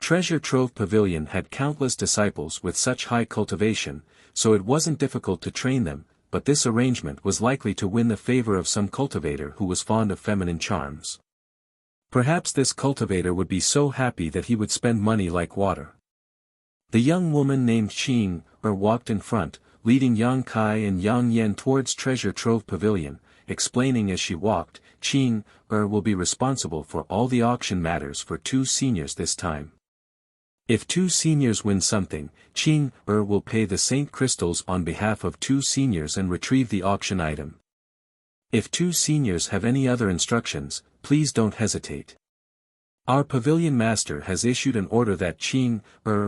Treasure Trove Pavilion had countless disciples with such high cultivation, so it wasn't difficult to train them, but this arrangement was likely to win the favor of some cultivator who was fond of feminine charms. Perhaps this cultivator would be so happy that he would spend money like water. The young woman named Qing walked in front, leading Yang Kai and Yang Yan towards Treasure Trove Pavilion, explaining as she walked, "Qing will be responsible for all the auction matters for two seniors this time. If two seniors win something, Qing will pay the Saint Crystals on behalf of two seniors and retrieve the auction item. If two seniors have any other instructions, please don't hesitate. Our pavilion master has issued an order that Qing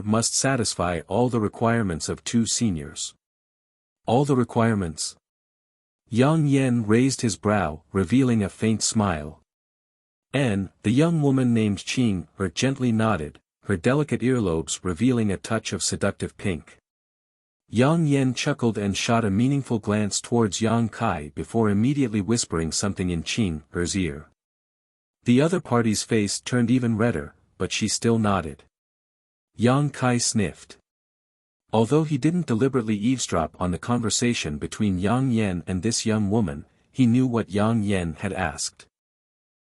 must satisfy all the requirements of two seniors." "All the requirements?" Yang Yan raised his brow, revealing a faint smile. And, the young woman named Qing gently nodded, her delicate earlobes revealing a touch of seductive pink. Yang Yan chuckled and shot a meaningful glance towards Yang Kai before immediately whispering something in Qing's ear. The other party's face turned even redder, but she still nodded. Yang Kai sniffed. Although he didn't deliberately eavesdrop on the conversation between Yang Yan and this young woman, he knew what Yang Yan had asked.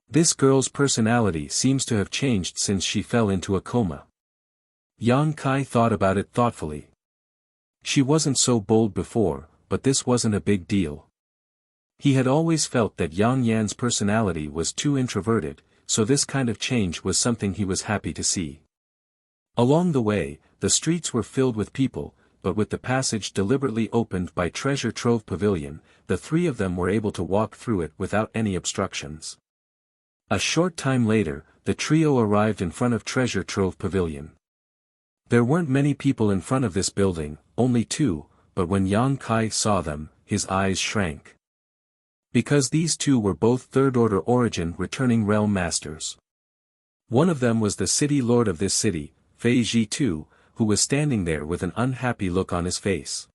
This girl's personality seems to have changed since she fell into a coma. Yang Kai thought about it thoughtfully. She wasn't so bold before, but this wasn't a big deal. He had always felt that Yang Yan's personality was too introverted, so this kind of change was something he was happy to see. Along the way, the streets were filled with people, but with the passage deliberately opened by Treasure Trove Pavilion, the three of them were able to walk through it without any obstructions. A short time later, the trio arrived in front of Treasure Trove Pavilion. There weren't many people in front of this building, only two, but when Yang Kai saw them, his eyes shrank. Because these two were both third-order origin returning realm masters. One of them was the city lord of this city, Fei Ji Tu, who was standing there with an unhappy look on his face.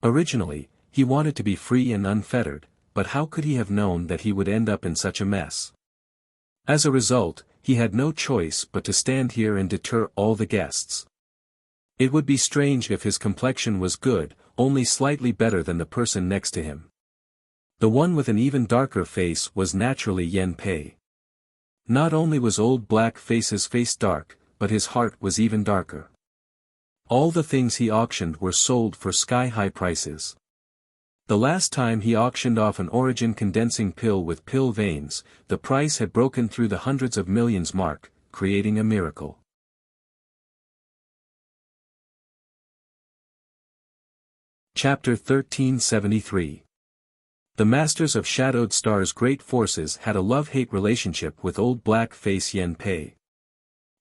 Originally, he wanted to be free and unfettered, but how could he have known that he would end up in such a mess? As a result, he had no choice but to stand here and deter all the guests. It would be strange if his complexion was good, only slightly better than the person next to him. The one with an even darker face was naturally Yan Pei. Not only was old Black Face's face dark, but his heart was even darker. All the things he auctioned were sold for sky-high prices. The last time he auctioned off an origin condensing pill with pill veins, the price had broken through the hundreds of millions mark, creating a miracle. Chapter 1373. The Masters of Shadowed Star's great forces had a love-hate relationship with old Black Face Yan Pei.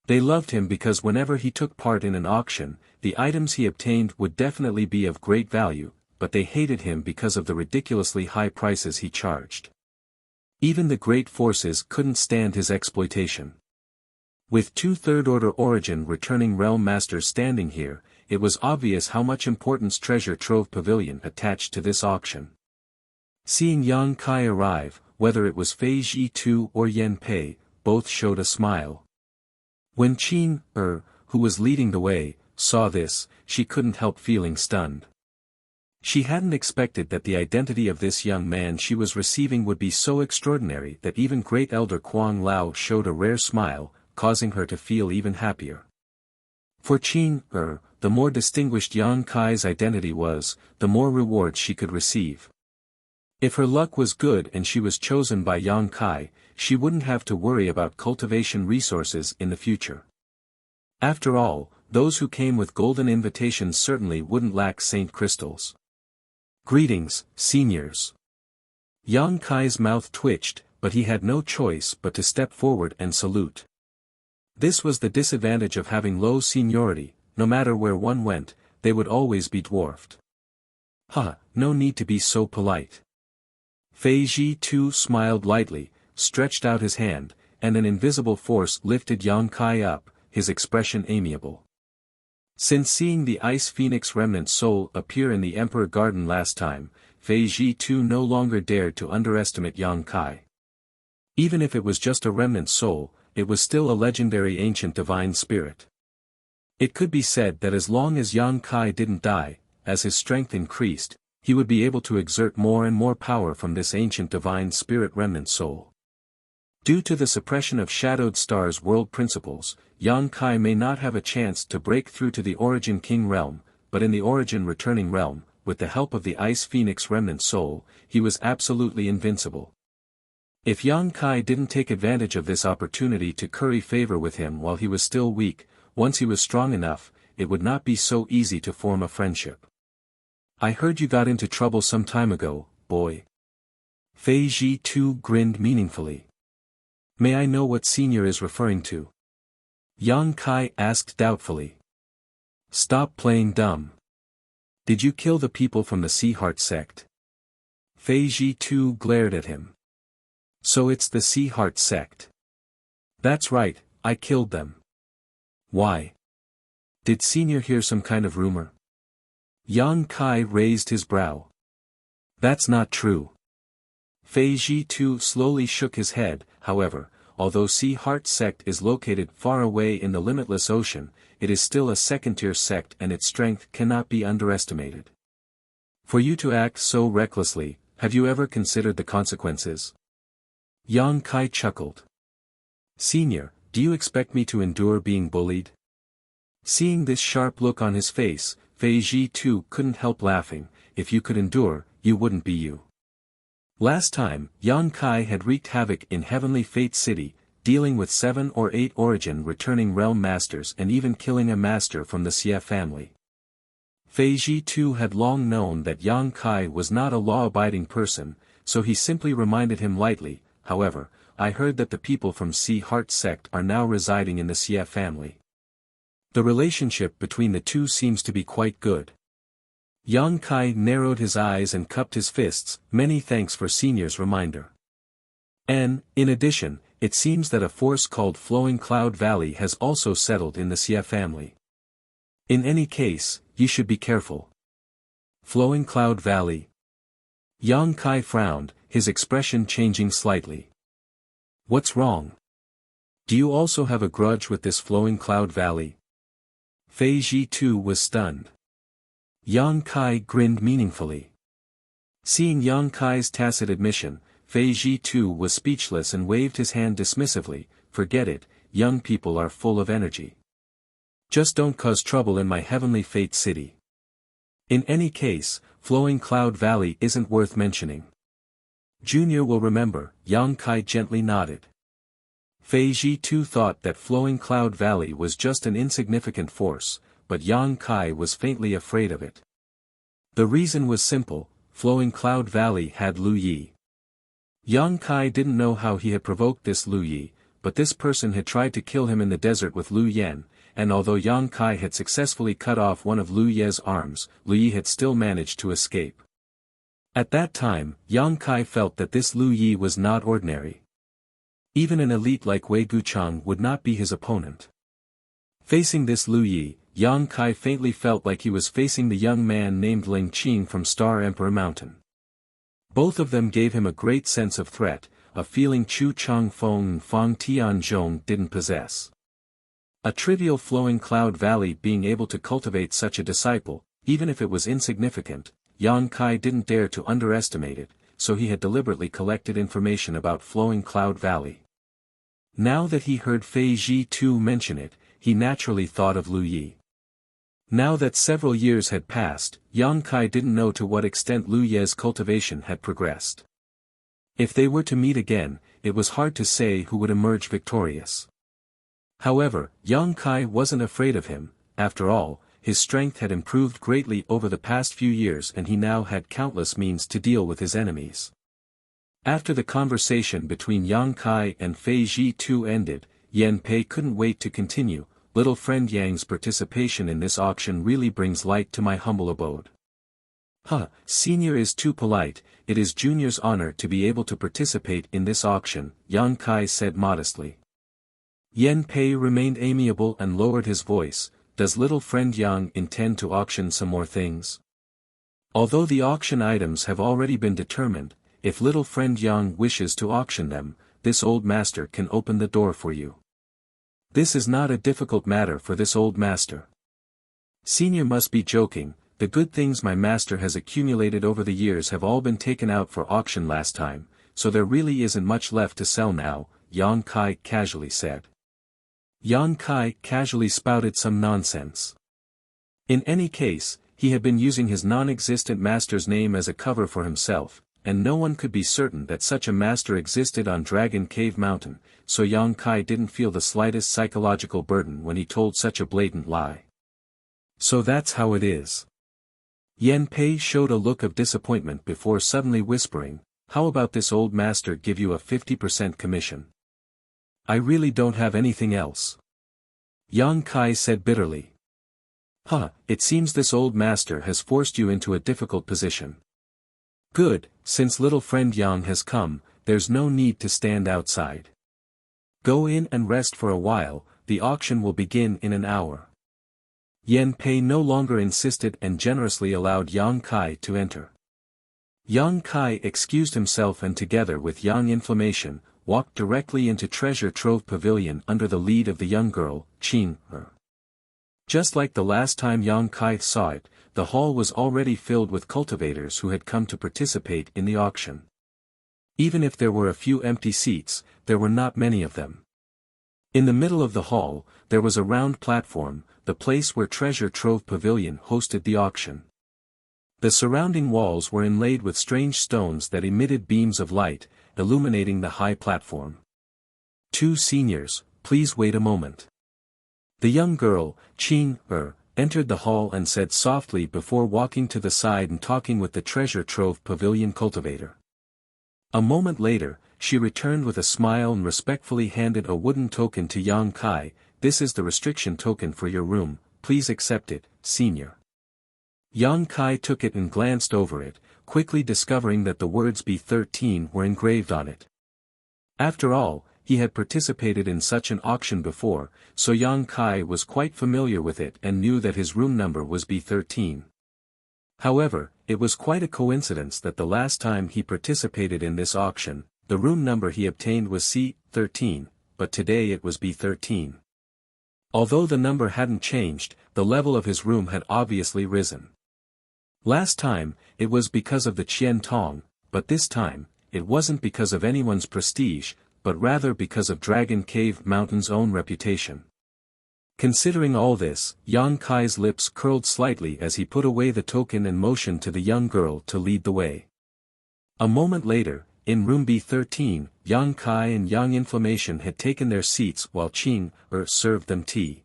They loved him because whenever he took part in an auction, the items he obtained would definitely be of great value, but they hated him because of the ridiculously high prices he charged. Even the great forces couldn't stand his exploitation. With two third-order origin returning realm masters standing here, it was obvious how much importance Treasure Trove Pavilion attached to this auction. Seeing Yang Kai arrive, whether it was Fei Ji Tu or Yan Pei, both showed a smile. When Qing, who was leading the way, saw this, she couldn't help feeling stunned. She hadn't expected that the identity of this young man she was receiving would be so extraordinary that even Great Elder Kuang Lao showed a rare smile, causing her to feel even happier. For Qing, the more distinguished Yang Kai's identity was, the more rewards she could receive. If her luck was good and she was chosen by Yang Kai, she wouldn't have to worry about cultivation resources in the future. After all, those who came with golden invitations certainly wouldn't lack saint crystals. Greetings, seniors. Yang Kai's mouth twitched, but he had no choice but to step forward and salute. This was the disadvantage of having low seniority. No matter where one went, they would always be dwarfed. No need to be so polite. Fei Ji too smiled lightly, stretched out his hand, and an invisible force lifted Yang Kai up, his expression amiable. Since seeing the Ice Phoenix remnant soul appear in the Emperor Garden last time, Fei Ji too no longer dared to underestimate Yang Kai. Even if it was just a remnant soul, it was still a legendary ancient divine spirit. It could be said that as long as Yang Kai didn't die, as his strength increased, he would be able to exert more and more power from this ancient divine spirit remnant soul. Due to the suppression of Shadowed Star's world principles, Yang Kai may not have a chance to break through to the Origin King realm, but in the Origin Returning realm, with the help of the Ice Phoenix remnant soul, he was absolutely invincible. If Yang Kai didn't take advantage of this opportunity to curry favor with him while he was still weak, once he was strong enough, it would not be so easy to form a friendship. I heard you got into trouble some time ago, boy. Fei Ji too grinned meaningfully. May I know what senior is referring to? Yang Kai asked doubtfully. Stop playing dumb. Did you kill the people from the Sea Heart sect? Fei Ji too glared at him. So it's the Sea Heart sect. That's right, I killed them. Why? Did senior hear some kind of rumor? Yang Kai raised his brow. That's not true. Fei Ji too slowly shook his head. However, although Sea Heart sect is located far away in the limitless ocean, it is still a second-tier sect and its strength cannot be underestimated. For you to act so recklessly, have you ever considered the consequences? Yang Kai chuckled. Senior, do you expect me to endure being bullied? Seeing this sharp look on his face, Fei Ji too couldn't help laughing. If you could endure, you wouldn't be you. Last time, Yang Kai had wreaked havoc in Heavenly Fate City, dealing with 7 or 8 Origin Returning Realm Masters and even killing a master from the Xie family. Fei Ji too had long known that Yang Kai was not a law-abiding person, so he simply reminded him lightly. However, I heard that the people from Sea Heart sect are now residing in the Xie family. The relationship between the two seems to be quite good. Yang Kai narrowed his eyes and cupped his fists. Many thanks for senior's reminder. And, in addition, it seems that a force called Flowing Cloud Valley has also settled in the Xie family. In any case, you should be careful. Flowing Cloud Valley. Yang Kai frowned, his expression changing slightly. What's wrong? Do you also have a grudge with this Flowing Cloud Valley? Fei Ji too was stunned. Yang Kai grinned meaningfully. Seeing Yang Kai's tacit admission, Fei Ji too was speechless and waved his hand dismissively. Forget it, young people are full of energy. Just don't cause trouble in my Heavenly Fate City. In any case, Flowing Cloud Valley isn't worth mentioning. Junior will remember. Yang Kai gently nodded. Fei Ji too thought that Flowing Cloud Valley was just an insignificant force, but Yang Kai was faintly afraid of it. The reason was simple. Flowing Cloud Valley had Lu Yi. Yang Kai didn't know how he had provoked this Lu Yi, but this person had tried to kill him in the desert with Lu Yan, and although Yang Kai had successfully cut off one of Lu Ye's arms, Lu Yi had still managed to escape. At that time, Yang Kai felt that this Lu Yi was not ordinary. Even an elite like Wei Guchang would not be his opponent. Facing this Lu Yi, Yang Kai faintly felt like he was facing the young man named Ling Qing from Star Emperor Mountain. Both of them gave him a great sense of threat, a feeling Chu Chang Feng and Fang Tianzhong didn't possess. A trivial Flowing Cloud Valley being able to cultivate such a disciple, even if it was insignificant, Yang Kai didn't dare to underestimate it, so he had deliberately collected information about Flowing Cloud Valley. Now that he heard Fei Ji too mention it, he naturally thought of Lu Yi. Now that several years had passed, Yang Kai didn't know to what extent Lu Ye's cultivation had progressed. If they were to meet again, it was hard to say who would emerge victorious. However, Yang Kai wasn't afraid of him. After all, his strength had improved greatly over the past few years and he now had countless means to deal with his enemies. After the conversation between Yang Kai and Fei Ji Tu ended, Yan Pei couldn't wait to continue. Little friend Yang's participation in this auction really brings light to my humble abode. Senior is too polite, it is Junior's honor to be able to participate in this auction, Yang Kai said modestly. Yan Pei remained amiable and lowered his voice. Does little friend Yang intend to auction some more things? Although the auction items have already been determined, if little friend Yang wishes to auction them, this old master can open the door for you. This is not a difficult matter for this old master. Senior must be joking, the good things my master has accumulated over the years have all been taken out for auction last time, so there really isn't much left to sell now, Yang Kai casually said. Yang Kai casually spouted some nonsense. In any case, he had been using his non-existent master's name as a cover for himself, and no one could be certain that such a master existed on Dragon Cave Mountain, so Yang Kai didn't feel the slightest psychological burden when he told such a blatant lie. So that's how it is. Yan Pei showed a look of disappointment before suddenly whispering, how about this old master give you a 50% commission? I really don't have anything else. Yang Kai said bitterly. It seems this old master has forced you into a difficult position. Good, since little friend Yang has come, there's no need to stand outside. Go in and rest for a while, the auction will begin in an hour. Yan Pei no longer insisted and generously allowed Yang Kai to enter. Yang Kai excused himself and together with Yang Inflammation, walked directly into Treasure Trove Pavilion under the lead of the young girl, Qing Er. Just like the last time Yang Kai saw it, the hall was already filled with cultivators who had come to participate in the auction. Even if there were a few empty seats, there were not many of them. In the middle of the hall, there was a round platform, the place where Treasure Trove Pavilion hosted the auction. The surrounding walls were inlaid with strange stones that emitted beams of light, illuminating the high platform. 2 seniors, please wait a moment. The young girl, Qing Er, entered the hall and said softly before walking to the side and talking with the Treasure Trove Pavilion cultivator. A moment later, she returned with a smile and respectfully handed a wooden token to Yang Kai. This is the restriction token for your room, please accept it, senior. Yang Kai took it and glanced over it, quickly discovering that the words B13 were engraved on it. After all, he had participated in such an auction before, so Yang Kai was quite familiar with it and knew that his room number was B13. However, it was quite a coincidence that the last time he participated in this auction, the room number he obtained was C13, but today it was B13. Although the number hadn't changed, the level of his room had obviously risen. Last time, it was because of the Qian Tong, but this time, it wasn't because of anyone's prestige, but rather because of Dragon Cave Mountain's own reputation. Considering all this, Yang Kai's lips curled slightly as he put away the token and motioned to the young girl to lead the way. A moment later, in room B13, Yang Kai and Yang Inflammation had taken their seats while Qing Er served them tea.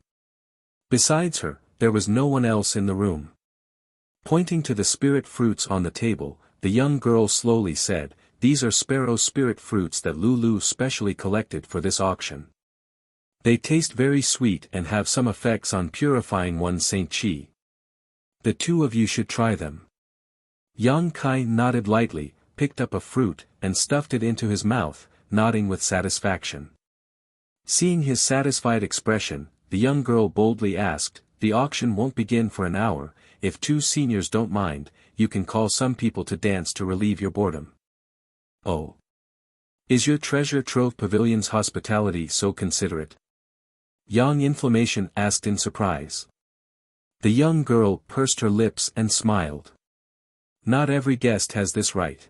Besides her, there was no one else in the room. Pointing to the spirit fruits on the table, the young girl slowly said, "These are sparrow spirit fruits that Lulu specially collected for this auction. They taste very sweet and have some effects on purifying one's Saint Qi. The 2 of you should try them." Yang Kai nodded lightly, picked up a fruit, and stuffed it into his mouth, nodding with satisfaction. Seeing his satisfied expression, the young girl boldly asked, "The auction won't begin for an hour. If 2 seniors don't mind, you can call some people to dance to relieve your boredom." "Oh. Is your Treasure Trove Pavilion's hospitality so considerate?" Yang Inflammation asked in surprise. The young girl pursed her lips and smiled. "Not every guest has this right.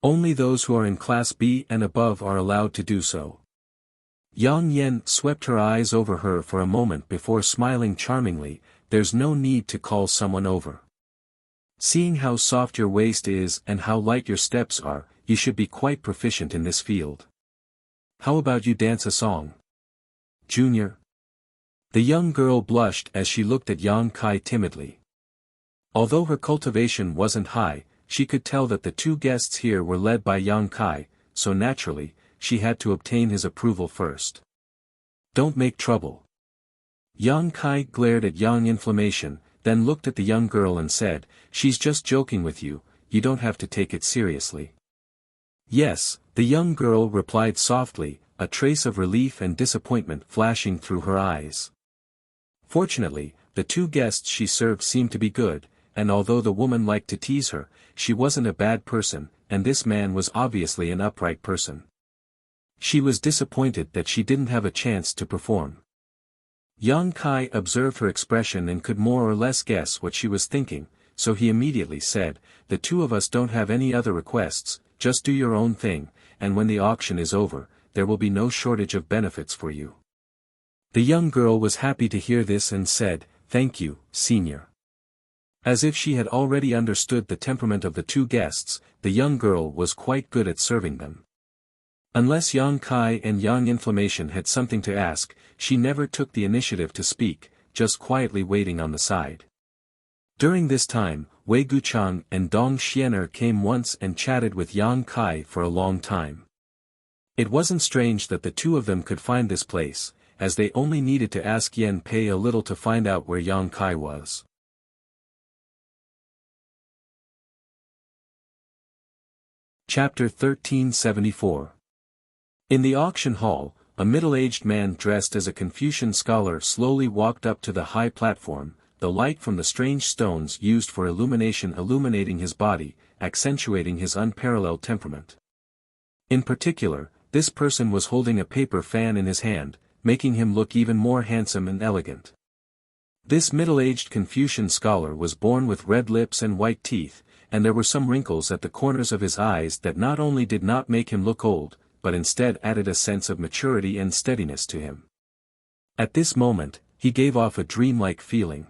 Only those who are in Class B and above are allowed to do so." Yang Yen swept her eyes over her for a moment before smiling charmingly. "There's no need to call someone over. Seeing how soft your waist is and how light your steps are, you should be quite proficient in this field. How about you dance a song?" Junior? The young girl blushed as she looked at Yang Kai timidly. Although her cultivation wasn't high, she could tell that the two guests here were led by Yang Kai, so naturally, she had to obtain his approval first. Don't make trouble. Yang Kai glared at Yang Inflammation, then looked at the young girl and said, "She's just joking with you, you don't have to take it seriously." "Yes," the young girl replied softly, a trace of relief and disappointment flashing through her eyes. Fortunately, the two guests she served seemed to be good, and although the woman liked to tease her, she wasn't a bad person, and this man was obviously an upright person. She was disappointed that she didn't have a chance to perform. Yang Kai observed her expression and could more or less guess what she was thinking, so he immediately said, "The two of us don't have any other requests, just do your own thing, and when the auction is over, there will be no shortage of benefits for you." The young girl was happy to hear this and said, "Thank you, Senior." As if she had already understood the temperament of the two guests, the young girl was quite good at serving them. Unless Yang Kai and Yang Inflammation had something to ask, she never took the initiative to speak, just quietly waiting on the side. During this time, Wei Guchang and Dong Xianer came once and chatted with Yang Kai for a long time. It wasn't strange that the two of them could find this place, as they only needed to ask Yan Pei a little to find out where Yang Kai was. Chapter 1374. In the auction hall, a middle-aged man dressed as a Confucian scholar slowly walked up to the high platform, the light from the strange stones used for illumination illuminating his body, accentuating his unparalleled temperament. In particular, this person was holding a paper fan in his hand, making him look even more handsome and elegant. This middle-aged Confucian scholar was born with red lips and white teeth, and there were some wrinkles at the corners of his eyes that not only did not make him look old, but instead added a sense of maturity and steadiness to him. At this moment, he gave off a dreamlike feeling.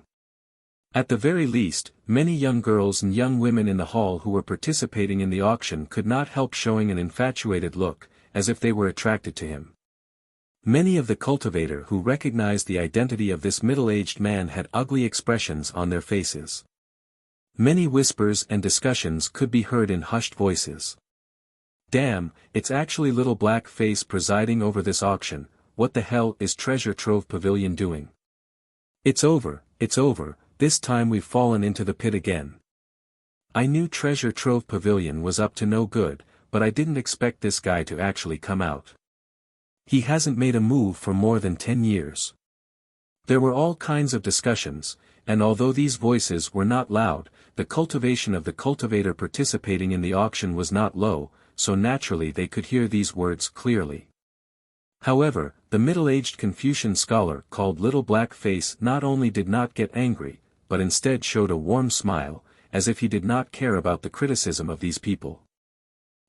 At the very least, many young girls and young women in the hall who were participating in the auction could not help showing an infatuated look, as if they were attracted to him. Many of the cultivator who recognized the identity of this middle-aged man had ugly expressions on their faces. Many whispers and discussions could be heard in hushed voices. "Damn, it's actually Little Black Face presiding over this auction, what the hell is Treasure Trove Pavilion doing? It's over, this time we've fallen into the pit again. I knew Treasure Trove Pavilion was up to no good, but I didn't expect this guy to actually come out. He hasn't made a move for more than 10 years. There were all kinds of discussions, and although these voices were not loud, the cultivation of the cultivator participating in the auction was not low, so naturally they could hear these words clearly. However, the middle-aged Confucian scholar called Little Black Face not only did not get angry, but instead showed a warm smile, as if he did not care about the criticism of these people.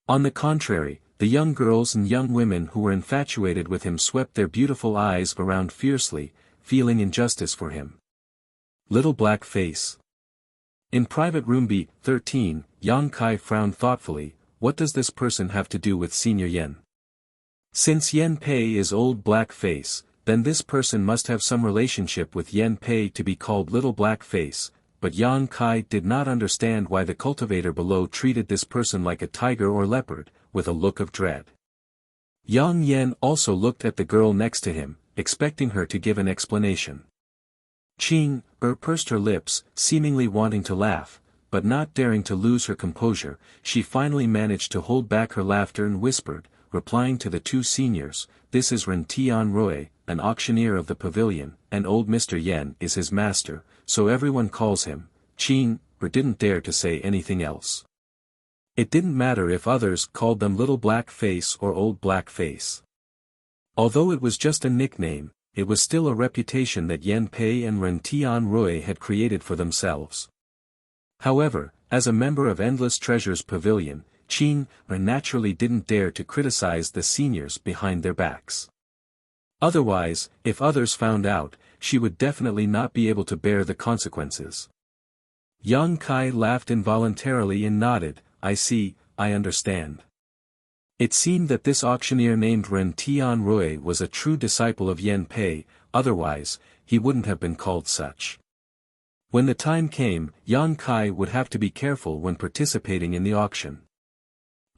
On the contrary, the young girls and young women who were infatuated with him swept their beautiful eyes around fiercely, feeling injustice for him. Little Black Face. In private room B13, Yang Kai frowned thoughtfully. What does this person have to do with Senior Yen? Since Yan Pei is Old Black Face, then this person must have some relationship with Yan Pei to be called Little Black Face, but Yang Kai did not understand why the cultivator below treated this person like a tiger or leopard, with a look of dread. Yang Yen also looked at the girl next to him, expecting her to give an explanation. Qing pursed her lips, seemingly wanting to laugh, but not daring to lose her composure. She finally managed to hold back her laughter and whispered, replying to the two seniors, "This is Ren Tianrui, an auctioneer of the pavilion, and old Mr. Yen is his master, so everyone calls him Qing," didn't dare to say anything else. It didn't matter if others called them Little Black Face or Old Black Face. Although it was just a nickname, it was still a reputation that Yan Pei and Ren Tianrui had created for themselves. However, as a member of Endless Treasures Pavilion, Qing naturally didn't dare to criticize the seniors behind their backs. Otherwise, if others found out, she would definitely not be able to bear the consequences. Yang Kai laughed involuntarily and nodded, "I see, I understand." It seemed that this auctioneer named Ren Tianrui was a true disciple of Yan Pei, otherwise, he wouldn't have been called such. When the time came, Yang Kai would have to be careful when participating in the auction.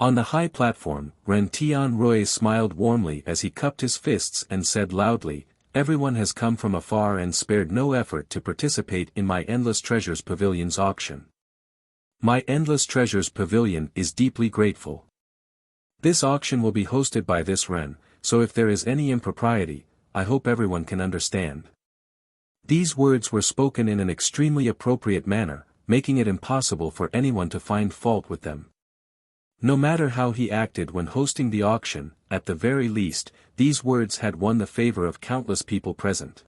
On the high platform, Ren Tianrui smiled warmly as he cupped his fists and said loudly, "Everyone has come from afar and spared no effort to participate in my Endless Treasures Pavilion's auction. My Endless Treasures Pavilion is deeply grateful. This auction will be hosted by this Ren, so if there is any impropriety, I hope everyone can understand." These words were spoken in an extremely appropriate manner, making it impossible for anyone to find fault with them. No matter how he acted when hosting the auction, at the very least, these words had won the favor of countless people present.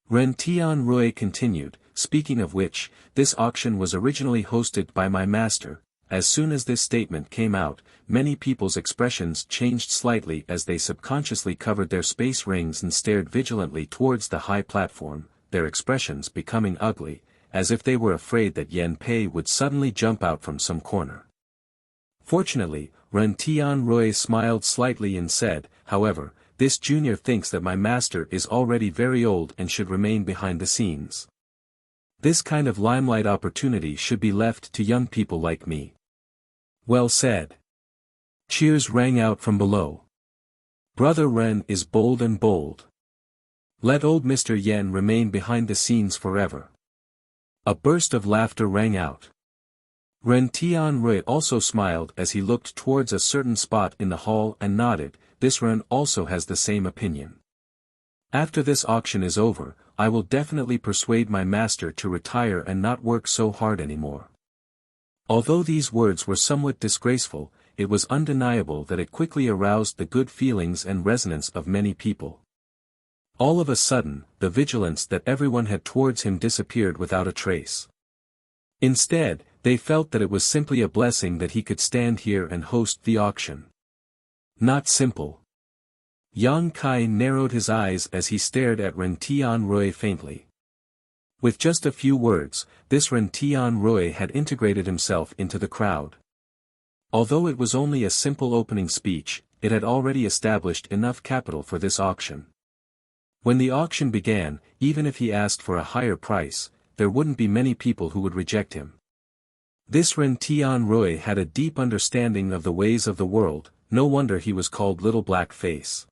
Ren Tianrui continued, "Speaking of which, this auction was originally hosted by my master." As soon as this statement came out, many people's expressions changed slightly as they subconsciously covered their space rings and stared vigilantly towards the high platform, their expressions becoming ugly, as if they were afraid that Yan Pei would suddenly jump out from some corner. Fortunately, Ren Tianrui smiled slightly and said, "However, this junior thinks that my master is already very old and should remain behind the scenes. This kind of limelight opportunity should be left to young people like me." Well said. Cheers rang out from below. Brother Ren is bold and bold. Let old Mr. Yen remain behind the scenes forever. A burst of laughter rang out. Ren Tianrui also smiled as he looked towards a certain spot in the hall and nodded, "This Ren also has the same opinion. After this auction is over, I will definitely persuade my master to retire and not work so hard anymore." Although these words were somewhat disgraceful, it was undeniable that it quickly aroused the good feelings and resonance of many people. All of a sudden, the vigilance that everyone had towards him disappeared without a trace. Instead, they felt that it was simply a blessing that he could stand here and host the auction. Not simple. Yang Kai narrowed his eyes as he stared at Ren Tianrui faintly. With just a few words, this Ren Tianrui had integrated himself into the crowd. Although it was only a simple opening speech, it had already established enough capital for this auction. When the auction began, even if he asked for a higher price, there wouldn't be many people who would reject him. This Ren Tianrui had a deep understanding of the ways of the world, no wonder he was called Little Black Face.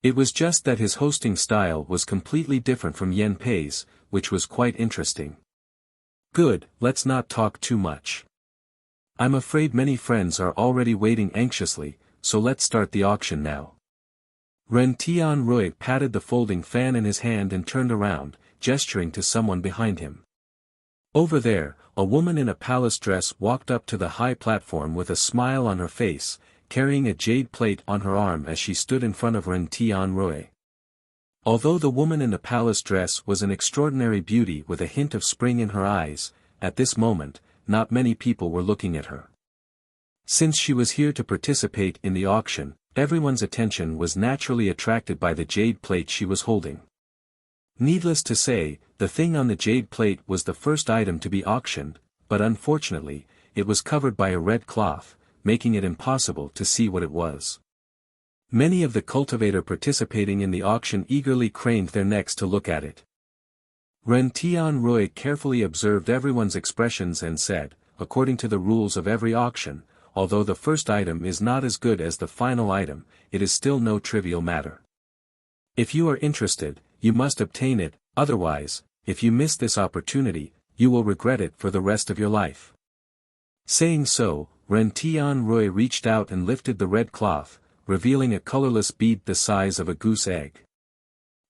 It was just that his hosting style was completely different from Yan Pei's, which was quite interesting. Good, let's not talk too much. I'm afraid many friends are already waiting anxiously, so let's start the auction now. Ren Tianrui patted the folding fan in his hand and turned around, gesturing to someone behind him. Over there, a woman in a palace dress walked up to the high platform with a smile on her face, carrying a jade plate on her arm as she stood in front of Ren Tianrui. Although the woman in the palace dress was an extraordinary beauty with a hint of spring in her eyes, at this moment, not many people were looking at her. Since she was here to participate in the auction, everyone's attention was naturally attracted by the jade plate she was holding. Needless to say, the thing on the jade plate was the first item to be auctioned, but unfortunately, it was covered by a red cloth, making it impossible to see what it was. Many of the cultivator participating in the auction eagerly craned their necks to look at it. Ren Tianrui carefully observed everyone's expressions and said, "According to the rules of every auction, although the first item is not as good as the final item, it is still no trivial matter. If you are interested, you must obtain it, otherwise, if you miss this opportunity, you will regret it for the rest of your life." Saying so, Ren Tianrui reached out and lifted the red cloth, revealing a colorless bead the size of a goose egg.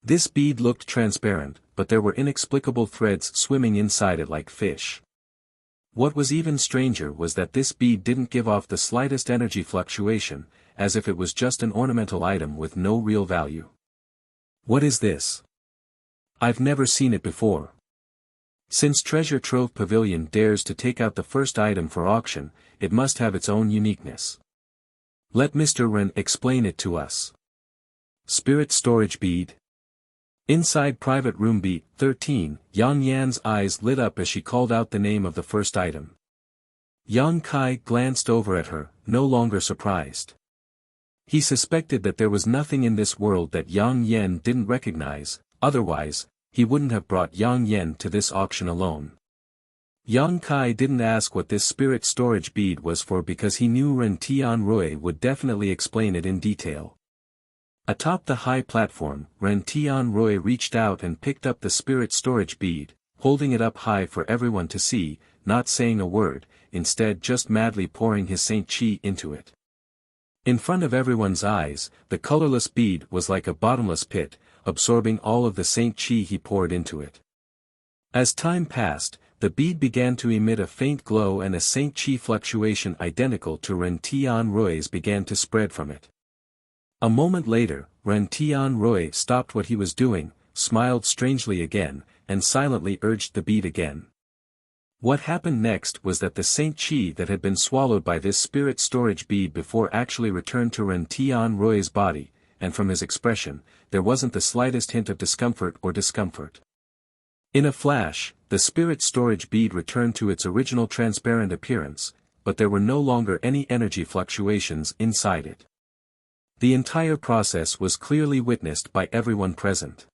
This bead looked transparent, but there were inexplicable threads swimming inside it like fish. What was even stranger was that this bead didn't give off the slightest energy fluctuation, as if it was just an ornamental item with no real value. What is this? I've never seen it before. Since Treasure Trove Pavilion dares to take out the first item for auction, it must have its own uniqueness. Let Mr. Ren explain it to us. Spirit Storage Bead. Inside Private Room B13, Yang Yan's eyes lit up as she called out the name of the first item. Yang Kai glanced over at her, no longer surprised. He suspected that there was nothing in this world that Yang Yen didn't recognize, otherwise, he wouldn't have brought Yang Yen to this auction alone. Yang Kai didn't ask what this spirit storage bead was for because he knew Ren Tianrui would definitely explain it in detail. Atop the high platform, Ren Tianrui reached out and picked up the spirit storage bead, holding it up high for everyone to see, not saying a word, instead just madly pouring his Saint Qi into it. In front of everyone's eyes, the colorless bead was like a bottomless pit, absorbing all of the Saint Qi he poured into it. As time passed, the bead began to emit a faint glow and a Saint Qi fluctuation identical to Ren Tianrui's began to spread from it. A moment later, Ren Tianrui stopped what he was doing, smiled strangely again, and silently urged the bead again. What happened next was that the Saint Qi that had been swallowed by this spirit storage bead before actually returned to Ren Tianrui's body, and from his expression, there wasn't the slightest hint of discomfort. In a flash, the spirit storage bead returned to its original transparent appearance, but there were no longer any energy fluctuations inside it. The entire process was clearly witnessed by everyone present.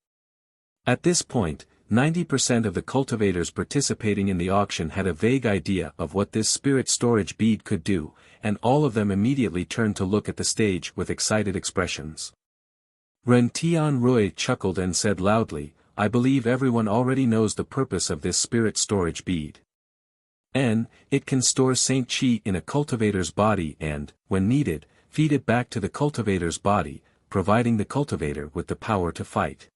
At this point, 90% of the cultivators participating in the auction had a vague idea of what this spirit storage bead could do, and all of them immediately turned to look at the stage with excited expressions. Ren Tianrui chuckled and said loudly, "I believe everyone already knows the purpose of this spirit storage bead. It can store Saint Qi in a cultivator's body and, when needed, feed it back to the cultivator's body, providing the cultivator with the power to fight.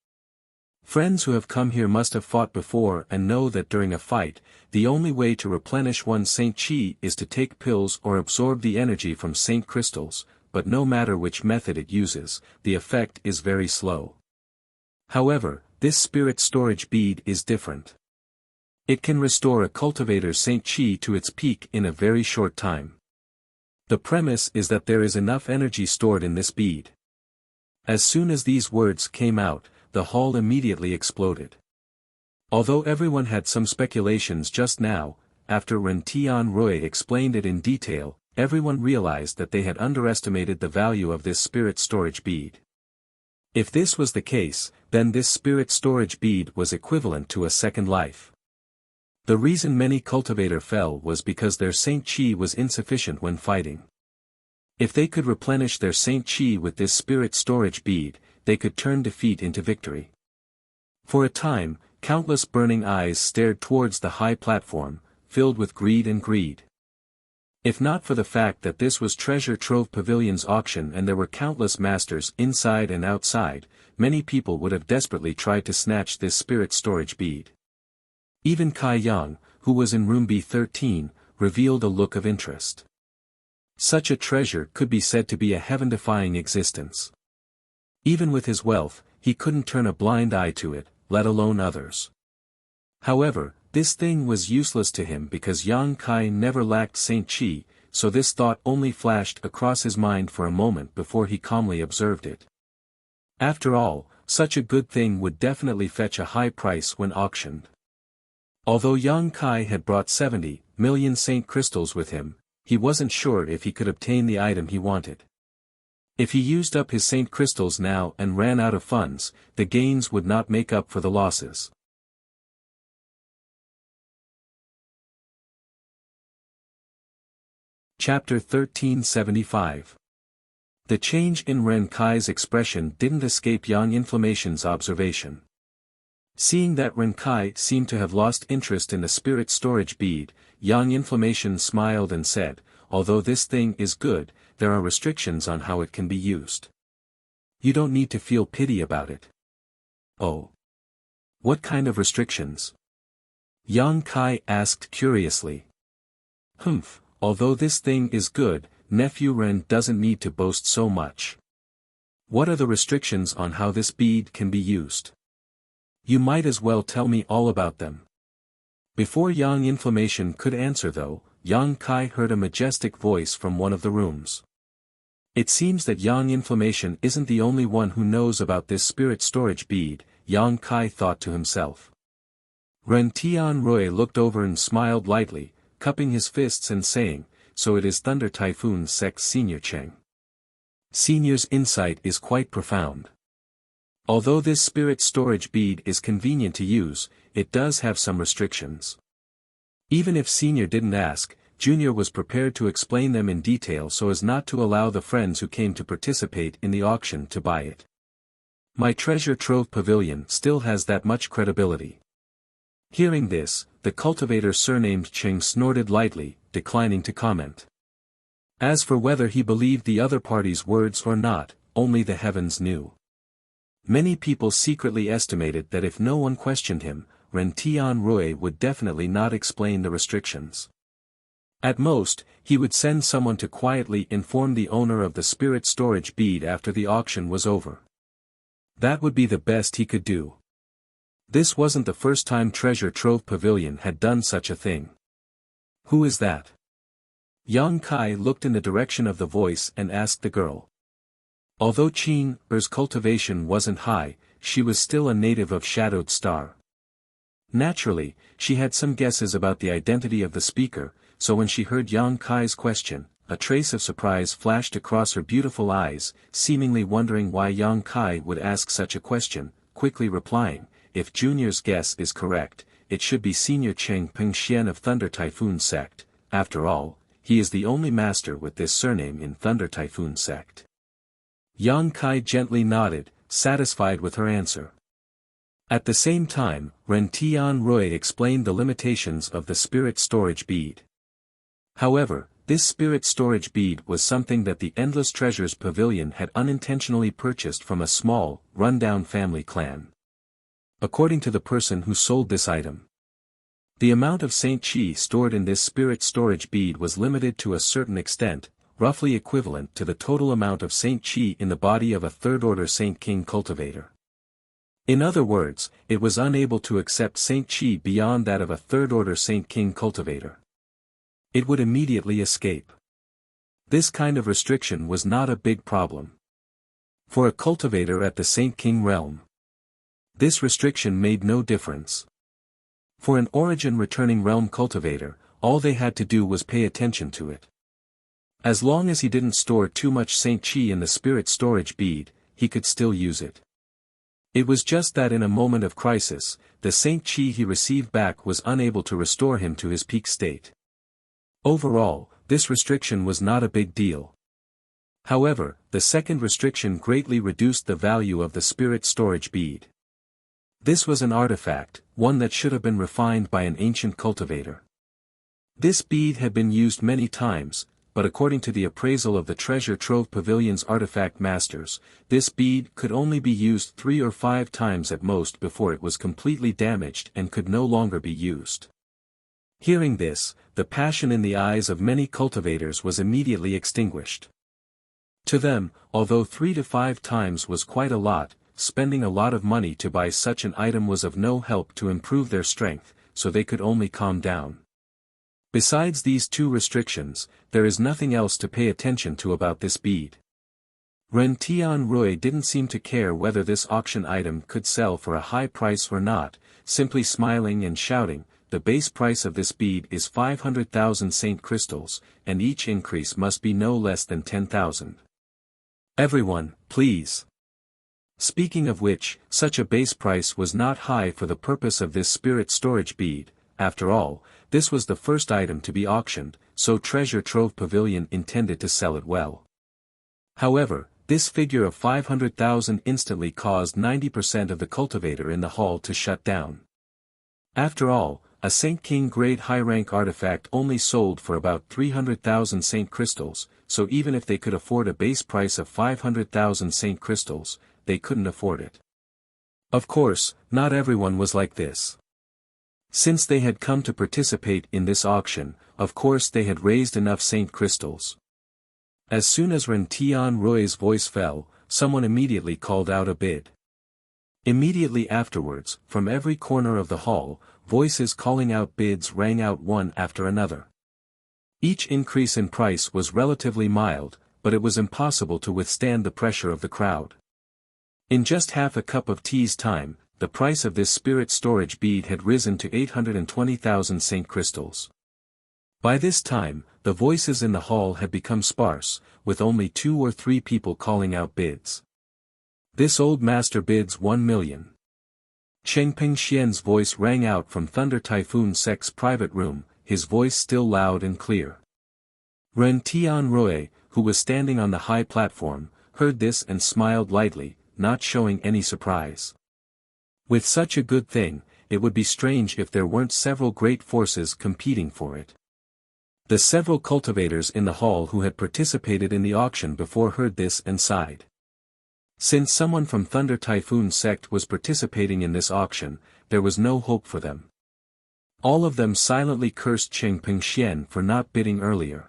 Friends who have come here must have fought before and know that during a fight, the only way to replenish one's Saint Qi is to take pills or absorb the energy from Saint crystals, but no matter which method it uses, the effect is very slow. However, this spirit storage bead is different. It can restore a cultivator's Saint Qi to its peak in a very short time. The premise is that there is enough energy stored in this bead." As soon as these words came out, the hall immediately exploded. Although everyone had some speculations just now, after Ren Tianrui explained it in detail, everyone realized that they had underestimated the value of this spirit storage bead. If this was the case, then this spirit storage bead was equivalent to a second life. The reason many cultivator fell was because their Saint Qi was insufficient when fighting. If they could replenish their Saint Qi with this spirit storage bead, they could turn defeat into victory. For a time, countless burning eyes stared towards the high platform, filled with greed. If not for the fact that this was Treasure Trove Pavilion's auction and there were countless masters inside and outside, many people would have desperately tried to snatch this spirit storage bead. Even Kai Yang, who was in room B13, revealed a look of interest. Such a treasure could be said to be a heaven-defying existence. Even with his wealth, he couldn't turn a blind eye to it, let alone others. However, this thing was useless to him because Yang Kai never lacked Saint Qi, so this thought only flashed across his mind for a moment before he calmly observed it. After all, such a good thing would definitely fetch a high price when auctioned. Although Yang Kai had brought 70 million Saint crystals with him, he wasn't sure if he could obtain the item he wanted. If he used up his Saint crystals now and ran out of funds, the gains would not make up for the losses. Chapter 1375. The change in Ren Kai's expression didn't escape Yang Inflammation's observation. Seeing that Ren Kai seemed to have lost interest in the spirit storage bead, Yang Inflammation smiled and said, "Although this thing is good, there are restrictions on how it can be used. You don't need to feel pity about it." "Oh. What kind of restrictions?" Yang Kai asked curiously. "Humph, although this thing is good, Nephew Ren doesn't need to boast so much. What are the restrictions on how this bead can be used? You might as well tell me all about them." Before Yang Inflammation could answer though, Yang Kai heard a majestic voice from one of the rooms. It seems that Yang Inflammation isn't the only one who knows about this spirit storage bead, Yang Kai thought to himself. Ren Tianrui looked over and smiled lightly, cupping his fists and saying, so it is Thunder Typhoon Sect's Senior Cheng. Senior's insight is quite profound. Although this spirit storage bead is convenient to use, it does have some restrictions. Even if Senior didn't ask, Junior was prepared to explain them in detail so as not to allow the friends who came to participate in the auction to buy it. My treasure trove pavilion still has that much credibility. Hearing this, the cultivator surnamed Cheng snorted lightly, declining to comment. As for whether he believed the other party's words or not, only the heavens knew. Many people secretly estimated that if no one questioned him, Ren Tianrui would definitely not explain the restrictions. At most, he would send someone to quietly inform the owner of the spirit storage bead after the auction was over. That would be the best he could do. This wasn't the first time Treasure Trove Pavilion had done such a thing. Who is that? Yang Kai looked in the direction of the voice and asked the girl. Although Qin Er's cultivation wasn't high, she was still a native of Shadowed Star. Naturally, she had some guesses about the identity of the speaker, so when she heard Yang Kai's question, a trace of surprise flashed across her beautiful eyes, seemingly wondering why Yang Kai would ask such a question, quickly replying, if Junior's guess is correct, it should be Senior Cheng Pengxian of Thunder Typhoon Sect. After all, he is the only master with this surname in Thunder Typhoon Sect. Yang Kai gently nodded, satisfied with her answer. At the same time, Ren Tianrui explained the limitations of the spirit storage bead. However, this spirit storage bead was something that the Endless Treasures Pavilion had unintentionally purchased from a small, rundown family clan. According to the person who sold this item, the amount of Saint Chi stored in this spirit storage bead was limited to a certain extent, roughly equivalent to the total amount of Saint Chi in the body of a third-order Saint King cultivator. In other words, it was unable to accept Saint Chi beyond that of a third-order Saint King cultivator. It would immediately escape. This kind of restriction was not a big problem for a cultivator at the Saint King realm. This restriction made no difference. For an origin-returning realm cultivator, all they had to do was pay attention to it. As long as he didn't store too much Saint Chi in the spirit storage bead, he could still use it. It was just that in a moment of crisis, the Saint Chi he received back was unable to restore him to his peak state. Overall, this restriction was not a big deal. However, the second restriction greatly reduced the value of the spirit storage bead. This was an artifact, one that should have been refined by an ancient cultivator. This bead had been used many times, but according to the appraisal of the Treasure Trove Pavilion's artifact masters, this bead could only be used 3 or 5 times at most before it was completely damaged and could no longer be used. Hearing this, the passion in the eyes of many cultivators was immediately extinguished. To them, although 3 to 5 times was quite a lot, spending a lot of money to buy such an item was of no help to improve their strength, so they could only calm down. Besides these 2 restrictions, there is nothing else to pay attention to about this bead. Ren Tianrui didn't seem to care whether this auction item could sell for a high price or not, simply smiling and shouting, the base price of this bead is 500,000 Saint crystals, and each increase must be no less than 10,000. Everyone, please. Speaking of which, such a base price was not high for the purpose of this spirit storage bead. After all, this was the first item to be auctioned, so Treasure Trove Pavilion intended to sell it well. However, this figure of 500,000 instantly caused 90% of the cultivator in the hall to shut down. After all, a Saint King grade high-rank artifact only sold for about 300,000 Saint crystals, so even if they could afford a base price of 500,000 Saint crystals, they couldn't afford it. Of course, not everyone was like this. Since they had come to participate in this auction, of course they had raised enough Saint crystals. As soon as Ren Tianrui's voice fell, someone immediately called out a bid. Immediately afterwards, from every corner of the hall, voices calling out bids rang out one after another. Each increase in price was relatively mild, but it was impossible to withstand the pressure of the crowd. In just half a cup of tea's time, the price of this spirit storage bead had risen to 820,000 Saint crystals. By this time, the voices in the hall had become sparse, with only 2 or 3 people calling out bids. This old master bids 1 million. Chengping Xian's voice rang out from Thunder Typhoon Sec's private room, his voice still loud and clear. Ren Tianrui, who was standing on the high platform, heard this and smiled lightly, not showing any surprise. With such a good thing, it would be strange if there weren't several great forces competing for it. The several cultivators in the hall who had participated in the auction before heard this and sighed. Since someone from Thunder Typhoon Sect was participating in this auction, there was no hope for them. All of them silently cursed Chengping Xian for not bidding earlier.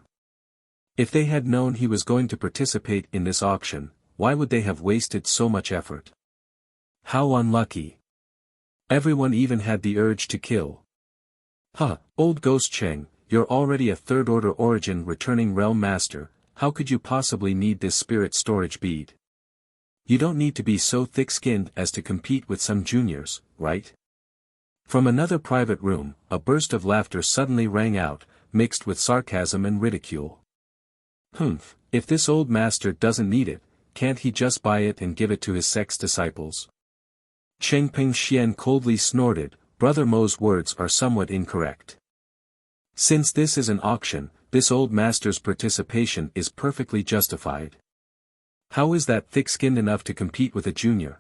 If they had known he was going to participate in this auction, why would they have wasted so much effort? How unlucky. Everyone even had the urge to kill. Huh, old Ghost Cheng, you're already a third-order origin returning realm master, how could you possibly need this spirit storage bead? You don't need to be so thick-skinned as to compete with some juniors, right? From another private room, a burst of laughter suddenly rang out, mixed with sarcasm and ridicule. Humph, if this old master doesn't need it, can't he just buy it and give it to his sect's disciples? Chengping Xian coldly snorted, Brother Mo's words are somewhat incorrect. Since this is an auction, this old master's participation is perfectly justified. How is that thick-skinned enough to compete with a junior?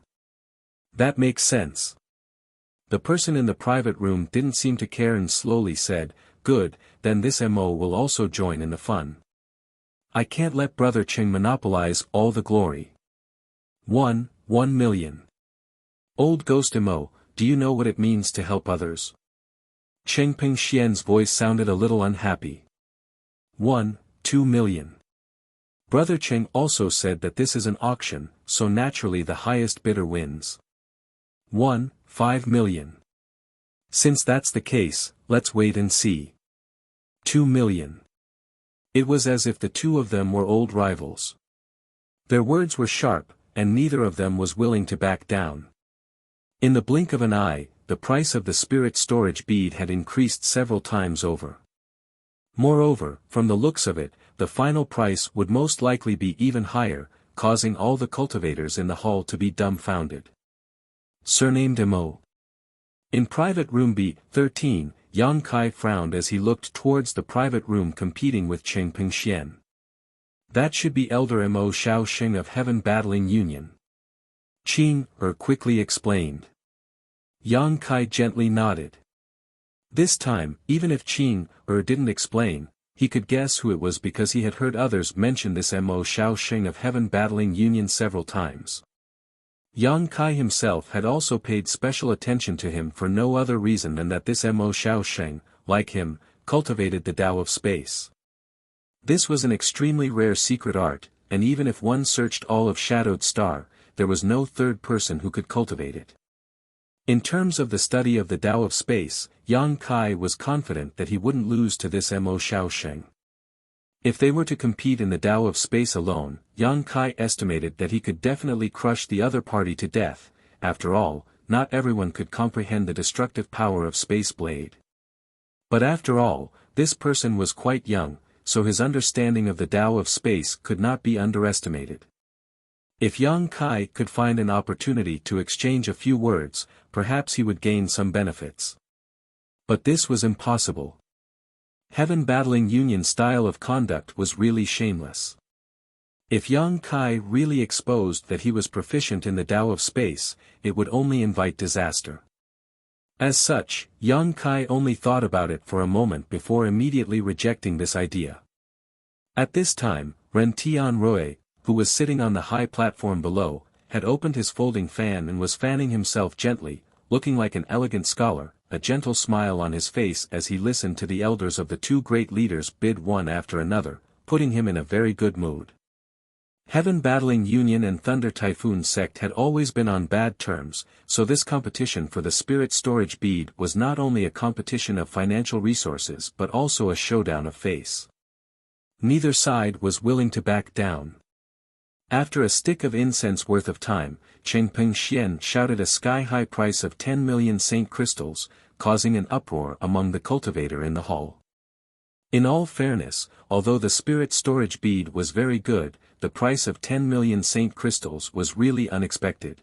That makes sense. The person in the private room didn't seem to care and slowly said, good, then this MO will also join in the fun. I can't let Brother Cheng monopolize all the glory. 1 million. Old Ghost MO, do you know what it means to help others? Chengping Xian's voice sounded a little unhappy. 2 million. Brother Cheng also said that this is an auction, so naturally the highest bidder wins. 5 million. Since that's the case, let's wait and see. 2 million. It was as if the two of them were old rivals. Their words were sharp, and neither of them was willing to back down. In the blink of an eye, the price of the spirit storage bead had increased several times over. Moreover, from the looks of it, the final price would most likely be even higher, causing all the cultivators in the hall to be dumbfounded. Surnamed Mo. In private room B13, Yang Kai frowned as he looked towards the private room competing with Chengping Xian. That should be Elder Mo Xiao Xing of Heaven Battling Union. Qing quickly explained. Yang Kai gently nodded. This time, even if Qing didn't explain, he could guess who it was because he had heard others mention this Mo Xiao Xing of Heaven Battling Union several times. Yang Kai himself had also paid special attention to him for no other reason than that this Mo Xiao Sheng, like him, cultivated the Tao of space. This was an extremely rare secret art, and even if one searched all of Shadowed Star, there was no third person who could cultivate it. In terms of the study of the Tao of space, Yang Kai was confident that he wouldn't lose to this Mo Xiao Sheng. If they were to compete in the Tao of space alone, Yang Kai estimated that he could definitely crush the other party to death. After all, not everyone could comprehend the destructive power of Space Blade. But after all, this person was quite young, so his understanding of the Tao of space could not be underestimated. If Yang Kai could find an opportunity to exchange a few words, perhaps he would gain some benefits. But this was impossible. Heaven Battling Union style of conduct was really shameless. If Yang Kai really exposed that he was proficient in the Tao of space, it would only invite disaster. As such, Yang Kai only thought about it for a moment before immediately rejecting this idea. At this time, Ren Tianrui, who was sitting on the high platform below, had opened his folding fan and was fanning himself gently, looking like an elegant scholar, a gentle smile on his face as he listened to the elders of the two great leaders bid one after another, putting him in a very good mood. Heaven Battling Union and Thunder Typhoon Sect had always been on bad terms, so this competition for the spirit storage bead was not only a competition of financial resources but also a showdown of face. Neither side was willing to back down. After a stick of incense worth of time, Chengping Xian shouted a sky-high price of 10 million Saint crystals, causing an uproar among the cultivator in the hall. In all fairness, although the spirit storage bead was very good, the price of 10 million Saint crystals was really unexpected.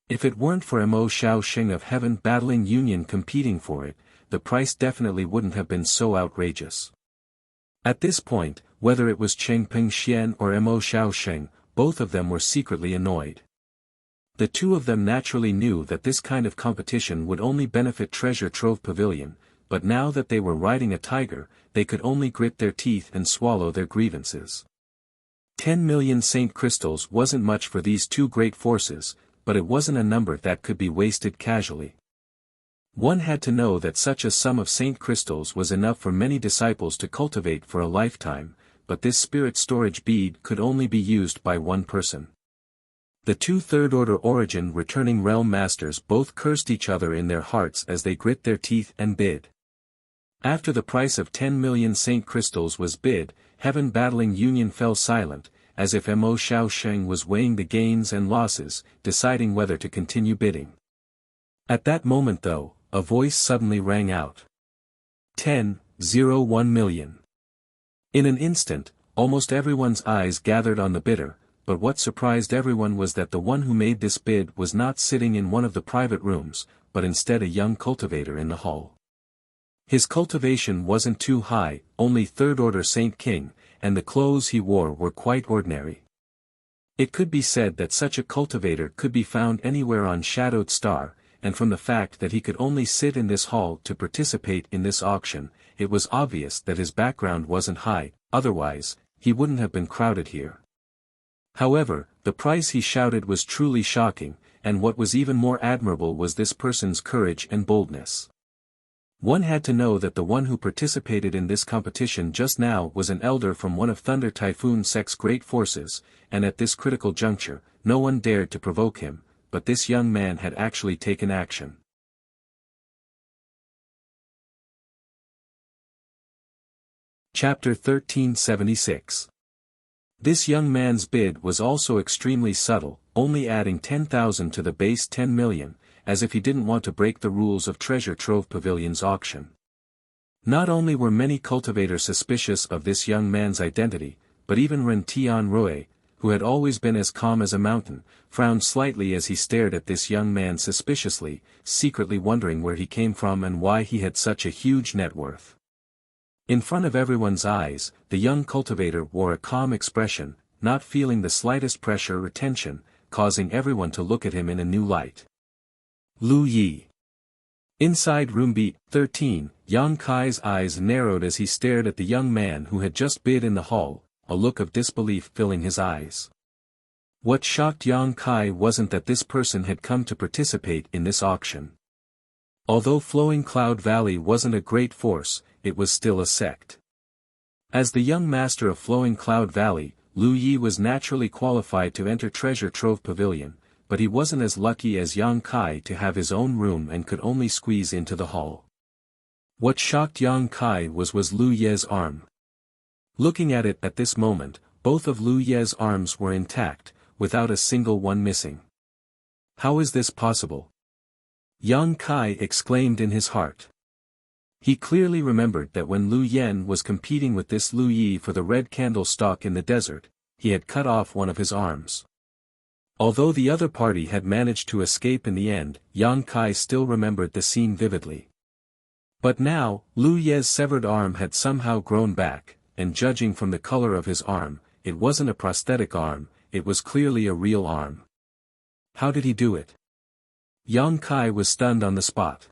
If it weren't for Mo Xiao Xing of Heaven Battling Union competing for it, the price definitely wouldn't have been so outrageous. At this point, whether it was Cheng Ping Xian or Mo Xiao Xing, both of them were secretly annoyed. The two of them naturally knew that this kind of competition would only benefit Treasure Trove Pavilion, but now that they were riding a tiger, they could only grit their teeth and swallow their grievances. 10 million Saint crystals wasn't much for these two great forces, but it wasn't a number that could be wasted casually. One had to know that such a sum of Saint crystals was enough for many disciples to cultivate for a lifetime, but this spirit storage bead could only be used by one person. The two third-order origin returning realm masters both cursed each other in their hearts as they grit their teeth and bid. After the price of 10 million Saint crystals was bid, Heaven Battling Union fell silent, as if Mo Xiao Xing was weighing the gains and losses, deciding whether to continue bidding. At that moment though, a voice suddenly rang out. 10.01 million. In an instant, almost everyone's eyes gathered on the bidder, but what surprised everyone was that the one who made this bid was not sitting in one of the private rooms, but instead a young cultivator in the hall. His cultivation wasn't too high, only third-order Saint King, and the clothes he wore were quite ordinary. It could be said that such a cultivator could be found anywhere on Shadowed Star, and from the fact that he could only sit in this hall to participate in this auction, it was obvious that his background wasn't high, otherwise, he wouldn't have been crowded here. However, the price he shouted was truly shocking, and what was even more admirable was this person's courage and boldness. One had to know that the one who participated in this competition just now was an elder from one of Thunder Typhoon Sec's great forces, and at this critical juncture, no one dared to provoke him, but this young man had actually taken action. Chapter 1376. This young man's bid was also extremely subtle, only adding 10,000 to the base 10 million, as if he didn't want to break the rules of Treasure Trove Pavilion's auction. Not only were many cultivators suspicious of this young man's identity, but even Ren Tianrui, who had always been as calm as a mountain, frowned slightly as he stared at this young man suspiciously, secretly wondering where he came from and why he had such a huge net worth. In front of everyone's eyes, the young cultivator wore a calm expression, not feeling the slightest pressure or tension, causing everyone to look at him in a new light. Lu Yi. Inside room B13, Yang Kai's eyes narrowed as he stared at the young man who had just bid in the hall, a look of disbelief filling his eyes. What shocked Yang Kai wasn't that this person had come to participate in this auction. Although Flowing Cloud Valley wasn't a great force, it was still a sect. As the young master of Flowing Cloud Valley, Lu Yi was naturally qualified to enter Treasure Trove Pavilion, but he wasn't as lucky as Yang Kai to have his own room and could only squeeze into the hall. What shocked Yang Kai was Lu Ye's arm. Looking at it at this moment, both of Lu Ye's arms were intact, without a single one missing. How is this possible? Yang Kai exclaimed in his heart. He clearly remembered that when Lu Yen was competing with this Lu Yi for the red candle stalk in the desert, he had cut off one of his arms. Although the other party had managed to escape in the end, Yang Kai still remembered the scene vividly. But now, Lu Ye's severed arm had somehow grown back, and judging from the color of his arm, it wasn't a prosthetic arm, it was clearly a real arm. How did he do it? Yang Kai was stunned on the spot.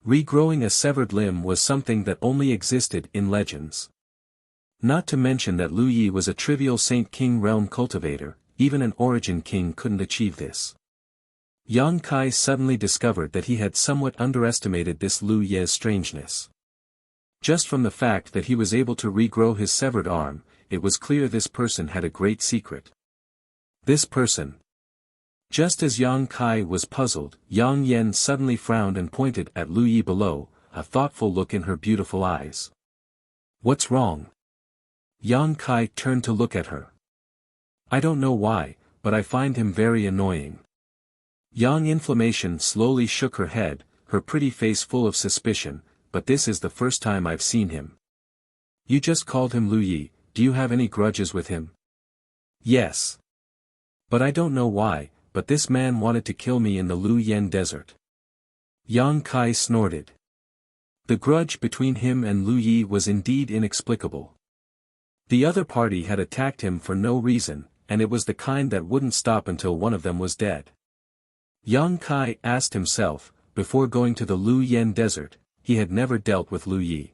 Regrowing a severed limb was something that only existed in legends. Not to mention that Lu Yi was a trivial Saint King realm cultivator, even an origin king couldn't achieve this. Yang Kai suddenly discovered that he had somewhat underestimated this Lu Ye's strangeness. Just from the fact that he was able to regrow his severed arm, it was clear this person had a great secret. This person. Just as Yang Kai was puzzled, Yang Yen suddenly frowned and pointed at Lu Yi below, a thoughtful look in her beautiful eyes. What's wrong? Yang Kai turned to look at her. I don't know why, but I find him very annoying. Yang Inflammation slowly shook her head, her pretty face full of suspicion, but this is the first time I've seen him. You just called him Lu Yi, do you have any grudges with him? Yes. But I don't know why, but this man wanted to kill me in the Lu Yen desert. Yang Kai snorted. The grudge between him and Lu Yi was indeed inexplicable. The other party had attacked him for no reason, and it was the kind that wouldn't stop until one of them was dead. Yang Kai asked himself, before going to the Lu Yen desert, he had never dealt with Lu Yi.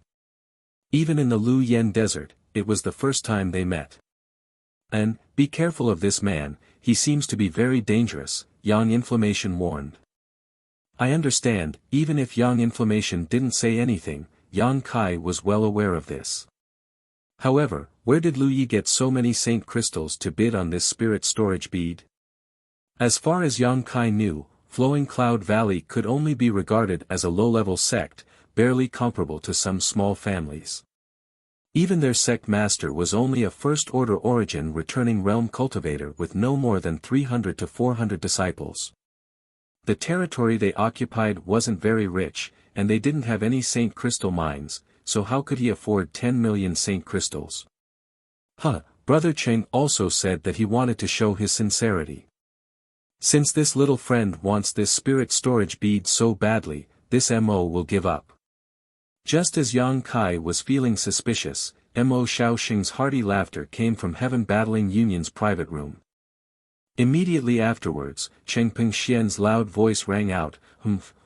Even in the Lu Yen desert, it was the first time they met. And, be careful of this man, he seems to be very dangerous, Yang Inflammation warned. I understand, even if Yang Inflammation didn't say anything, Yang Kai was well aware of this. However, where did Lu Yi get so many saint crystals to bid on this spirit storage bead? As far as Yang Kai knew, Flowing Cloud Valley could only be regarded as a low-level sect, barely comparable to some small families. Even their sect master was only a first-order origin returning realm cultivator with no more than 300 to 400 disciples. The territory they occupied wasn't very rich, and they didn't have any saint crystal mines, so how could he afford 10 million saint crystals? Brother Cheng also said that he wanted to show his sincerity. Since this little friend wants this spirit storage bead so badly, this Mo will give up. Just as Yang Kai was feeling suspicious, Mo Shaoxing's hearty laughter came from Heaven Battling Union's private room. Immediately afterwards, Cheng Pingxian's loud voice rang out,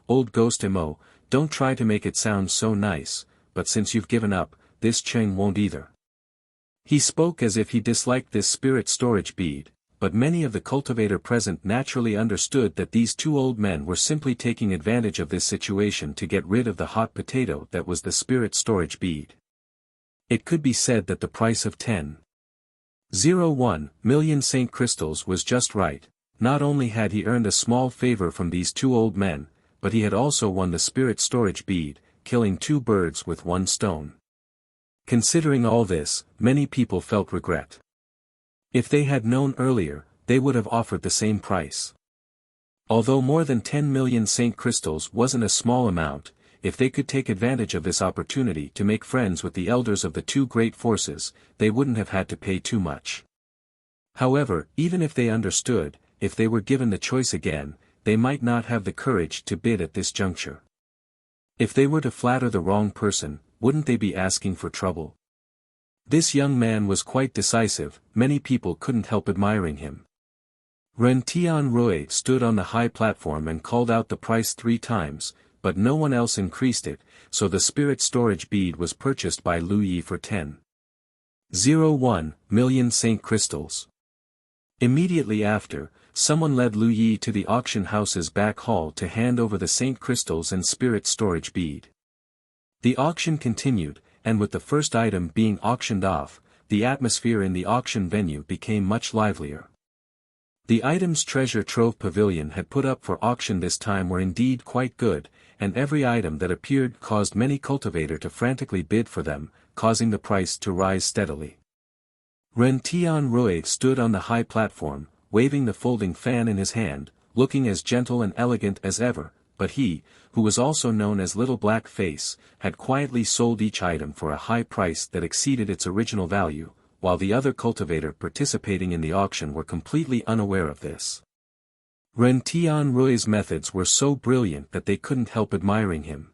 old ghost Mo, don't try to make it sound so nice, but since you've given up, this Cheng won't either. He spoke as if he disliked this spirit storage bead, but many of the cultivator present naturally understood that these two old men were simply taking advantage of this situation to get rid of the hot potato that was the spirit storage bead. It could be said that the price of 10.01 million saint crystals was just right. Not only had he earned a small favor from these two old men, but he had also won the spirit storage bead, killing two birds with one stone. Considering all this, many people felt regret. If they had known earlier, they would have offered the same price. Although more than 10 million saint crystals wasn't a small amount, if they could take advantage of this opportunity to make friends with the elders of the two great forces, they wouldn't have had to pay too much. However, even if they understood, if they were given the choice again, they might not have the courage to bid at this juncture. If they were to flatter the wrong person, wouldn't they be asking for trouble? This young man was quite decisive, many people couldn't help admiring him. Ren Tianrui stood on the high platform and called out the price 3 times, but no one else increased it, so the spirit storage bead was purchased by Lu Yi for 10.01 million saint crystals. Immediately after, someone led Lu Yi to the auction house's back hall to hand over the saint crystals and spirit storage bead. The auction continued, and with the first item being auctioned off, the atmosphere in the auction venue became much livelier. The items Treasure Trove Pavilion had put up for auction this time were indeed quite good, and every item that appeared caused many cultivators to frantically bid for them, causing the price to rise steadily. Ren Tianrui stood on the high platform, waving the folding fan in his hand, looking as gentle and elegant as ever, but he, who was also known as Little Black Face, had quietly sold each item for a high price that exceeded its original value, while the other cultivator participating in the auction were completely unaware of this. Ren Tianrui's methods were so brilliant that they couldn't help admiring him.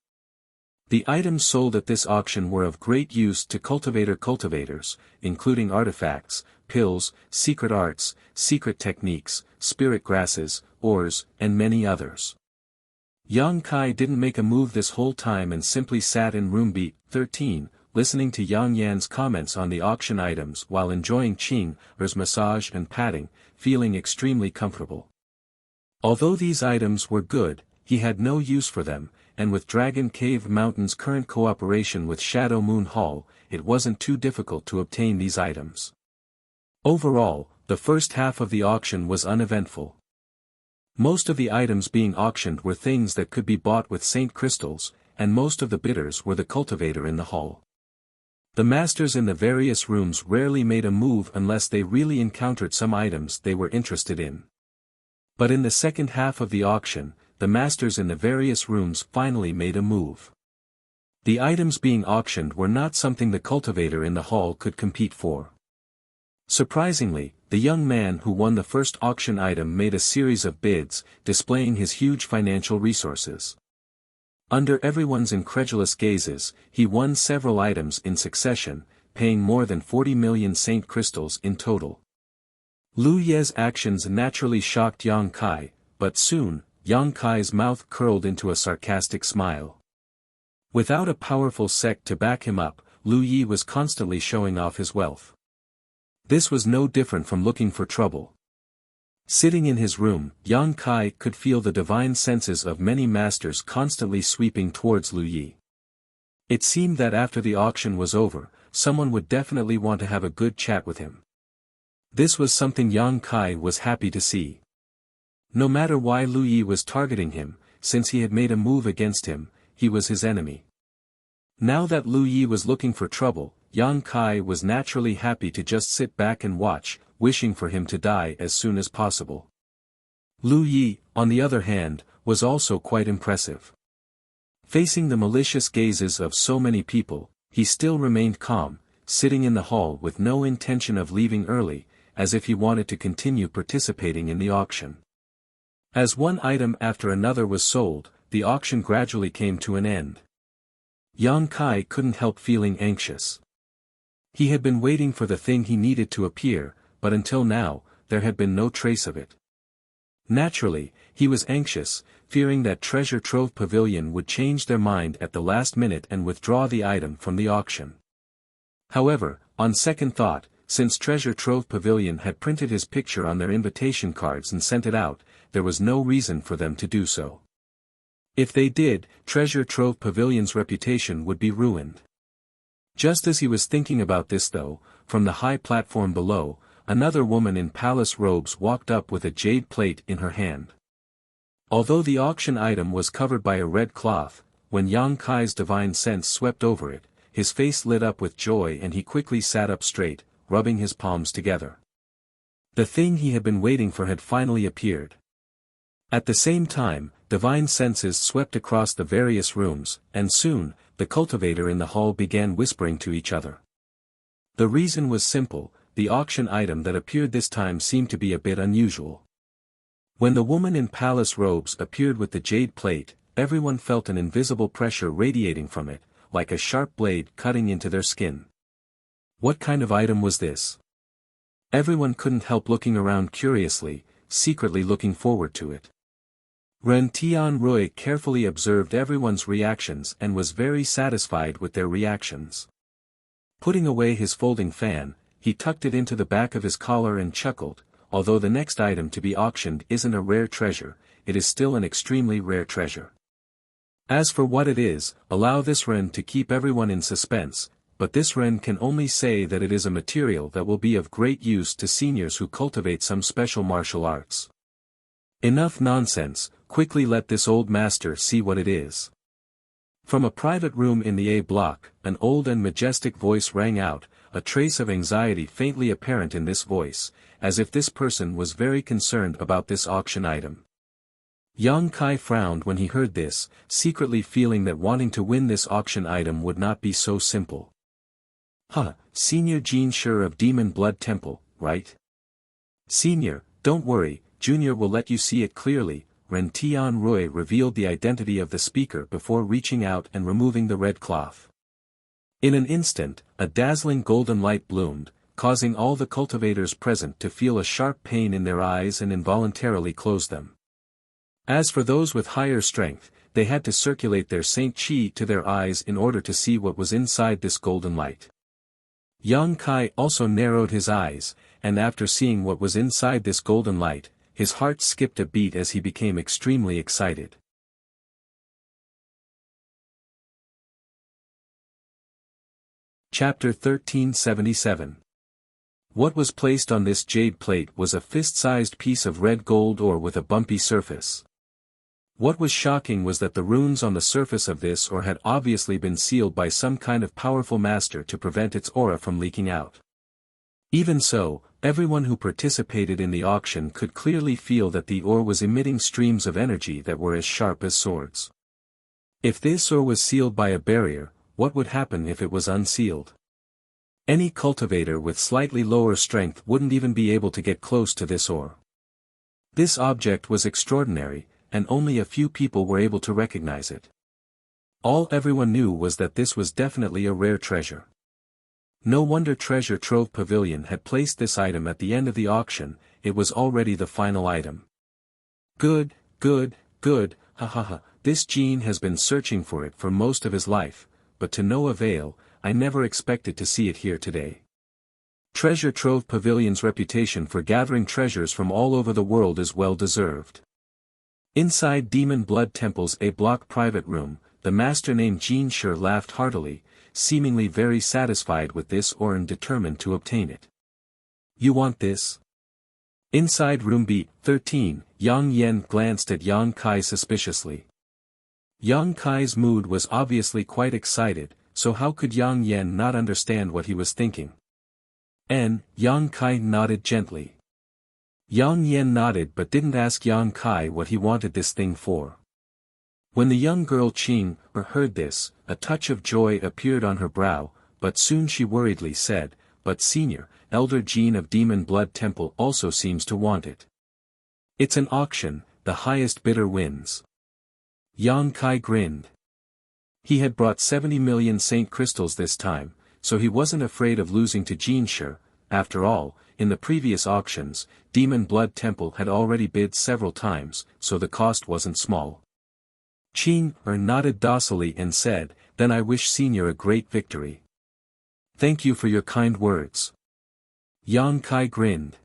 The items sold at this auction were of great use to cultivators, including artifacts, pills, secret arts, secret techniques, spirit grasses, ores, and many others. Yang Kai didn't make a move this whole time and simply sat in room B13, listening to Yang Yan's comments on the auction items while enjoying Qing Er's massage and patting, feeling extremely comfortable. Although these items were good, he had no use for them, and with Dragon Cave Mountain's current cooperation with Shadow Moon Hall, it wasn't too difficult to obtain these items. Overall, the first half of the auction was uneventful. Most of the items being auctioned were things that could be bought with saint crystals, and most of the bidders were the cultivator in the hall. The masters in the various rooms rarely made a move unless they really encountered some items they were interested in. But in the second half of the auction, the masters in the various rooms finally made a move. The items being auctioned were not something the cultivator in the hall could compete for. Surprisingly, the young man who won the first auction item made a series of bids, displaying his huge financial resources. Under everyone's incredulous gazes, he won several items in succession, paying more than 40 million Saint crystals in total. Lu Ye's actions naturally shocked Yang Kai, but soon, Yang Kai's mouth curled into a sarcastic smile. Without a powerful sect to back him up, Lu Ye was constantly showing off his wealth. This was no different from looking for trouble. Sitting in his room, Yang Kai could feel the divine senses of many masters constantly sweeping towards Lu Ye. It seemed that after the auction was over, someone would definitely want to have a good chat with him. This was something Yang Kai was happy to see. No matter why Lu Ye was targeting him, since he had made a move against him, he was his enemy. Now that Lu Ye was looking for trouble, Yang Kai was naturally happy to just sit back and watch, wishing for him to die as soon as possible. Lu Ye, on the other hand, was also quite impressive. Facing the malicious gazes of so many people, he still remained calm, sitting in the hall with no intention of leaving early, as if he wanted to continue participating in the auction. As one item after another was sold, the auction gradually came to an end. Yang Kai couldn't help feeling anxious. He had been waiting for the thing he needed to appear, but until now, there had been no trace of it. Naturally, he was anxious, fearing that Treasure Trove Pavilion would change their mind at the last minute and withdraw the item from the auction. However, on second thought, since Treasure Trove Pavilion had printed his picture on their invitation cards and sent it out, there was no reason for them to do so. If they did, Treasure Trove Pavilion's reputation would be ruined. Just as he was thinking about this though, from the high platform below, another woman in palace robes walked up with a jade plate in her hand. Although the auction item was covered by a red cloth, when Yang Kai's divine sense swept over it, his face lit up with joy and he quickly sat up straight, rubbing his palms together. The thing he had been waiting for had finally appeared. At the same time, divine senses swept across the various rooms, and soon, the cultivator in the hall began whispering to each other. The reason was simple, the auction item that appeared this time seemed to be a bit unusual. When the woman in palace robes appeared with the jade plate, everyone felt an invisible pressure radiating from it, like a sharp blade cutting into their skin. What kind of item was this? Everyone couldn't help looking around curiously, secretly looking forward to it. Ren Tianrui carefully observed everyone's reactions and was very satisfied with their reactions. Putting away his folding fan, he tucked it into the back of his collar and chuckled, although the next item to be auctioned isn't a rare treasure, it is still an extremely rare treasure. As for what it is, allow this Ren to keep everyone in suspense, but this Ren can only say that it is a material that will be of great use to seniors who cultivate some special martial arts. Enough nonsense, quickly let this old master see what it is. From a private room in the A block, an old and majestic voice rang out, a trace of anxiety faintly apparent in this voice, as if this person was very concerned about this auction item. Yang Kai frowned when he heard this, secretly feeling that wanting to win this auction item would not be so simple. Senior Jin Shur of Demon Blood Temple, right? Senior, don't worry, Junior will let you see it clearly. Ren Tianrui revealed the identity of the speaker before reaching out and removing the red cloth. In an instant, a dazzling golden light bloomed, causing all the cultivators present to feel a sharp pain in their eyes and involuntarily close them. As for those with higher strength, they had to circulate their Saint Qi to their eyes in order to see what was inside this golden light. Yang Kai also narrowed his eyes, and after seeing what was inside this golden light, his heart skipped a beat as he became extremely excited. Chapter 1377. What was placed on this jade plate was a fist-sized piece of red gold ore with a bumpy surface. What was shocking was that the runes on the surface of this ore had obviously been sealed by some kind of powerful master to prevent its aura from leaking out. Even so, everyone who participated in the auction could clearly feel that the ore was emitting streams of energy that were as sharp as swords. If this ore was sealed by a barrier, what would happen if it was unsealed? Any cultivator with slightly lower strength wouldn't even be able to get close to this ore. This object was extraordinary, and only a few people were able to recognize it. All everyone knew was that this was definitely a rare treasure. No wonder Treasure Trove Pavilion had placed this item at the end of the auction, it was already the final item. Good, good, good, ha ha ha, this Jean has been searching for it for most of his life, but to no avail, I never expected to see it here today. Treasure Trove Pavilion's reputation for gathering treasures from all over the world is well deserved. Inside Demon Blood Temple's A-block private room, the master named Jean Sure laughed heartily, seemingly very satisfied with this ore and determined to obtain it. You want this? Inside room B13, Yang Yen glanced at Yang Kai suspiciously. Yang Kai's mood was obviously quite excited, so how could Yang Yen not understand what he was thinking? Yang Kai nodded gently. Yang Yen nodded but didn't ask Yang Kai what he wanted this thing for. When the young girl Qing heard this, a touch of joy appeared on her brow, but soon she worriedly said, "But Senior, Elder Jean of Demon Blood Temple also seems to want it. It's an auction, the highest bidder wins." Yang Kai grinned. He had brought 70 million Saint Crystals this time, so he wasn't afraid of losing to Jean Sure. After all, in the previous auctions, Demon Blood Temple had already bid several times, so the cost wasn't small. Qing nodded docilely and said, "Then I wish Senior a great victory." "Thank you for your kind words." Yang Kai grinned.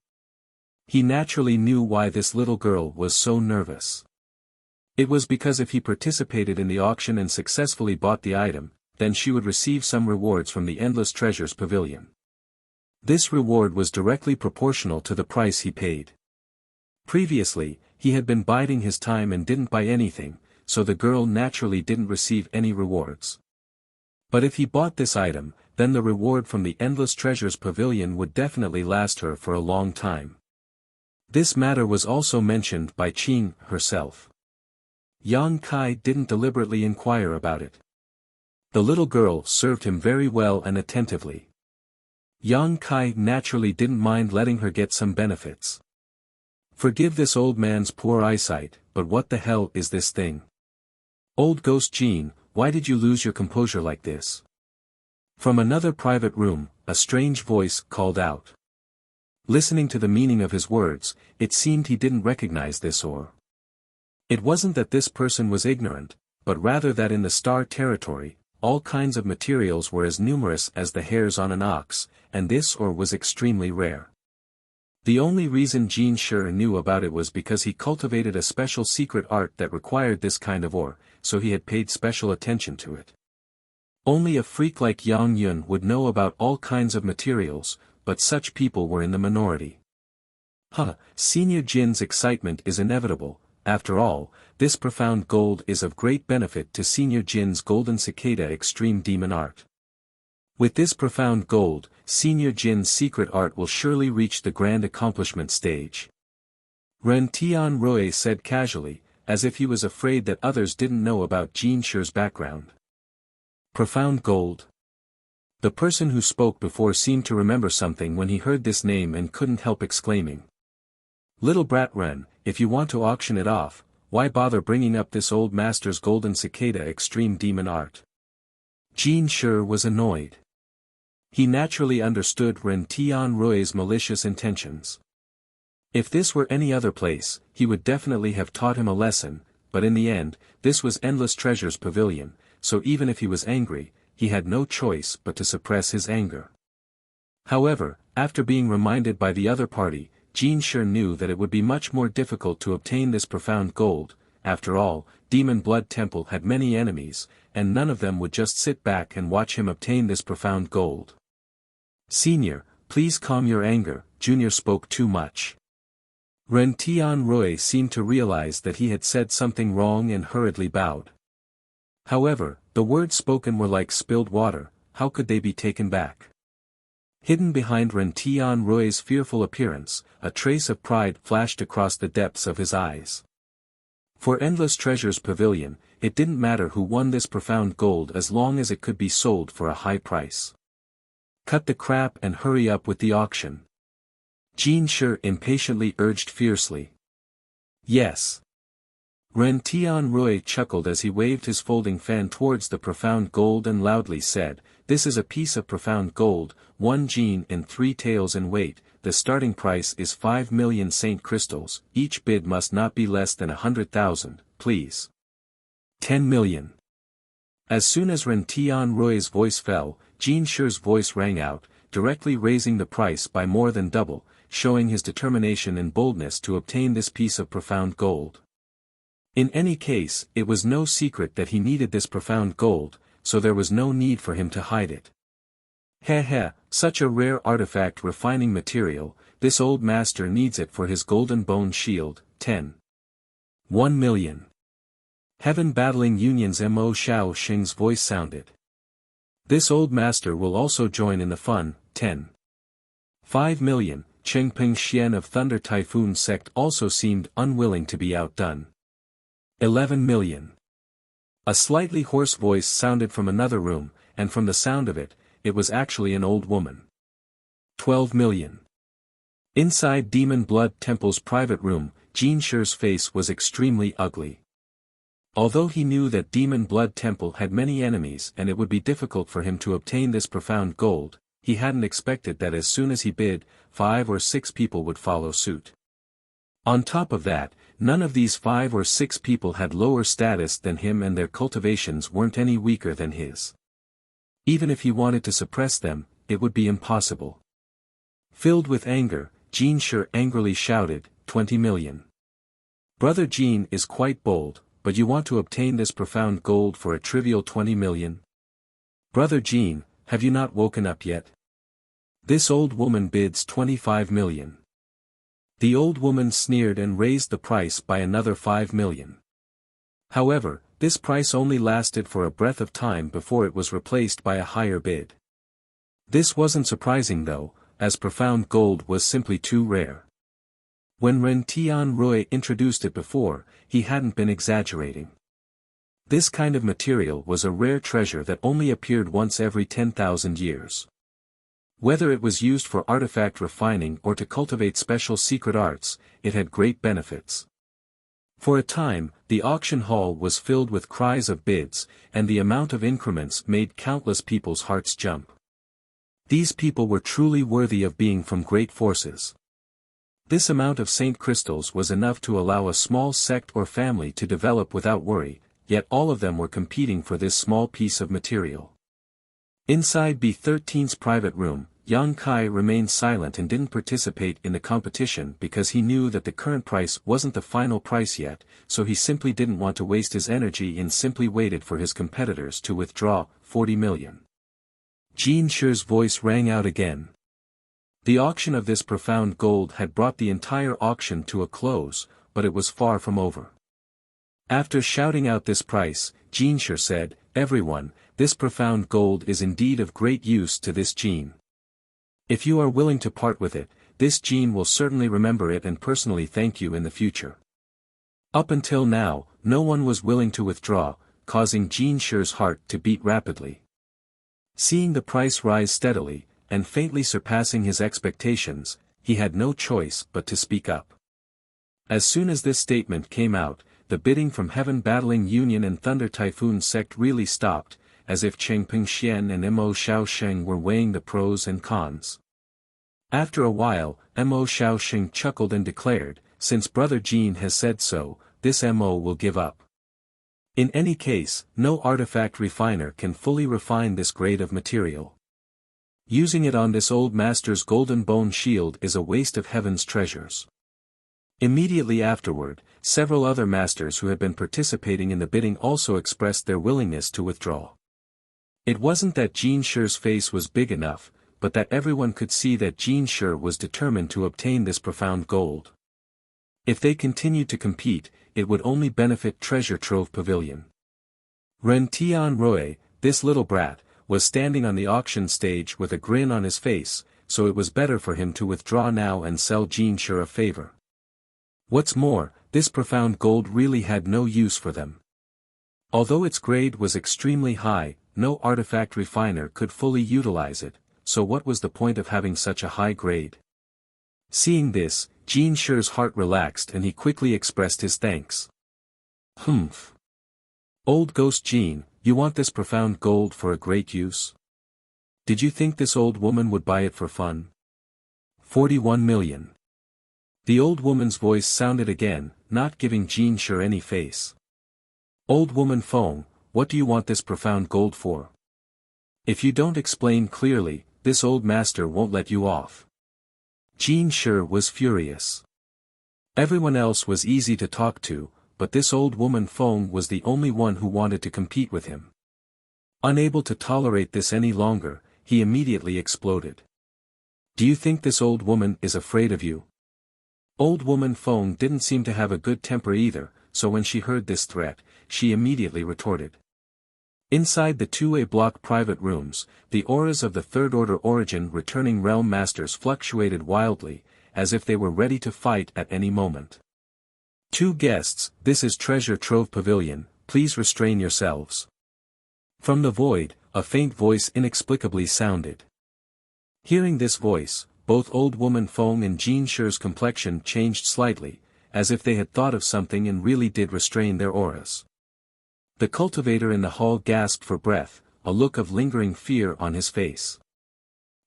He naturally knew why this little girl was so nervous. It was because if he participated in the auction and successfully bought the item, then she would receive some rewards from the Endless Treasures Pavilion. This reward was directly proportional to the price he paid. Previously, he had been biding his time and didn't buy anything, so the girl naturally didn't receive any rewards. But if he bought this item, then the reward from the Endless Treasures Pavilion would definitely last her for a long time. This matter was also mentioned by Qing herself. Yang Kai didn't deliberately inquire about it. The little girl served him very well and attentively. Yang Kai naturally didn't mind letting her get some benefits. Forgive this old man's poor eyesight, but what the hell is this thing? Old Ghost Jean, why did you lose your composure like this? From another private room, a strange voice called out. Listening to the meaning of his words, it seemed he didn't recognize this ore. It wasn't that this person was ignorant, but rather that in the Star Territory, all kinds of materials were as numerous as the hairs on an ox, and this ore was extremely rare. The only reason Jean Sure knew about it was because he cultivated a special secret art that required this kind of ore, so he had paid special attention to it. Only a freak like Yang Yun would know about all kinds of materials, but such people were in the minority. Senior Jin's excitement is inevitable. After all, this profound gold is of great benefit to Senior Jin's Golden Cicada Extreme Demon Art. With this profound gold, Senior Jin's secret art will surely reach the grand accomplishment stage. Ren Tianrui said casually, as if he was afraid that others didn't know about Jean Sure's background. Profound gold. The person who spoke before seemed to remember something when he heard this name and couldn't help exclaiming. Little brat Ren, if you want to auction it off, why bother bringing up this old master's Golden Cicada Extreme Demon Art? Jean Sure was annoyed. He naturally understood Ren Tianrui's malicious intentions. If this were any other place, he would definitely have taught him a lesson, but in the end, this was Endless Treasures Pavilion, so even if he was angry, he had no choice but to suppress his anger. However, after being reminded by the other party, Jean Sure knew that it would be much more difficult to obtain this profound gold. After all, Demon Blood Temple had many enemies, and none of them would just sit back and watch him obtain this profound gold. Senior, please calm your anger, Junior spoke too much. Ren Tianrui seemed to realize that he had said something wrong and hurriedly bowed. However, the words spoken were like spilled water, how could they be taken back? Hidden behind Ren Tianrui's fearful appearance, a trace of pride flashed across the depths of his eyes. For Endless Treasures Pavilion, it didn't matter who won this profound gold as long as it could be sold for a high price. Cut the crap and hurry up with the auction. Jin Shi impatiently urged fiercely. Yes. Ren Tianrui chuckled as he waved his folding fan towards the profound gold and loudly said, "This is a piece of profound gold, 1 jin and 3 taels in weight, the starting price is 5 million Saint crystals, each bid must not be less than 100,000, please." 10 million. As soon as Ren Tianrui's voice fell, Jin Shi's voice rang out, directly raising the price by more than double, showing his determination and boldness to obtain this piece of profound gold. In any case, it was no secret that he needed this profound gold, so there was no need for him to hide it. Heh, such a rare artifact refining material, this old master needs it for his golden bone shield, 1 million. Heaven Battling Union's Mo Xiao Xing's voice sounded. This old master will also join in the fun, 5 million, Chengping Xian of Thunder Typhoon Sect also seemed unwilling to be outdone. 11 million. A slightly hoarse voice sounded from another room, and from the sound of it, it was actually an old woman. 12 million. Inside Demon Blood Temple's private room, Jin Shi's face was extremely ugly. Although he knew that Demon Blood Temple had many enemies and it would be difficult for him to obtain this profound gold, he hadn't expected that as soon as he bid, 5 or 6 people would follow suit. On top of that, none of these 5 or 6 people had lower status than him and their cultivations weren't any weaker than his. Even if he wanted to suppress them, it would be impossible. Filled with anger, Jin Shi angrily shouted, 20 million. Brother Jin is quite bold, but you want to obtain this profound gold for a trivial 20 million? Brother Jin, have you not woken up yet? This old woman bids 25 million. The old woman sneered and raised the price by another 5 million. However, this price only lasted for a breath of time before it was replaced by a higher bid. This wasn't surprising though, as profound gold was simply too rare. When Ren Tianrui introduced it before, he hadn't been exaggerating. This kind of material was a rare treasure that only appeared once every 10,000 years. Whether it was used for artifact refining or to cultivate special secret arts, it had great benefits. For a time, the auction hall was filled with cries of bids, and the amount of increments made countless people's hearts jump. These people were truly worthy of being from great forces. This amount of saint crystals was enough to allow a small sect or family to develop without worry, yet all of them were competing for this small piece of material. Inside B13's private room, Yang Kai remained silent and didn't participate in the competition because he knew that the current price wasn't the final price yet, so he simply didn't want to waste his energy and simply waited for his competitors to withdraw, 40 million. Jin Shi's voice rang out again. The auction of this profound gold had brought the entire auction to a close, but it was far from over. After shouting out this price, Jin Shi said, "Everyone, this profound gold is indeed of great use to this Jin. If you are willing to part with it, this Jin will certainly remember it and personally thank you in the future." Up until now, no one was willing to withdraw, causing Jin Shi's heart to beat rapidly. Seeing the price rise steadily, and faintly surpassing his expectations, he had no choice but to speak up. As soon as this statement came out, the bidding from Heaven Battling Union and Thunder Typhoon Sect really stopped, as if Chengping Xian and Mo Xiao Sheng were weighing the pros and cons. After a while, Mo Xiao Sheng chuckled and declared, "Since Brother Jin has said so, this Mo will give up. In any case, no artifact refiner can fully refine this grade of material. Using it on this old master's golden bone shield is a waste of heaven's treasures." Immediately afterward, several other masters who had been participating in the bidding also expressed their willingness to withdraw. It wasn't that Jin Shi's face was big enough, but that everyone could see that Jin Shi was determined to obtain this profound gold. If they continued to compete, it would only benefit Treasure Trove Pavilion. Ren Tianrui, this little brat, was standing on the auction stage with a grin on his face, so it was better for him to withdraw now and sell Jin Shi a favor. What's more, this profound gold really had no use for them. Although its grade was extremely high, no artifact refiner could fully utilize it, so what was the point of having such a high grade? Seeing this, Jin Shi's heart relaxed and he quickly expressed his thanks. Humph. Old Ghost Jin, you want this profound gold for a great use? Did you think this old woman would buy it for fun? 41 million. The old woman's voice sounded again, not giving Jin Shi any face. Old woman Feng, what do you want this profound gold for? If you don't explain clearly, this old master won't let you off. Jin Shi was furious. Everyone else was easy to talk to, but this old woman Feng was the only one who wanted to compete with him. Unable to tolerate this any longer, he immediately exploded. Do you think this old woman is afraid of you? Old woman Feng didn't seem to have a good temper either, so when she heard this threat, she immediately retorted. Inside the 2A block private rooms, the auras of the Third Order Origin returning realm masters fluctuated wildly, as if they were ready to fight at any moment. Two guests, this is Treasure Trove Pavilion, please restrain yourselves. From the void, a faint voice inexplicably sounded. Hearing this voice, both old woman Feng and Jin Shi's complexion changed slightly, as if they had thought of something and really did restrain their auras. The cultivator in the hall gasped for breath, a look of lingering fear on his face.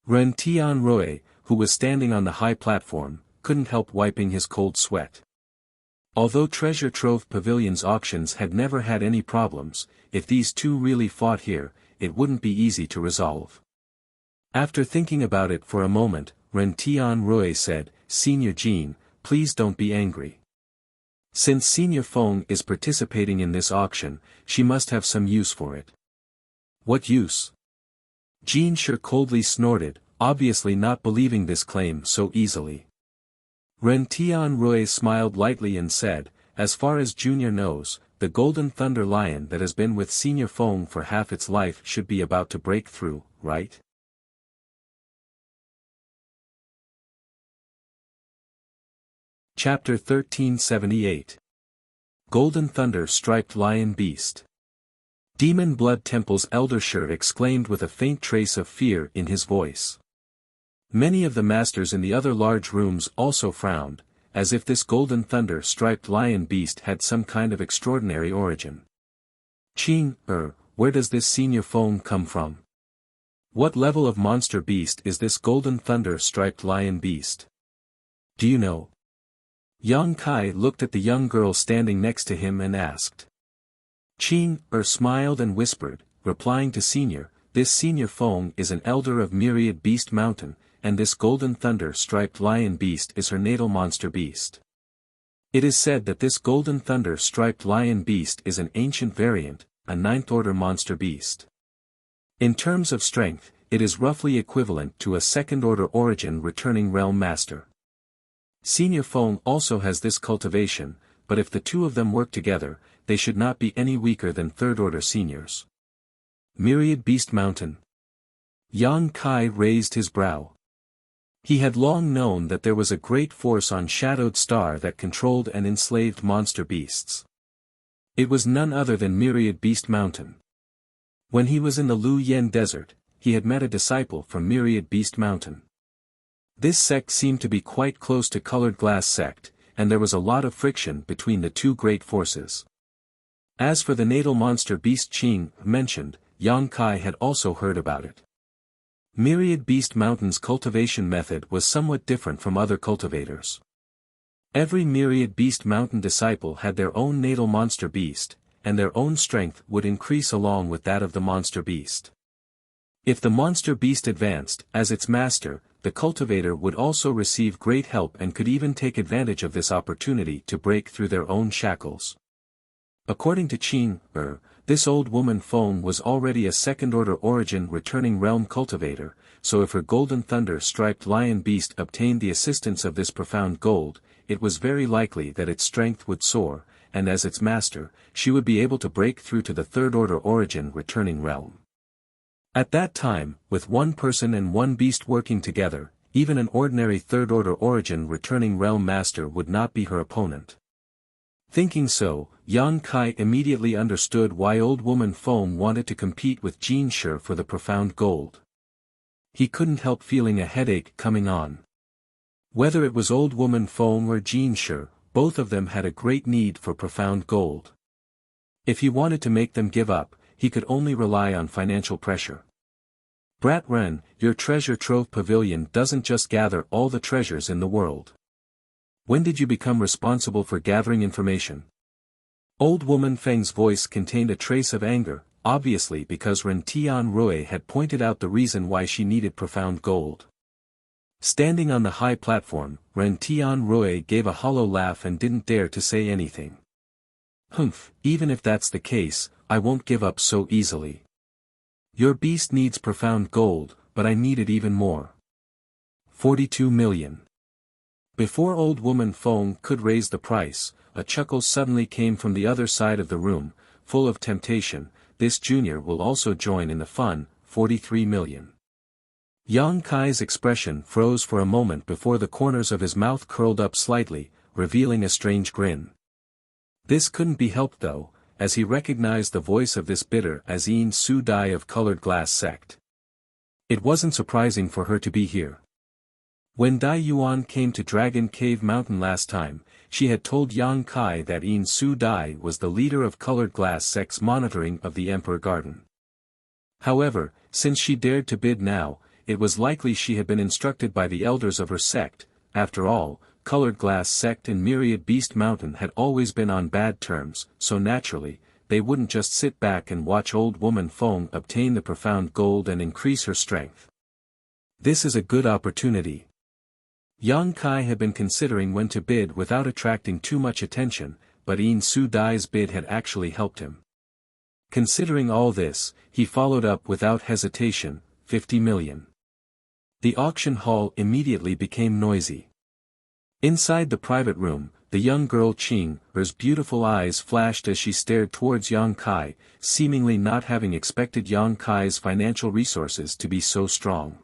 Ren Tianrui, who was standing on the high platform, couldn't help wiping his cold sweat. Although Treasure Trove Pavilion's auctions had never had any problems, if these two really fought here, it wouldn't be easy to resolve. After thinking about it for a moment, Ren Tianrui said, Senior Jin, please don't be angry. Since Senior Feng is participating in this auction, she must have some use for it. What use? Jin Shi coldly snorted, obviously not believing this claim so easily. Ren Tianrui smiled lightly and said, as far as Junior knows, the Golden Thunder Lion that has been with Senior Feng for half its life should be about to break through, right? Chapter 1378. Golden Thunder Striped Lion Beast. Demon Blood Temple's Elder Shi exclaimed with a faint trace of fear in his voice. Many of the masters in the other large rooms also frowned, as if this Golden Thunder Striped Lion Beast had some kind of extraordinary origin. Qing, where does this Senior Feng come from? What level of monster beast is this Golden Thunder Striped Lion Beast? Do you know? Yang Kai looked at the young girl standing next to him and asked. Qing smiled and whispered, replying to Senior, this Senior Feng is an elder of Myriad Beast Mountain, and this Golden Thunder Striped Lion Beast is her natal monster beast. It is said that this Golden Thunder Striped Lion Beast is an ancient variant, a ninth order monster beast. In terms of strength, it is roughly equivalent to a second order origin returning realm master. Senior Feng also has this cultivation, but if the two of them work together, they should not be any weaker than third-order seniors. Myriad Beast Mountain. Yang Kai raised his brow. He had long known that there was a great force on Shadowed Star that controlled and enslaved monster beasts. It was none other than Myriad Beast Mountain. When he was in the Lu Yen Desert, he had met a disciple from Myriad Beast Mountain. This sect seemed to be quite close to Colored Glass sect, and there was a lot of friction between the two great forces. As for the natal monster beast Qing mentioned, Yang Kai had also heard about it. Myriad Beast Mountain's cultivation method was somewhat different from other cultivators. Every Myriad Beast Mountain disciple had their own natal monster beast, and their own strength would increase along with that of the monster beast. If the monster beast advanced, as its master, the cultivator would also receive great help and could even take advantage of this opportunity to break through their own shackles. According to Qing, this old woman Feng was already a second-order origin returning realm cultivator, so if her Golden Thunder Striped Lion Beast obtained the assistance of this profound gold, it was very likely that its strength would soar, and as its master, she would be able to break through to the third-order origin returning realm. At that time, with one person and one beast working together, even an ordinary third-order origin returning realm master would not be her opponent. Thinking so, Yang Kai immediately understood why Old Woman Feng wanted to compete with Jin Shi for the profound gold. He couldn't help feeling a headache coming on. Whether it was Old Woman Feng or Jin Shi, both of them had a great need for profound gold. If he wanted to make them give up, he could only rely on financial pressure. Brat Ren, your treasure trove pavilion doesn't just gather all the treasures in the world. When did you become responsible for gathering information? Old Woman Feng's voice contained a trace of anger, obviously because Ren Tianrui had pointed out the reason why she needed profound gold. Standing on the high platform, Ren Tianrui gave a hollow laugh and didn't dare to say anything. Humph, even if that's the case, I won't give up so easily. Your beast needs profound gold, but I need it even more. 42 million. Before Old Woman Feng could raise the price, a chuckle suddenly came from the other side of the room, full of temptation. This junior will also join in the fun, 43 million. Yang Kai's expression froze for a moment before the corners of his mouth curled up slightly, revealing a strange grin. This couldn't be helped though, as he recognized the voice of this bidder as Yin Su Dai of Colored Glass Sect. It wasn't surprising for her to be here. When Dai Yuan came to Dragon Cave Mountain last time, she had told Yang Kai that Yin Su Dai was the leader of Colored Glass Sect's monitoring of the Emperor Garden. However, since she dared to bid now, it was likely she had been instructed by the elders of her sect. After all, Colored Glass Sect and Myriad Beast Mountain had always been on bad terms, so naturally, they wouldn't just sit back and watch Old Woman Feng obtain the profound gold and increase her strength. This is a good opportunity. Yang Kai had been considering when to bid without attracting too much attention, but Yin Su Dai's bid had actually helped him. Considering all this, he followed up without hesitation, 50 million. The auction hall immediately became noisy. Inside the private room, the young girl Qing's beautiful eyes flashed as she stared towards Yang Kai, seemingly not having expected Yang Kai's financial resources to be so strong.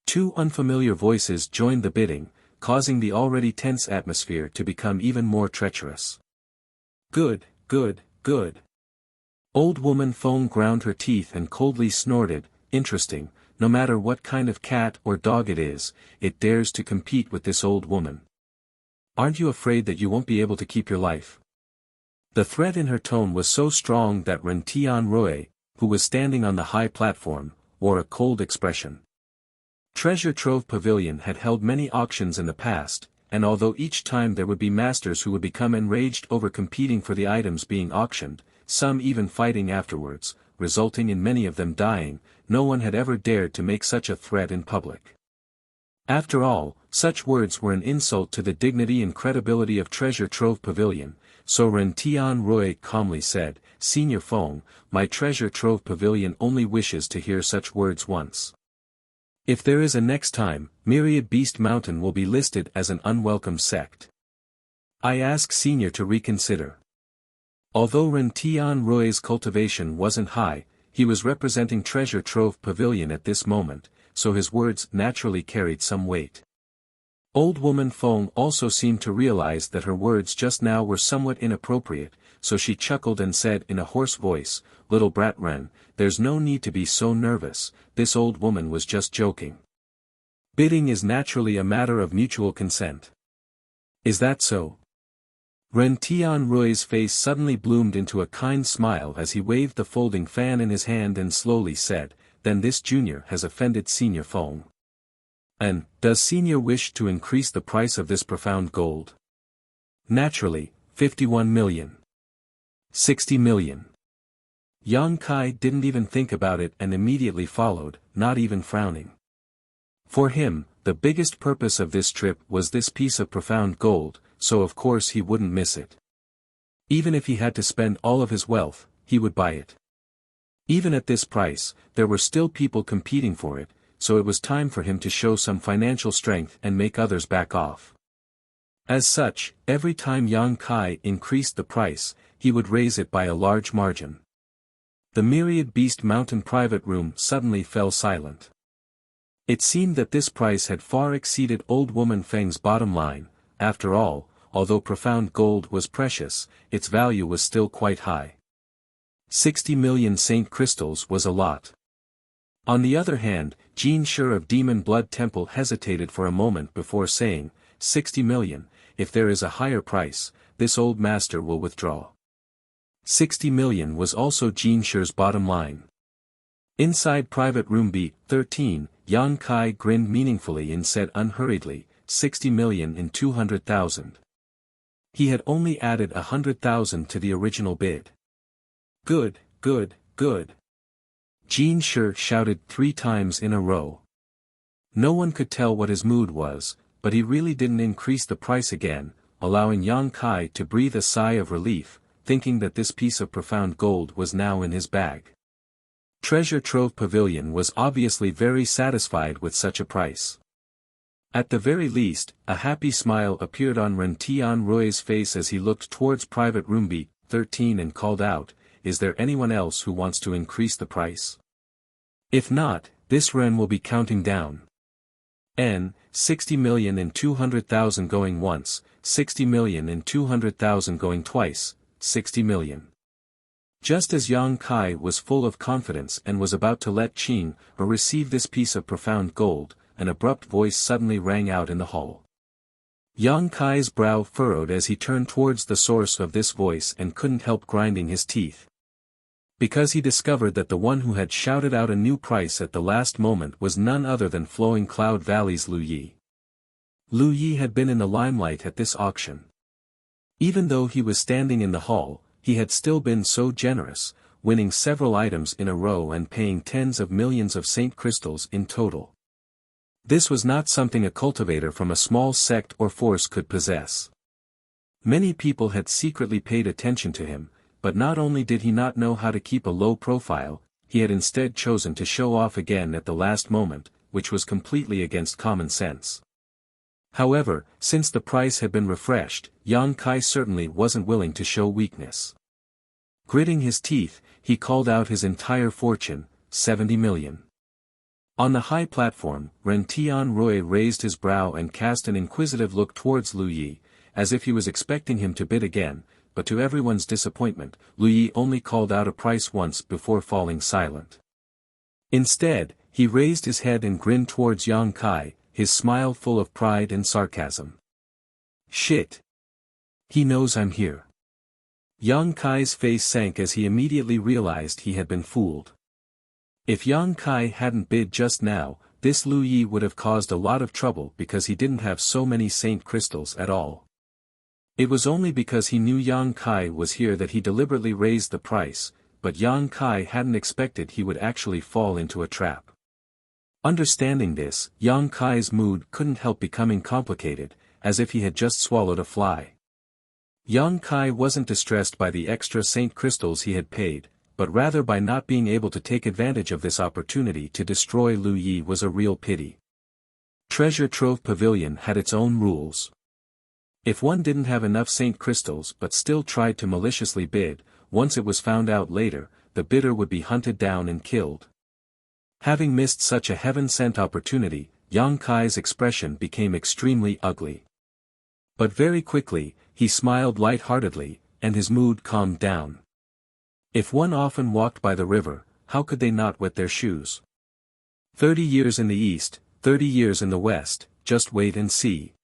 Two unfamiliar voices joined the bidding, causing the already tense atmosphere to become even more treacherous. Good, good, good. Old Woman Feng ground her teeth and coldly snorted, interesting, no matter what kind of cat or dog it is, it dares to compete with this old woman. Aren't you afraid that you won't be able to keep your life? The threat in her tone was so strong that Ren Tianrui, who was standing on the high platform, wore a cold expression. Treasure Trove Pavilion had held many auctions in the past, and although each time there would be masters who would become enraged over competing for the items being auctioned, some even fighting afterwards, resulting in many of them dying, no one had ever dared to make such a threat in public. After all, such words were an insult to the dignity and credibility of Treasure Trove Pavilion, so Ren Tianrui calmly said, Senior Feng, my Treasure Trove Pavilion only wishes to hear such words once. If there is a next time, Myriad Beast Mountain will be listed as an unwelcome sect. I ask Senior to reconsider. Although Ren Tianrui's cultivation wasn't high, he was representing Treasure Trove Pavilion at this moment, so his words naturally carried some weight. Old Woman Feng also seemed to realize that her words just now were somewhat inappropriate, so she chuckled and said in a hoarse voice, Little Brat Ren, there's no need to be so nervous, this old woman was just joking. Bidding is naturally a matter of mutual consent. Is that so? Ren Tianrui's face suddenly bloomed into a kind smile as he waved the folding fan in his hand and slowly said, Then this junior has offended Senior Feng. And, does Senior wish to increase the price of this profound gold? Naturally, 51 million. 60 million. Yang Kai didn't even think about it and immediately followed, not even frowning. For him, the biggest purpose of this trip was this piece of profound gold, so of course he wouldn't miss it. Even if he had to spend all of his wealth, he would buy it. Even at this price, there were still people competing for it, so it was time for him to show some financial strength and make others back off. As such, every time Yang Kai increased the price, he would raise it by a large margin. The Myriad Beast Mountain private room suddenly fell silent. It seemed that this price had far exceeded Old Woman Feng's bottom line. After all, although profound gold was precious, its value was still quite high. 60 million saint crystals was a lot. On the other hand, Jin Shi of Demon Blood Temple hesitated for a moment before saying, 60 million, if there is a higher price, this old master will withdraw. 60 million was also Jin Shi's bottom line. Inside private room B13, Yang Kai grinned meaningfully and said unhurriedly, 60 million in 200,000. He had only added 100,000 to the original bid. Good, good, good. Jin Shi shouted 3 times in a row. No one could tell what his mood was, but he really didn't increase the price again, allowing Yang Kai to breathe a sigh of relief, thinking that this piece of profound gold was now in his bag. Treasure Trove Pavilion was obviously very satisfied with such a price. At the very least, a happy smile appeared on Ren Tianrui's face as he looked towards private room B13 and called out, "Is there anyone else who wants to increase the price? If not, this Ren will be counting down. 60 million and 200,000 going once, 60 million and 200,000 going twice, 60 million. Just as Yang Kai was full of confidence and was about to let Qin receive this piece of profound gold, an abrupt voice suddenly rang out in the hall. Yang Kai's brow furrowed as he turned towards the source of this voice and couldn't help grinding his teeth. Because he discovered that the one who had shouted out a new price at the last moment was none other than Flowing Cloud Valley's Lu Yi. Lu Yi had been in the limelight at this auction. Even though he was standing in the hall, he had still been so generous, winning several items in a row and paying tens of millions of saint crystals in total. This was not something a cultivator from a small sect or force could possess. Many people had secretly paid attention to him, but not only did he not know how to keep a low profile, he had instead chosen to show off again at the last moment, which was completely against common sense. However, since the price had been refreshed, Yang Kai certainly wasn't willing to show weakness. Gritting his teeth, he called out his entire fortune, 70 million. On the high platform, Ren Tianrui raised his brow and cast an inquisitive look towards Lu Yi, as if he was expecting him to bid again, but to everyone's disappointment, Lu Yi only called out a price once before falling silent. Instead, he raised his head and grinned towards Yang Kai, his smile full of pride and sarcasm. Shit! He knows I'm here. Yang Kai's face sank as he immediately realized he had been fooled. If Yang Kai hadn't bid just now, this Lu Yi would have caused a lot of trouble because he didn't have so many saint crystals at all. It was only because he knew Yang Kai was here that he deliberately raised the price, but Yang Kai hadn't expected he would actually fall into a trap. Understanding this, Yang Kai's mood couldn't help becoming complicated, as if he had just swallowed a fly. Yang Kai wasn't distressed by the extra saint crystals he had paid, but rather by not being able to take advantage of this opportunity to destroy Lu Yi was a real pity. Treasure Trove Pavilion had its own rules. If one didn't have enough saint crystals but still tried to maliciously bid, once it was found out later, the bidder would be hunted down and killed. Having missed such a heaven-sent opportunity, Yang Kai's expression became extremely ugly. But very quickly, he smiled light-heartedly, and his mood calmed down. If one often walked by the river, how could they not wet their shoes? 30 years in the east, 30 years in the west, just wait and see.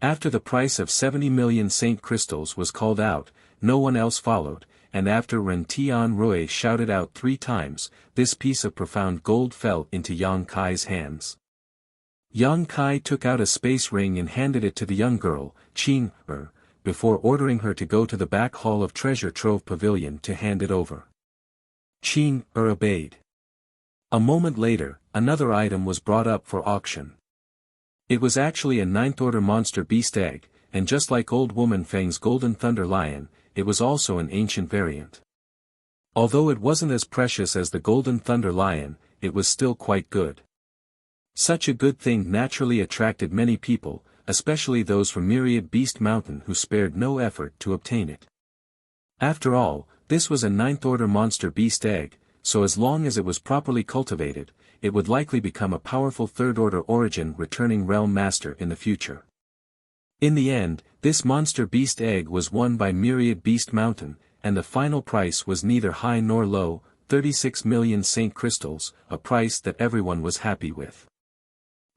After the price of 70 million saint crystals was called out, no one else followed, and after Ren Tianrui shouted out 3 times, this piece of profound gold fell into Yang Kai's hands. Yang Kai took out a space ring and handed it to the young girl, Qin before ordering her to go to the back hall of Treasure Trove Pavilion to hand it over. Qin obeyed. A moment later, another item was brought up for auction. It was actually a 9th-order monster beast egg, and just like Old Woman Feng's Golden Thunder Lion, it was also an ancient variant. Although it wasn't as precious as the Golden Thunder Lion, it was still quite good. Such a good thing naturally attracted many people, especially those from Myriad Beast Mountain who spared no effort to obtain it. After all, this was a 9th-order monster beast egg, so as long as it was properly cultivated, it would likely become a powerful 3rd-order origin returning realm master in the future. In the end, this monster beast egg was won by Myriad Beast Mountain, and the final price was neither high nor low, 36 million Saint crystals, a price that everyone was happy with.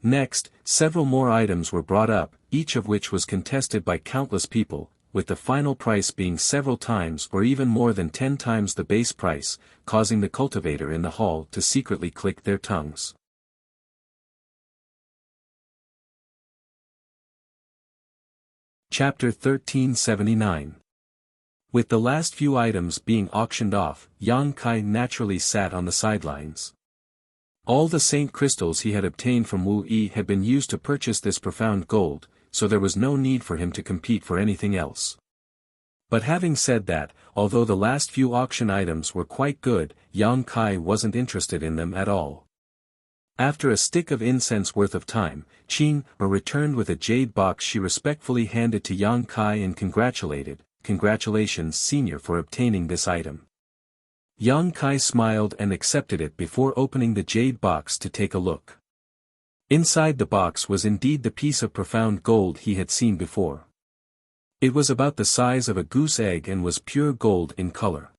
Next, several more items were brought up, each of which was contested by countless people, with the final price being several times or even more than 10 times the base price, causing the cultivator in the hall to secretly click their tongues. Chapter 1379. With the last few items being auctioned off, Yang Kai naturally sat on the sidelines. All the Saint crystals he had obtained from Wu Yi had been used to purchase this profound gold, so there was no need for him to compete for anything else. But having said that, although the last few auction items were quite good, Yang Kai wasn't interested in them at all. After a stick of incense worth of time, Qing returned with a jade box she respectfully handed to Yang Kai and congratulated, "Congratulations, Senior, for obtaining this item." Yang Kai smiled and accepted it before opening the jade box to take a look. Inside the box was indeed the piece of profound gold he had seen before. It was about the size of a goose egg and was pure gold in color.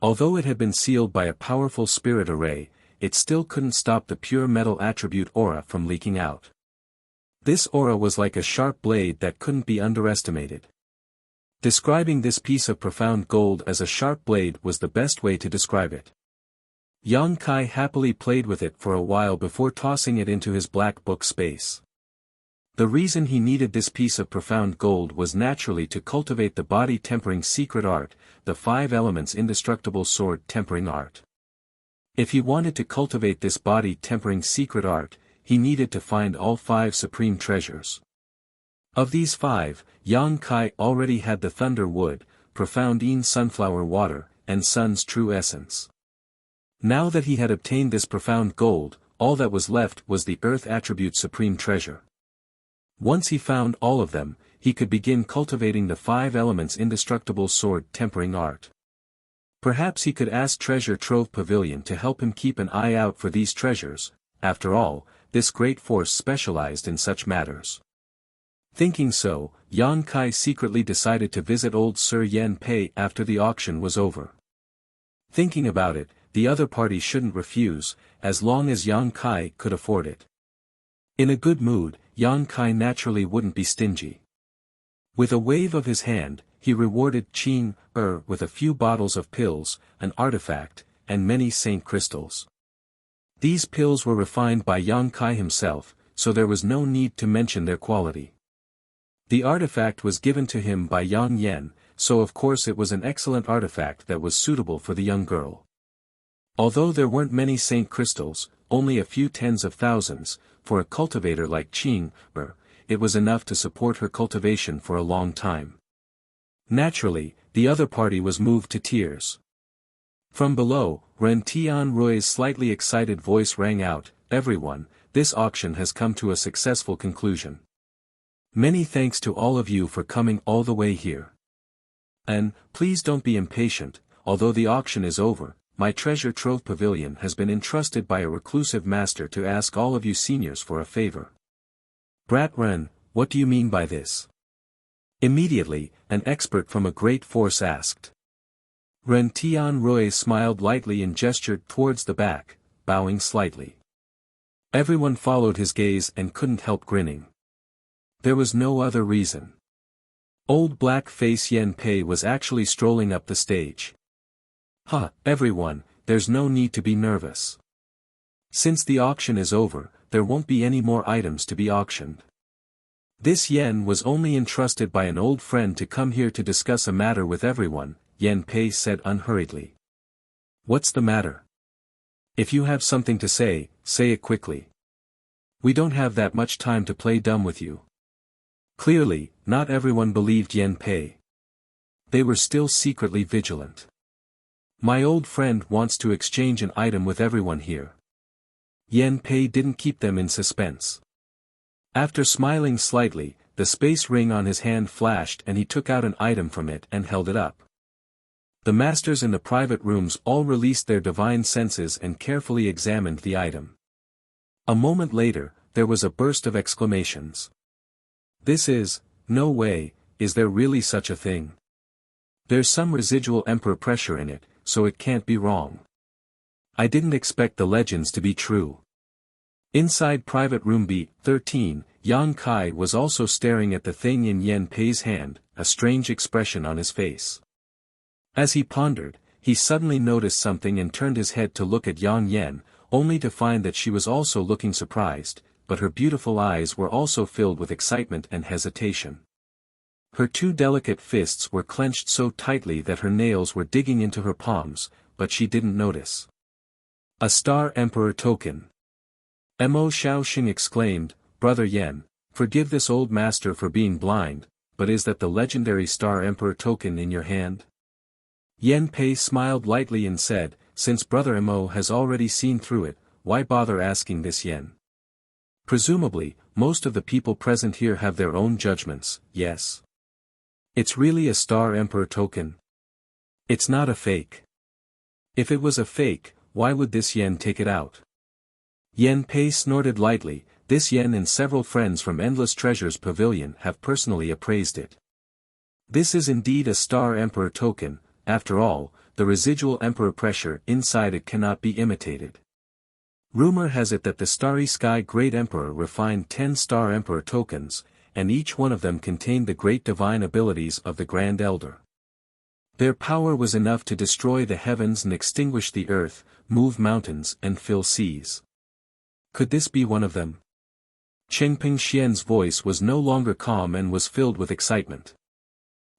Although it had been sealed by a powerful spirit array, it still couldn't stop the pure metal attribute aura from leaking out. This aura was like a sharp blade that couldn't be underestimated. Describing this piece of profound gold as a sharp blade was the best way to describe it. Yang Kai happily played with it for a while before tossing it into his black book space. The reason he needed this piece of profound gold was naturally to cultivate the body-tempering secret art, the 5 elements indestructible sword tempering art. If he wanted to cultivate this body-tempering secret art, he needed to find all 5 supreme treasures. Of these 5, Yang Kai already had the Thunder Wood, Profound Een Sunflower Water, and Sun's True Essence. Now that he had obtained this profound gold, all that was left was the Earth Attribute Supreme Treasure. Once he found all of them, he could begin cultivating the 5 elements indestructible sword tempering art. Perhaps he could ask Treasure Trove Pavilion to help him keep an eye out for these treasures. After all, this great force specialized in such matters. Thinking so, Yang Kai secretly decided to visit old Sir Yen Pei after the auction was over. Thinking about it, the other party shouldn't refuse, as long as Yang Kai could afford it. In a good mood, Yang Kai naturally wouldn't be stingy. With a wave of his hand, he rewarded Qing with a few bottles of pills, an artifact, and many Saint crystals. These pills were refined by Yang Kai himself, so there was no need to mention their quality. The artifact was given to him by Yang Yen, so of course it was an excellent artifact that was suitable for the young girl. Although there weren't many Saint crystals, only a few tens of thousands, for a cultivator like Qing it was enough to support her cultivation for a long time. Naturally, the other party was moved to tears. From below, Ren Tianrui's slightly excited voice rang out, "Everyone, this auction has come to a successful conclusion. Many thanks to all of you for coming all the way here. And, please don't be impatient, although the auction is over, my Treasure Trove Pavilion has been entrusted by a reclusive master to ask all of you seniors for a favor." "Brat Ren, what do you mean by this?" Immediately, an expert from a great force asked. Ren Tianrui smiled lightly and gestured towards the back, bowing slightly. Everyone followed his gaze and couldn't help grinning. There was no other reason. Old black-face Yen Pei was actually strolling up the stage. Everyone, there's no need to be nervous. Since the auction is over, there won't be any more items to be auctioned. This Yen was only entrusted by an old friend to come here to discuss a matter with everyone, Yen Pei said unhurriedly. What's the matter? If you have something to say it quickly. We don't have that much time to play dumb with you. Clearly, not everyone believed Yen Pei. They were still secretly vigilant. My old friend wants to exchange an item with everyone here. Yen Pei didn't keep them in suspense. After smiling slightly, the space ring on his hand flashed and he took out an item from it and held it up. The masters in the private rooms all released their divine senses and carefully examined the item. A moment later, there was a burst of exclamations. This is No way, is there really such a thing? There's some residual emperor pressure in it, so it can't be wrong. I didn't expect the legends to be true. Inside private room B13, Yang Kai was also staring at the thing in Yen Pei's hand, a strange expression on his face. As he pondered, he suddenly noticed something and turned his head to look at Yang Yen, only to find that she was also looking surprised, but her beautiful eyes were also filled with excitement and hesitation. Her two delicate fists were clenched so tightly that her nails were digging into her palms, but she didn't notice. A Star Emperor token. Mo Shaoxing exclaimed, Brother Yen, forgive this old master for being blind, but is that the legendary Star Emperor token in your hand? Yen Pei smiled lightly and said, since Brother Mo has already seen through it, why bother asking this Yen? Presumably, most of the people present here have their own judgments, yes? It's really a Star Emperor token? It's not a fake. If it was a fake, why would this Yen take it out? Yen Pei snorted lightly. This Yen and several friends from Endless Treasures Pavilion have personally appraised it. This is indeed a Star Emperor token. After all, the residual emperor pressure inside it cannot be imitated. Rumor has it that the Starry Sky Great Emperor refined 10 Star Emperor tokens, and each one of them contained the great divine abilities of the Grand Elder. Their power was enough to destroy the heavens and extinguish the earth, move mountains and fill seas. Could this be one of them? Chengping Xian's voice was no longer calm and was filled with excitement.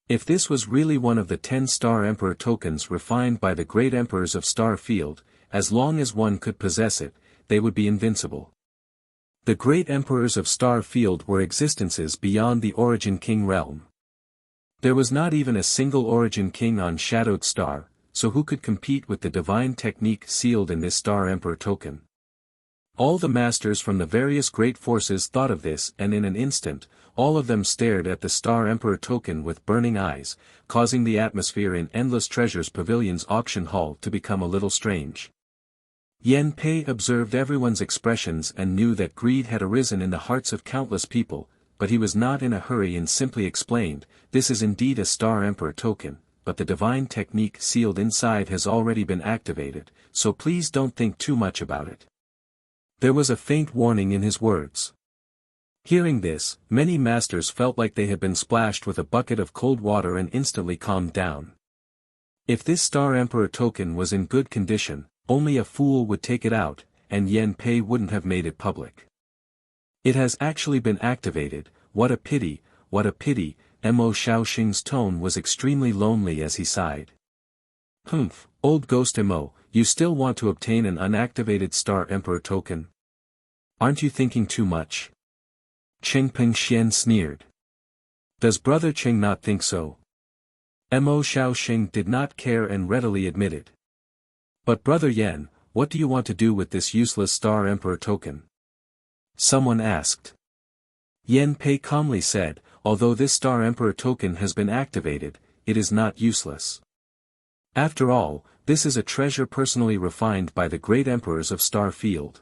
If this was really one of the 10 Star Emperor tokens refined by the great emperors of Star Field, as long as one could possess it, they would be invincible. The great emperors of Star Field were existences beyond the Origin King realm. There was not even a single Origin King on Shadowed Star, so who could compete with the divine technique sealed in this Star Emperor token? All the masters from the various great forces thought of this, and in an instant, all of them stared at the Star Emperor token with burning eyes, causing the atmosphere in Endless Treasures Pavilion's auction hall to become a little strange. Yen Pei observed everyone's expressions and knew that greed had arisen in the hearts of countless people, but he was not in a hurry and simply explained, this is indeed a Star Emperor token, but the divine technique sealed inside has already been activated, so please don't think too much about it. There was a faint warning in his words. Hearing this, many masters felt like they had been splashed with a bucket of cold water and instantly calmed down. If this Star Emperor token was in good condition, only a fool would take it out, and Yen Pei wouldn't have made it public. It has actually been activated, what a pity, what a pity. Mo Shaoxing's tone was extremely lonely as he sighed. Humph, old ghost Mo, you still want to obtain an unactivated Star Emperor token? Aren't you thinking too much? Chengping Xian sneered. Does Brother Cheng not think so? Mo Shaoxing did not care and readily admitted. But Brother Yen, what do you want to do with this useless Star Emperor token? Someone asked. Yen Pei calmly said, although this Star Emperor token has been activated, it is not useless. After all, this is a treasure personally refined by the great emperors of Star Field.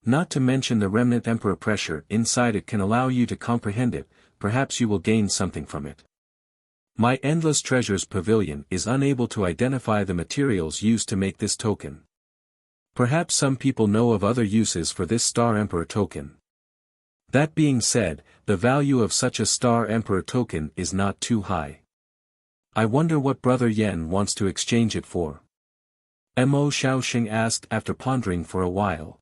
Not to mention the remnant emperor pressure inside it can allow you to comprehend it, perhaps you will gain something from it. My Endless Treasures Pavilion is unable to identify the materials used to make this token. Perhaps some people know of other uses for this Star Emperor token. That being said, the value of such a Star Emperor token is not too high. I wonder what Brother Yen wants to exchange it for. Mo Shaoxing asked after pondering for a while.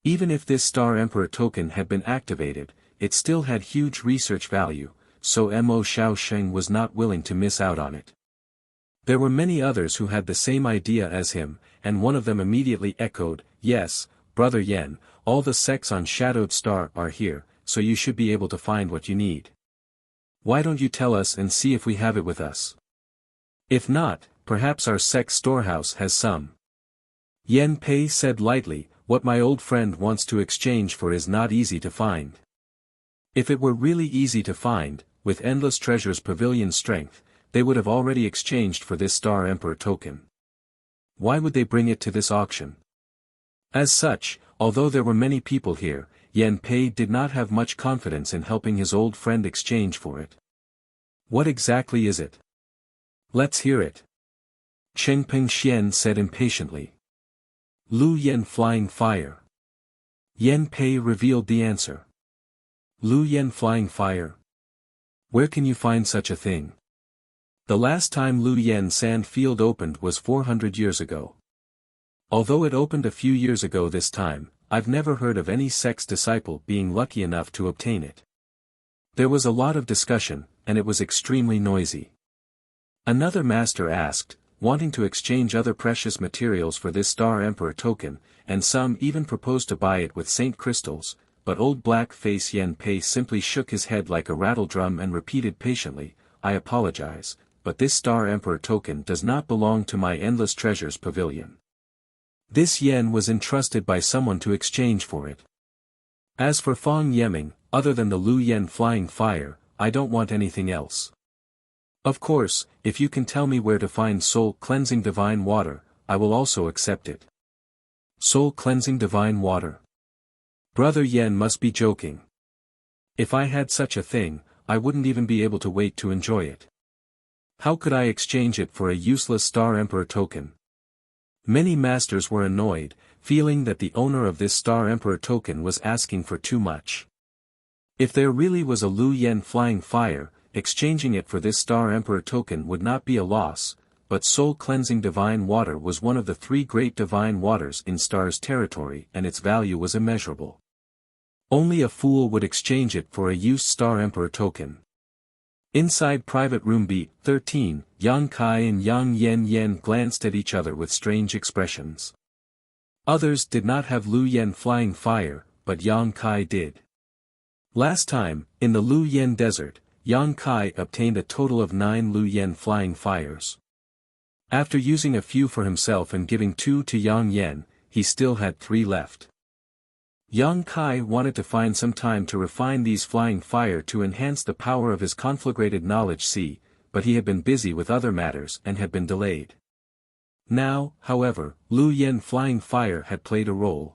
Even if this Star Emperor token had been activated, it still had huge research value, so Mo Shaoxing was not willing to miss out on it. There were many others who had the same idea as him, and one of them immediately echoed, yes, Brother Yen, all the sects on Shadowed Star are here, so you should be able to find what you need. Why don't you tell us and see if we have it with us? If not, perhaps our sect storehouse has some. Yen Pei said lightly, what my old friend wants to exchange for is not easy to find. If it were really easy to find, with Endless Treasures Pavilion's strength, they would have already exchanged for this Star Emperor token. Why would they bring it to this auction? As such, although there were many people here, Yan Pei did not have much confidence in helping his old friend exchange for it. What exactly is it? Let's hear it. Cheng Pingxian said impatiently. Lu Yen Flying Fire. Yan Pei revealed the answer. Lu Yen Flying Fire? Where can you find such a thing? The last time Lu Yen Sand Field opened was 400 years ago. Although it opened a few years ago this time, I've never heard of any sect's disciple being lucky enough to obtain it. There was a lot of discussion, and it was extremely noisy. Another master asked, wanting to exchange other precious materials for this Star Emperor token, and some even proposed to buy it with Saint crystals, but old black-face Yan Pei simply shook his head like a rattledrum and repeated patiently, I apologize, but this Star Emperor token does not belong to my Endless Treasures Pavilion. This yen was entrusted by someone to exchange for it. As for Fong Yeming, other than the Lu Yen Flying Fire, I don't want anything else. Of course, if you can tell me where to find soul-cleansing divine water, I will also accept it. Soul-cleansing divine water? Brother Yen must be joking. If I had such a thing, I wouldn't even be able to wait to enjoy it. How could I exchange it for a useless Star Emperor token? Many masters were annoyed, feeling that the owner of this Star Emperor token was asking for too much. If there really was a Lu Yen Flying Fire, exchanging it for this Star Emperor token would not be a loss, but soul-cleansing divine water was one of the 3 great divine waters in Star's territory and its value was immeasurable. Only a fool would exchange it for a used Star Emperor token. Inside private room B13, Yang Kai and Yang Yen glanced at each other with strange expressions. Others did not have Lu Yen Flying Fire, but Yang Kai did. Last time, in the Lu Yen Desert, Yang Kai obtained a total of 9 Lu Yen Flying Fires. After using a few for himself and giving 2 to Yang Yen, he still had 3 left. Yang Kai wanted to find some time to refine these flying fire to enhance the power of his conflagrated knowledge sea, but he had been busy with other matters and had been delayed. Now, however, Lu Yen Flying Fire had played a role.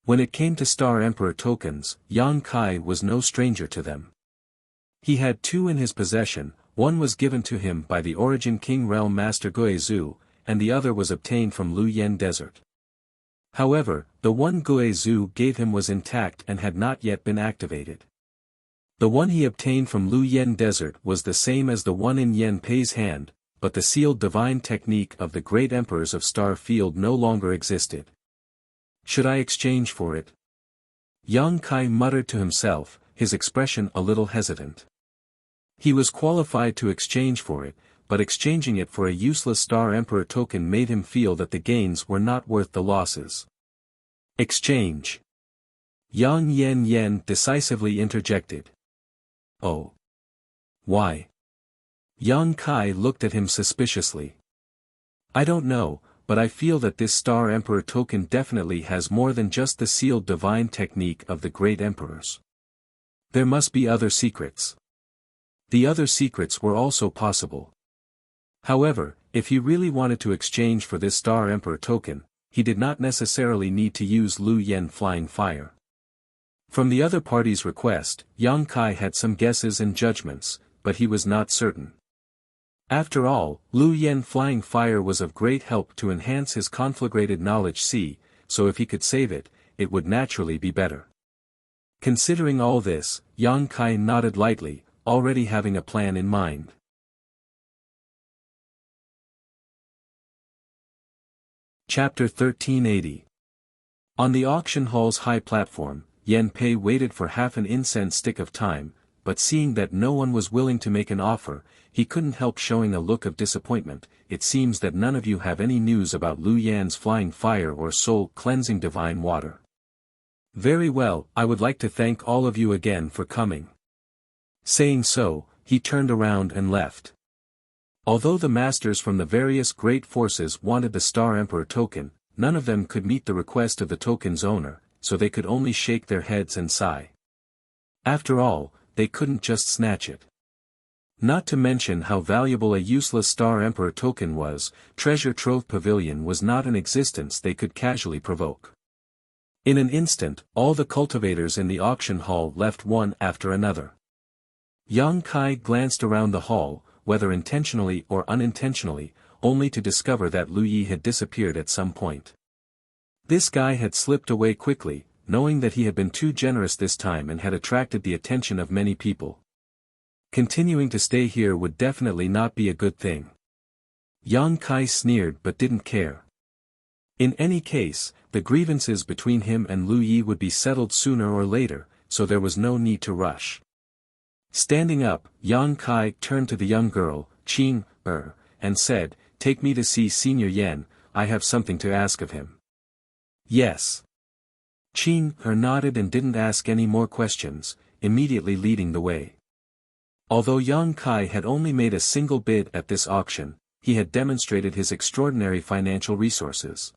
When it came to Star Emperor tokens, Yang Kai was no stranger to them. He had 2 in his possession, one was given to him by the Origin King Realm Master Guizhu, and the other was obtained from Lu Yen Desert. However, the one Guizhu gave him was intact and had not yet been activated. The one he obtained from Lu Yen Desert was the same as the one in Yan Pei's hand, but the sealed divine technique of the great emperors of Star Field no longer existed. Should I exchange for it? Yang Kai muttered to himself, his expression a little hesitant. He was qualified to exchange for it, but exchanging it for a useless Star Emperor token made him feel that the gains were not worth the losses. Exchange. Yang Yen decisively interjected. Oh. Why? Yang Kai looked at him suspiciously. I don't know, but I feel that this Star Emperor token definitely has more than just the sealed divine technique of the great emperors. There must be other secrets. The other secrets were also possible. However, if he really wanted to exchange for this Star Emperor token, he did not necessarily need to use Lu Yen Flying Fire. From the other party's request, Yang Kai had some guesses and judgments, but he was not certain. After all, Lu Yen Flying Fire was of great help to enhance his conflagrated knowledge sea, so if he could save it, it would naturally be better. Considering all this, Yang Kai nodded lightly, already having a plan in mind. Chapter 1380. On the auction hall's high platform, Yan Pei waited for half an incense stick of time, but seeing that no one was willing to make an offer, he couldn't help showing a look of disappointment. It seems that none of you have any news about Lu Yan's Flying Fire or soul-cleansing divine water. Very well, I would like to thank all of you again for coming. Saying so, he turned around and left. Although the masters from the various great forces wanted the Star Emperor token, none of them could meet the request of the token's owner, so they could only shake their heads and sigh. After all, they couldn't just snatch it. Not to mention how valuable a useless Star Emperor token was, Treasure Trove Pavilion was not an existence they could casually provoke. In an instant, all the cultivators in the auction hall left one after another. Yang Kai glanced around the hall, whether intentionally or unintentionally, only to discover that Lu Yi had disappeared at some point. This guy had slipped away quickly, knowing that he had been too generous this time and had attracted the attention of many people. Continuing to stay here would definitely not be a good thing. Yang Kai sneered but didn't care. In any case, the grievances between him and Lu Yi would be settled sooner or later, so there was no need to rush. Standing up, Yang Kai turned to the young girl, Qing, and said, "Take me to see Senior Yan, I have something to ask of him." "Yes." Qing nodded and didn't ask any more questions, immediately leading the way. Although Yang Kai had only made a single bid at this auction, he had demonstrated his extraordinary financial resources.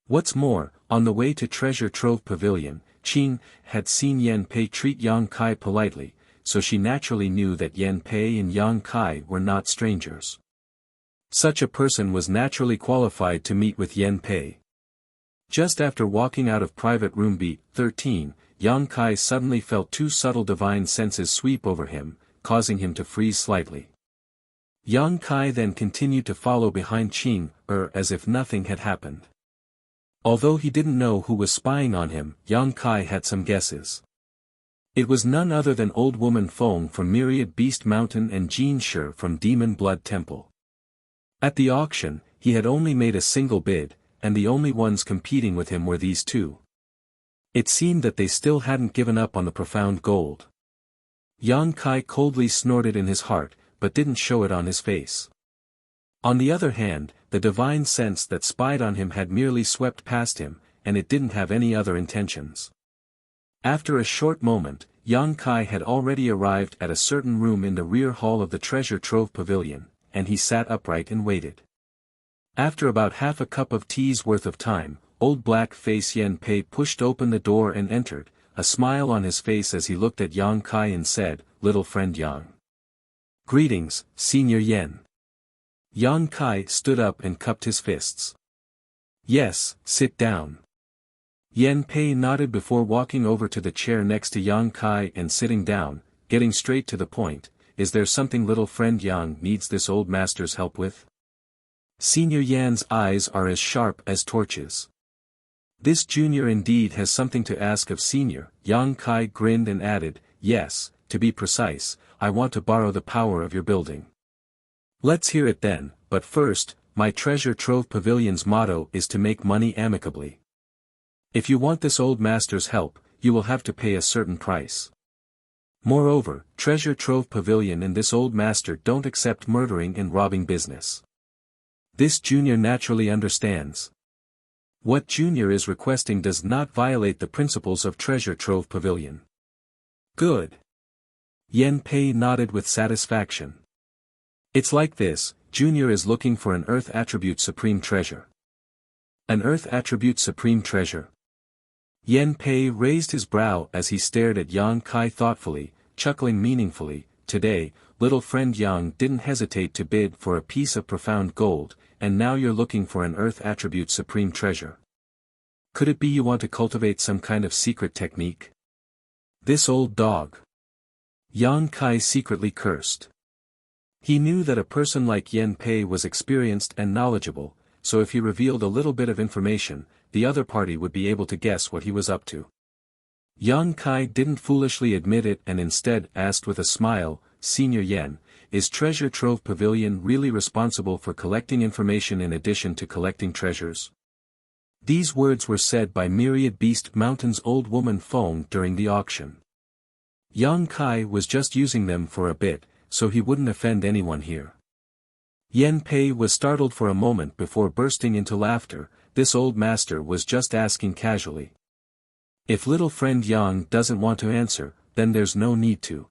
What's more, on the way to Treasure Trove Pavilion, Qing had seen Yan Pei treat Yang Kai politely, so she naturally knew that Yan Pei and Yang Kai were not strangers. Such a person was naturally qualified to meet with Yan Pei. Just after walking out of private room B13, Yang Kai suddenly felt two subtle divine senses sweep over him, causing him to freeze slightly. Yang Kai then continued to follow behind Qing, as if nothing had happened. Although he didn't know who was spying on him, Yang Kai had some guesses. It was none other than Old Woman Feng from Myriad Beast Mountain and Jean Shi from Demon Blood Temple. At the auction, he had only made a single bid, and the only ones competing with him were these two. It seemed that they still hadn't given up on the profound gold. Yang Kai coldly snorted in his heart, but didn't show it on his face. On the other hand, the divine sense that spied on him had merely swept past him, and it didn't have any other intentions. After a short moment, Yang Kai had already arrived at a certain room in the rear hall of the Treasure Trove Pavilion, and he sat upright and waited. After about half a cup of tea's worth of time, old black-face Yan Pei pushed open the door and entered, a smile on his face as he looked at Yang Kai and said, "Little friend Yang." "Greetings, Senior Yan." Yang Kai stood up and cupped his fists. "Yes, sit down." Yan Pei nodded before walking over to the chair next to Yang Kai and sitting down, getting straight to the point. "Is there something little friend Yang needs this old master's help with?" Senior Yan's eyes are as sharp as torches. "This junior indeed has something to ask of Senior." Yang Kai grinned and added, "Yes, to be precise, I want to borrow the power of your building." "Let's hear it then, but first, my Treasure Trove Pavilion's motto is to make money amicably. If you want this old master's help, you will have to pay a certain price. Moreover, Treasure Trove Pavilion and this old master don't accept murdering and robbing business. This junior naturally understands. What junior is requesting does not violate the principles of Treasure Trove Pavilion." "Good." Yan Pei nodded with satisfaction. "It's like this, junior is looking for an Earth Attribute Supreme Treasure." "An Earth Attribute Supreme Treasure?" Yan Pei raised his brow as he stared at Yang Kai thoughtfully, chuckling meaningfully. "Today, little friend Yang didn't hesitate to bid for a piece of profound gold, and now you're looking for an Earth Attribute Supreme Treasure. Could it be you want to cultivate some kind of secret technique? This old dog." Yang Kai secretly cursed. He knew that a person like Yan Pei was experienced and knowledgeable, so if he revealed a little bit of information, the other party would be able to guess what he was up to. Yang Kai didn't foolishly admit it and instead asked with a smile, "Senior Yan, is Treasure Trove Pavilion really responsible for collecting information in addition to collecting treasures?" These words were said by Myriad Beast Mountain's Old Woman Feng during the auction. Yang Kai was just using them for a bit, so he wouldn't offend anyone here. Yan Pei was startled for a moment before bursting into laughter. This old master was just asking casually. If little friend Yang doesn't want to answer, then there's no need to.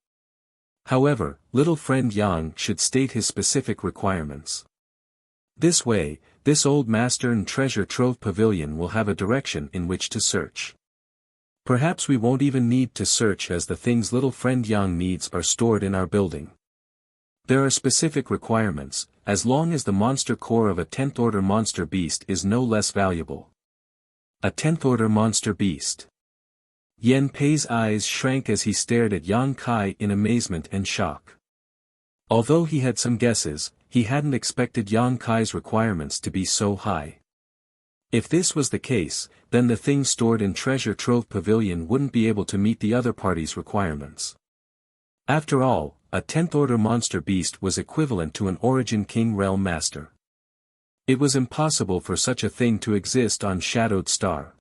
However, little friend Yang should state his specific requirements. This way, this old master and Treasure Trove Pavilion will have a direction in which to search. Perhaps we won't even need to search as the things little friend Yang needs are stored in our building. There are specific requirements, as long as the monster core of a 10th order monster beast is no less valuable. A 10th order monster beast. Yan Pei's eyes shrank as he stared at Yang Kai in amazement and shock. Although he had some guesses, he hadn't expected Yang Kai's requirements to be so high. If this was the case, then the thing stored in Treasure Trove Pavilion wouldn't be able to meet the other party's requirements. After all, a 10th order monster beast was equivalent to an Origin King Realm Master. It was impossible for such a thing to exist on Shadowed Star.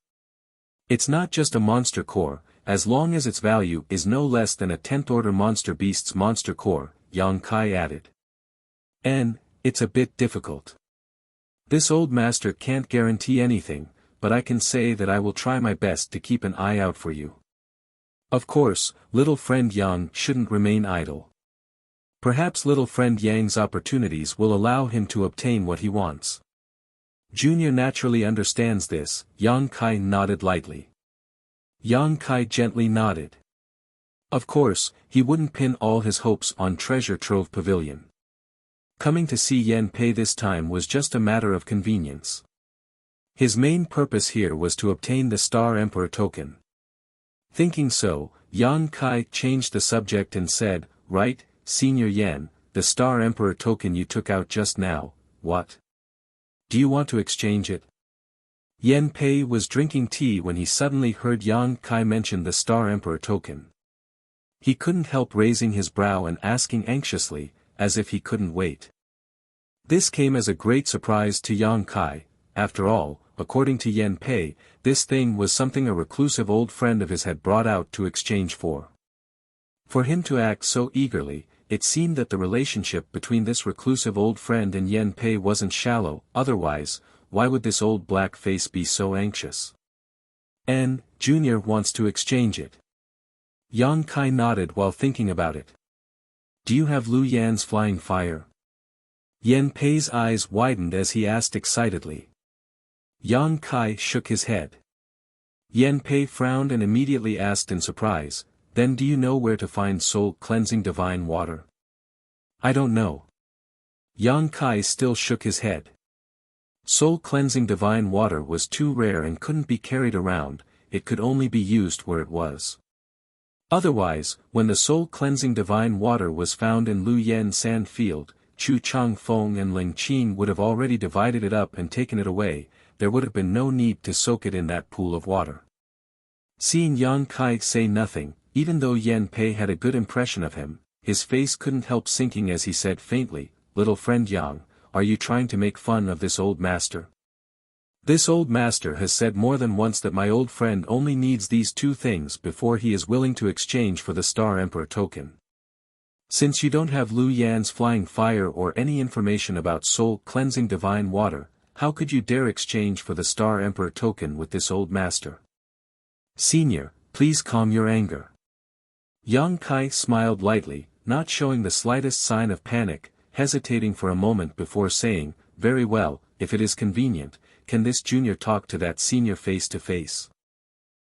It's not just a monster core, as long as its value is no less than a 10th order monster beast's monster core, Yang Kai added. And it's a bit difficult. This old master can't guarantee anything, but I can say that I will try my best to keep an eye out for you. Of course, little friend Yang shouldn't remain idle. Perhaps little friend Yang's opportunities will allow him to obtain what he wants. Junior naturally understands this, Yang Kai nodded lightly. Yang Kai gently nodded. Of course, he wouldn't pin all his hopes on Treasure Trove Pavilion. Coming to see Yan Pei this time was just a matter of convenience. His main purpose here was to obtain the Star Emperor token. Thinking so, Yang Kai changed the subject and said, "Right, Senior Yan, the Star Emperor token you took out just now, what? Do you want to exchange it?" Yan Pei was drinking tea when he suddenly heard Yang Kai mention the Star Emperor token. He couldn't help raising his brow and asking anxiously, as if he couldn't wait. This came as a great surprise to Yang Kai. After all, according to Yan Pei, this thing was something a reclusive old friend of his had brought out to exchange for. For him to act so eagerly, it seemed that the relationship between this reclusive old friend and Yan Pei wasn't shallow, otherwise, why would this old black face be so anxious? "And, Junior wants to exchange it." Yang Kai nodded while thinking about it. "Do you have Lu Yan's flying fire?" Yan Pei's eyes widened as he asked excitedly. Yang Kai shook his head. Yan Pei frowned and immediately asked in surprise, "Then do you know where to find soul-cleansing divine water?" "I don't know." Yang Kai still shook his head. Soul-cleansing divine water was too rare and couldn't be carried around, it could only be used where it was. Otherwise, when the soul-cleansing divine water was found in Lu Yan Sand Field, Chu Chang Feng and Ling Qin would have already divided it up and taken it away, there would have been no need to soak it in that pool of water. Seeing Yang Kai say nothing, even though Yan Pei had a good impression of him, his face couldn't help sinking as he said faintly, "Little friend Yang, are you trying to make fun of this old master? This old master has said more than once that my old friend only needs these two things before he is willing to exchange for the Star Emperor token. Since you don't have Lu Yan's flying fire or any information about soul-cleansing divine water, how could you dare exchange for the Star Emperor token with this old master? Senior, please calm your anger." Yang Kai smiled lightly, not showing the slightest sign of panic, hesitating for a moment before saying, "Very well, if it is convenient, can this junior talk to that senior face to face?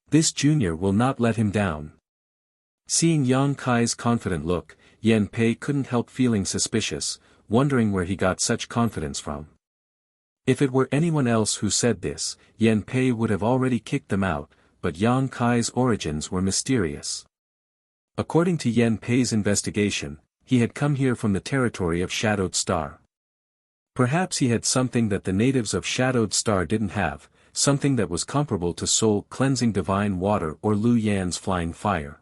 This junior will not let him down." Seeing Yang Kai's confident look, Yan Pei couldn't help feeling suspicious, wondering where he got such confidence from. If it were anyone else who said this, Yan Pei would have already kicked them out, but Yang Kai's origins were mysterious. According to Yan Pei's investigation, he had come here from the territory of Shadowed Star. Perhaps he had something that the natives of Shadowed Star didn't have, something that was comparable to soul-cleansing divine water or Lu Yan's flying fire.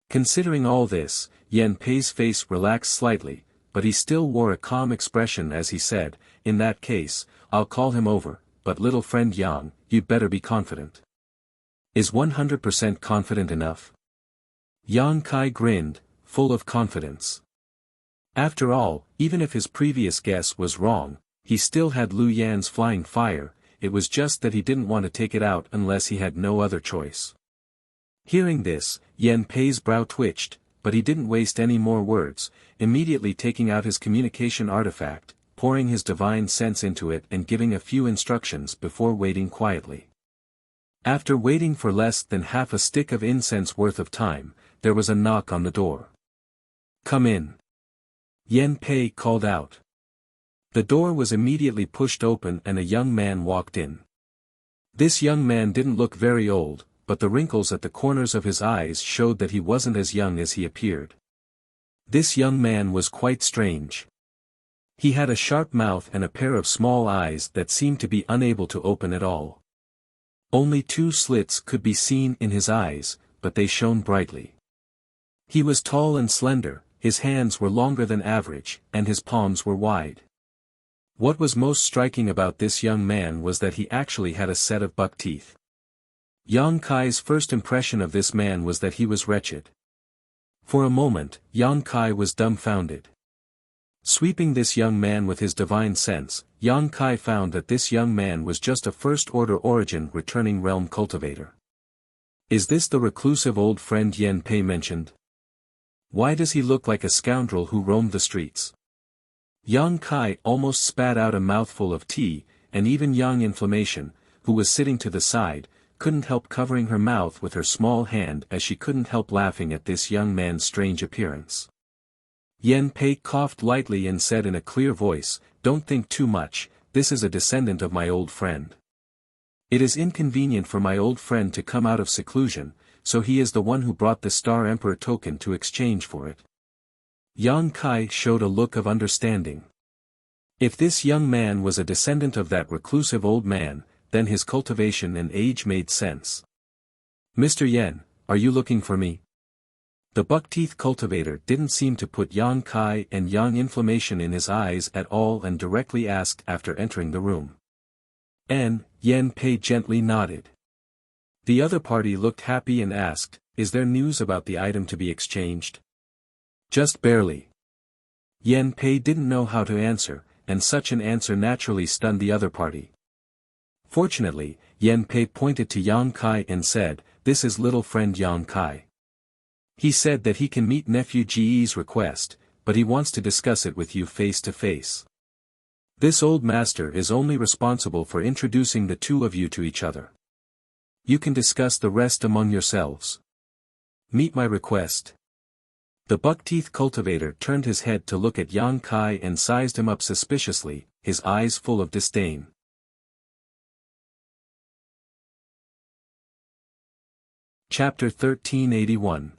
Considering all this, Yan Pei's face relaxed slightly, but he still wore a calm expression as he said, "In that case, I'll call him over, but little friend Yang, you'd better be confident." "Is 100% confident enough?" Yang Kai grinned, full of confidence. After all, even if his previous guess was wrong, he still had Lu Yan's flying fire, it was just that he didn't want to take it out unless he had no other choice. Hearing this, Yan Pei's brow twitched, but he didn't waste any more words, immediately taking out his communication artifact, pouring his divine sense into it and giving a few instructions before waiting quietly. After waiting for less than half a stick of incense worth of time, there was a knock on the door. "Come in." Yan Pei called out. The door was immediately pushed open and a young man walked in. This young man didn't look very old, but the wrinkles at the corners of his eyes showed that he wasn't as young as he appeared. This young man was quite strange. He had a sharp mouth and a pair of small eyes that seemed to be unable to open at all. Only 2 slits could be seen in his eyes, but they shone brightly. He was tall and slender, his hands were longer than average, and his palms were wide. What was most striking about this young man was that he actually had a set of buck teeth. Yang Kai's first impression of this man was that he was wretched. For a moment, Yang Kai was dumbfounded. Sweeping this young man with his divine sense, Yang Kai found that this young man was just a first-order origin returning realm cultivator. Is this the reclusive old friend Yen Pei mentioned? Why does he look like a scoundrel who roamed the streets? Yang Kai almost spat out a mouthful of tea, and even Yang Inflammation, who was sitting to the side, couldn't help covering her mouth with her small hand as she couldn't help laughing at this young man's strange appearance. Yen Pei coughed lightly and said in a clear voice, "Don't think too much, this is a descendant of my old friend. It is inconvenient for my old friend to come out of seclusion, so he is the one who brought the Star Emperor token to exchange for it." Yang Kai showed a look of understanding. If this young man was a descendant of that reclusive old man, then his cultivation and age made sense. "Mr. Yen, are you looking for me?" The buck-teeth cultivator didn't seem to put Yang Kai and Yang Inflammation in his eyes at all and directly asked after entering the room. Yen Pei gently nodded. The other party looked happy and asked, "Is there news about the item to be exchanged?" "Just barely." Yen Pei didn't know how to answer, and such an answer naturally stunned the other party. Fortunately, Yen Pei pointed to Yang Kai and said, "This is little friend Yang Kai. He said that he can meet nephew Ji's request, but he wants to discuss it with you face to face. This old master is only responsible for introducing the 2 of you to each other. You can discuss the rest among yourselves. Meet my request." The buck-teeth cultivator turned his head to look at Yang Kai and sized him up suspiciously, his eyes full of disdain. Chapter 1381.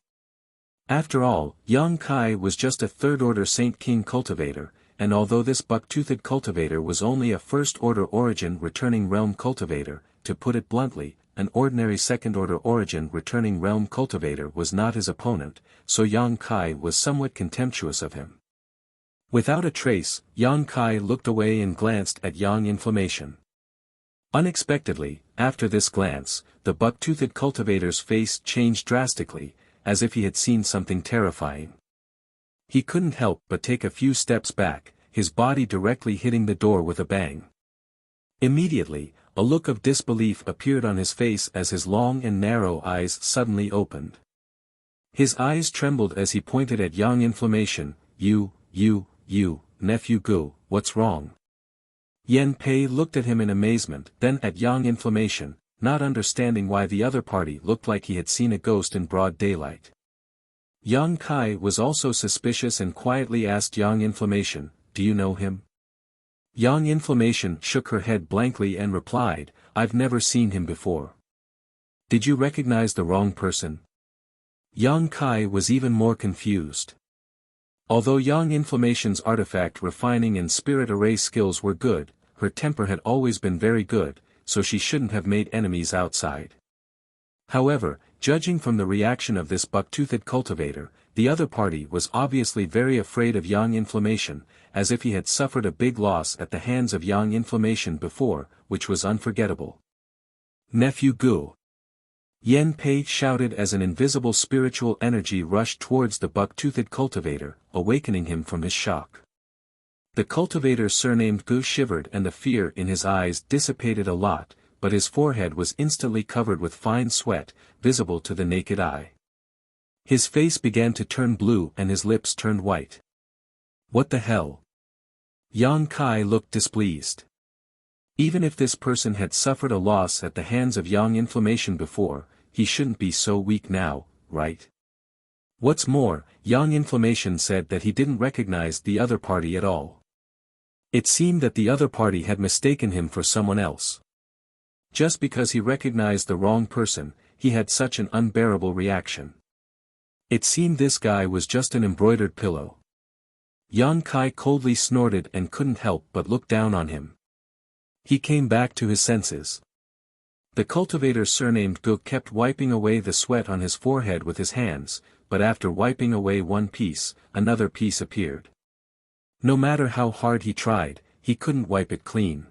After all, Yang Kai was just a third-order Saint King cultivator, and although this buck-toothed cultivator was only a first-order origin returning realm cultivator, to put it bluntly, an ordinary second-order origin returning realm cultivator was not his opponent, so Yang Kai was somewhat contemptuous of him. Without a trace, Yang Kai looked away and glanced at Yang Inflammation. Unexpectedly, after this glance, the buck-toothed cultivator's face changed drastically, as if he had seen something terrifying. He couldn't help but take a few steps back, his body directly hitting the door with a bang. Immediately, a look of disbelief appeared on his face as his long and narrow eyes suddenly opened. His eyes trembled as he pointed at Yang Inflammation. You, nephew Gu, what's wrong?" Yen Pei looked at him in amazement, then at Yang Inflammation, not understanding why the other party looked like he had seen a ghost in broad daylight. Yang Kai was also suspicious and quietly asked Yang Inflammation, "Do you know him?" Yang Inflammation shook her head blankly and replied, "I've never seen him before." "Did you recognize the wrong person?" Yang Kai was even more confused. Although Yang Inflammation's artifact refining and spirit array skills were good, her temper had always been very good, so she shouldn't have made enemies outside. However, judging from the reaction of this buck-toothed cultivator, the other party was obviously very afraid of Yang Inflammation, as if he had suffered a big loss at the hands of Yang Inflammation before, which was unforgettable. "Nephew Gu!" Yen Pei shouted as an invisible spiritual energy rushed towards the buck-toothed cultivator, awakening him from his shock. The cultivator surnamed Gu shivered and the fear in his eyes dissipated a lot, but his forehead was instantly covered with fine sweat, visible to the naked eye. His face began to turn blue and his lips turned white. "What the hell?" Yang Kai looked displeased. Even if this person had suffered a loss at the hands of Yang Inflammation before, he shouldn't be so weak now, right? What's more, Yang Inflammation said that he didn't recognize the other party at all. It seemed that the other party had mistaken him for someone else. Just because he recognized the wrong person, he had such an unbearable reaction. It seemed this guy was just an embroidered pillow. Yang Kai coldly snorted and couldn't help but look down on him. He came back to his senses. The cultivator surnamed Gu kept wiping away the sweat on his forehead with his hands, but after wiping away one piece, another piece appeared. No matter how hard he tried, he couldn't wipe it clean.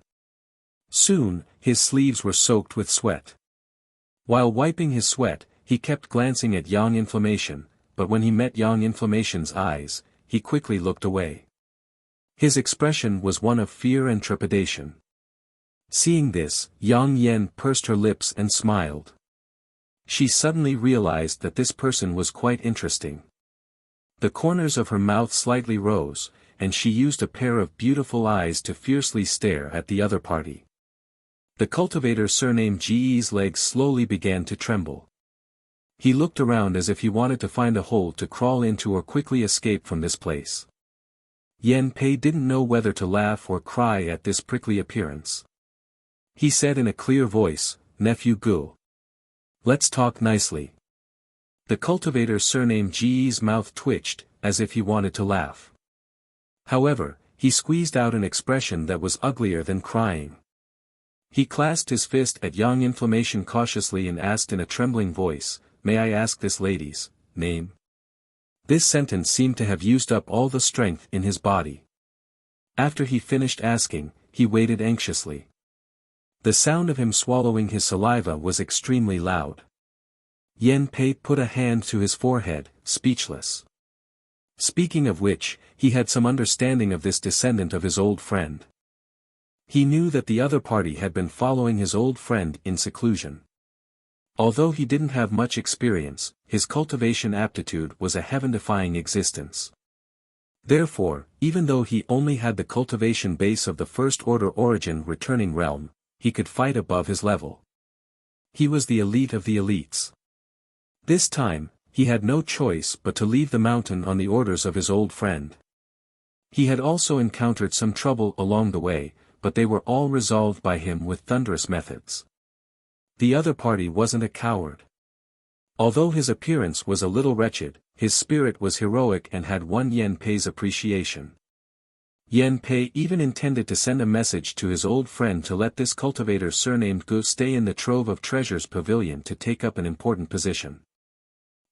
Soon, his sleeves were soaked with sweat. While wiping his sweat, he kept glancing at Yang Inflammation, but when he met Yang Inflammation's eyes, he quickly looked away. His expression was one of fear and trepidation. Seeing this, Yang Yen pursed her lips and smiled. She suddenly realized that this person was quite interesting. The corners of her mouth slightly rose, and she used a pair of beautiful eyes to fiercely stare at the other party. The cultivator surnamed Ji's legs slowly began to tremble. He looked around as if he wanted to find a hole to crawl into or quickly escape from this place. Yan Pei didn't know whether to laugh or cry at this prickly appearance. He said in a clear voice, "Nephew Gu. Let's talk nicely." The cultivator surnamed Ji's mouth twitched, as if he wanted to laugh. However, he squeezed out an expression that was uglier than crying. He clasped his fist at Yang Inflammation cautiously and asked in a trembling voice, "May I ask this lady's name?" This sentence seemed to have used up all the strength in his body. After he finished asking, he waited anxiously. The sound of him swallowing his saliva was extremely loud. Yan Pei put a hand to his forehead, speechless. Speaking of which, he had some understanding of this descendant of his old friend. He knew that the other party had been following his old friend in seclusion. Although he didn't have much experience, his cultivation aptitude was a heaven-defying existence. Therefore, even though he only had the cultivation base of the first-order origin returning realm, he could fight above his level. He was the elite of the elites. This time, he had no choice but to leave the mountain on the orders of his old friend. He had also encountered some trouble along the way, but they were all resolved by him with thunderous methods. The other party wasn't a coward. Although his appearance was a little wretched, his spirit was heroic and had won Yan Pei's appreciation. Yan Pei even intended to send a message to his old friend to let this cultivator surnamed Gu stay in the Trove of Treasures pavilion to take up an important position.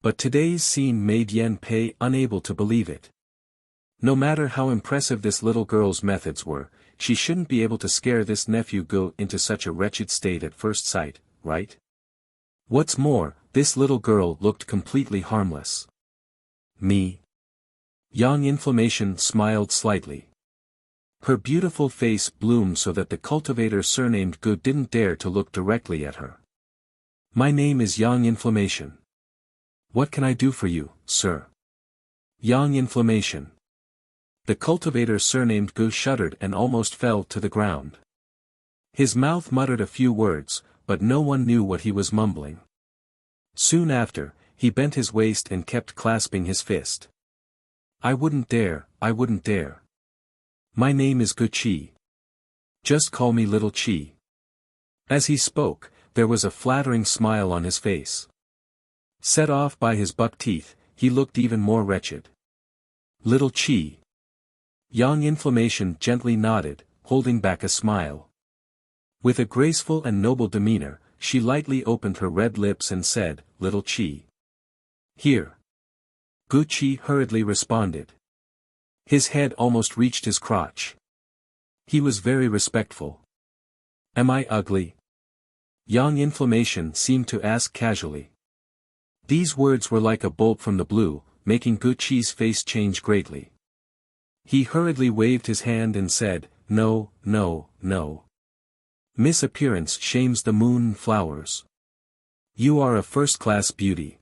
But today's scene made Yan Pei unable to believe it. No matter how impressive this little girl's methods were, she shouldn't be able to scare this nephew Gu into such a wretched state at first sight, right? What's more, this little girl looked completely harmless. Me? Yang Inflammation smiled slightly. Her beautiful face bloomed so that the cultivator surnamed Gu didn't dare to look directly at her. "My name is Yang Inflammation. What can I do for you, sir?" Yang Inflammation. The cultivator surnamed Gu shuddered and almost fell to the ground. His mouth muttered a few words, but no one knew what he was mumbling. Soon after, he bent his waist and kept clasping his fist. I wouldn't dare. My name is Gu Chi. Just call me Little Chi." As he spoke, there was a flattering smile on his face. Set off by his buck teeth, he looked even more wretched. "Little Chi." Yang Inflammation gently nodded, holding back a smile. With a graceful and noble demeanor, she lightly opened her red lips and said, "Little Chi." "Here." Gu Chi hurriedly responded. His head almost reached his crotch. He was very respectful. "Am I ugly?" Yang Inflammation seemed to ask casually. These words were like a bolt from the blue, making Gu Chi's face change greatly. He hurriedly waved his hand and said, "No. Miss Appearance shames the moon and flowers. You are a first-class beauty.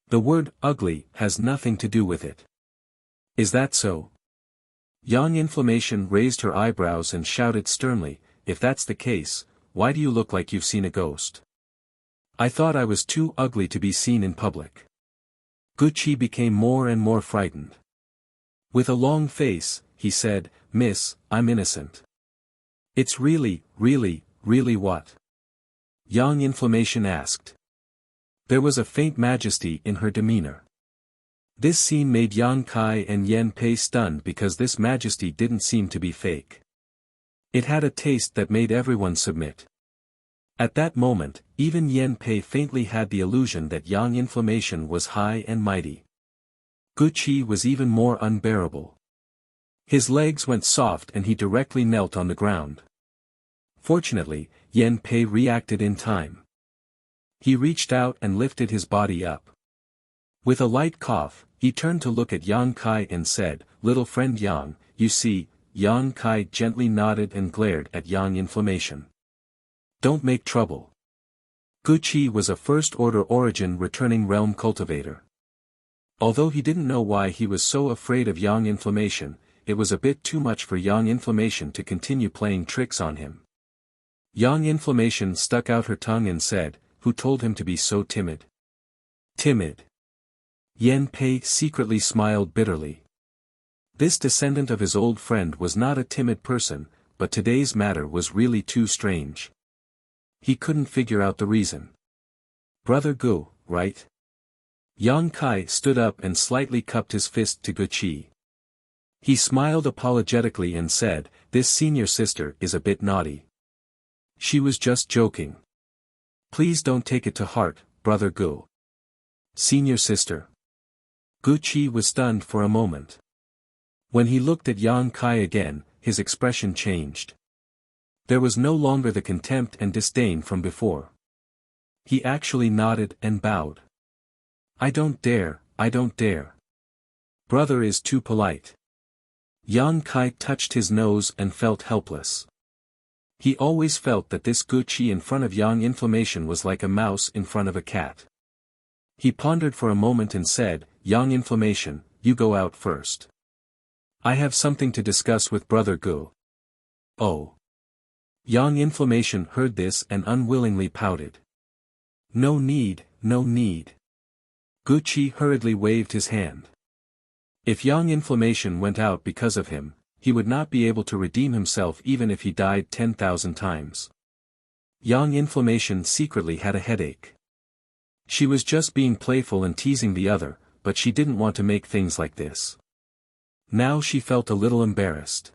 The word ugly has nothing to do with it. Is that so?" Yang Inflammation raised her eyebrows and shouted sternly, "If that's the case, why do you look like you've seen a ghost? I thought I was too ugly to be seen in public." Gu Chi became more and more frightened. With a long face, he said, "Miss, I'm innocent. It's really what?" Yang Inflammation asked. There was a faint majesty in her demeanor. This scene made Yang Kai and Yen Pei stunned because this majesty didn't seem to be fake. It had a taste that made everyone submit. At that moment, even Yen Pei faintly had the illusion that Yang Inflammation was high and mighty. Gu Qi was even more unbearable. His legs went soft and he directly knelt on the ground. Fortunately, Yen Pei reacted in time. He reached out and lifted his body up. With a light cough, he turned to look at Yang Kai and said, "Little friend Yang, you see." Yang Kai gently nodded and glared at Yang Inflammation. "Don't make trouble." Gu Qi was a first-order origin returning realm cultivator. Although he didn't know why he was so afraid of Yang Inflammation, it was a bit too much for Yang Inflammation to continue playing tricks on him. Yang Inflammation stuck out her tongue and said, "Who told him to be so timid?" Timid. Yen Pei secretly smiled bitterly. This descendant of his old friend was not a timid person, but today's matter was really too strange. He couldn't figure out the reason. "Brother Gu, right?" Yang Kai stood up and slightly cupped his fist to Gu Qi. He smiled apologetically and said, "This senior sister is a bit naughty. She was just joking. Please don't take it to heart, Brother Gu." Senior sister. Gu Qi was stunned for a moment. When he looked at Yang Kai again, his expression changed. There was no longer the contempt and disdain from before. He actually nodded and bowed. I don't dare. Brother is too polite." Yang Kai touched his nose and felt helpless. He always felt that this Gu Qi in front of Yang Inflammation was like a mouse in front of a cat. He pondered for a moment and said, "Yang Inflammation, you go out first. I have something to discuss with Brother Gu." "Oh." Yang Inflammation heard this and unwillingly pouted. No need. Gu Qi hurriedly waved his hand. If Yang Inflammation went out because of him, he would not be able to redeem himself even if he died 10,000 times. Yang Inflammation secretly had a headache. She was just being playful and teasing the other, but she didn't want to make things like this. Now she felt a little embarrassed.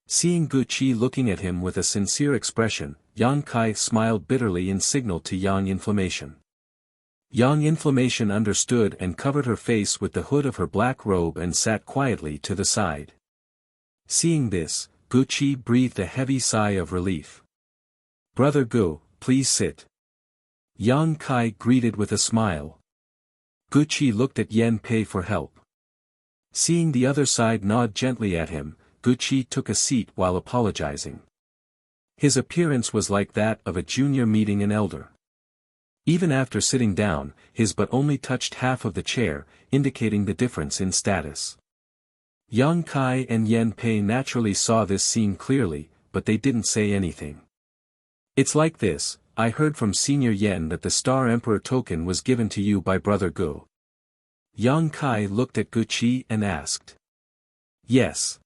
Seeing Gu Qi looking at him with a sincere expression, Yang Kai smiled bitterly in signal to Yang Inflammation. Yang Inflammation understood and covered her face with the hood of her black robe and sat quietly to the side. Seeing this, Gu Qi breathed a heavy sigh of relief. "Brother Gu, please sit." Yang Kai greeted with a smile. Gu Qi looked at Yen Pei for help. Seeing the other side nod gently at him, Gu Qi took a seat while apologizing. His appearance was like that of a junior meeting an elder. Even after sitting down, his butt only touched half of the chair, indicating the difference in status. Yang Kai and Yen Pei naturally saw this scene clearly, but they didn't say anything. "It's like this, I heard from Senior Yen that the Star Emperor token was given to you by Brother Gu." Yang Kai looked at Gu Qi and asked. "Yes."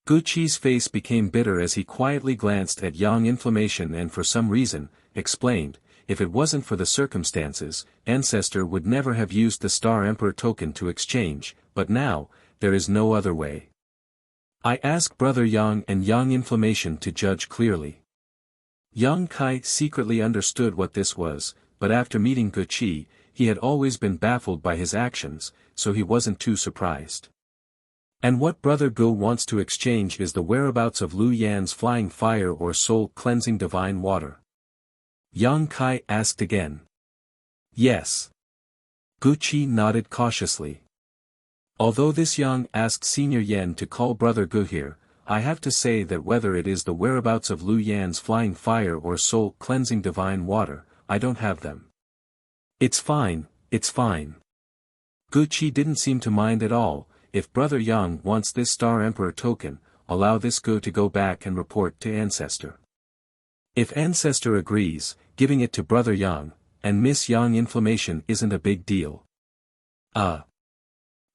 Gu Qi's face became bitter as he quietly glanced at Yang Inflammation and for some reason, explained, "If it wasn't for the circumstances, Ancestor would never have used the Star Emperor token to exchange, but now, there is no other way. I ask Brother Yang and Yang Inflammation to judge clearly." Yang Kai secretly understood what this was, but after meeting Gu Qi, he had always been baffled by his actions, so he wasn't too surprised. "And what Brother Gu wants to exchange is the whereabouts of Lu Yan's flying fire or soul-cleansing divine water?" Yang Kai asked again. "Yes." Gu Qi nodded cautiously. "Although this Yang asked Senior Yen to call Brother Gu here, I have to say that whether it is the whereabouts of Lu Yan's flying fire or soul-cleansing divine water, I don't have them." It's fine. Gu Qi didn't seem to mind at all. "If Brother Yang wants this Star Emperor token, allow this Gu to go back and report to Ancestor. If Ancestor agrees, giving it to Brother Yang, and Miss Yang Inflammation isn't a big deal."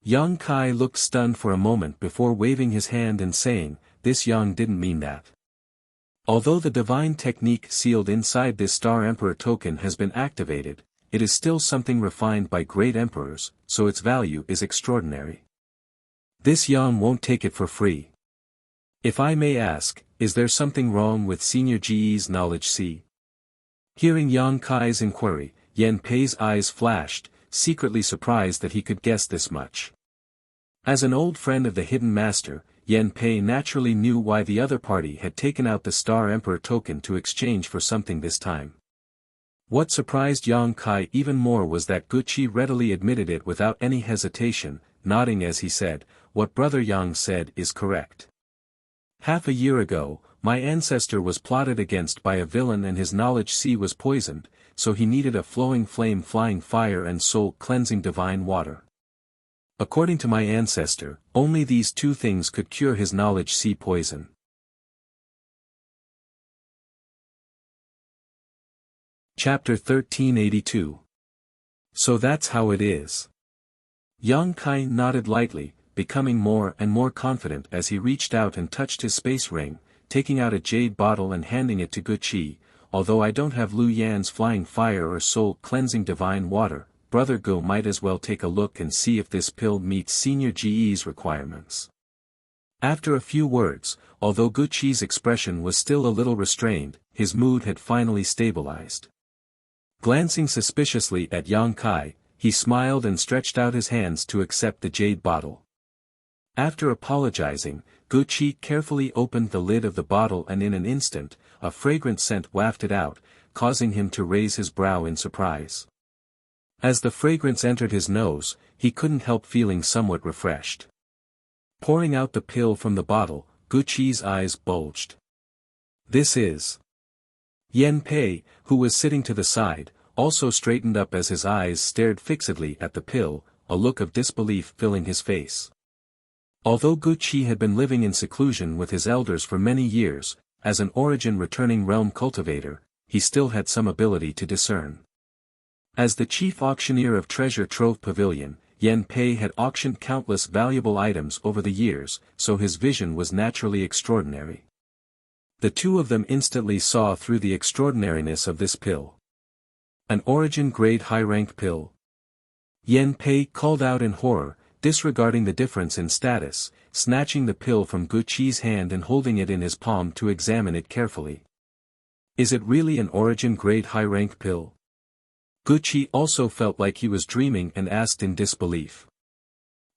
Yang Kai looked stunned for a moment before waving his hand and saying, "This Yang didn't mean that." Although the divine technique sealed inside this Star Emperor token has been activated, it is still something refined by great emperors, so its value is extraordinary. This Yang won't take it for free. If I may ask, is there something wrong with Senior GE's knowledge C? Hearing Yang Kai's inquiry, Yan Pei's eyes flashed, secretly surprised that he could guess this much. As an old friend of the hidden master, Yan Pei naturally knew why the other party had taken out the Star Emperor token to exchange for something this time. What surprised Yang Kai even more was that Guqi readily admitted it without any hesitation, nodding as he said, "What Brother Yang said is correct. Half a year ago, my ancestor was plotted against by a villain and his knowledge sea was poisoned, so he needed a flowing flame flying fire and soul cleansing divine water. According to my ancestor, only these two things could cure his knowledge sea poison." Chapter 1382. So that's how it is. Yang Kai nodded lightly, becoming more and more confident as he reached out and touched his space ring, taking out a jade bottle and handing it to Guqi. "Although I don't have Lu Yan's flying fire or soul cleansing divine water, Brother Go might as well take a look and see if this pill meets Senior GE's requirements." After a few words, although Guqi's expression was still a little restrained, his mood had finally stabilized. Glancing suspiciously at Yang Kai, he smiled and stretched out his hands to accept the jade bottle. After apologizing, Guqi carefully opened the lid of the bottle and in an instant, a fragrant scent wafted out, causing him to raise his brow in surprise. As the fragrance entered his nose, he couldn't help feeling somewhat refreshed. Pouring out the pill from the bottle, Guqi's eyes bulged. "This is..." Yan Pei, who was sitting to the side, also straightened up as his eyes stared fixedly at the pill, a look of disbelief filling his face. Although Guqi had been living in seclusion with his elders for many years, as an origin-returning realm cultivator, he still had some ability to discern. As the chief auctioneer of Treasure Trove Pavilion, Yan Pei had auctioned countless valuable items over the years, so his vision was naturally extraordinary. The two of them instantly saw through the extraordinariness of this pill. An origin-grade high-rank pill? Yan Pei called out in horror, disregarding the difference in status, snatching the pill from Guqi's hand and holding it in his palm to examine it carefully. "Is it really an origin-grade high-rank pill?" Guqi also felt like he was dreaming and asked in disbelief.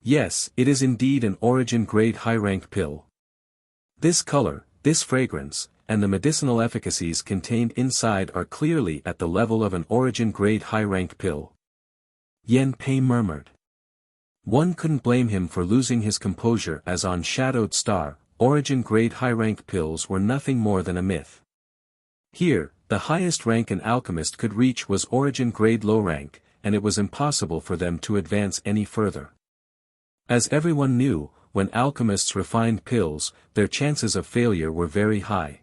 "Yes, it is indeed an origin-grade high-rank pill. This color, this fragrance, and the medicinal efficacies contained inside are clearly at the level of an origin-grade high-rank pill." Yan Pei murmured. One couldn't blame him for losing his composure, as on Shadowed Star, origin-grade high-rank pills were nothing more than a myth. Here, the highest rank an alchemist could reach was origin-grade low rank, and it was impossible for them to advance any further. As everyone knew, when alchemists refined pills, their chances of failure were very high.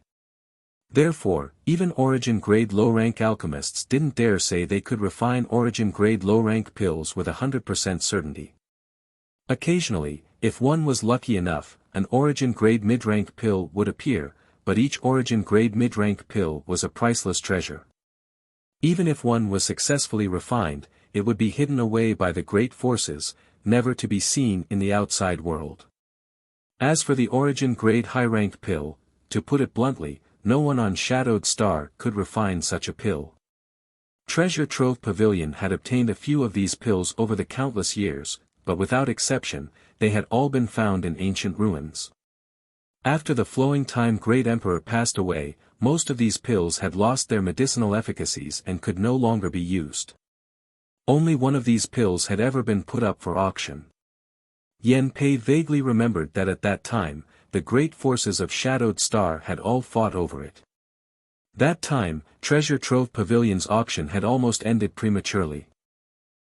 Therefore, even origin-grade low-rank alchemists didn't dare say they could refine origin-grade low-rank pills with 100% certainty. Occasionally, if one was lucky enough, an origin-grade mid-rank pill would appear, but each origin-grade mid-rank pill was a priceless treasure. Even if one was successfully refined, it would be hidden away by the great forces, never to be seen in the outside world. As for the origin-grade high-rank pill, to put it bluntly, no one on Shadowed Star could refine such a pill. Treasure Trove Pavilion had obtained a few of these pills over the countless years, but without exception, they had all been found in ancient ruins. After the flowing time Great Emperor passed away, most of these pills had lost their medicinal efficacies and could no longer be used. Only one of these pills had ever been put up for auction. Yan Pei vaguely remembered that at that time, the great forces of Shadowed Star had all fought over it. That time, Treasure Trove Pavilion's auction had almost ended prematurely.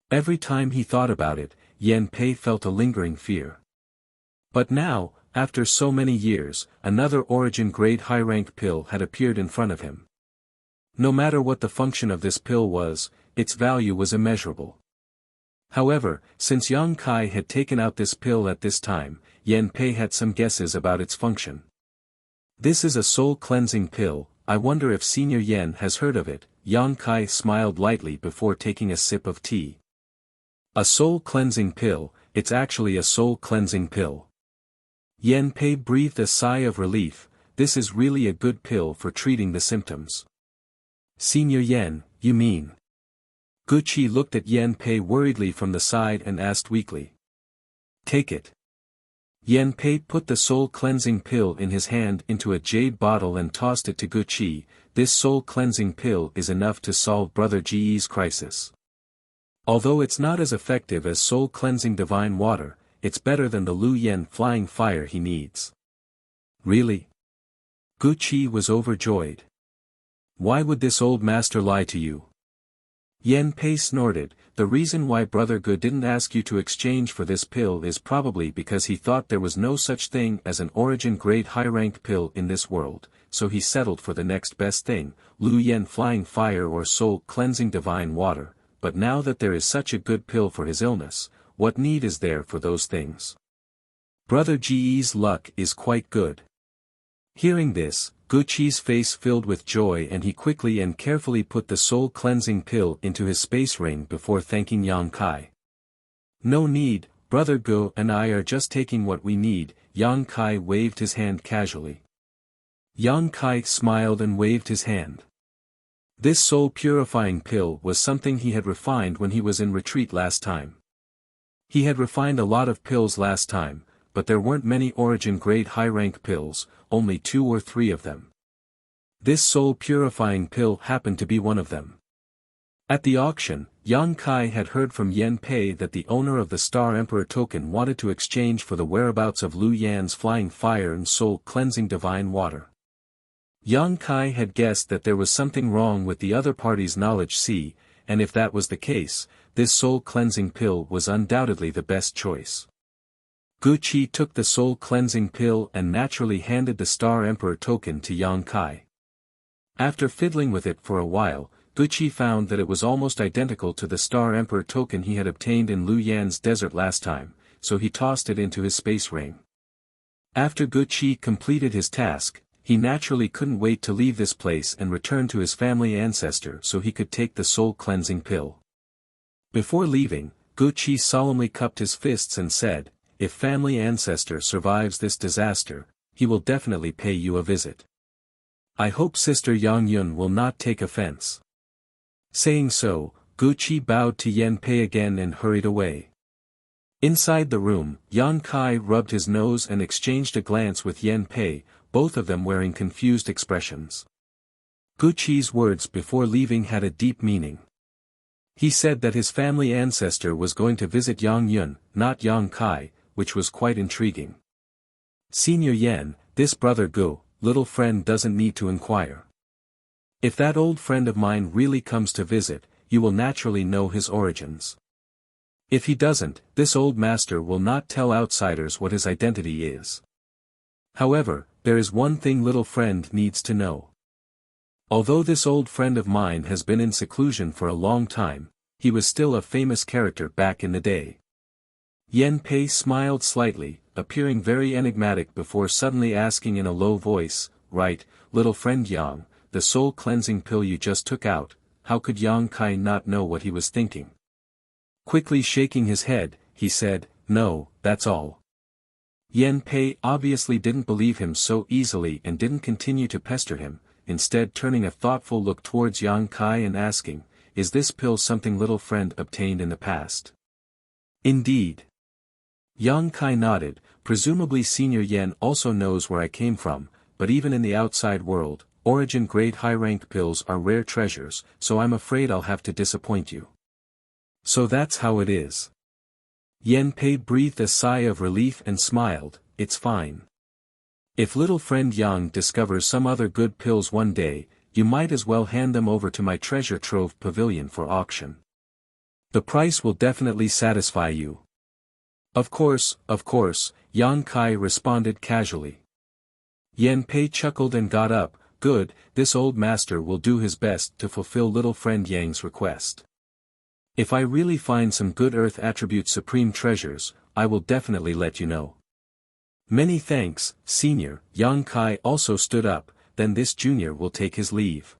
Every time he thought about it, Yan Pei felt a lingering fear. But now, after so many years, another origin-grade high-rank pill had appeared in front of him. No matter what the function of this pill was, its value was immeasurable. However, since Yang Kai had taken out this pill at this time, Yan Pei had some guesses about its function. This is a soul-cleansing pill, I wonder if Senior Yen has heard of it. Yang Kai smiled lightly before taking a sip of tea. A soul-cleansing pill, it's actually a soul-cleansing pill. Yen Pei breathed a sigh of relief, this is really a good pill for treating the symptoms. Senior Yen, you mean? Guqi looked at Yen Pei worriedly from the side and asked weakly. Take it. Yen Pei put the soul-cleansing pill in his hand into a jade bottle and tossed it to Guqi. This soul-cleansing pill is enough to solve Brother Ji's crisis. Although it's not as effective as soul-cleansing divine water, it's better than the Lu Yen flying fire he needs. Really? Guqi was overjoyed. Why would this old master lie to you? Yen Pei snorted, the reason why Brother Gu didn't ask you to exchange for this pill is probably because he thought there was no such thing as an origin grade high-ranked pill in this world, so he settled for the next best thing, Lu Yen flying fire or soul-cleansing divine water, but now that there is such a good pill for his illness, what need is there for those things? Brother Ji's luck is quite good. Hearing this, Guqi's face filled with joy and he quickly and carefully put the soul-cleansing pill into his space ring before thanking Yang Kai. No need, Brother Gu and I are just taking what we need. Yang Kai waved his hand casually. Yang Kai smiled and waved his hand. This soul-purifying pill was something he had refined when he was in retreat last time. He had refined a lot of pills last time, but there weren't many origin-grade high-rank pills, only 2 or 3 of them. This soul-purifying pill happened to be one of them. At the auction, Yang Kai had heard from Yen Pei that the owner of the Star Emperor token wanted to exchange for the whereabouts of Lu Yan's flying fire and soul-cleansing divine water. Yang Kai had guessed that there was something wrong with the other party's knowledge sea, and if that was the case, this soul-cleansing pill was undoubtedly the best choice. Guqi took the soul-cleansing pill and naturally handed the Star Emperor token to Yang Kai. After fiddling with it for a while, Guqi found that it was almost identical to the Star Emperor token he had obtained in Lu Yan's desert last time, so he tossed it into his space ring. After Guqi completed his task, he naturally couldn't wait to leave this place and return to his family ancestor so he could take the soul-cleansing pill. Before leaving, Guqi solemnly cupped his fists and said, if family ancestor survives this disaster, he will definitely pay you a visit. I hope Sister Yang Yun will not take offense. Saying so, Guqi bowed to Yen Pei again and hurried away. Inside the room, Yang Kai rubbed his nose and exchanged a glance with Yen Pei, both of them wearing confused expressions. Guqi's words before leaving had a deep meaning. He said that his family ancestor was going to visit Yang Yun, not Yang Kai, which was quite intriguing. Senior Yen, this Brother Gu, little friend doesn't need to inquire. If that old friend of mine really comes to visit, you will naturally know his origins. If he doesn't, this old master will not tell outsiders what his identity is. However, there is one thing little friend needs to know. Although this old friend of mine has been in seclusion for a long time, he was still a famous character back in the day. Yen Pei smiled slightly, appearing very enigmatic before suddenly asking in a low voice, right, little friend Yang, the soul-cleansing pill you just took out, how could Yang Kai not know what he was thinking? Quickly shaking his head, he said, no, that's all. Yen Pei obviously didn't believe him so easily and didn't continue to pester him, instead turning a thoughtful look towards Yang Kai and asking, is this pill something little friend obtained in the past? Indeed. Yang Kai nodded, presumably Senior Yen also knows where I came from, but even in the outside world, origin-grade high-ranked pills are rare treasures, so I'm afraid I'll have to disappoint you. So that's how it is. Yen Pei breathed a sigh of relief and smiled, it's fine. If little friend Yang discovers some other good pills one day, you might as well hand them over to my treasure trove pavilion for auction. The price will definitely satisfy you. Of course, Yang Kai responded casually. Yen Pei chuckled and got up, good, this old master will do his best to fulfill little friend Yang's request. If I really find some good earth attribute supreme treasures, I will definitely let you know. Many thanks, Senior. Yang Kai also stood up, then this junior will take his leave.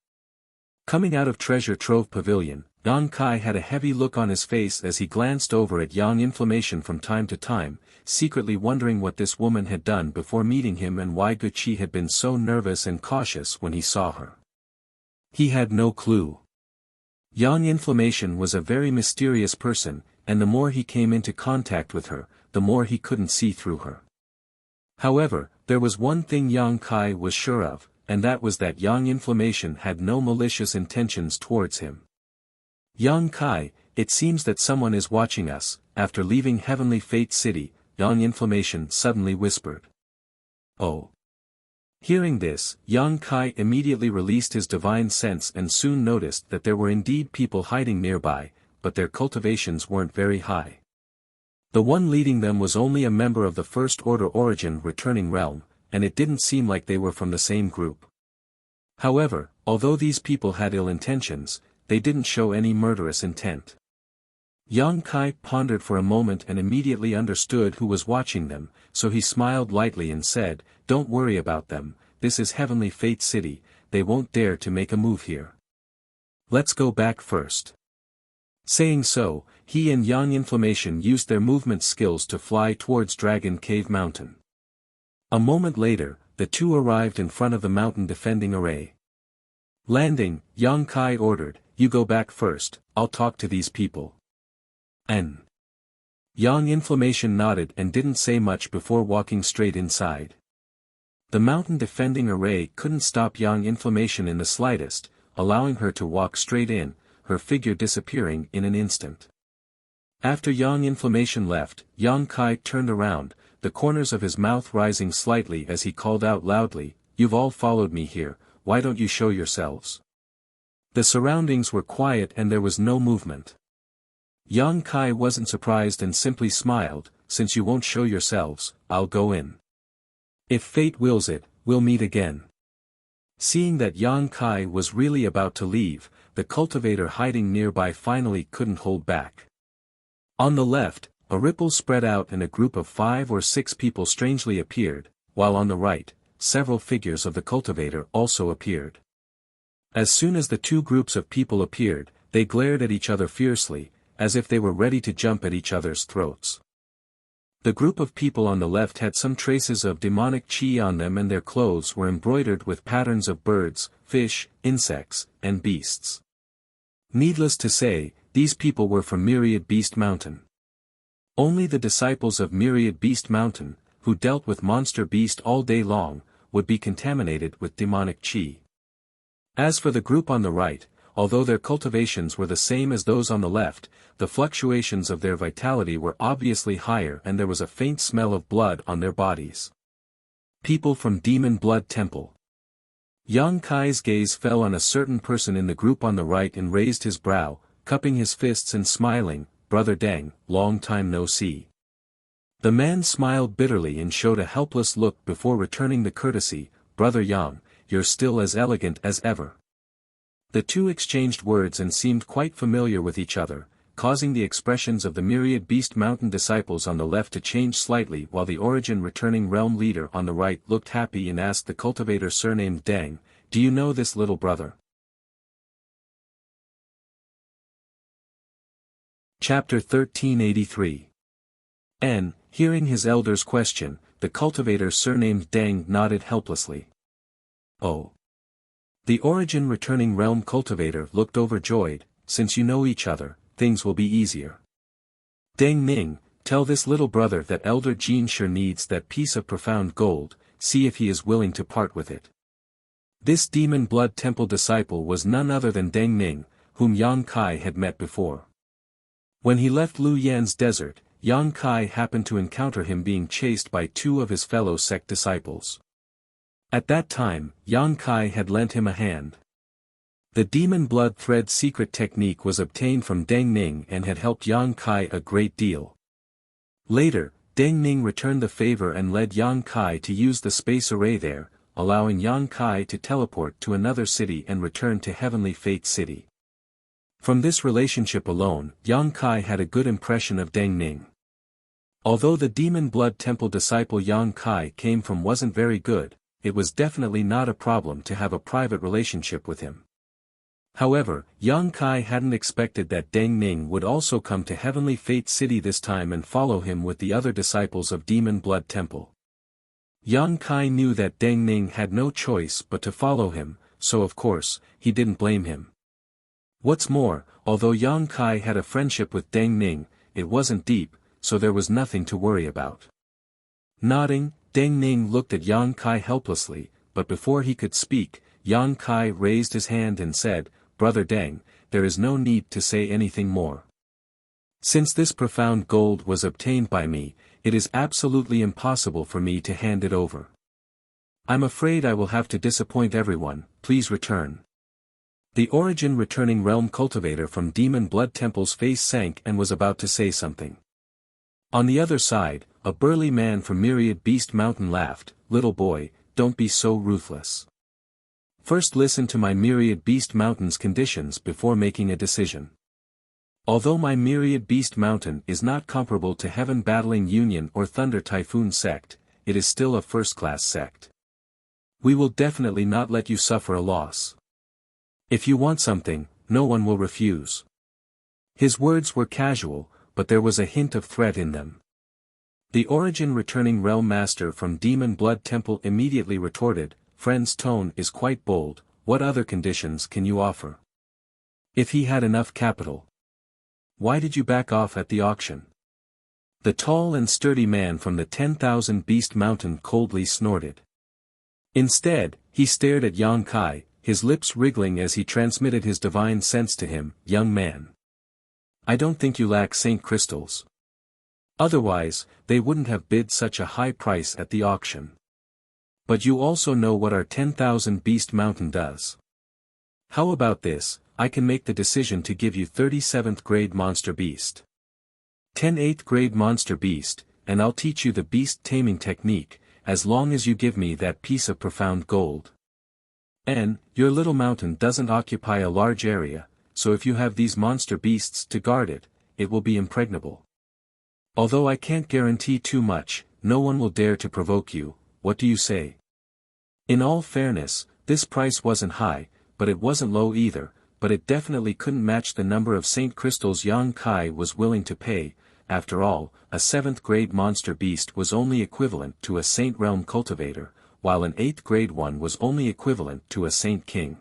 Coming out of Treasure Trove Pavilion, Yang Kai had a heavy look on his face as he glanced over at Yang Inflammation from time to time, secretly wondering what this woman had done before meeting him and why Gucci had been so nervous and cautious when he saw her. He had no clue. Yang Inflammation was a very mysterious person, and the more he came into contact with her, the more he couldn't see through her. However, there was one thing Yang Kai was sure of, and that was that Yang Inflammation had no malicious intentions towards him. Yang Kai, it seems that someone is watching us. After leaving Heavenly Fate City, Yang Inflammation suddenly whispered. Oh. Hearing this, Yang Kai immediately released his divine sense and soon noticed that there were indeed people hiding nearby, but their cultivations weren't very high. The one leading them was only a member of the First Order Origin Returning Realm, and it didn't seem like they were from the same group. However, although these people had ill intentions, they didn't show any murderous intent. Yang Kai pondered for a moment and immediately understood who was watching them, so he smiled lightly and said, "Don't worry about them, this is Heavenly Fate City, they won't dare to make a move here. Let's go back first." Saying so, he and Yang Inflammation used their movement skills to fly towards Dragon Cave Mountain. A moment later, the two arrived in front of the mountain defending array. Landing, Yang Kai ordered, "You go back first, I'll talk to these people." N. Yang Inflammation nodded and didn't say much before walking straight inside. The mountain defending array couldn't stop Yang Inflammation in the slightest, allowing her to walk straight in, her figure disappearing in an instant. After Yang Inflammation left, Yang Kai turned around, the corners of his mouth rising slightly as he called out loudly, "You've all followed me here, why don't you show yourselves?" The surroundings were quiet and there was no movement. Yang Kai wasn't surprised and simply smiled, "Since you won't show yourselves, I'll go in. If fate wills it, we'll meet again." Seeing that Yang Kai was really about to leave, the cultivator hiding nearby finally couldn't hold back. On the left, a ripple spread out and a group of 5 or 6 people strangely appeared, while on the right, several figures of the cultivator also appeared. As soon as the two groups of people appeared, they glared at each other fiercely, as if they were ready to jump at each other's throats. The group of people on the left had some traces of demonic chi on them and their clothes were embroidered with patterns of birds, fish, insects, and beasts. Needless to say, these people were from Myriad Beast Mountain. Only the disciples of Myriad Beast Mountain, who dealt with Monster Beast all day long, would be contaminated with demonic chi. As for the group on the right, although their cultivations were the same as those on the left, the fluctuations of their vitality were obviously higher and there was a faint smell of blood on their bodies. People from Demon Blood Temple. Yang Kai's gaze fell on a certain person in the group on the right and raised his brow, cupping his fists and smiling, "Brother Deng, long time no see." The man smiled bitterly and showed a helpless look before returning the courtesy, "Brother Yang, you're still as elegant as ever." The two exchanged words and seemed quite familiar with each other, causing the expressions of the Myriad Beast Mountain disciples on the left to change slightly while the Origin Returning Realm leader on the right looked happy and asked the cultivator surnamed Deng, "Do you know this little brother?" Chapter 1383. N. Hearing his elder's question, the cultivator surnamed Deng nodded helplessly. "Oh." The Origin Returning Realm cultivator looked overjoyed, "Since you know each other, things will be easier. Deng Ning, tell this little brother that Elder Jin sure needs that piece of profound gold, see if he is willing to part with it." This Demon Blood Temple disciple was none other than Deng Ning, whom Yang Kai had met before. When he left Lu Yan's desert, Yang Kai happened to encounter him being chased by 2 of his fellow sect disciples. At that time, Yang Kai had lent him a hand. The Demon Blood Thread secret technique was obtained from Deng Ning and had helped Yang Kai a great deal. Later, Deng Ning returned the favor and led Yang Kai to use the space array there, allowing Yang Kai to teleport to another city and return to Heavenly Fate City. From this relationship alone, Yang Kai had a good impression of Deng Ning. Although the Demon Blood Temple disciple Yang Kai came from wasn't very good, it was definitely not a problem to have a private relationship with him. However, Yang Kai hadn't expected that Deng Ning would also come to Heavenly Fate City this time and follow him with the other disciples of Demon Blood Temple. Yang Kai knew that Deng Ning had no choice but to follow him, so of course, he didn't blame him. What's more, although Yang Kai had a friendship with Deng Ning, it wasn't deep, so there was nothing to worry about. Nodding, Deng Ning looked at Yang Kai helplessly, but before he could speak, Yang Kai raised his hand and said, "Brother Deng, there is no need to say anything more. Since this profound gold was obtained by me, it is absolutely impossible for me to hand it over. I'm afraid I will have to disappoint everyone, please return." The Origin returning realm cultivator from Demon Blood Temple's face sank and was about to say something. On the other side, a burly man from Myriad Beast Mountain laughed, "Little boy, don't be so ruthless. First listen to my Myriad Beast Mountain's conditions before making a decision. Although my Myriad Beast Mountain is not comparable to Heaven Battling Union or Thunder Typhoon Sect, it is still a first-class sect. We will definitely not let you suffer a loss. If you want something, no one will refuse." His words were casual, but there was a hint of threat in them. The Origin returning realm master from Demon Blood Temple immediately retorted, "Friend's tone is quite bold, what other conditions can you offer? If he had enough capital, why did you back off at the auction?" The tall and sturdy man from the 10,000 Beast Mountain coldly snorted. Instead, he stared at Yang Kai, his lips wriggling as he transmitted his divine sense to him, "Young man. I don't think you lack Saint Crystals. Otherwise, they wouldn't have bid such a high price at the auction. But you also know what our 10,000 Beast Mountain does. How about this, I can make the decision to give you 37th grade Monster Beast. 10 8th grade Monster Beast, and I'll teach you the beast taming technique, as long as you give me that piece of profound gold. And, your little mountain doesn't occupy a large area, so if you have these monster beasts to guard it, it will be impregnable. Although I can't guarantee too much, no one will dare to provoke you, what do you say?" In all fairness, this price wasn't high, but it wasn't low either, but it definitely couldn't match the number of Saint Crystals Yang Kai was willing to pay. After all, a 7th grade monster beast was only equivalent to a Saint Realm cultivator, while an 8th grade one was only equivalent to a Saint King.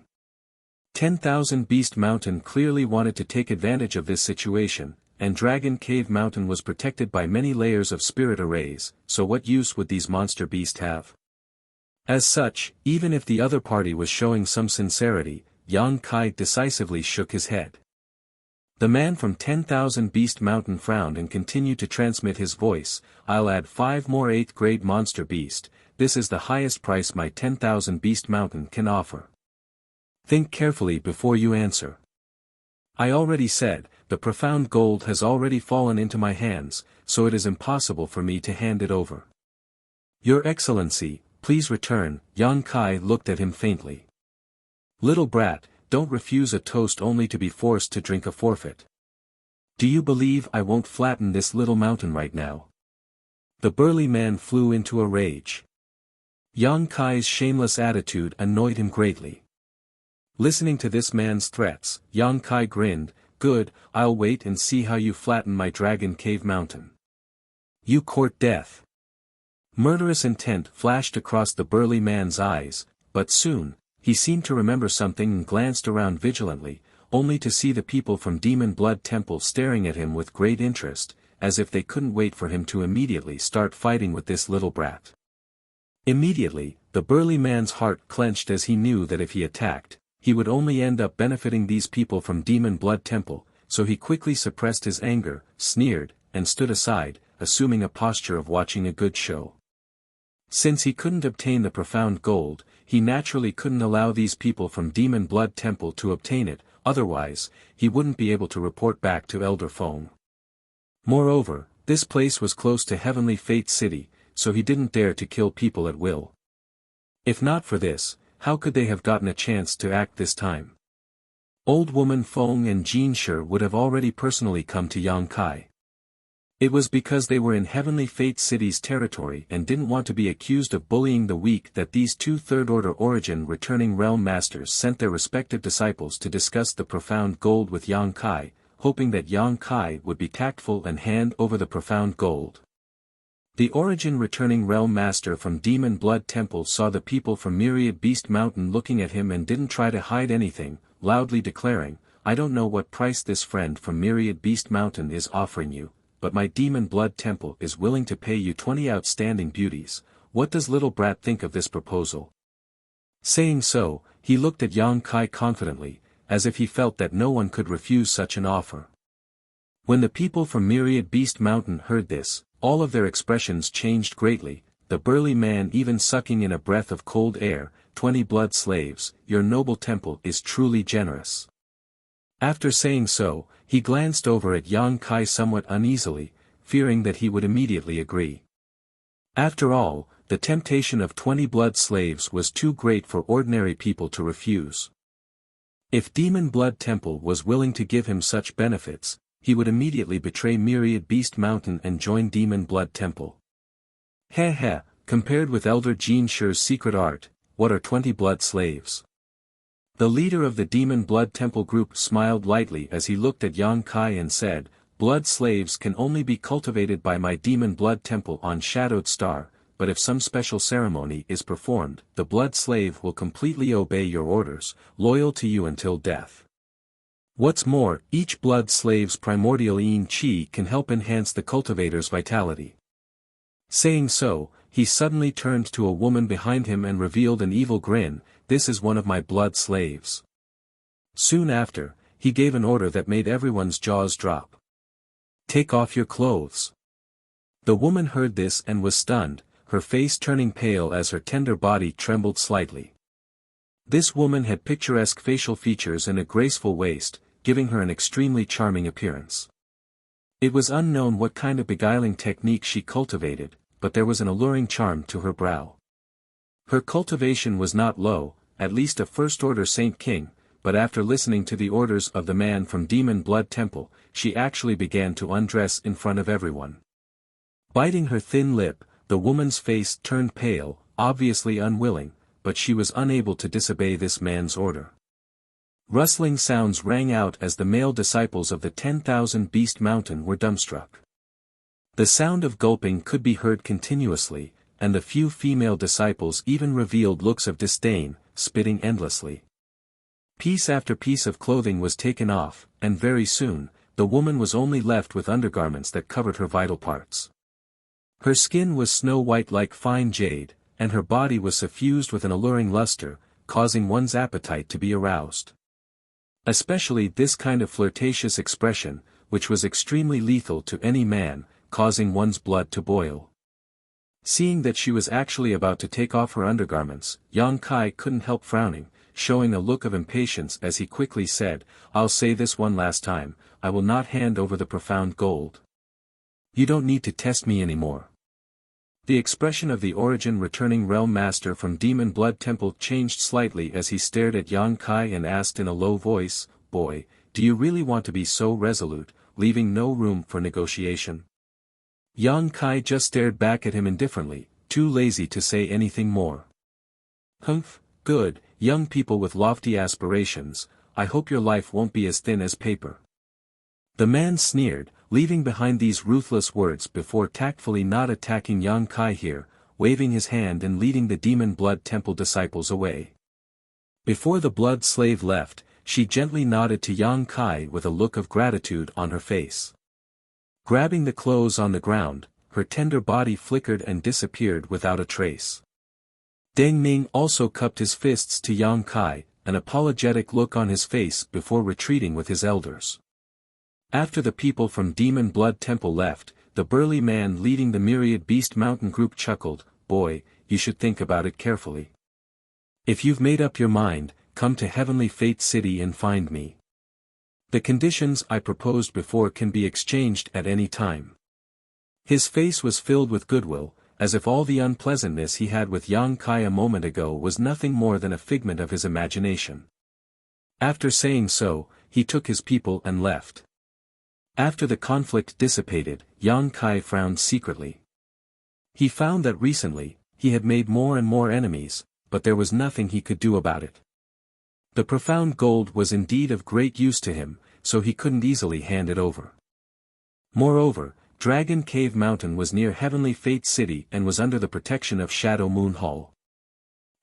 10,000 Beast Mountain clearly wanted to take advantage of this situation, and Dragon Cave Mountain was protected by many layers of spirit arrays, so what use would these monster beasts have? As such, even if the other party was showing some sincerity, Yang Kai decisively shook his head. The man from 10,000 Beast Mountain frowned and continued to transmit his voice, "I'll add 5 more 8th grade monster beast, this is the highest price my 10,000 Beast Mountain can offer. Think carefully before you answer. I already said, the profound gold has already fallen into my hands, so it is impossible for me to hand it over. Your Excellency, please return." Yang Kai looked at him faintly. "Little brat, don't refuse a toast only to be forced to drink a forfeit. Do you believe I won't flatten this little mountain right now?" The burly man flew into a rage. Yang Kai's shameless attitude annoyed him greatly. Listening to this man's threats, Yang Kai grinned, "Good, I'll wait and see how you flatten my Dragon Cave Mountain. You court death." Murderous intent flashed across the burly man's eyes, but soon, he seemed to remember something and glanced around vigilantly, only to see the people from Demon Blood Temple staring at him with great interest, as if they couldn't wait for him to immediately start fighting with this little brat. Immediately, the burly man's heart clenched as he knew that if he attacked, he would only end up benefiting these people from Demon Blood Temple, so he quickly suppressed his anger, sneered, and stood aside, assuming a posture of watching a good show. Since he couldn't obtain the profound gold, he naturally couldn't allow these people from Demon Blood Temple to obtain it, otherwise, he wouldn't be able to report back to Elder Fong. Moreover, this place was close to Heavenly Fate City, so he didn't dare to kill people at will. If not for this, how could they have gotten a chance to act this time? Old woman Fong and Jean Sher would have already personally come to Yang Kai. It was because they were in Heavenly Fate City's territory and didn't want to be accused of bullying the weak that these two third-order origin returning realm masters sent their respective disciples to discuss the profound gold with Yang Kai, hoping that Yang Kai would be tactful and hand over the profound gold. The origin returning realm master from Demon Blood Temple saw the people from Myriad Beast Mountain looking at him and didn't try to hide anything, loudly declaring, "I don't know what price this friend from Myriad Beast Mountain is offering you, but my Demon Blood Temple is willing to pay you 20 outstanding beauties. What does little brat think of this proposal?" Saying so, he looked at Yang Kai confidently, as if he felt that no one could refuse such an offer. When the people from Myriad Beast Mountain heard this, all of their expressions changed greatly, the burly man even sucking in a breath of cold air. 20 blood slaves, your noble temple is truly generous. After saying so, he glanced over at Yang Kai somewhat uneasily, fearing that he would immediately agree. After all, the temptation of 20 blood slaves was too great for ordinary people to refuse. If Demon Blood Temple was willing to give him such benefits, he would immediately betray Myriad Beast Mountain and join Demon Blood Temple. Heh heh, compared with Elder Jean Shi's secret art, what are 20 blood slaves? The leader of the Demon Blood Temple group smiled lightly as he looked at Yang Kai and said, "Blood slaves can only be cultivated by my Demon Blood Temple on Shadowed Star, but if some special ceremony is performed, the blood slave will completely obey your orders, loyal to you until death. What's more, each blood slave's primordial yin qi can help enhance the cultivator's vitality." Saying so, he suddenly turned to a woman behind him and revealed an evil grin, "This is one of my blood slaves." Soon after, he gave an order that made everyone's jaws drop. "Take off your clothes." The woman heard this and was stunned, her face turning pale as her tender body trembled slightly. This woman had picturesque facial features and a graceful waist, giving her an extremely charming appearance. It was unknown what kind of beguiling technique she cultivated, but there was an alluring charm to her brow. Her cultivation was not low, at least a first-order Saint King, but after listening to the orders of the man from Demon Blood Temple, she actually began to undress in front of everyone. Biting her thin lip, the woman's face turned pale, obviously unwilling, but she was unable to disobey this man's order. Rustling sounds rang out as the male disciples of the 10,000 Beast Mountain were dumbstruck. The sound of gulping could be heard continuously, and the few female disciples even revealed looks of disdain, spitting endlessly. Piece after piece of clothing was taken off, and very soon, the woman was only left with undergarments that covered her vital parts. Her skin was snow-white like fine jade, and her body was suffused with an alluring luster, causing one's appetite to be aroused. Especially this kind of flirtatious expression, which was extremely lethal to any man, causing one's blood to boil. Seeing that she was actually about to take off her undergarments, Yang Kai couldn't help frowning, showing a look of impatience as he quickly said, "I'll say this one last time, I will not hand over the profound gold. You don't need to test me anymore." The expression of the origin returning realm master from Demon Blood Temple changed slightly as he stared at Yang Kai and asked in a low voice, "Boy, do you really want to be so resolute, leaving no room for negotiation?" Yang Kai just stared back at him indifferently, too lazy to say anything more. "Humph, good, young people with lofty aspirations, I hope your life won't be as thin as paper." The man sneered, leaving behind these ruthless words before tactfully not attacking Yang Kai here, waving his hand and leading the Demon Blood Temple disciples away. Before the blood slave left, she gently nodded to Yang Kai with a look of gratitude on her face. Grabbing the clothes on the ground, her tender body flickered and disappeared without a trace. Deng Ning also cupped his fists to Yang Kai, an apologetic look on his face before retreating with his elders. After the people from Demon Blood Temple left, the burly man leading the Myriad Beast Mountain group chuckled, "Boy, you should think about it carefully. If you've made up your mind, come to Heavenly Fate City and find me. The conditions I proposed before can be exchanged at any time." His face was filled with goodwill, as if all the unpleasantness he had with Yang Kai a moment ago was nothing more than a figment of his imagination. After saying so, he took his people and left. After the conflict dissipated, Yang Kai frowned secretly. He found that recently, he had made more and more enemies, but there was nothing he could do about it. The profound gold was indeed of great use to him, so he couldn't easily hand it over. Moreover, Dragon Cave Mountain was near Heavenly Fate City and was under the protection of Shadow Moon Hall.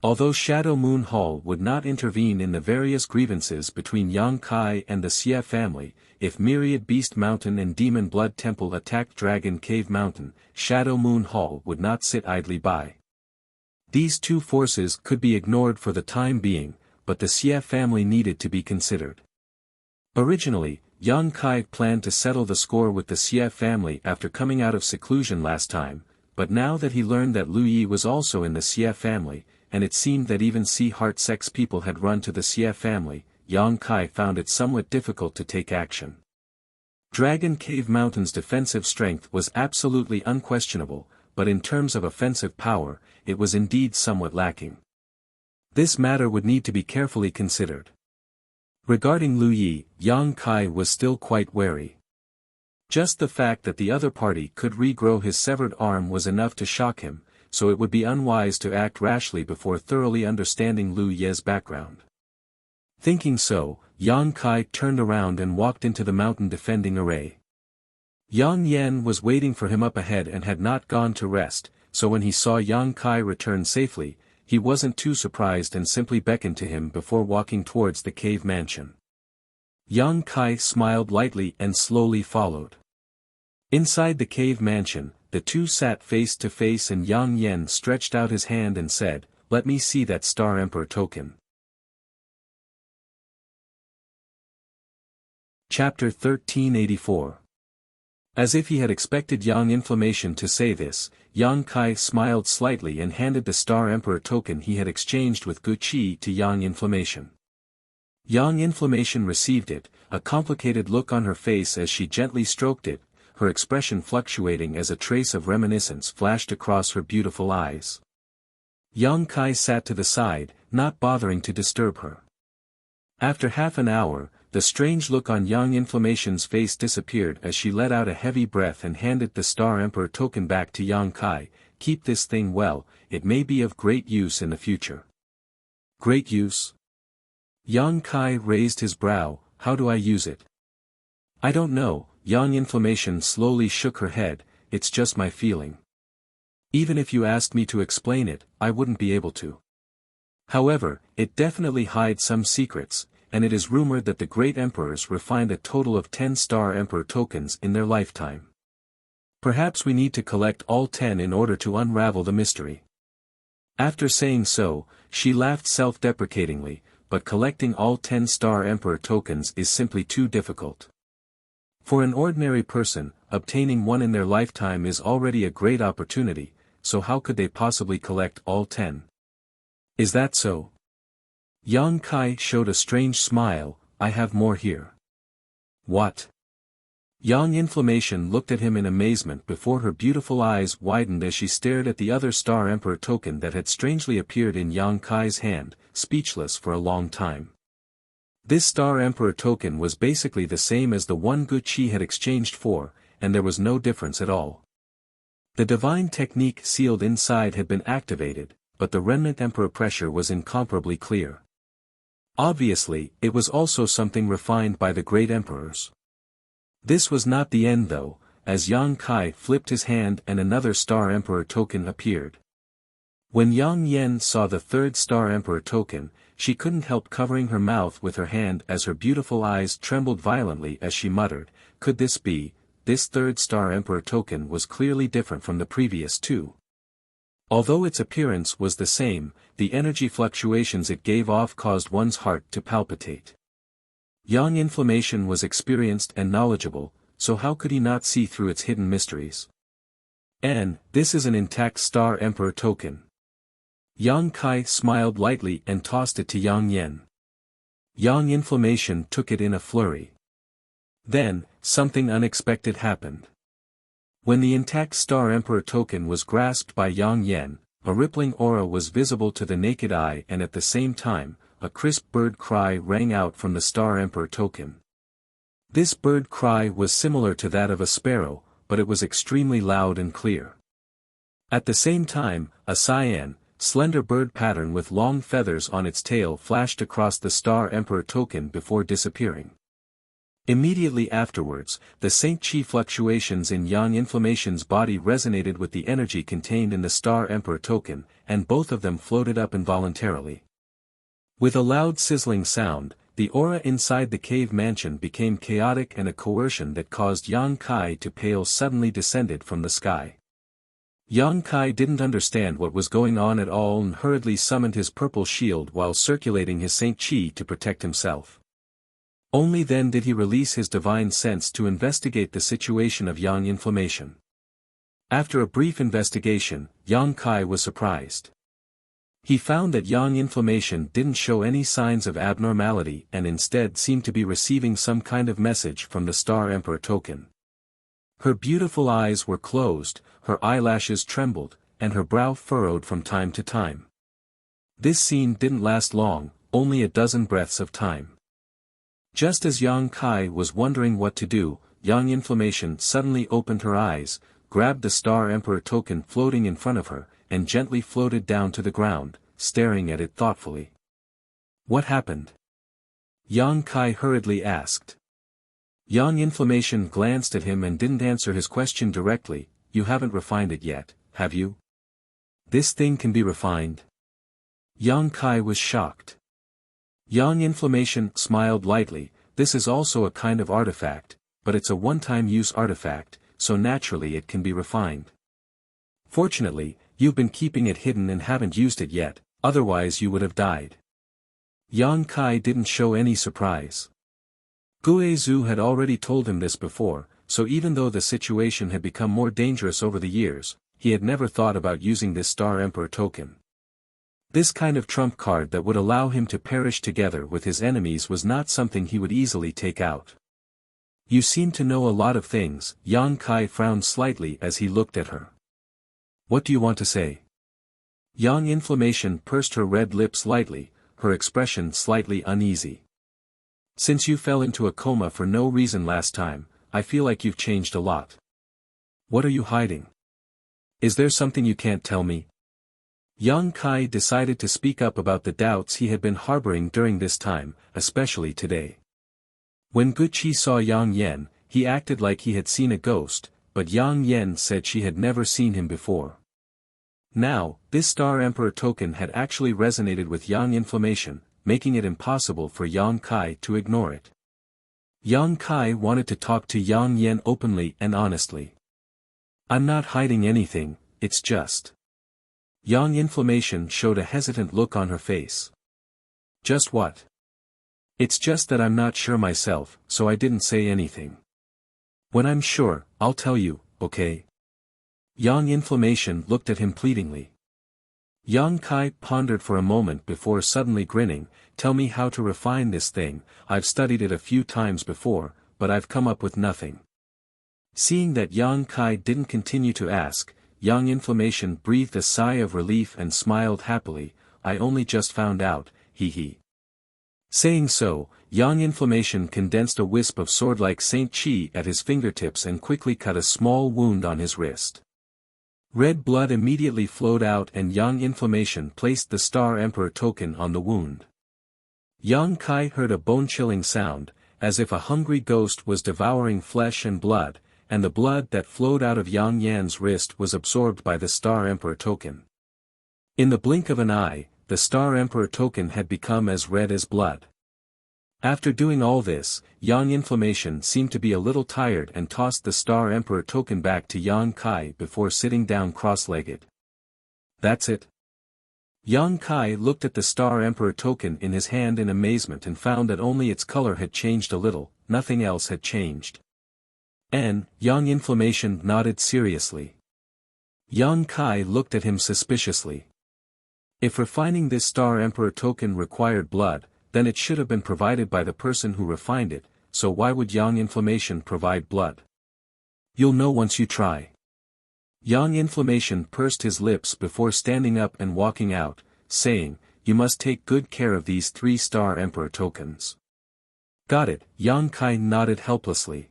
Although Shadow Moon Hall would not intervene in the various grievances between Yang Kai and the Xie family, if Myriad Beast Mountain and Demon Blood Temple attacked Dragon Cave Mountain, Shadow Moon Hall would not sit idly by. These two forces could be ignored for the time being, but the Xie family needed to be considered. Originally, Yang Kai planned to settle the score with the Xie family after coming out of seclusion last time, but now that he learned that Lu Yi was also in the Xie family, and it seemed that even Sea Heart Sex people had run to the Xie family, Yang Kai found it somewhat difficult to take action. Dragon Cave Mountain's defensive strength was absolutely unquestionable, but in terms of offensive power, it was indeed somewhat lacking. This matter would need to be carefully considered. Regarding Lu Yi, Yang Kai was still quite wary. Just the fact that the other party could regrow his severed arm was enough to shock him, so it would be unwise to act rashly before thoroughly understanding Lu Ye's background. Thinking so, Yang Kai turned around and walked into the mountain defending array. Yang Yan was waiting for him up ahead and had not gone to rest, so when he saw Yang Kai return safely, he wasn't too surprised and simply beckoned to him before walking towards the cave mansion. Yang Kai smiled lightly and slowly followed. Inside the cave mansion, the two sat face to face and Yang Yan stretched out his hand and said, "Let me see that Star Emperor token." Chapter 1384. As if he had expected Yang Inflammation to say this, Yang Kai smiled slightly and handed the Star Emperor token he had exchanged with Gu Qi to Yang Inflammation. Yang Inflammation received it, a complicated look on her face as she gently stroked it, her expression fluctuating as a trace of reminiscence flashed across her beautiful eyes. Yang Kai sat to the side, not bothering to disturb her. After half an hour, the strange look on Yang Inflammation's face disappeared as she let out a heavy breath and handed the Star Emperor token back to Yang Kai. "Keep this thing well, it may be of great use in the future." "Great use?" Yang Kai raised his brow. "How do I use it?" "I don't know." Yang Inflammation slowly shook her head. "It's just my feeling. Even if you asked me to explain it, I wouldn't be able to. However, it definitely hides some secrets, and it is rumored that the great emperors refined a total of 10 Star Emperor tokens in their lifetime. Perhaps we need to collect all 10 in order to unravel the mystery." After saying so, she laughed self-deprecatingly, but collecting all 10 Star Emperor tokens is simply too difficult. For an ordinary person, obtaining one in their lifetime is already a great opportunity, so how could they possibly collect all 10? "Is that so?" Yang Kai showed a strange smile. "I have more here." "What?" Yang Inflammation looked at him in amazement before her beautiful eyes widened as she stared at the other Star Emperor token that had strangely appeared in Yang Kai's hand, speechless for a long time. This Star Emperor token was basically the same as the one Gu Qi had exchanged for, and there was no difference at all. The divine technique sealed inside had been activated, but the remnant Emperor pressure was incomparably clear. Obviously, it was also something refined by the great emperors. This was not the end though, as Yang Kai flipped his hand and another Star Emperor token appeared. When Yang Yan saw the third Star Emperor token, she couldn't help covering her mouth with her hand as her beautiful eyes trembled violently as she muttered, "Could this be?" This third Star Emperor token was clearly different from the previous two. Although its appearance was the same, the energy fluctuations it gave off caused one's heart to palpitate. Yang Inflammation was experienced and knowledgeable, so how could he not see through its hidden mysteries? "And, this is an intact Star Emperor token." Yang Kai smiled lightly and tossed it to Yang Yan. Yang Inflammation took it in a flurry. Then, something unexpected happened. When the intact Star Emperor token was grasped by Yang Yan, a rippling aura was visible to the naked eye and at the same time, a crisp bird cry rang out from the Star Emperor token. This bird cry was similar to that of a sparrow, but it was extremely loud and clear. At the same time, a cyan, slender bird pattern with long feathers on its tail flashed across the Star Emperor token before disappearing. Immediately afterwards, the Saint Chi fluctuations in Yang Inflammation's body resonated with the energy contained in the Star Emperor token, and both of them floated up involuntarily. With a loud sizzling sound, the aura inside the cave mansion became chaotic, and a coercion that caused Yang Kai to pale suddenly descended from the sky. Yang Kai didn't understand what was going on at all and hurriedly summoned his purple shield while circulating his Saint Chi to protect himself. Only then did he release his divine sense to investigate the situation of Yang Inflammation. After a brief investigation, Yang Kai was surprised. He found that Yang Inflammation didn't show any signs of abnormality and instead seemed to be receiving some kind of message from the Star Emperor token. Her beautiful eyes were closed, her eyelashes trembled, and her brow furrowed from time to time. This scene didn't last long, only a dozen breaths of time. Just as Yang Kai was wondering what to do, Yang Inflammation suddenly opened her eyes, grabbed the Star Emperor token floating in front of her, and gently floated down to the ground, staring at it thoughtfully. What happened? Yang Kai hurriedly asked. Yang Inflammation glanced at him and didn't answer his question directly. You haven't refined it yet, have you? This thing can be refined? Yang Kai was shocked. Yang Inflammation smiled lightly. This is also a kind of artifact, but it's a one-time use artifact, so naturally it can be refined. Fortunately, you've been keeping it hidden and haven't used it yet, otherwise you would have died. Yang Kai didn't show any surprise. Guizhu had already told him this before, so even though the situation had become more dangerous over the years, he had never thought about using this Star Emperor token. This kind of trump card that would allow him to perish together with his enemies was not something he would easily take out. You seem to know a lot of things. Yang Kai frowned slightly as he looked at her. What do you want to say? Yang Inflammation pursed her red lips lightly, her expression slightly uneasy. Since you fell into a coma for no reason last time, I feel like you've changed a lot. What are you hiding? Is there something you can't tell me? Yang Kai decided to speak up about the doubts he had been harboring during this time, especially today. When Guqi saw Yang Yan, he acted like he had seen a ghost, but Yang Yan said she had never seen him before. Now, this Star Emperor token had actually resonated with Yang Inflammation, making it impossible for Yang Kai to ignore it. Yang Kai wanted to talk to Yang Yan openly and honestly. I'm not hiding anything, it's just. Yang Inflammation showed a hesitant look on her face. Just what? It's just that I'm not sure myself, so I didn't say anything. When I'm sure, I'll tell you, okay? Yang Inflammation looked at him pleadingly. Yang Kai pondered for a moment before suddenly grinning. Tell me how to refine this thing. I've studied it a few times before, but I've come up with nothing. Seeing that Yang Kai didn't continue to ask, Yang Inflammation breathed a sigh of relief and smiled happily. I only just found out, hee. Saying so, Yang Inflammation condensed a wisp of sword-like Saint Chi at his fingertips and quickly cut a small wound on his wrist. Red blood immediately flowed out and Yang Inflammation placed the Star Emperor token on the wound. Yang Kai heard a bone-chilling sound, as if a hungry ghost was devouring flesh and blood, and the blood that flowed out of Yang Yan's wrist was absorbed by the Star Emperor token. In the blink of an eye, the Star Emperor token had become as red as blood. After doing all this, Yang Inflammation seemed to be a little tired and tossed the Star Emperor token back to Yang Kai before sitting down cross-legged. That's it? Yang Kai looked at the Star Emperor token in his hand in amazement and found that only its color had changed a little, nothing else had changed. Yang Inflammation nodded seriously. Yang Kai looked at him suspiciously. If refining this Star Emperor token required blood, then it should have been provided by the person who refined it, so why would Yang Inflammation provide blood? You'll know once you try. Yang Inflammation pursed his lips before standing up and walking out, saying, You must take good care of these 3 Star Emperor tokens. Got it, Yang Kai nodded helplessly.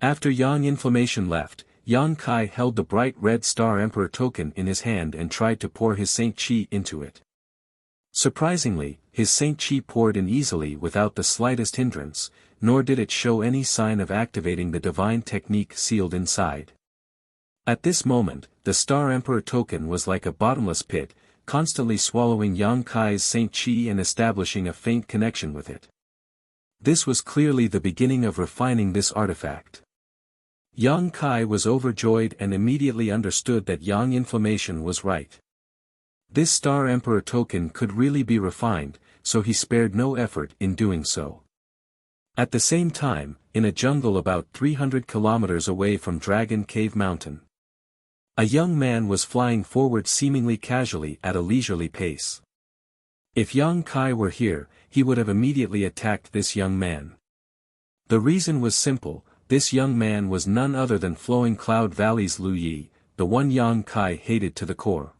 After Yang Inflammation left, Yang Kai held the bright red Star Emperor token in his hand and tried to pour his Saint Chi into it. Surprisingly, his Saint Chi poured in easily without the slightest hindrance, nor did it show any sign of activating the divine technique sealed inside. At this moment, the Star Emperor token was like a bottomless pit, constantly swallowing Yang Kai's Saint Chi and establishing a faint connection with it. This was clearly the beginning of refining this artifact. Yang Kai was overjoyed and immediately understood that Yang Inflammation was right. This Star Emperor token could really be refined, so he spared no effort in doing so. At the same time, in a jungle about 300 kilometers away from Dragon Cave Mountain, a young man was flying forward seemingly casually at a leisurely pace. If Yang Kai were here, he would have immediately attacked this young man. The reason was simple, this young man was none other than Flowing Cloud Valley's Lu Yi, the one Yang Kai hated to the core.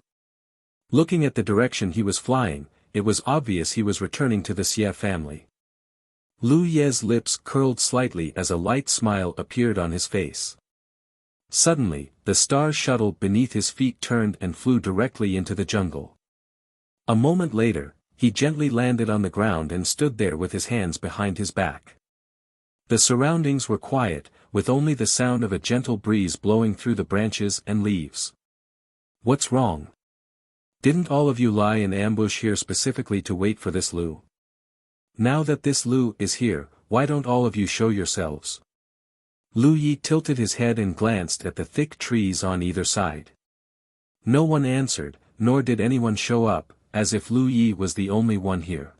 Looking at the direction he was flying, it was obvious he was returning to the Xie family. Lu Ye's lips curled slightly as a light smile appeared on his face. Suddenly, the star shuttle beneath his feet turned and flew directly into the jungle. A moment later, he gently landed on the ground and stood there with his hands behind his back. The surroundings were quiet, with only the sound of a gentle breeze blowing through the branches and leaves. What's wrong? Didn't all of you lie in ambush here specifically to wait for this Lu? Now that this Lu is here, why don't all of you show yourselves? Lu Yi tilted his head and glanced at the thick trees on either side. No one answered, nor did anyone show up, as if Lu Yi was the only one here.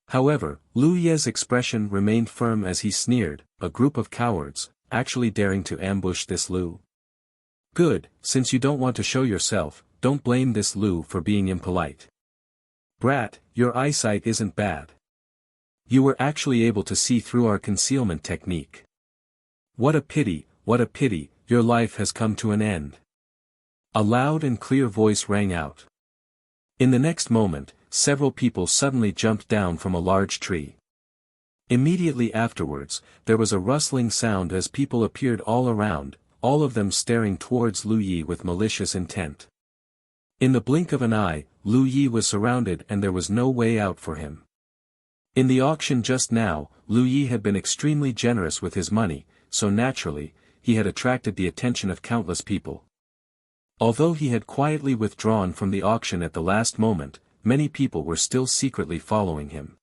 However, Lu Ye's expression remained firm as he sneered, a group of cowards, actually daring to ambush this Lu. Good, since you don't want to show yourself, don't blame this Lu for being impolite. Brat, your eyesight isn't bad. You were actually able to see through our concealment technique. What a pity, your life has come to an end. A loud and clear voice rang out. In the next moment, several people suddenly jumped down from a large tree. Immediately afterwards, there was a rustling sound as people appeared all around, all of them staring towards Lu Yi with malicious intent. In the blink of an eye, Lu Yi was surrounded and there was no way out for him. In the auction just now, Lu Yi had been extremely generous with his money, so naturally, he had attracted the attention of countless people. Although he had quietly withdrawn from the auction at the last moment, many people were still secretly following him.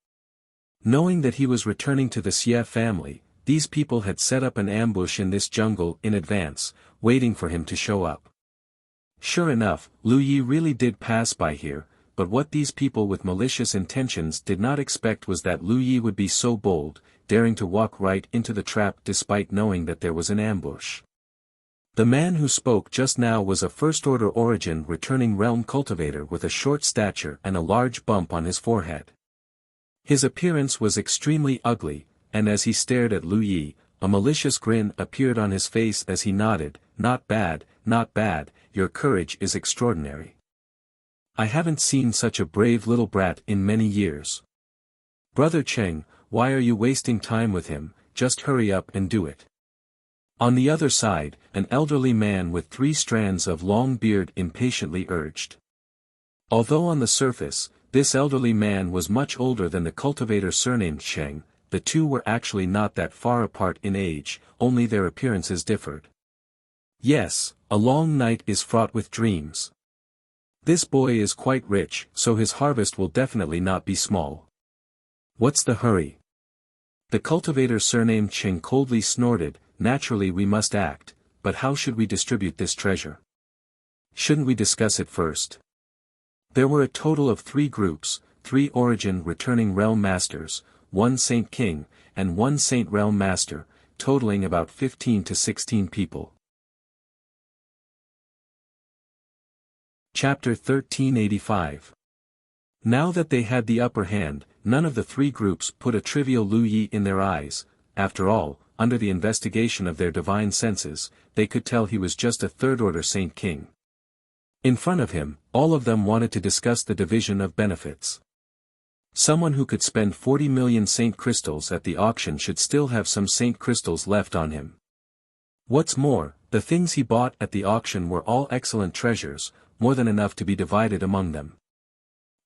Knowing that he was returning to the Xie family, these people had set up an ambush in this jungle in advance, waiting for him to show up. Sure enough, Lu Yi really did pass by here, but what these people with malicious intentions did not expect was that Lu Yi would be so bold, daring to walk right into the trap despite knowing that there was an ambush. The man who spoke just now was a first-order origin returning realm cultivator with a short stature and a large bump on his forehead. His appearance was extremely ugly, and as he stared at Lu Yi, a malicious grin appeared on his face as he nodded, not bad, your courage is extraordinary. I haven't seen such a brave little brat in many years. Brother Cheng, why are you wasting time with him, just hurry up and do it. On the other side, an elderly man with 3 strands of long beard impatiently urged. Although on the surface, this elderly man was much older than the cultivator surnamed Cheng, the two were actually not that far apart in age, only their appearances differed. Yes, a long night is fraught with dreams. This boy is quite rich, so his harvest will definitely not be small. What's the hurry? The cultivator surnamed Cheng coldly snorted, naturally we must act, but how should we distribute this treasure? Shouldn't we discuss it first? There were a total of 3 groups, 3 origin returning realm masters, 1 Saint King, and 1 Saint Realm Master, totaling about 15 to 16 people. Chapter 1385. Now that they had the upper hand, none of the 3 groups put a trivial Lu Yi in their eyes. After all, under the investigation of their divine senses, they could tell he was just a third-order Saint King. In front of him, all of them wanted to discuss the division of benefits. Someone who could spend 40 million Saint crystals at the auction should still have some Saint crystals left on him. What's more, the things he bought at the auction were all excellent treasures, more than enough to be divided among them.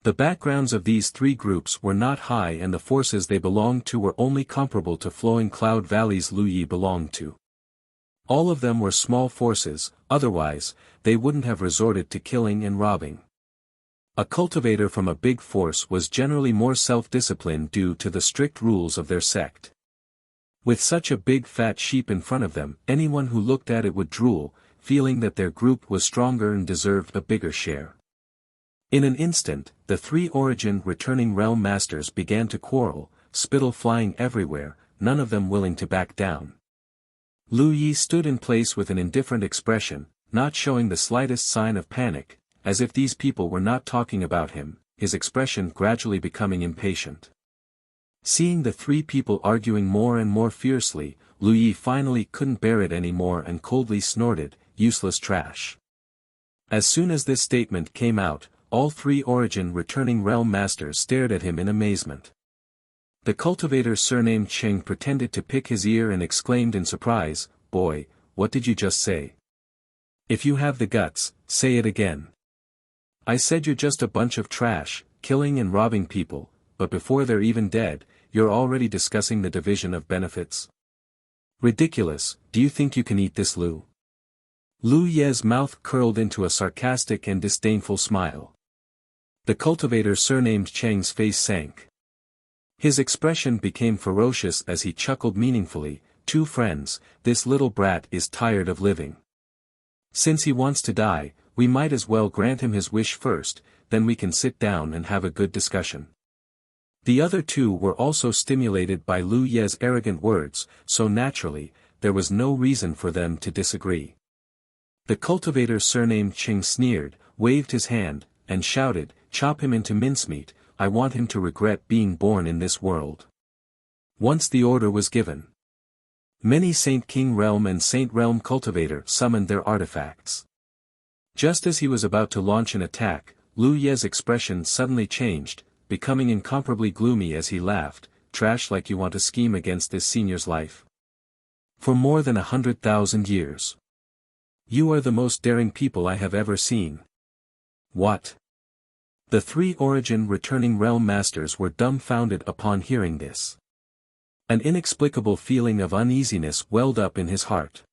The backgrounds of these three groups were not high and the forces they belonged to were only comparable to flowing cloud valleys Lu Yi belonged to. All of them were small forces, otherwise, they wouldn't have resorted to killing and robbing. A cultivator from a big force was generally more self-disciplined due to the strict rules of their sect. With such a big fat sheep in front of them, anyone who looked at it would drool, feeling that their group was stronger and deserved a bigger share. In an instant, the three origin returning realm masters began to quarrel, spittle flying everywhere, none of them willing to back down. Lu Yi stood in place with an indifferent expression, not showing the slightest sign of panic, as if these people were not talking about him, his expression gradually becoming impatient. Seeing the three people arguing more and more fiercely, Lu Yi finally couldn't bear it anymore and coldly snorted, "Useless trash." As soon as this statement came out, all three origin returning realm masters stared at him in amazement. The cultivator surnamed Cheng pretended to pick his ear and exclaimed in surprise, "Boy, what did you just say? If you have the guts, say it again." "I said you're just a bunch of trash, killing and robbing people, but before they're even dead, you're already discussing the division of benefits. Ridiculous, do you think you can eat this, Lu?" Lu Ye's mouth curled into a sarcastic and disdainful smile. The cultivator surnamed Cheng's face sank. His expression became ferocious as he chuckled meaningfully, "Two friends, this little brat is tired of living. Since he wants to die, we might as well grant him his wish first, then we can sit down and have a good discussion." The other two were also stimulated by Lu Ye's arrogant words, so naturally, there was no reason for them to disagree. The cultivator surnamed Cheng sneered, waved his hand, and shouted, "Chop him into mincemeat, I want him to regret being born in this world." Once the order was given, many Saint King Realm and Saint Realm cultivator summoned their artifacts. Just as he was about to launch an attack, Lu Ye's expression suddenly changed, becoming incomparably gloomy as he laughed, "Trash like you want to scheme against this senior's life? For more than 100,000 years. You are the most daring people I have ever seen." "What?" The three origin returning realm masters were dumbfounded upon hearing this. An inexplicable feeling of uneasiness welled up in his heart.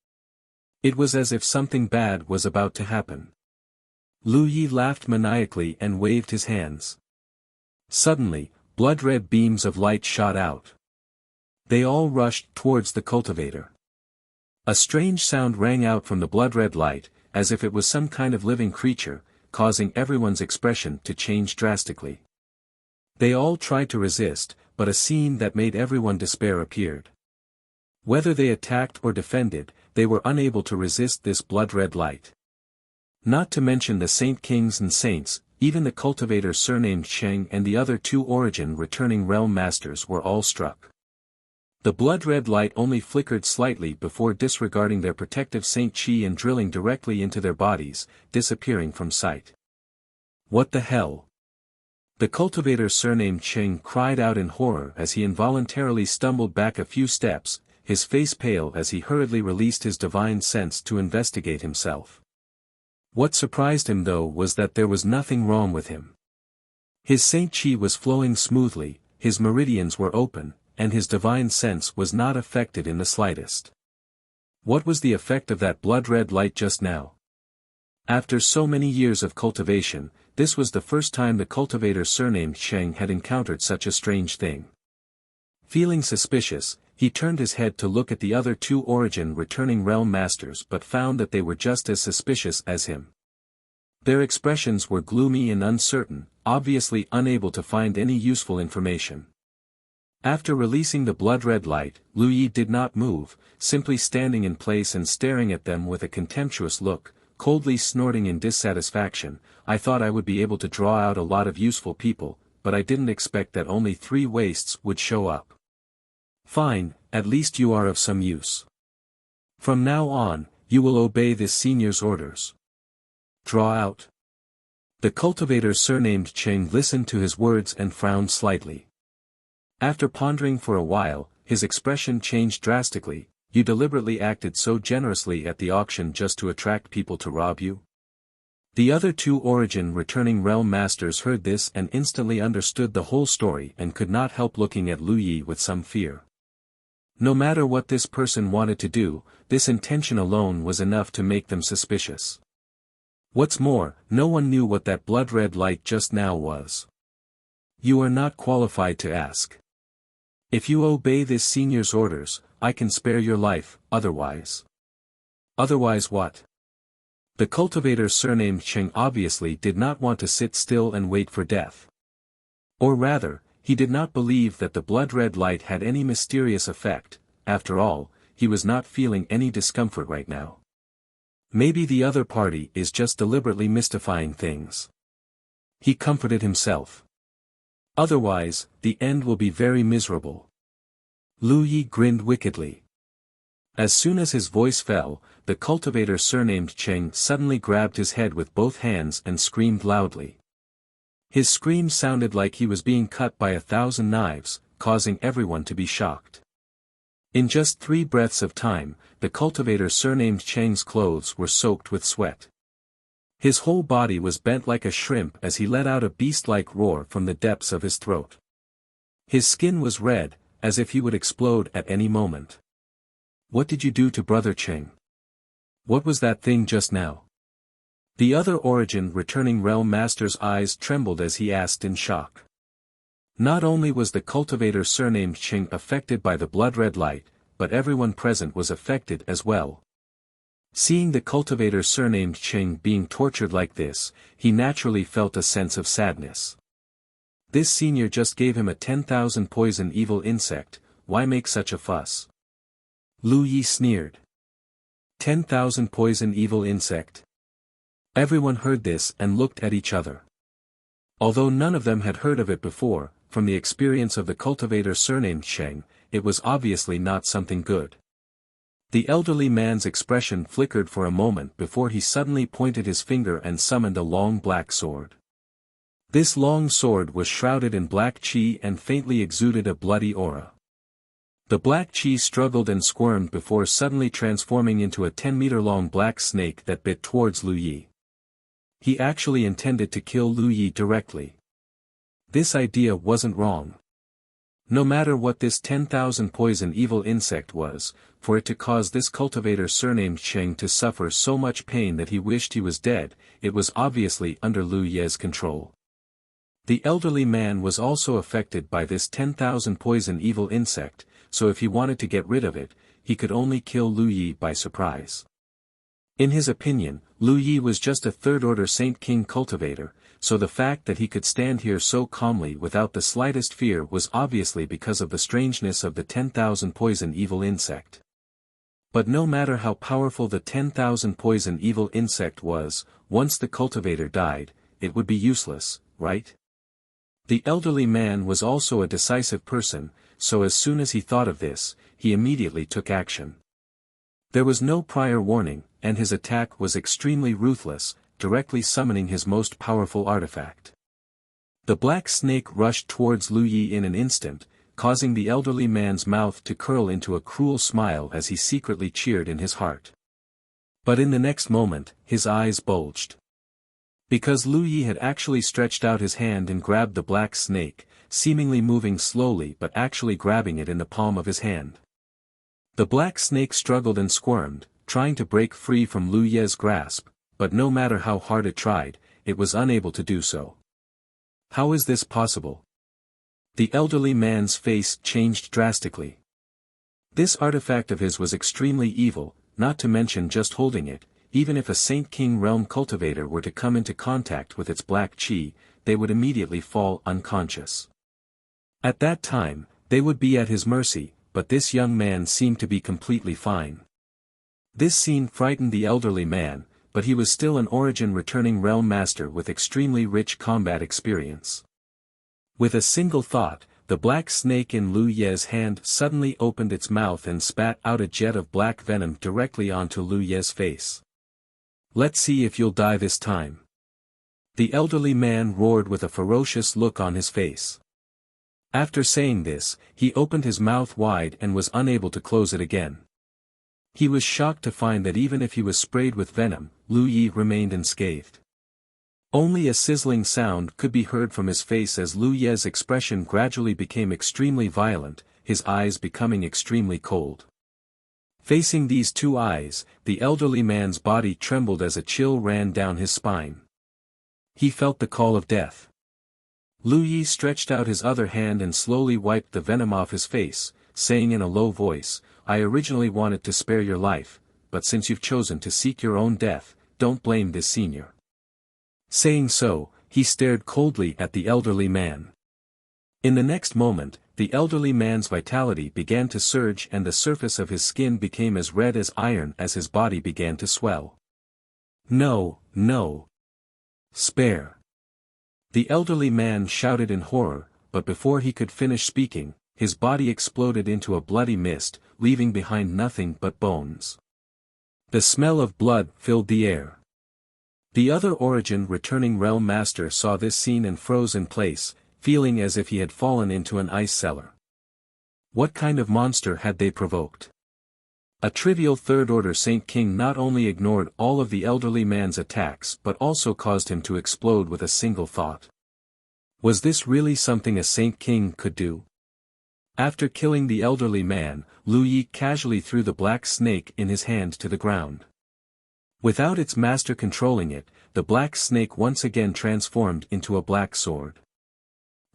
It was as if something bad was about to happen. Lu Yi laughed maniacally and waved his hands. Suddenly, blood-red beams of light shot out. They all rushed towards the cultivator. A strange sound rang out from the blood-red light, as if it was some kind of living creature, causing everyone's expression to change drastically. They all tried to resist, but a scene that made everyone despair appeared. Whether they attacked or defended, they were unable to resist this blood-red light. Not to mention the Saint Kings and Saints, even the cultivator surnamed Cheng and the other two origin returning realm masters were all struck. The blood-red light only flickered slightly before disregarding their protective Saint Chi and drilling directly into their bodies, disappearing from sight. "What the hell?" The cultivator surnamed Cheng cried out in horror as he involuntarily stumbled back a few steps, his face pale as he hurriedly released his divine sense to investigate himself. What surprised him though was that there was nothing wrong with him. His Saint Chi was flowing smoothly, his meridians were open, and his divine sense was not affected in the slightest. What was the effect of that blood-red light just now? After so many years of cultivation, this was the first time the cultivator surnamed Cheng had encountered such a strange thing. Feeling suspicious, he turned his head to look at the other two origin returning realm masters but found that they were just as suspicious as him. Their expressions were gloomy and uncertain, obviously unable to find any useful information. After releasing the blood-red light, Lu Yi did not move, simply standing in place and staring at them with a contemptuous look, coldly snorting in dissatisfaction. "I thought I would be able to draw out a lot of useful people, but I didn't expect that only 3 wastes would show up. Fine, at least you are of some use. From now on, you will obey this senior's orders. Draw out." The cultivator surnamed Cheng listened to his words and frowned slightly. After pondering for a while, his expression changed drastically. You deliberately acted so generously at the auction just to attract people to rob you? The other two origin returning realm masters heard this and instantly understood the whole story and could not help looking at Lu Yi with some fear. No matter what this person wanted to do, this intention alone was enough to make them suspicious. What's more, no one knew what that blood-red light just now was. You are not qualified to ask. If you obey this senior's orders, I can spare your life, otherwise. Otherwise what? The cultivator surnamed Cheng obviously did not want to sit still and wait for death. Or rather, he did not believe that the blood-red light had any mysterious effect. After all, he was not feeling any discomfort right now. Maybe the other party is just deliberately mystifying things. He comforted himself. Otherwise, the end will be very miserable. Lu Yi grinned wickedly. As soon as his voice fell, the cultivator surnamed Cheng suddenly grabbed his head with both hands and screamed loudly. His scream sounded like he was being cut by 1,000 knives, causing everyone to be shocked. In just 3 breaths of time, the cultivator surnamed Cheng's clothes were soaked with sweat. His whole body was bent like a shrimp as he let out a beast-like roar from the depths of his throat. His skin was red, as if he would explode at any moment. What did you do to Brother Cheng? What was that thing just now? The other origin returning realm master's eyes trembled as he asked in shock. Not only was the cultivator surnamed Cheng affected by the blood-red light, but everyone present was affected as well. Seeing the cultivator surnamed Cheng being tortured like this, he naturally felt a sense of sadness. This senior just gave him a 10,000 poison evil insect, why make such a fuss? Lu Yi sneered. 10,000 poison evil insect. Everyone heard this and looked at each other. Although none of them had heard of it before, from the experience of the cultivator surnamed Cheng, it was obviously not something good. The elderly man's expression flickered for a moment before he suddenly pointed his finger and summoned a long black sword. This long sword was shrouded in black qi and faintly exuded a bloody aura. The black qi struggled and squirmed before suddenly transforming into a 10-meter-long black snake that bit towards Lu Yi. He actually intended to kill Lu Yi directly. This idea wasn't wrong. No matter what this 10,000 poison evil insect was, for it to cause this cultivator surnamed Cheng to suffer so much pain that he wished he was dead, it was obviously under Lu Ye's control. The elderly man was also affected by this 10,000 poison evil insect, so if he wanted to get rid of it, he could only kill Lu Yi by surprise. In his opinion, Lu Yi was just a third-order Saint King cultivator, so the fact that he could stand here so calmly without the slightest fear was obviously because of the strangeness of the 10,000 poison evil insect. But no matter how powerful the 10,000 poison evil insect was, once the cultivator died, it would be useless, right? The elderly man was also a decisive person, so as soon as he thought of this, he immediately took action. There was no prior warning, and his attack was extremely ruthless, directly summoning his most powerful artifact. The black snake rushed towards Lu Yi in an instant, causing the elderly man's mouth to curl into a cruel smile as he secretly cheered in his heart. But in the next moment, his eyes bulged. Because Lu Yi had actually stretched out his hand and grabbed the black snake, seemingly moving slowly but actually grabbing it in the palm of his hand. The black snake struggled and squirmed, trying to break free from Lu Ye's grasp, but no matter how hard it tried, it was unable to do so. How is this possible? The elderly man's face changed drastically. This artifact of his was extremely evil, not to mention just holding it, even if a Saint King realm cultivator were to come into contact with its black qi, they would immediately fall unconscious. At that time, they would be at his mercy, but this young man seemed to be completely fine. This scene frightened the elderly man, but he was still an origin returning realm master with extremely rich combat experience. With a single thought, the black snake in Lu Ye's hand suddenly opened its mouth and spat out a jet of black venom directly onto Lu Ye's face. Let's see if you'll die this time. The elderly man roared with a ferocious look on his face. After saying this, he opened his mouth wide and was unable to close it again. He was shocked to find that even if he was sprayed with venom, Lu Yi remained unscathed. Only a sizzling sound could be heard from his face as Lu Ye's expression gradually became extremely violent, his eyes becoming extremely cold. Facing these two eyes, the elderly man's body trembled as a chill ran down his spine. He felt the call of death. Lu Yi stretched out his other hand and slowly wiped the venom off his face, saying in a low voice, "I originally wanted to spare your life, but since you've chosen to seek your own death, don't blame this senior." Saying so, he stared coldly at the elderly man. In the next moment, the elderly man's vitality began to surge and the surface of his skin became as red as iron as his body began to swell. "No, no. Spare!" The elderly man shouted in horror, but before he could finish speaking, his body exploded into a bloody mist, leaving behind nothing but bones. The smell of blood filled the air. The other Origin returning realm master saw this scene and froze in place, feeling as if he had fallen into an ice cellar. What kind of monster had they provoked? A trivial third-order Saint King not only ignored all of the elderly man's attacks but also caused him to explode with a single thought. Was this really something a Saint King could do? After killing the elderly man, Lu Yi casually threw the black snake in his hand to the ground. Without its master controlling it, the black snake once again transformed into a black sword.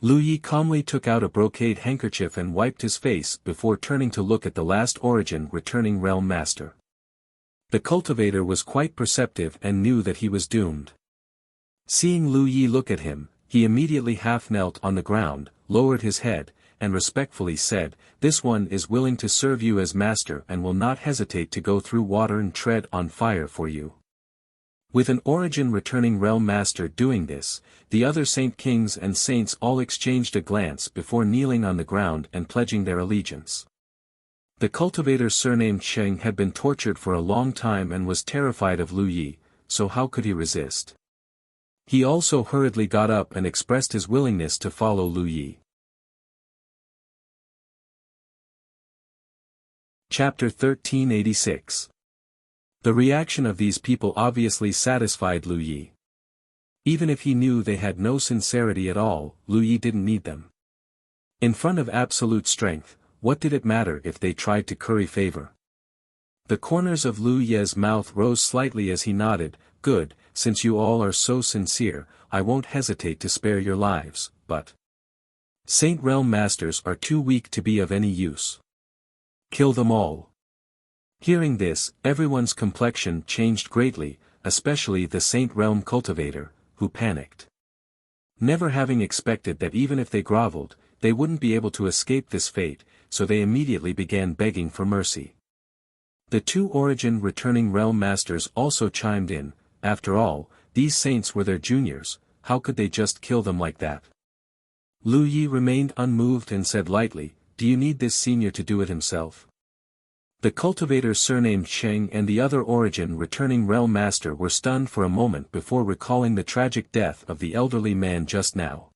Lu Yi calmly took out a brocade handkerchief and wiped his face before turning to look at the last Origin returning realm master. The cultivator was quite perceptive and knew that he was doomed. Seeing Lu Yi look at him, he immediately half knelt on the ground, lowered his head, and respectfully said, "This one is willing to serve you as master and will not hesitate to go through water and tread on fire for you." With an Origin returning realm master doing this, the other Saint Kings and Saints all exchanged a glance before kneeling on the ground and pledging their allegiance. The cultivator surnamed Cheng had been tortured for a long time and was terrified of Lu Yi, so how could he resist? He also hurriedly got up and expressed his willingness to follow Lu Yi. Chapter 1386. The reaction of these people obviously satisfied Lu Yi. Even if he knew they had no sincerity at all, Lu Yi didn't need them. In front of absolute strength, what did it matter if they tried to curry favor? The corners of Lu Yi's mouth rose slightly as he nodded, "Good, since you all are so sincere, I won't hesitate to spare your lives, but Saint Realm Masters are too weak to be of any use. Kill them all." Hearing this, everyone's complexion changed greatly, especially the Saint Realm cultivator, who panicked. Never having expected that even if they groveled, they wouldn't be able to escape this fate, so they immediately began begging for mercy. The two Origin returning realm masters also chimed in. After all, these saints were their juniors, how could they just kill them like that? Lu Yi remained unmoved and said lightly, "Do you need this senior to do it himself?" The cultivator surnamed Cheng and the other Origin returning realm master were stunned for a moment before recalling the tragic death of the elderly man just now.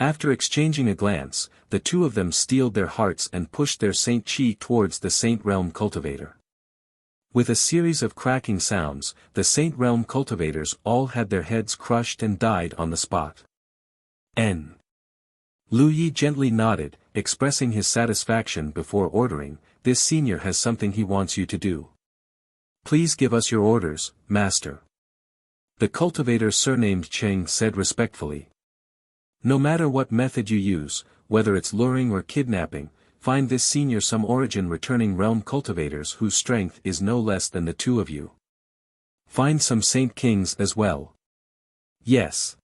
After exchanging a glance, the two of them steeled their hearts and pushed their Saint Chi towards the Saint Realm cultivator. With a series of cracking sounds, the Saint Realm cultivators all had their heads crushed and died on the spot. N. Lu Yi gently nodded, expressing his satisfaction before ordering, "This senior has something he wants you to do. Please give us your orders, master." The cultivator surnamed Cheng said respectfully. "No matter what method you use, whether it's luring or kidnapping, find this senior some Origin returning realm cultivators whose strength is no less than the two of you. Find some Saint Kings as well." "Yes."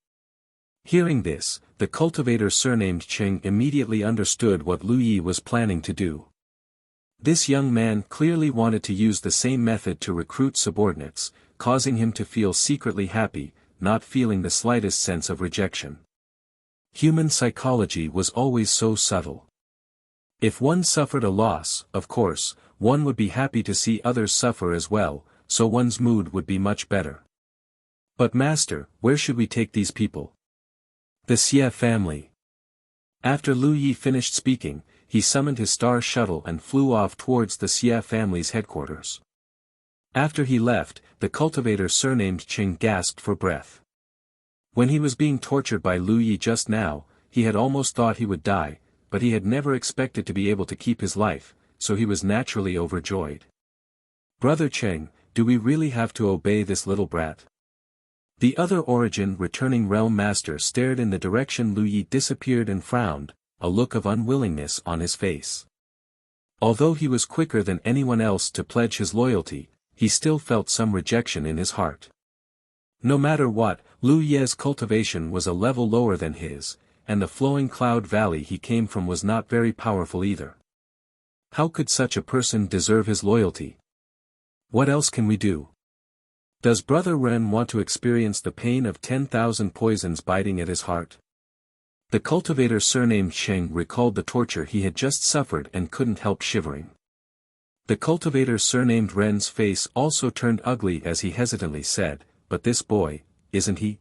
Hearing this, the cultivator surnamed Cheng immediately understood what Lu Yi was planning to do. This young man clearly wanted to use the same method to recruit subordinates, causing him to feel secretly happy, not feeling the slightest sense of rejection. Human psychology was always so subtle. If one suffered a loss, of course, one would be happy to see others suffer as well, so one's mood would be much better. But master, where should we take these people? The Xie family. After Lu Yi finished speaking, he summoned his star shuttle and flew off towards the Xie family's headquarters. After he left, the cultivator surnamed Qing gasped for breath. When he was being tortured by Lu Yi just now, he had almost thought he would die, but he had never expected to be able to keep his life, so he was naturally overjoyed. Brother Cheng, do we really have to obey this little brat? The other Origin returning realm master stared in the direction Lu Yi disappeared and frowned, a look of unwillingness on his face. Although he was quicker than anyone else to pledge his loyalty, he still felt some rejection in his heart. No matter what, Lu Ye's cultivation was a level lower than his, and the flowing cloud valley he came from was not very powerful either. How could such a person deserve his loyalty? What else can we do? Does Brother Ren want to experience the pain of 10,000 poisons biting at his heart? The cultivator surnamed Sheng recalled the torture he had just suffered and couldn't help shivering. The cultivator surnamed Ren's face also turned ugly as he hesitantly said, "But this boy, isn't he?"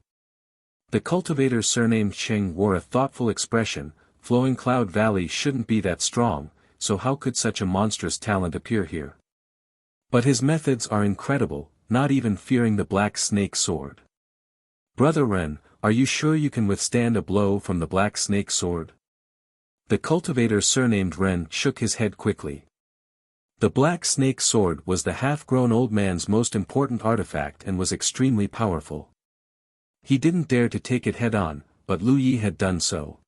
The cultivator surnamed Sheng wore a thoughtful expression. Flowing Cloud Valley shouldn't be that strong, so how could such a monstrous talent appear here? But his methods are incredible, not even fearing the Black Snake Sword. Brother Ren, are you sure you can withstand a blow from the Black Snake Sword? The cultivator surnamed Ren shook his head quickly. The Black Snake Sword was the half-grown old man's most important artifact and was extremely powerful. He didn't dare to take it head-on, but Lu Yi had done so.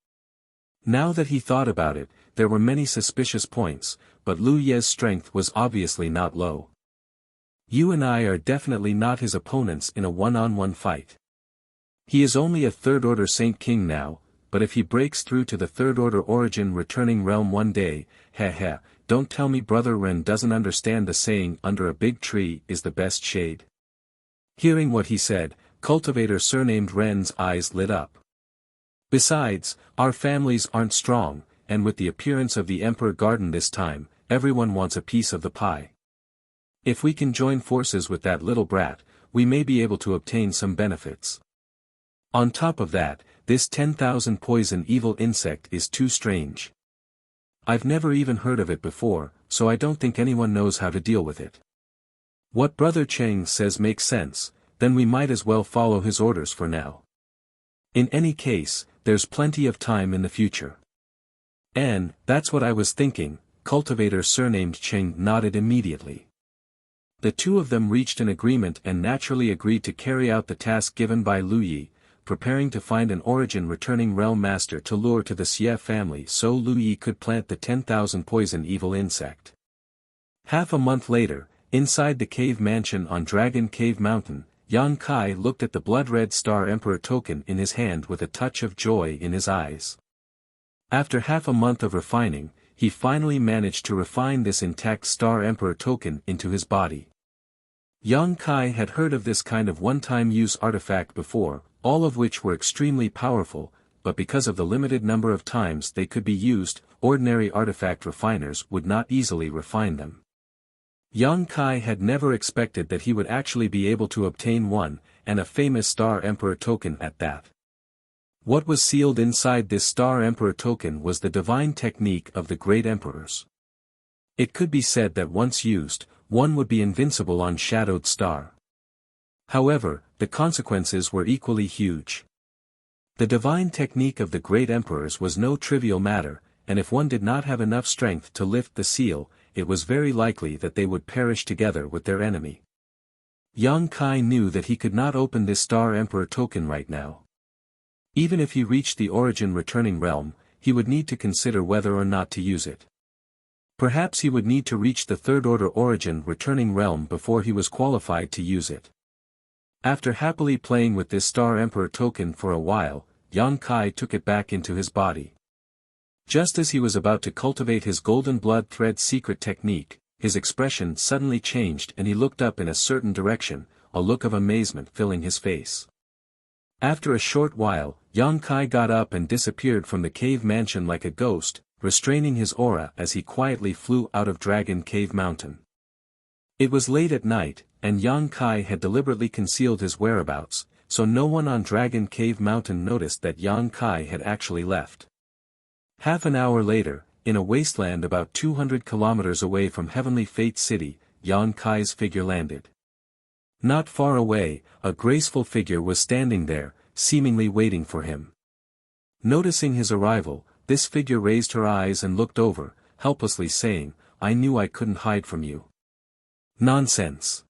Now that he thought about it, there were many suspicious points, but Lu Ye's strength was obviously not low. You and I are definitely not his opponents in a one-on-one fight. He is only a third-order Saint King now, but if he breaks through to the third-order Origin returning realm one day, don't tell me Brother Ren doesn't understand the saying under a big tree is the best shade. Hearing what he said, cultivator surnamed Ren's eyes lit up. Besides, our families aren't strong, and with the appearance of the Emperor Garden this time, everyone wants a piece of the pie. If we can join forces with that little brat, we may be able to obtain some benefits. On top of that, this 10,000 poison evil insect is too strange. I've never even heard of it before, so I don't think anyone knows how to deal with it. What Brother Cheng says makes sense, then we might as well follow his orders for now. In any case, there's plenty of time in the future. And, that's what I was thinking, cultivator surnamed Cheng nodded immediately. The two of them reached an agreement and naturally agreed to carry out the task given by Lu Yi, preparing to find an Origin returning realm master to lure to the Xie family so Lu Yi could plant the 10,000 poison evil insect. Half a month later, inside the cave mansion on Dragon Cave Mountain, Yang Kai looked at the blood-red Star Emperor token in his hand with a touch of joy in his eyes. After half a month of refining, he finally managed to refine this intact Star Emperor token into his body. Yang Kai had heard of this kind of one-time use artifact before, all of which were extremely powerful, but because of the limited number of times they could be used, ordinary artifact refiners would not easily refine them. Yang Kai had never expected that he would actually be able to obtain one, and a famous Star Emperor token at that. What was sealed inside this Star Emperor token was the divine technique of the Great Emperors. It could be said that once used, one would be invincible on Shadowed Star. However, the consequences were equally huge. The divine technique of the Great Emperors was no trivial matter, and if one did not have enough strength to lift the seal, it was very likely that they would perish together with their enemy. Yang Kai knew that he could not open this Star Emperor token right now. Even if he reached the Origin returning realm, he would need to consider whether or not to use it. Perhaps he would need to reach the third-order Origin returning realm before he was qualified to use it. After happily playing with this Star Emperor token for a while, Yang Kai took it back into his body. Just as he was about to cultivate his golden blood thread secret technique, his expression suddenly changed and he looked up in a certain direction, a look of amazement filling his face. After a short while, Yang Kai got up and disappeared from the cave mansion like a ghost, restraining his aura as he quietly flew out of Dragon Cave Mountain. It was late at night, and Yang Kai had deliberately concealed his whereabouts, so no one on Dragon Cave Mountain noticed that Yang Kai had actually left. Half an hour later, in a wasteland about 200 kilometers away from Heavenly Fate City, Yang Kai's figure landed. Not far away, a graceful figure was standing there, seemingly waiting for him. Noticing his arrival, this figure raised her eyes and looked over, helplessly saying, "I knew I couldn't hide from you." "Nonsense."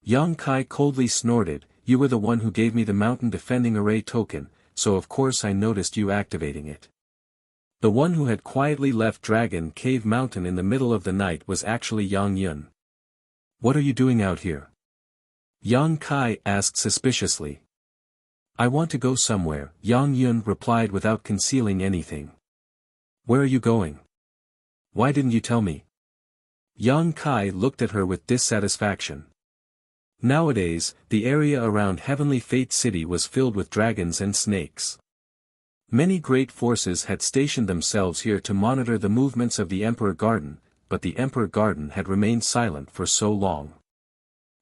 Yang Kai coldly snorted, "You were the one who gave me the mountain defending array token, so of course I noticed you activating it." The one who had quietly left Dragon Cave Mountain in the middle of the night was actually Yang Yun. "What are you doing out here?" Yang Kai asked suspiciously. "I want to go somewhere," Yang Yun replied without concealing anything. "Where are you going? Why didn't you tell me?" Yang Kai looked at her with dissatisfaction. Nowadays, the area around Heavenly Fate City was filled with dragons and snakes. Many great forces had stationed themselves here to monitor the movements of the Emperor Garden, but the Emperor Garden had remained silent for so long.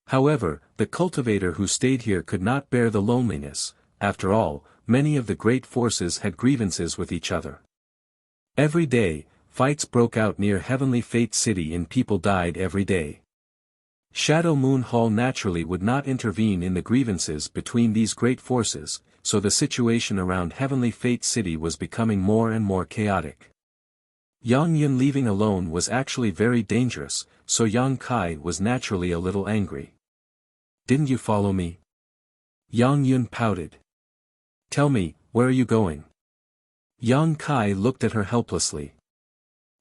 However, the cultivator who stayed here could not bear the loneliness. After all, many of the great forces had grievances with each other. Every day, fights broke out near Heavenly Fate City and people died every day. Shadow Moon Hall naturally would not intervene in the grievances between these great forces, so the situation around Heavenly Fate City was becoming more and more chaotic. Yang Yun leaving alone was actually very dangerous, so Yang Kai was naturally a little angry. "Didn't you follow me?" Yang Yun pouted. "Tell me, where are you going?" Yang Kai looked at her helplessly.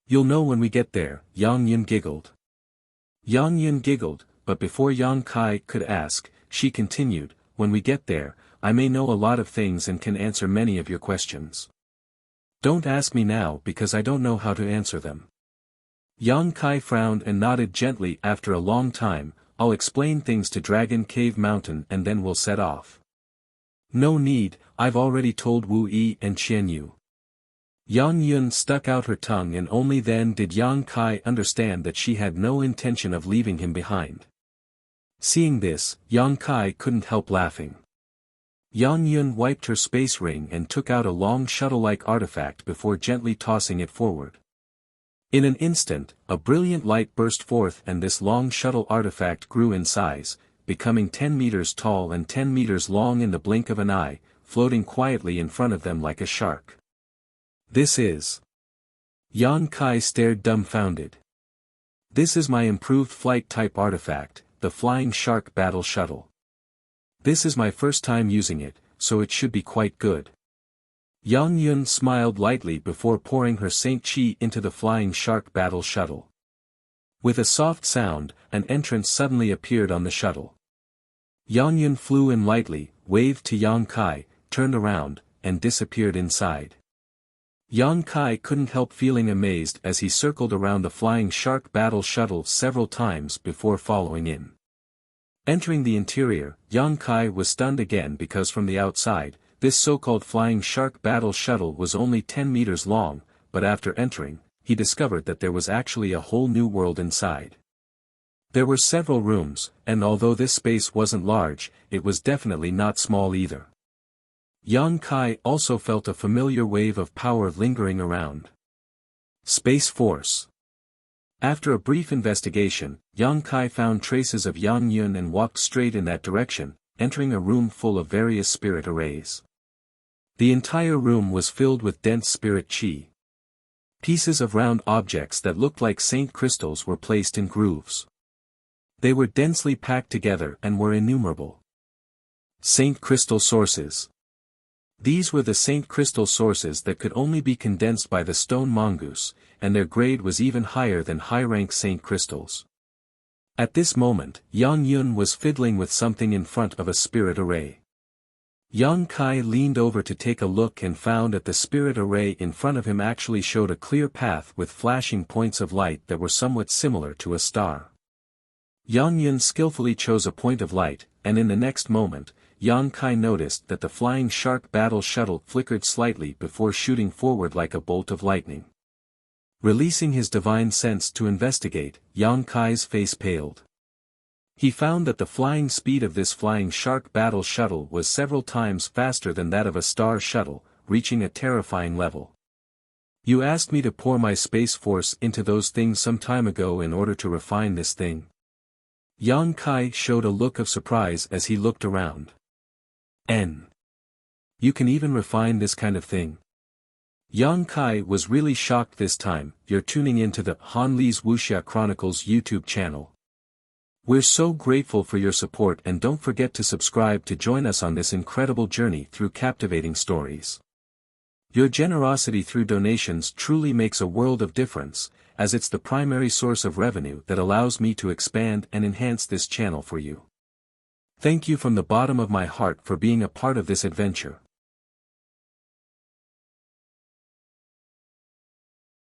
"You'll know when we get there," Yang Yun giggled. Yang Yun giggled, but before Yang Kai could ask, she continued, "When we get there, I may know a lot of things and can answer many of your questions. Don't ask me now because I don't know how to answer them." Yang Kai frowned and nodded gently. "After a long time, I'll explain things to Dragon Cave Mountain and then we'll set off." "No need, I've already told Wu Yi and Qian Yu." Yang Yun stuck out her tongue and only then did Yang Kai understand that she had no intention of leaving him behind. Seeing this, Yang Kai couldn't help laughing. Yang Yun wiped her space ring and took out a long shuttle-like artifact before gently tossing it forward. In an instant, a brilliant light burst forth and this long shuttle artifact grew in size, becoming 10 meters tall and 10 meters long in the blink of an eye, floating quietly in front of them like a shark. "This is..." Yang Kai stared dumbfounded. "This is my improved flight-type artifact, the Flying Shark Battle Shuttle. This is my first time using it, so it should be quite good." Yang Yun smiled lightly before pouring her Saint Chi into the Flying Shark Battle Shuttle. With a soft sound, an entrance suddenly appeared on the shuttle. Yang Yun flew in lightly, waved to Yang Kai, turned around, and disappeared inside. Yang Kai couldn't help feeling amazed as he circled around the Flying Shark Battle Shuttle several times before following in. Entering the interior, Yang Kai was stunned again because from the outside, this so-called Flying Shark Battle Shuttle was only 10 meters long, but after entering, he discovered that there was actually a whole new world inside. There were several rooms, and although this space wasn't large, it was definitely not small either. Yang Kai also felt a familiar wave of power lingering around. Space Force. After a brief investigation, Yang Kai found traces of Yang Yun and walked straight in that direction, entering a room full of various spirit arrays. The entire room was filled with dense spirit chi. Pieces of round objects that looked like saint crystals were placed in grooves. They were densely packed together and were innumerable. Saint crystal sources. These were the saint crystal sources that could only be condensed by the stone mongoose, and their grade was even higher than high-rank saint crystals. At this moment, Yang Yun was fiddling with something in front of a spirit array. Yang Kai leaned over to take a look and found that the spirit array in front of him actually showed a clear path with flashing points of light that were somewhat similar to a star. Yang Yun skillfully chose a point of light, and in the next moment, Yang Kai noticed that the Flying Shark Battle Shuttle flickered slightly before shooting forward like a bolt of lightning. Releasing his divine sense to investigate, Yang Kai's face paled. He found that the flying speed of this flying shark battle shuttle was several times faster than that of a star shuttle, reaching a terrifying level. You asked me to pour my space force into those things some time ago in order to refine this thing. Yang Kai showed a look of surprise as he looked around. You can even refine this kind of thing? Yang Kai was really shocked this time. You're tuning into the Han Li's Wuxia Chronicles YouTube channel. We're so grateful for your support, and don't forget to subscribe to join us on this incredible journey through captivating stories. Your generosity through donations truly makes a world of difference, as it's the primary source of revenue that allows me to expand and enhance this channel for you. Thank you from the bottom of my heart for being a part of this adventure.